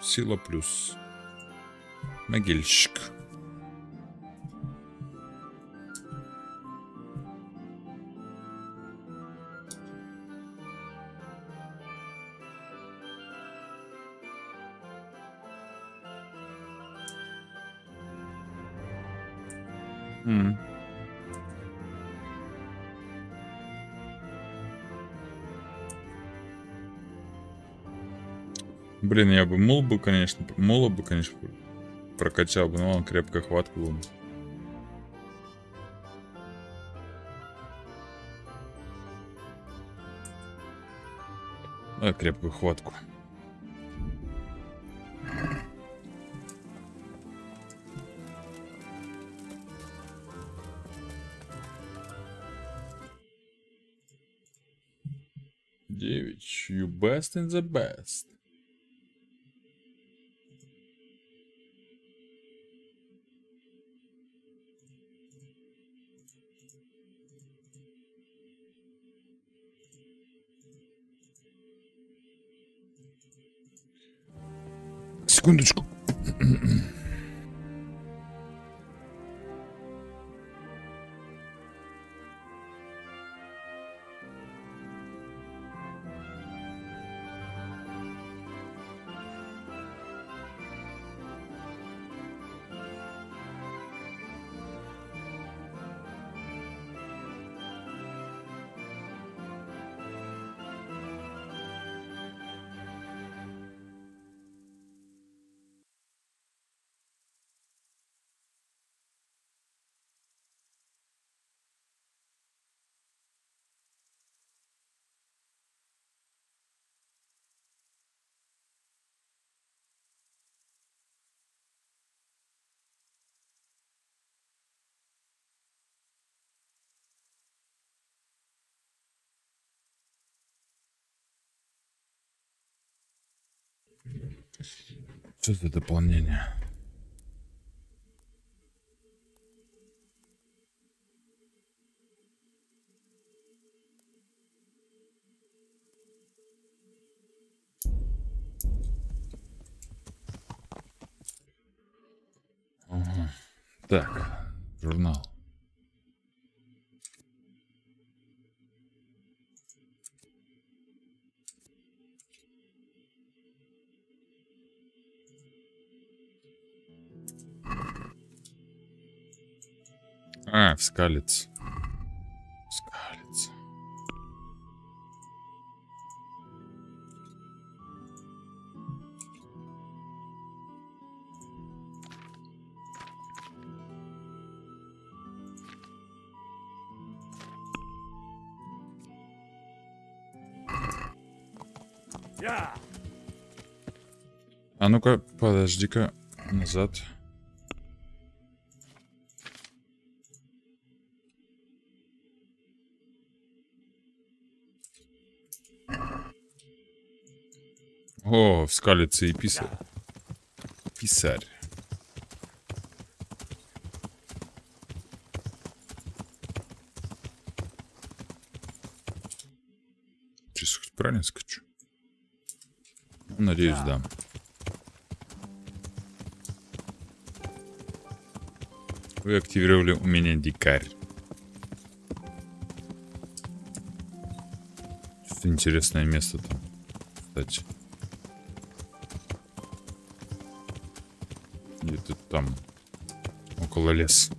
Сила плюс. Могильщик. Блин, я бы мула бы, конечно, прокачал бы, но он крепкая хватка был. Давай крепкую хватку. Девять. You best in the best. Секундочку. Что за дополнение? Ага. Так, журнал. Вскалец. Вскалец. А ну-ка, подожди-ка, назад. О, вскалится и писарь. Писарь. Сейчас хоть правильно скачу? Надеюсь, да. Вы активировали умение дикарь. Что-то интересное место там, кстати. Где-то там, около леса.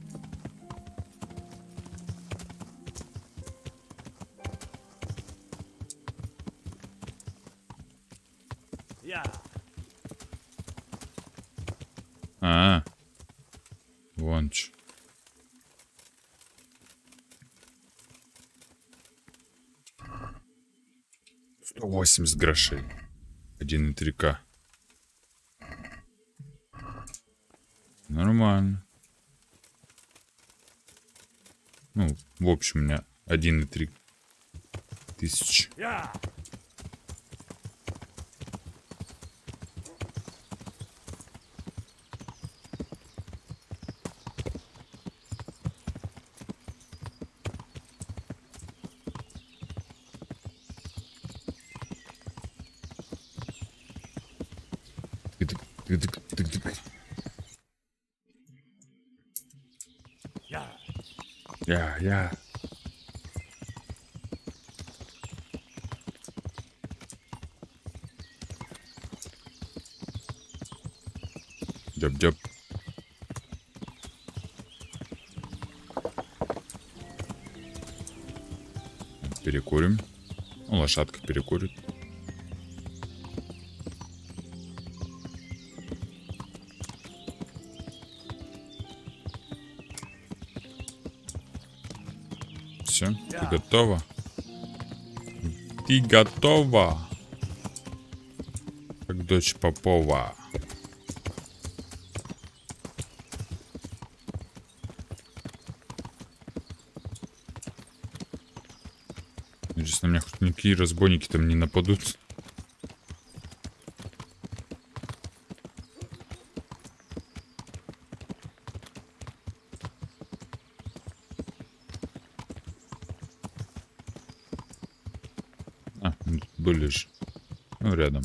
Вон ч. $180 грошей. 1,3К. Нормально. Ну, в общем, у меня 1,3 тысячи. Я. Дёб. Перекурим. Ну, лошадка перекурит. Все, ты готова? Ты готова? Как дочь Попова. Надеюсь, на меня хоть никакие разбойники там не нападут. Были же. Ну, рядом.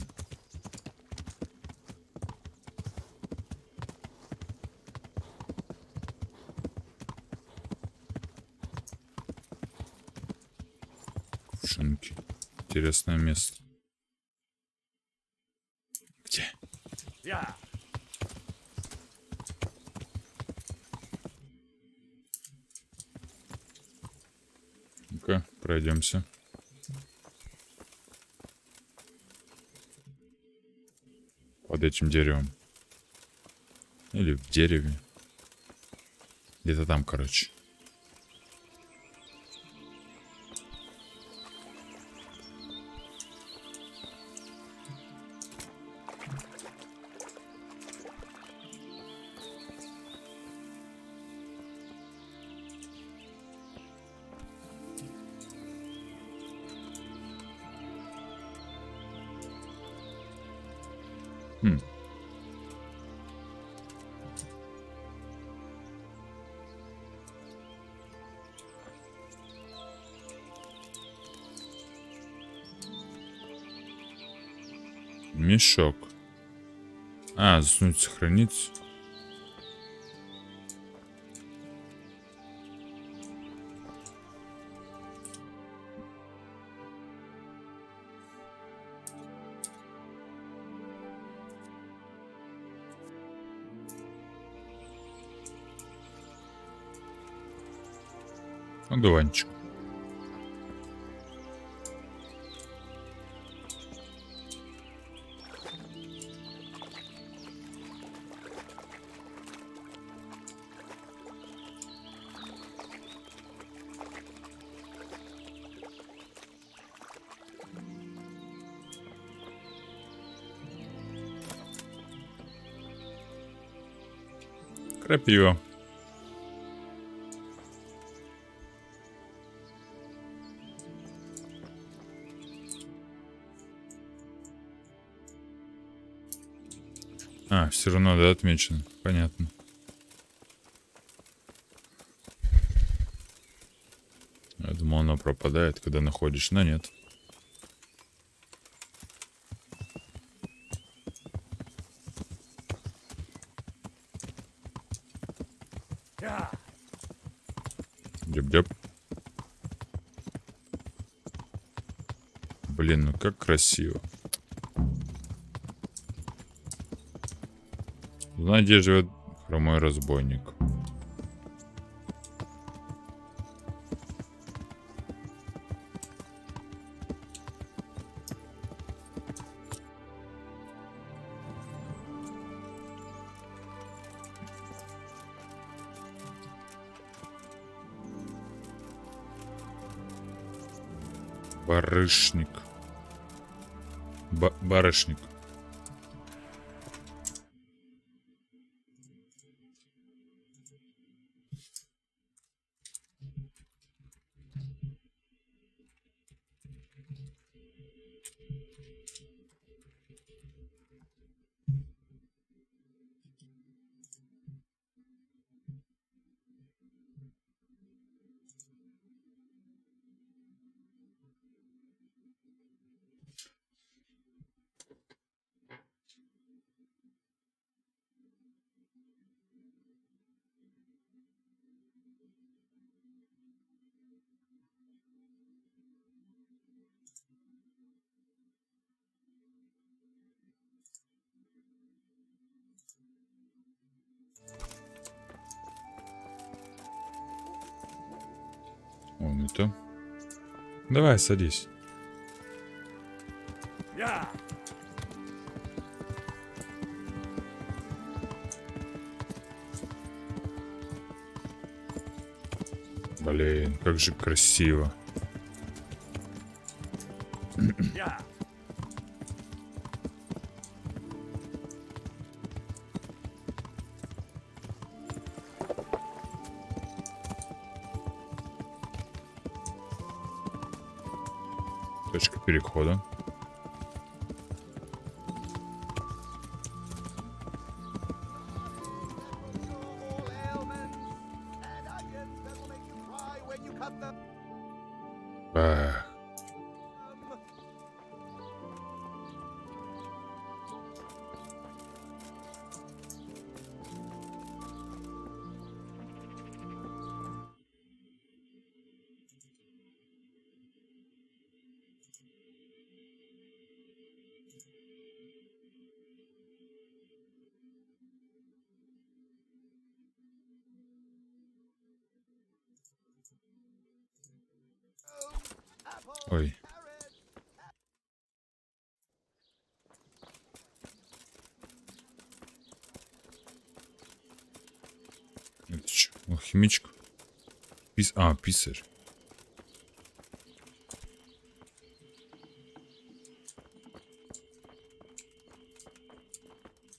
Кувшинки. Интересное место. Где? Ну-ка, пройдемся. Под этим деревом. Или в дереве. Где-то там, короче. Мешок. А, засунуть, сохранить. Одуванчик. Крапива. А, все равно, да, отмечено. Понятно. Я думал, оно пропадает, когда находишь, но нет. Дёб-дёб. Блин, ну как красиво. Знай, где живет хромой разбойник. Барышник. Барышник. Вон это. Давай, садись. Блин, как же красиво. Точка перехода. Ах. Ой. Это что? Алхимичка? Писарь.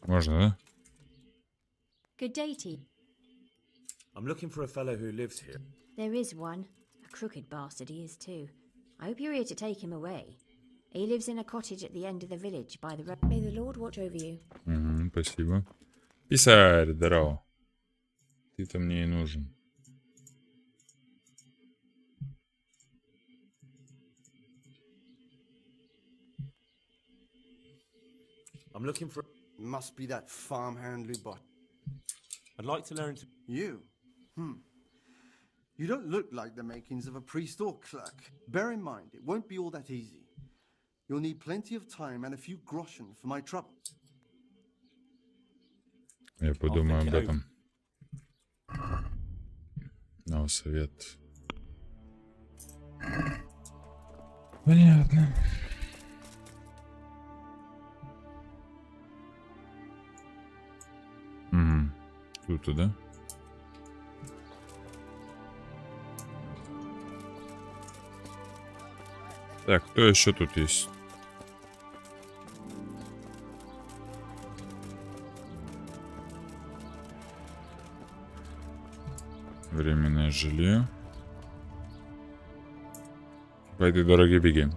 Можно, да?
Good day to you.
I'm looking for a fellow who lives here.
There is one. A crooked bastard he is too. I hope you're here to take him away.
He lives in a cottage at the end of the village by the road. May the Lord watch over you.
Спасибо. Писарь, здорово. Ты-то мне и нужен.
I'm looking for...
Must be that farmhand Lubot.
I'd like to learn to...
You? You don't look like the makings of a priest or clerk. Bear in mind, it won't be all that easy. You'll need plenty of time and a few groschen for my trouble.
Я подумаю об этом. На совет. Понятно. Тут, да? Так, кто еще тут есть? Временное жилье. Пойди, дорогие, беги.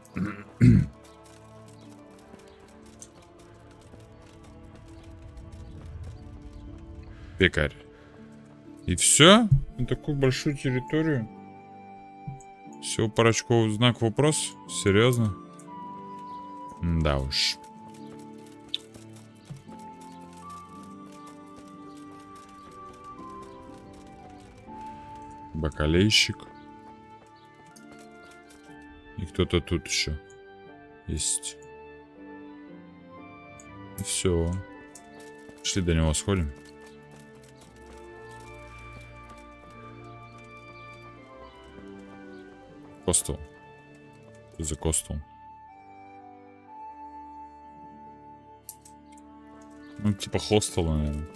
Пекарь. И все? На такую большую территорию? Всего парочку знак вопрос? Серьезно? Да уж. Бакалейщик. И кто-то тут еще есть. И все. Пошли до него сходим. Костел. Что за костел? Ну, типа хостела, наверное.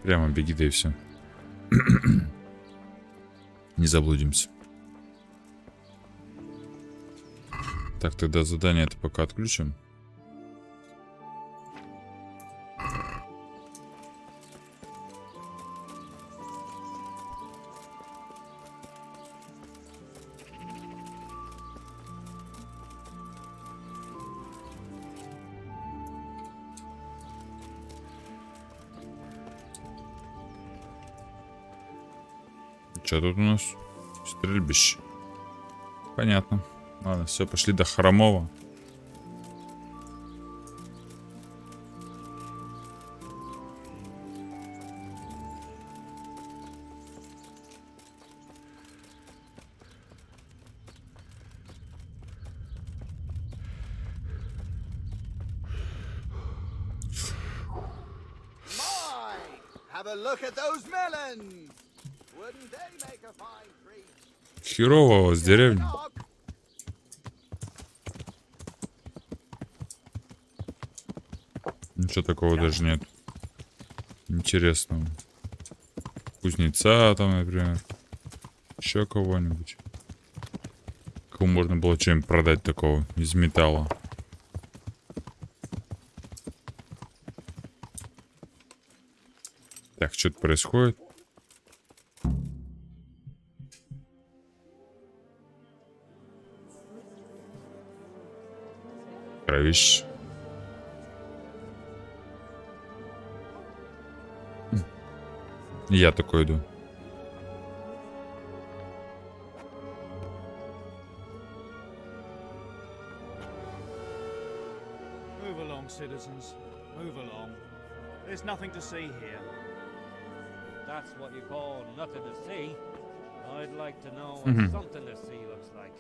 Прямо беги, да и все. Не заблудимся. Так, тогда задание это пока отключим. Что тут у нас? Стрельбище. Понятно. Ладно, все, пошли до Хромова.
Have a look at those melons. Wouldn't they make a fine treat?
Херово у вас деревня. Ничего такого даже нет. Интересного. Кузнеца там, например. Еще кого-нибудь. Кому можно было что-нибудь продать такого из металла. Так, что-то происходит. Кровищ. Я такой иду.
Move along, citizens. Move along. There's nothing to see here.
That's what you call nothing to see. I'd like to know what something to see looks like.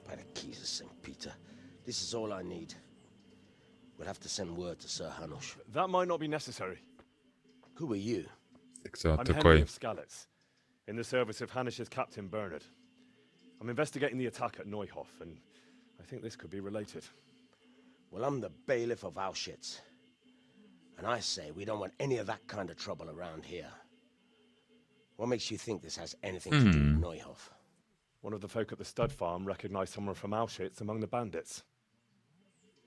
By the keys of St. Peter, this is all I need. We'll have to send word to Sir Hanush.
That might not be necessary.
Who are you?
I'm Henry of Skalitz, in the service of Hanush's Captain Bernard. I'm investigating the attack at Neuhof, and I think this could be related.
Well, I'm the bailiff of Auschwitz. And I say we don't want any of that kind of trouble around here. What makes you think this has anything to do with Neuhof?
One of the folk at the stud farm recognized someone from Auschwitz among the bandits.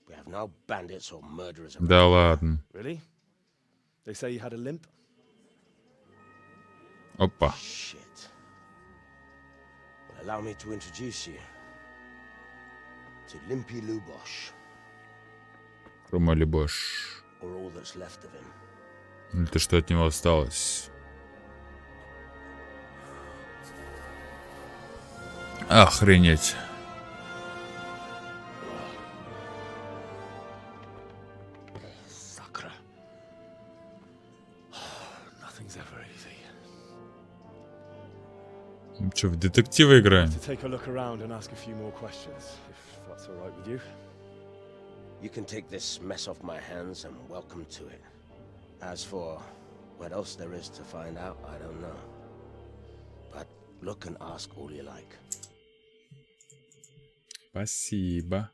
We have no bandits or murderers around.
Да ладно.
Really? They say you had a limp?
Опа.
Shit. Well, allow me to introduce you to Limpy Lubosh,
Рома Любош.
or all that's left of him.
Или то, что от него осталось. Охренеть.
Sakra. Nothing's ever easy.
Че, в детектива играем?
To take a look around and ask a few more questions, if that's all right with you.
You can take this mess off my hands and welcome to it. As for what else there is to find out, I don't know. But look and ask all you like.
Спасибо.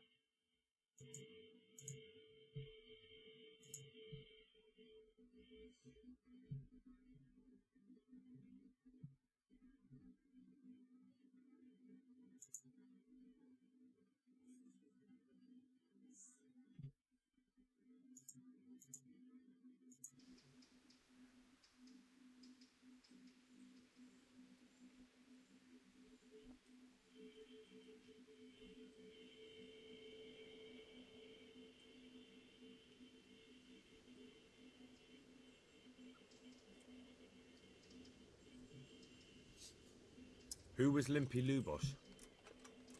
Who was Limpy Lubosh?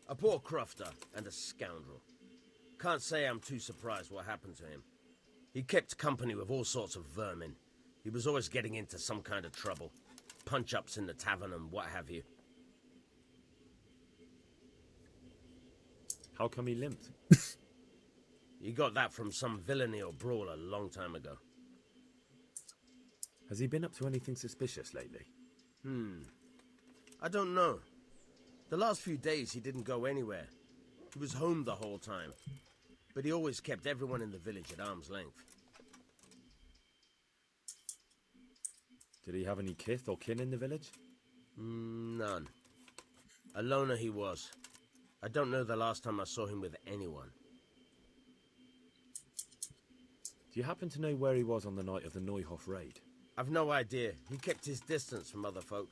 A poor crofter and a scoundrel. Can't say I'm too surprised what happened to him. He kept company with all sorts of vermin. He was always getting into some kind of trouble. Punch-ups in the tavern and what have you.
How come he limped?
He got that from some villainy or brawl a long time ago.
Has he been up to anything suspicious lately?
I don't know. The last few days he didn't go anywhere. He was home the whole time. But he always kept everyone in the village at arm's length.
Did he have any kith or kin in the village?
None. A loner he was. I don't know the last time I saw him with anyone.
Do you happen to know where he was on the night of the Neuhof raid?
I've no idea. He kept his distance from other folk,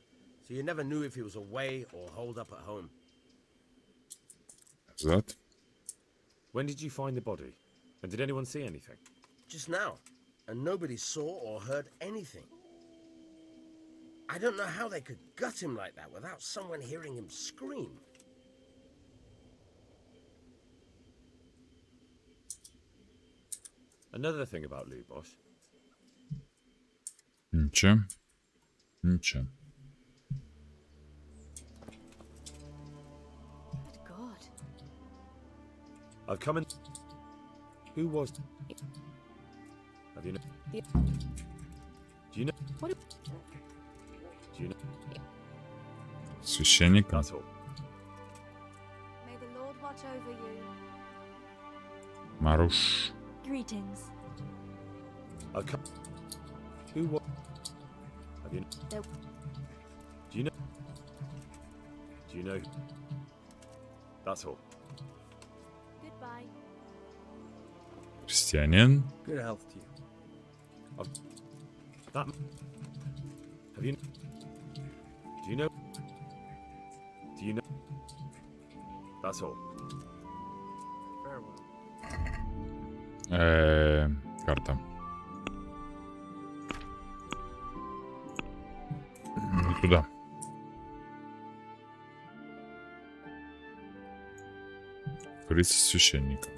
so you never knew if he was away or holed up at home.
That?
When did you find the body? And did anyone see anything?
Just now. And nobody saw or heard anything. I don't know how they could gut him like that without someone hearing him scream.
Another thing about Lubosh.
Ничего. Ничего.
God.
I've come in. Who was? Have you know? Do you know?
What?
Do you know?
Священника.
That's all.
May the Lord watch over you.
Маруш.
Greetings.
I've come. Who was? Have you know?
There-
Do you know? Do you know? That's all.
Goodbye.
Христианин.
Good health to you.
That. Have you? Do you know? Do you know? That's all.
Farewell.
Карта. Не туда. Говорится с священником.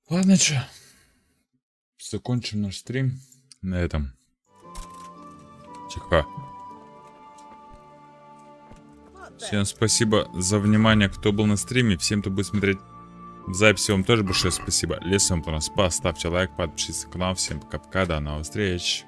Ладно, чё. закончим наш стрим на этом. Тихо. Всем спасибо за внимание, кто был на стриме. Всем, кто будет смотреть в записи, вам тоже большое спасибо. Если вам понравилось, поставьте лайк, подпишитесь на канал. Всем пока-пока, до новых встреч.